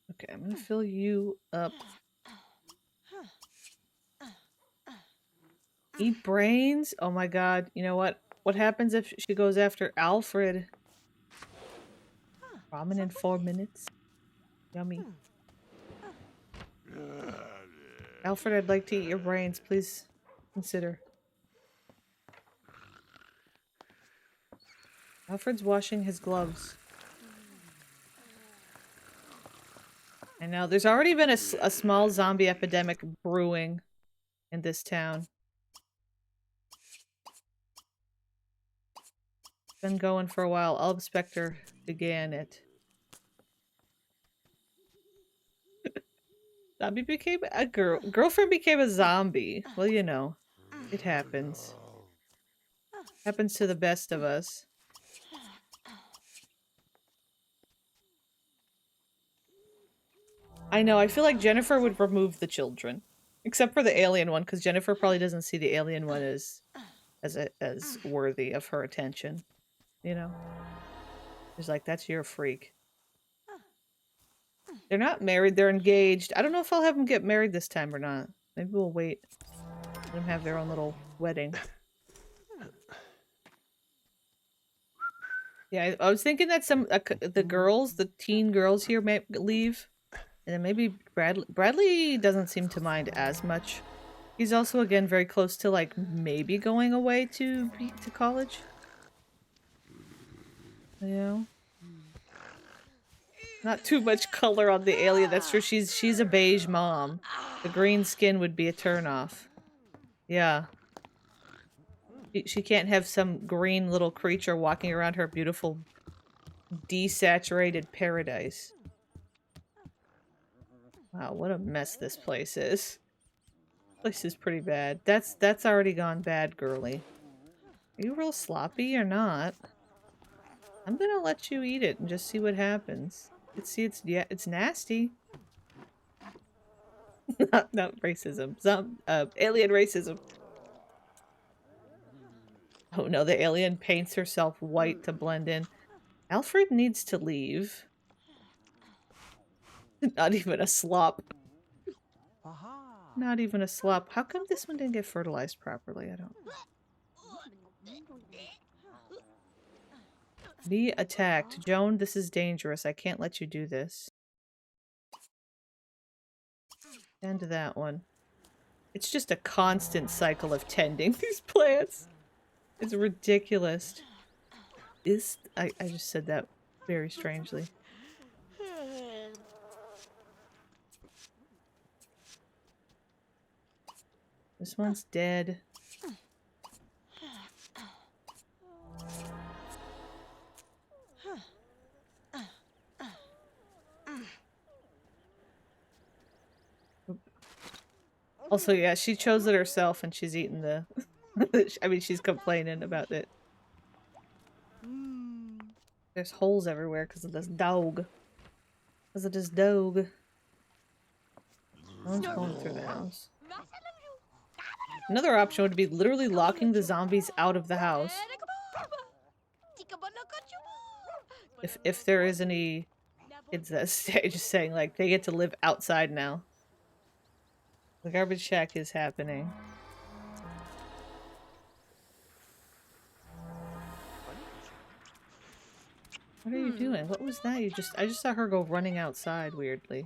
Okay, I'm gonna fill you up. Eat brains? Oh my god, you know what? What happens if she goes after Alfred? Ramen in 4 minutes? Yummy. Alfred, I'd like to eat your brains. Please consider. Alfred's washing his gloves. I know. There's already been a small zombie epidemic brewing in this town. Been going for a while. Alb Spectre began it. Zombie became a girlfriend became a zombie. Well, you know, it happens. Happens to the best of us. I know, I feel like Jennifer would remove the children. Except for the alien one, because Jennifer probably doesn't see the alien one as worthy of her attention. you know? He's like, that's your freak. They're not married, they're engaged. I don't know if I'll have them get married this time or not. Maybe we'll wait. Let them have their own little wedding. Yeah, I was thinking that some the girls, the teen girls here may leave. And then maybe Bradley doesn't seem to mind as much. He's also, again, very close to, like, maybe going away to college. You know? Not too much color on the alien. That's true. She's a beige mom. The green skin would be a turnoff. Yeah. She can't have some green little creature walking around her beautiful desaturated paradise. Wow, what a mess this place is. This place is pretty bad. That's already gone bad, girly. Are you real sloppy or not? I'm gonna let you eat it and just see what happens. See, it's nasty. not racism. Alien racism. Oh no, the alien paints herself white to blend in. Alfred needs to leave. Not even a slop. Not even a slop. How come this one didn't get fertilized properly? I don't know. Be attacked. Joan, this is dangerous. I can't let you do this. Tend to that one. It's just a constant cycle of tending these plants. It's ridiculous. I just said that very strangely. This one's dead. Also, yeah, she chose it herself and she's eating the... I mean, she's complaining about it. There's holes everywhere because of this dog. Because of this dog. No one's going through the house. Another option would be literally locking the zombies out of the house. If there is any kids that stay, just saying, like, they get to live outside now. The garbage shack is happening. What are you doing? What was that? I just saw her go running outside weirdly.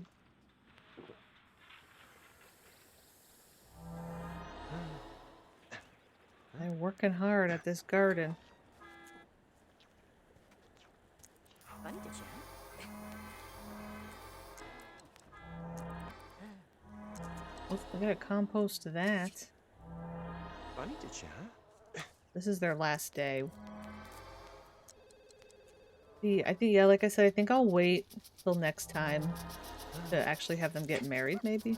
They're working hard at this garden. Oh, we gotta compost that. This is their last day. I think, yeah, like I said, I think I'll wait till next time to actually have them get married, maybe.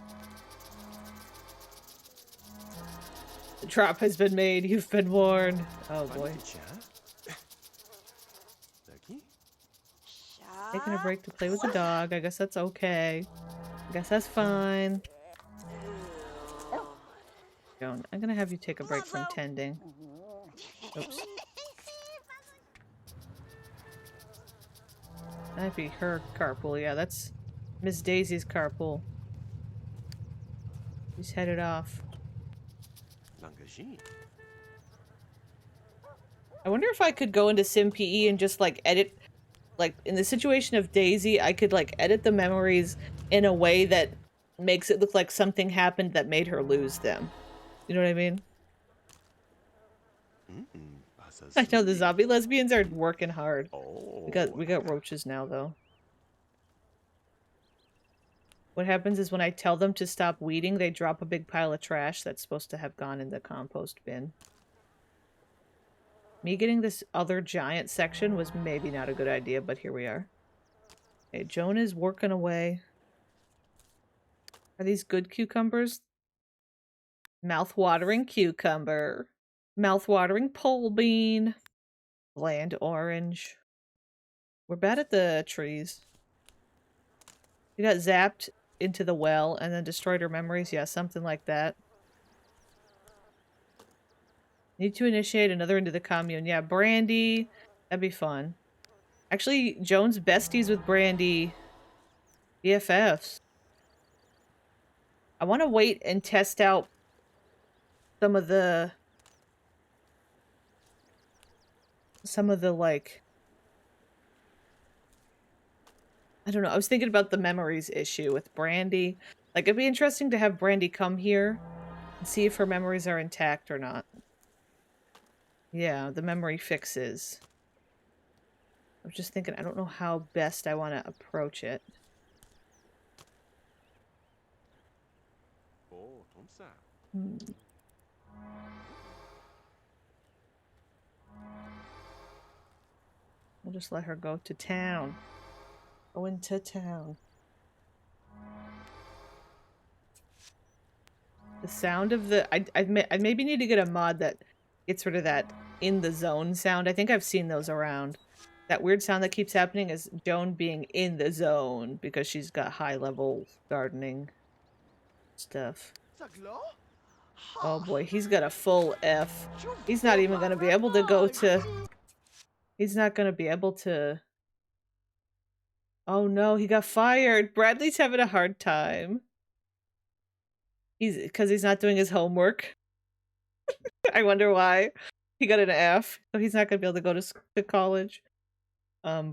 The drop has been made. You've been warned. Oh boy. Taking a break to play with the dog. I guess that's okay. I guess that's fine. Joan, I'm gonna have you take a break from tending. Oops. That'd be her carpool. Yeah, that's Miss Daisy's carpool. She's headed off. I wonder if I could go into SimPE and just, like, edit... Like, in the situation of Daisy, I could, like, edit the memories in a way that makes it look like something happened that made her lose them. You know what I mean? I know the zombie lesbians are working hard. We got roaches now, though. What happens is when I tell them to stop weeding, they drop a big pile of trash that's supposed to have gone in the compost bin. Me getting this other giant section was maybe not a good idea, but here we are. Okay, Joan is working away. Are these good cucumbers? Mouth-watering cucumber. Mouth-watering pole bean. Bland orange. We're bad at the trees. We got zapped into the well and then destroyed her memories. Yeah, something like that. Need to initiate another into the commune. Yeah, Brandy. That'd be fun. Actually, Joan's besties with Brandy. BFFs. I want to wait and test out some of the like, I don't know. I was thinking about the memories issue with Brandy. Like, it'd be interesting to have Brandy come here and see if her memories are intact or not. Yeah, the memory fixes. I was just thinking, I don't know how best I want to approach it. Hmm. We'll just let her go to town. Go into town. The sound of the... I maybe need to get a mod that gets rid of that in the zone sound. I think I've seen those around. That weird sound that keeps happening is Joan being in the zone because she's got high-level gardening stuff. Oh boy, he's got a full F. He's not even going to be able to go to... He's not going to be able to... Oh no, he got fired. Bradley's having a hard time. Because he's not doing his homework. I wonder why. He got an F, so he's not going to be able to go to college.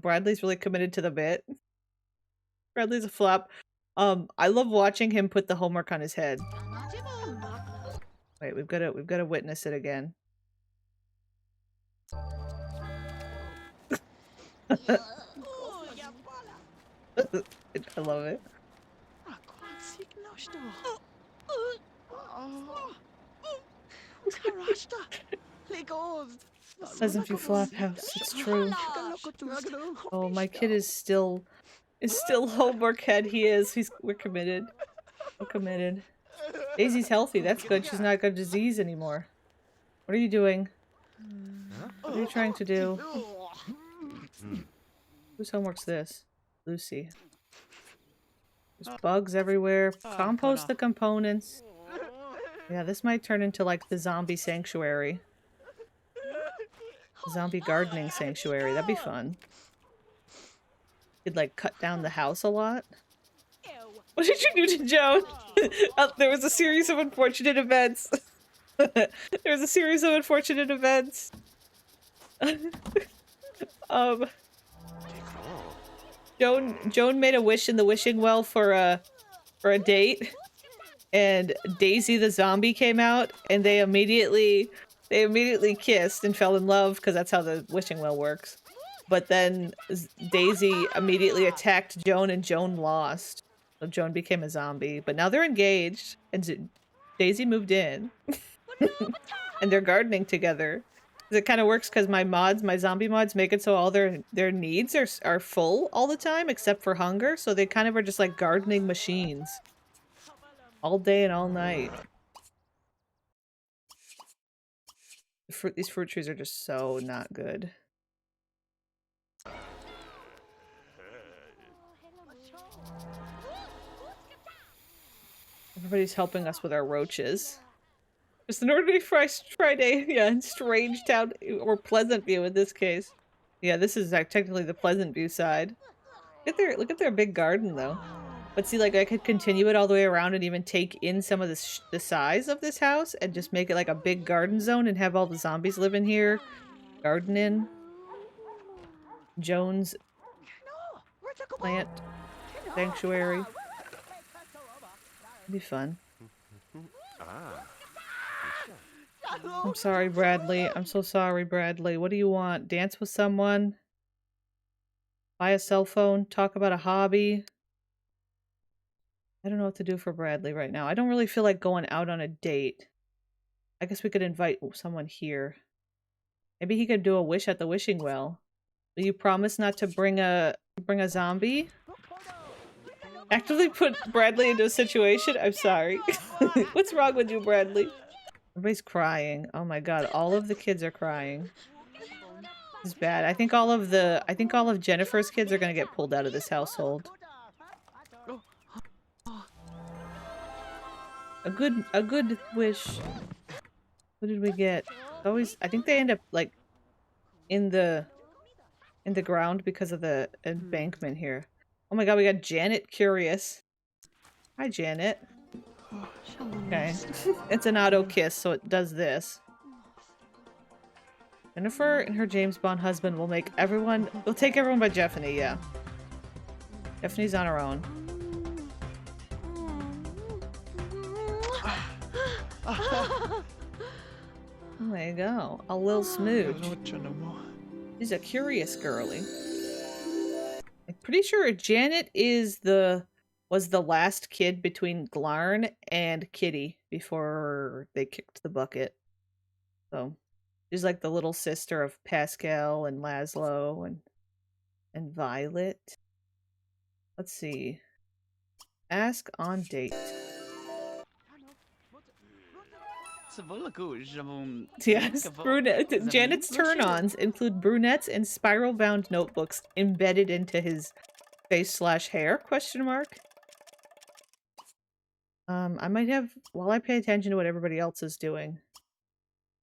Bradley's really committed to the bit. Bradley's a flop. I love watching him put the homework on his head. Wait, we've got to witness it again. I love it. Pleasantview Flop House, it's true. Oh, my kid is still homework head. He is. We're committed. We're committed. Daisy's healthy. That's good. She's not got a disease anymore. What are you doing? What are you trying to do? Whose homework's this? Lucy. There's bugs everywhere. Compost the components. Yeah, this might turn into like the zombie sanctuary. Zombie gardening sanctuary. That'd be fun. You'd like cut down the house a lot. What did you do to Joan? There was a series of unfortunate events. There was a series of unfortunate events. Joan made a wish in the wishing well for a date, and Daisy the zombie came out, and they immediately kissed and fell in love because that's how the wishing well works. But then Daisy immediately attacked Joan, and Joan lost. So Joan became a zombie. But now they're engaged, and Daisy moved in, and they're gardening together. It kind of works because my zombie mods make it so all their needs are full all the time except for hunger, so they kind of are just like gardening machines. All day and all night. These fruit trees are just so not good. Everybody's helping us with our roaches. Just an ordinary Friday, yeah, in Strangetown, or Pleasantview in this case. Yeah, this is technically the Pleasantview side. Look at their big garden, though. But see, like, I could continue it all the way around and even take in some of the size of this house and just make it like a big garden zone and have all the zombies live in here. Garden in. Joan's plant sanctuary. It'd be fun. I'm sorry, Bradley. I'm so sorry, Bradley. What do you want? Dance with someone? Buy a cell phone? Talk about a hobby? I don't know what to do for Bradley right now. I don't really feel like going out on a date. I guess we could invite someone here. Maybe he could do a wish at the wishing well. Will you promise not to bring a zombie? Actively put Bradley into a situation? I'm sorry. What's wrong with you, Bradley? Everybody's crying. Oh my god, all of the kids are crying. This is bad. I think all of Jennifer's kids are gonna get pulled out of this household. A good wish. What did we get? Always, I think they end up like in the in the ground because of the embankment here. Oh my god, we got Janet Curious. Hi, Janet. Okay. It's an auto kiss, so it does this. Jennifer and her James Bond husband will take everyone by Jeffany, yeah. Jeffany's on her own. There you go. A little smooch. She's a curious girly. I'm pretty sure Janet was the last kid between Glarn and Kitty before they kicked the bucket. So she's like the little sister of Pascal and Laszlo and Violet. Let's see. Ask on date. Yes, brunette. Janet's turn-ons include brunettes and spiral-bound notebooks embedded into his face/hair? Question mark. I might have, while I pay attention to what everybody else is doing,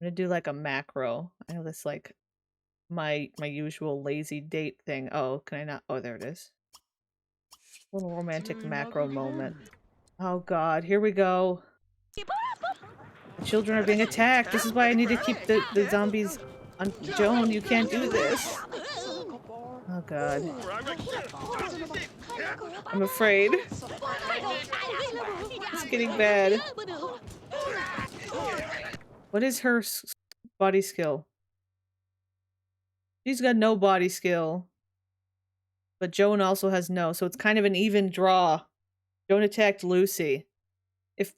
I'm gonna do like a macro. I know that's like my usual lazy date thing. Oh, can I not? Oh, there it is. Little romantic macro moment. Oh god, here we go. The children are being attacked. This is why I need to keep the zombies on. Joan, you can't do this. Oh god. I'm afraid. It's getting bad. What is her body skill? She's got no body skill. But Joan also has no, so it's kind of an even draw. Joan attacked Lucy.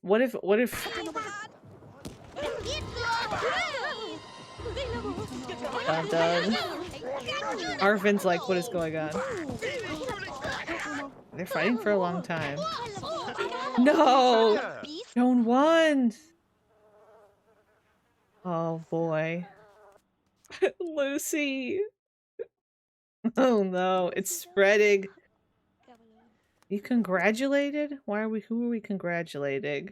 What if done. Arvin's like, what is going on? They're fighting for a long time. No! Joan won! Oh boy. Lucy! Oh no, it's spreading. You congratulated? Who are we congratulating?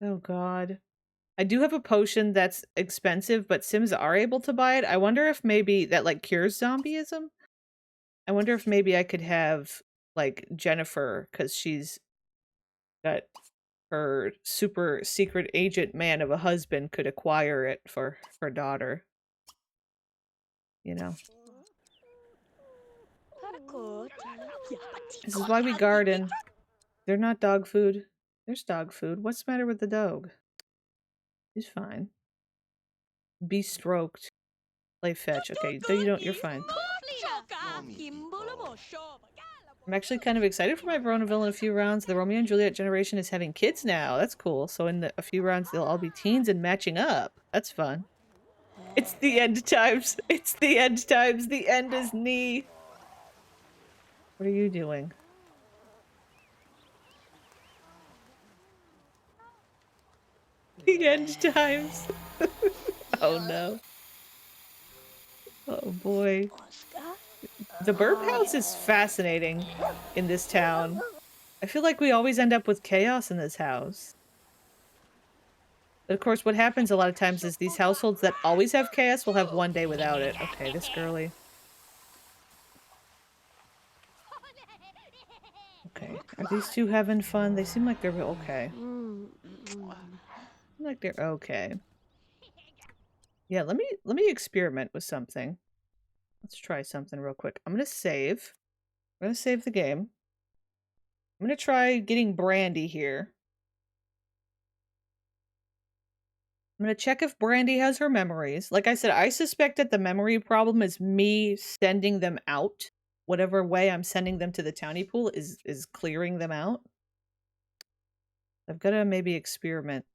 Oh god. I do have a potion that's expensive, but Sims are able to buy it. I wonder if maybe that like cures zombieism? I wonder if maybe I could have like Jennifer, because she's got her super secret agent man of a husband, could acquire it for her daughter. You know. This is why we garden. They're not dog food. There's dog food. What's the matter with the dog? He's fine. Be stroked. Play fetch. Okay, you're fine. I'm actually kind of excited for my Veronaville in a few rounds. The Romeo and Juliet generation is having kids now. That's cool. So in a few rounds, they'll all be teens and matching up. That's fun. It's the end times. It's the end times. The end is knee. What are you doing? The end times. Oh no. Oh boy. The burp house is fascinating in this town. I feel like we always end up with chaos in this house. But of course, what happens a lot of times is these households that always have chaos will have one day without it. Okay, this girly. Okay, are these two having fun? They seem like they're okay. Like they're okay. Yeah, let me experiment with something. Let's try something real quick. I'm gonna save. I'm gonna save the game. I'm gonna try getting Brandy here. I'm gonna check if Brandy has her memories. Like I said, I suspect that the memory problem is me sending them out. Whatever way I'm sending them to the townie pool is clearing them out. I've got to maybe experiment.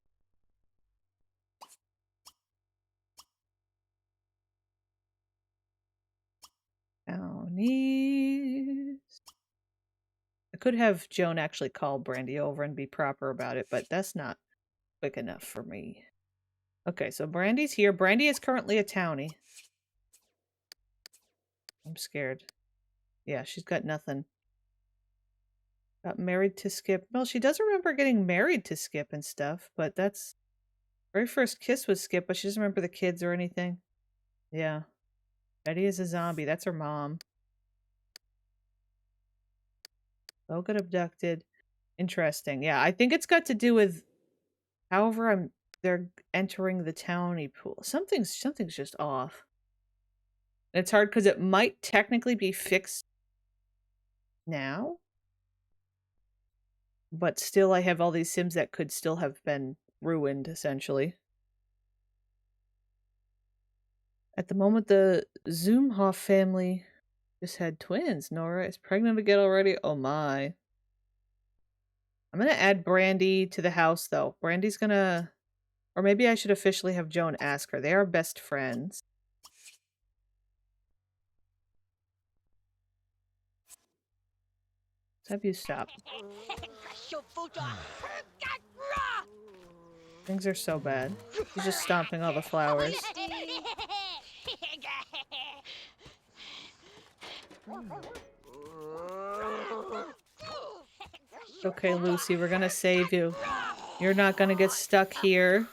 Townies. I could have Joan actually call Brandy over and be proper about it, but that's not quick enough for me. Okay, so Brandy's here. Brandy is currently a townie. I'm scared. Yeah, she's got nothing. Got married to Skip. Well, she does remember getting married to Skip and stuff, but that's... Very first kiss was Skip, but she doesn't remember the kids or anything. Yeah. Betty is a zombie. That's her mom. Bo got abducted. Interesting. Yeah, I think it's got to do with however they're entering the townie pool. Something's just off. And it's hard because it might technically be fixed now. But still I have all these Sims that could still have been ruined, essentially. At the moment, the Zoomhoff family just had twins. Nora is pregnant again already. Oh my. I'm gonna add Brandy to the house, though. Brandy's gonna... Or maybe I should officially have Joan ask her. They are best friends. Let's have you stop. Things are so bad. He's just stomping all the flowers. Okay, Lucy, we're gonna save you. You're not gonna get stuck here.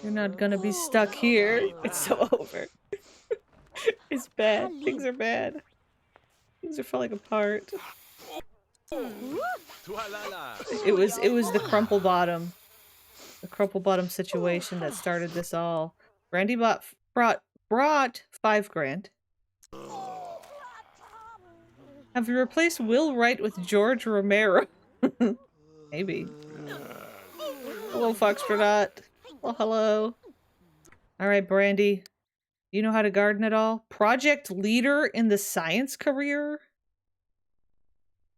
You're not gonna be stuck here. It's so over. It's bad. Things are bad. Things are falling apart. It was the crumple bottom. The crumple bottom situation that started this all. Brandy brought $5,000. Have you replaced Will Wright with George Romero? Maybe. Hello, Foxtrot. Well, hello. Alright, Brandy. Do you know how to garden at all? Project leader in the science career?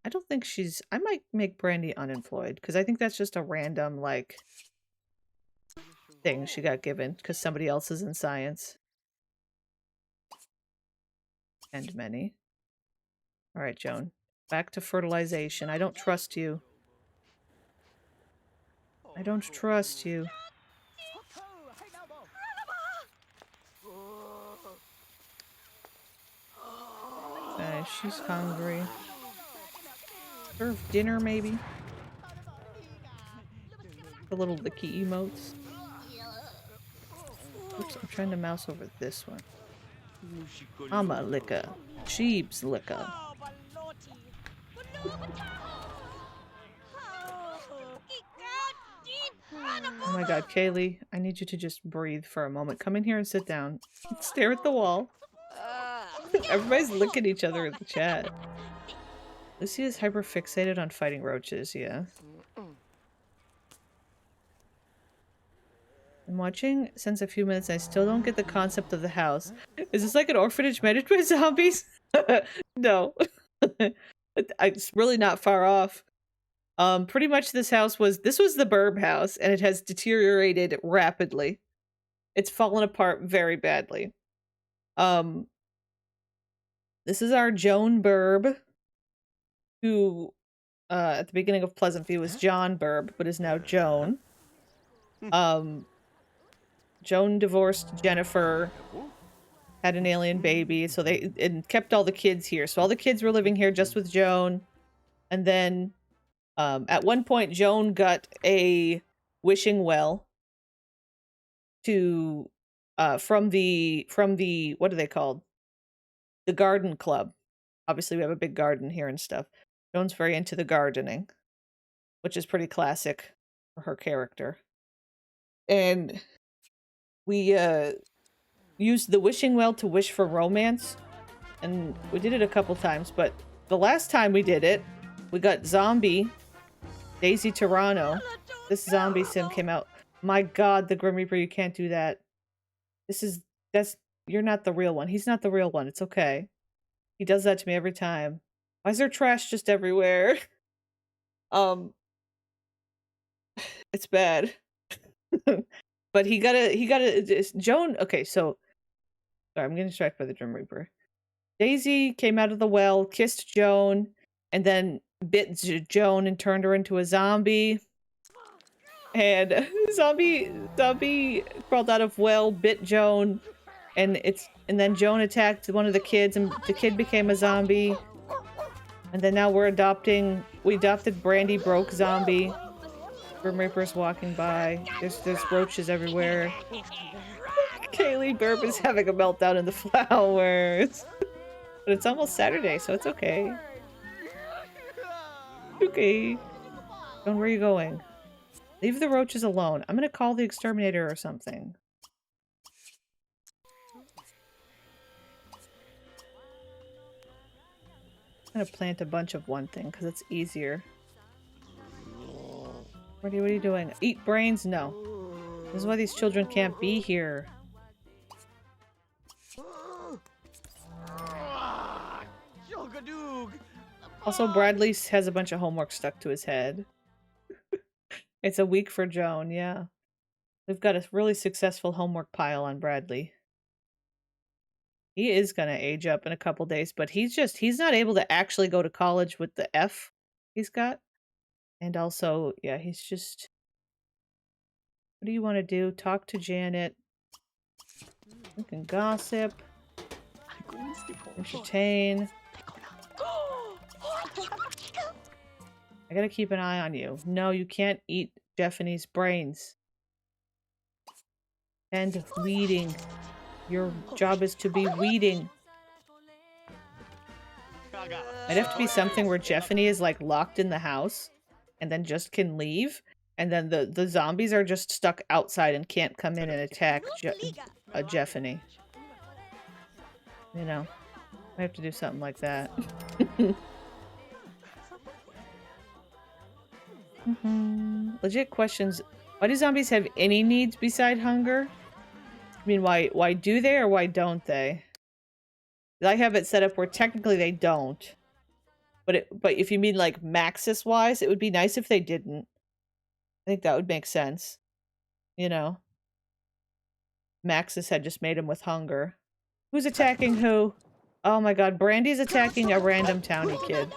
I don't think she's... I might make Brandy unemployed, because I think that's just a random, like, thing she got given, because somebody else is in science. And many. Alright, Joan. Back to fertilization. I don't trust you. I don't trust you. Okay, she's hungry. Serve dinner, maybe? The little licky emotes. Oops, I'm trying to mouse over this one. I'm a licker. Sheep's licker. Oh my god, Kaylee, I need you to just breathe for a moment. Come in here and sit down. Stare at the wall. Everybody's licking each other in the chat. Lucy is hyper fixated on fighting roaches, yeah. I'm watching since a few minutes and I still don't get the concept of the house. Is this like an orphanage managed by zombies? No. It's really not far off. Pretty much this was the Burb house, and it has deteriorated rapidly. It's fallen apart very badly. This is our Joan Burb, who, at the beginning of Pleasant View was John Burb, but is now Joan. Joan divorced Jennifer, had an alien baby, so and kept all the kids here. So all the kids were living here just with Joan. And then, at one point, Joan got a wishing well to, from the, what are they called? The garden club. Obviously, we have a big garden here and stuff. Joan's very into the gardening, which is pretty classic for her character. And we used the wishing well to wish for romance, and we did it a couple times, but the last time we did it, we got zombie Daisy Toronto. This zombie sim came out. My god, the Grim Reaper, you can't do that. You're not the real one. He's not the real one. It's okay. He does that to me every time. Why is there trash just everywhere? It's bad. But he got a Joan. Okay, so sorry, I'm getting distracted by the Grim Reaper. Daisy came out of the well, kissed Joan, and then bit Joan and turned her into a zombie. And zombie crawled out of well, bit Joan, and then Joan attacked one of the kids, and the kid became a zombie. And then now we adopted Brandy Broke Zombie. Grim Reaper's walking by. There's roaches everywhere. Kaylee Tiny Burp is having a meltdown in the flowers. But it's almost Saturday, so it's okay. Okay. John, where are you going? Leave the roaches alone. I'm gonna call the exterminator or something. I'm gonna plant a bunch of one thing because it's easier. What are you doing? Eat brains? No. This is why these children can't be here. Also, Bradley has a bunch of homework stuck to his head. It's a week for Joan, yeah. We've got a really successful homework pile on Bradley. He is gonna age up in a couple days, but he's not able to actually go to college with the F he's got. And also, yeah, he's just... What do you want to do? Talk to Janet. We can gossip. Entertain. I gotta keep an eye on you. No, you can't eat Jeffany's brains. And weeding. Your job is to be weeding. Might have to be something where Jeffany is like locked in the house and then just can leave. And then the zombies are just stuck outside and can't come in and attack Jeffany. You know, I have to do something like that. Legit questions. Why do zombies have any needs beside hunger? I mean, why do they or why don't they? I have it set up where technically they don't. But if you mean like Maxis wise, it would be nice if they didn't. I think that would make sense. You know. Maxis had just made him with hunger. Who's attacking who? Oh my god, Brandy's attacking a random townie kid.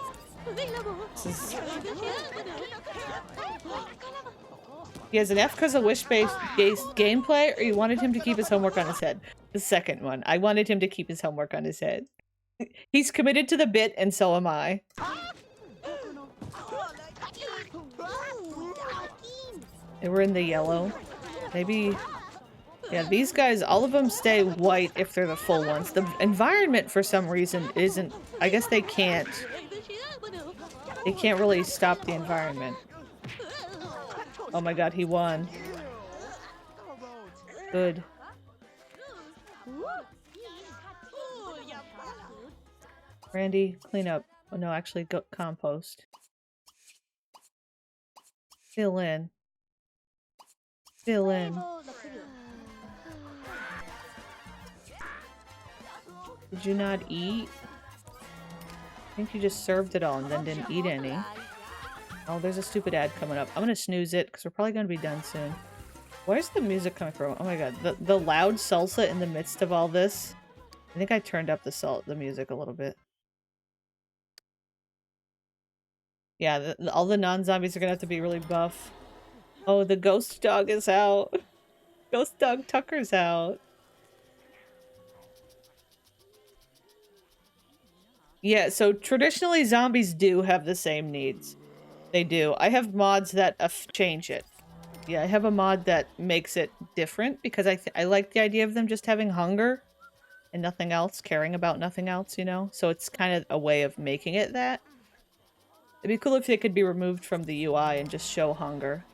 This is... He has an F because of wish-based gameplay, or you wanted him to keep his homework on his head? The second one. I wanted him to keep his homework on his head. He's committed to the bit, and so am I. They were in the yellow. Maybe... Yeah, these guys, all of them stay white if they're the full ones. The environment, for some reason, isn't... I guess they can't... They can't really stop the environment. Oh my god, he won. Good. Randy, clean up. Oh no, actually, go compost. Fill in. Fill in. Did you not eat? I think you just served it all and then didn't eat any. Oh, there's a stupid ad coming up. I'm gonna snooze it because we're probably gonna be done soon. Where's the music coming from? Oh my god, the loud salsa in the midst of all this. I think I turned up the music a little bit. Yeah, all the non-zombies are gonna have to be really buff. Oh, the ghost dog is out. Ghost dog Tucker's out. Yeah, so traditionally zombies do have the same needs. They do. I have mods that change it. Yeah, I have a mod that makes it different because I like the idea of them just having hunger and nothing else, caring about nothing else, you know? So it's kind of a way of making it that. It'd be cool if they could be removed from the UI and just show hunger.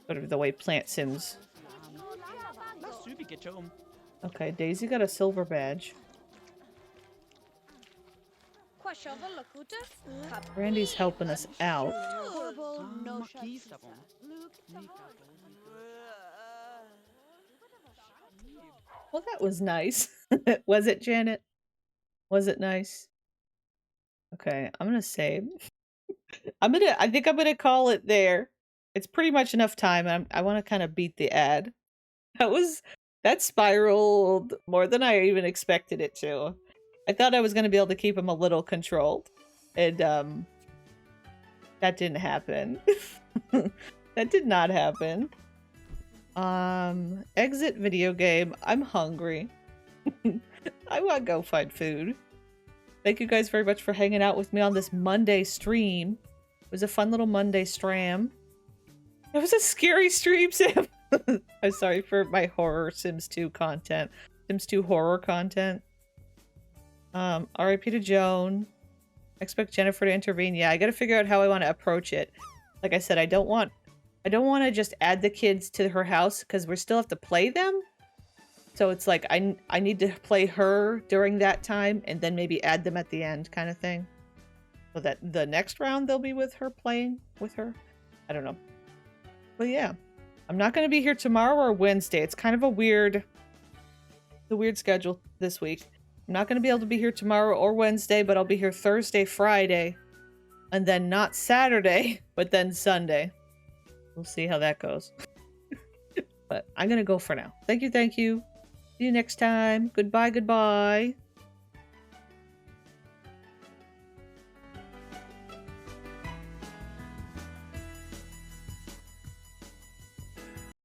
Sort of the way Plant Sims. Okay, Daisy got a silver badge. Randy's helping us out. Well, that was nice. Was it, Janet? Was it nice? Okay, I'm gonna save. I think I'm gonna call it there. It's pretty much enough time, and I want to kind of beat the ad. That spiraled more than I even expected it to. I thought I was going to be able to keep him a little controlled. And, that didn't happen. That did not happen. Exit video game. I'm hungry. I want to go find food. Thank you guys very much for hanging out with me on this Monday stream. It was a fun little Monday stram. It was a scary stream, Sam. I'm sorry for my horror Sims 2 content. Sims 2 horror content. RIP to Joan. I expect Jennifer to intervene. Yeah, I gotta figure out how I want to approach it. Like I said, I don't want to just add the kids to her house because we still have to play them. So it's like I need to play her during that time and then maybe add them at the end kind of thing. So that the next round they'll be with her playing with her. I don't know. But yeah. I'm not going to be here tomorrow or Wednesday. It's kind of a weird schedule this week. I'm not going to be able to be here tomorrow or Wednesday, but I'll be here Thursday, Friday, and then not Saturday, but then Sunday. We'll see how that goes. But I'm going to go for now. Thank you, thank you. See you next time. Goodbye, goodbye.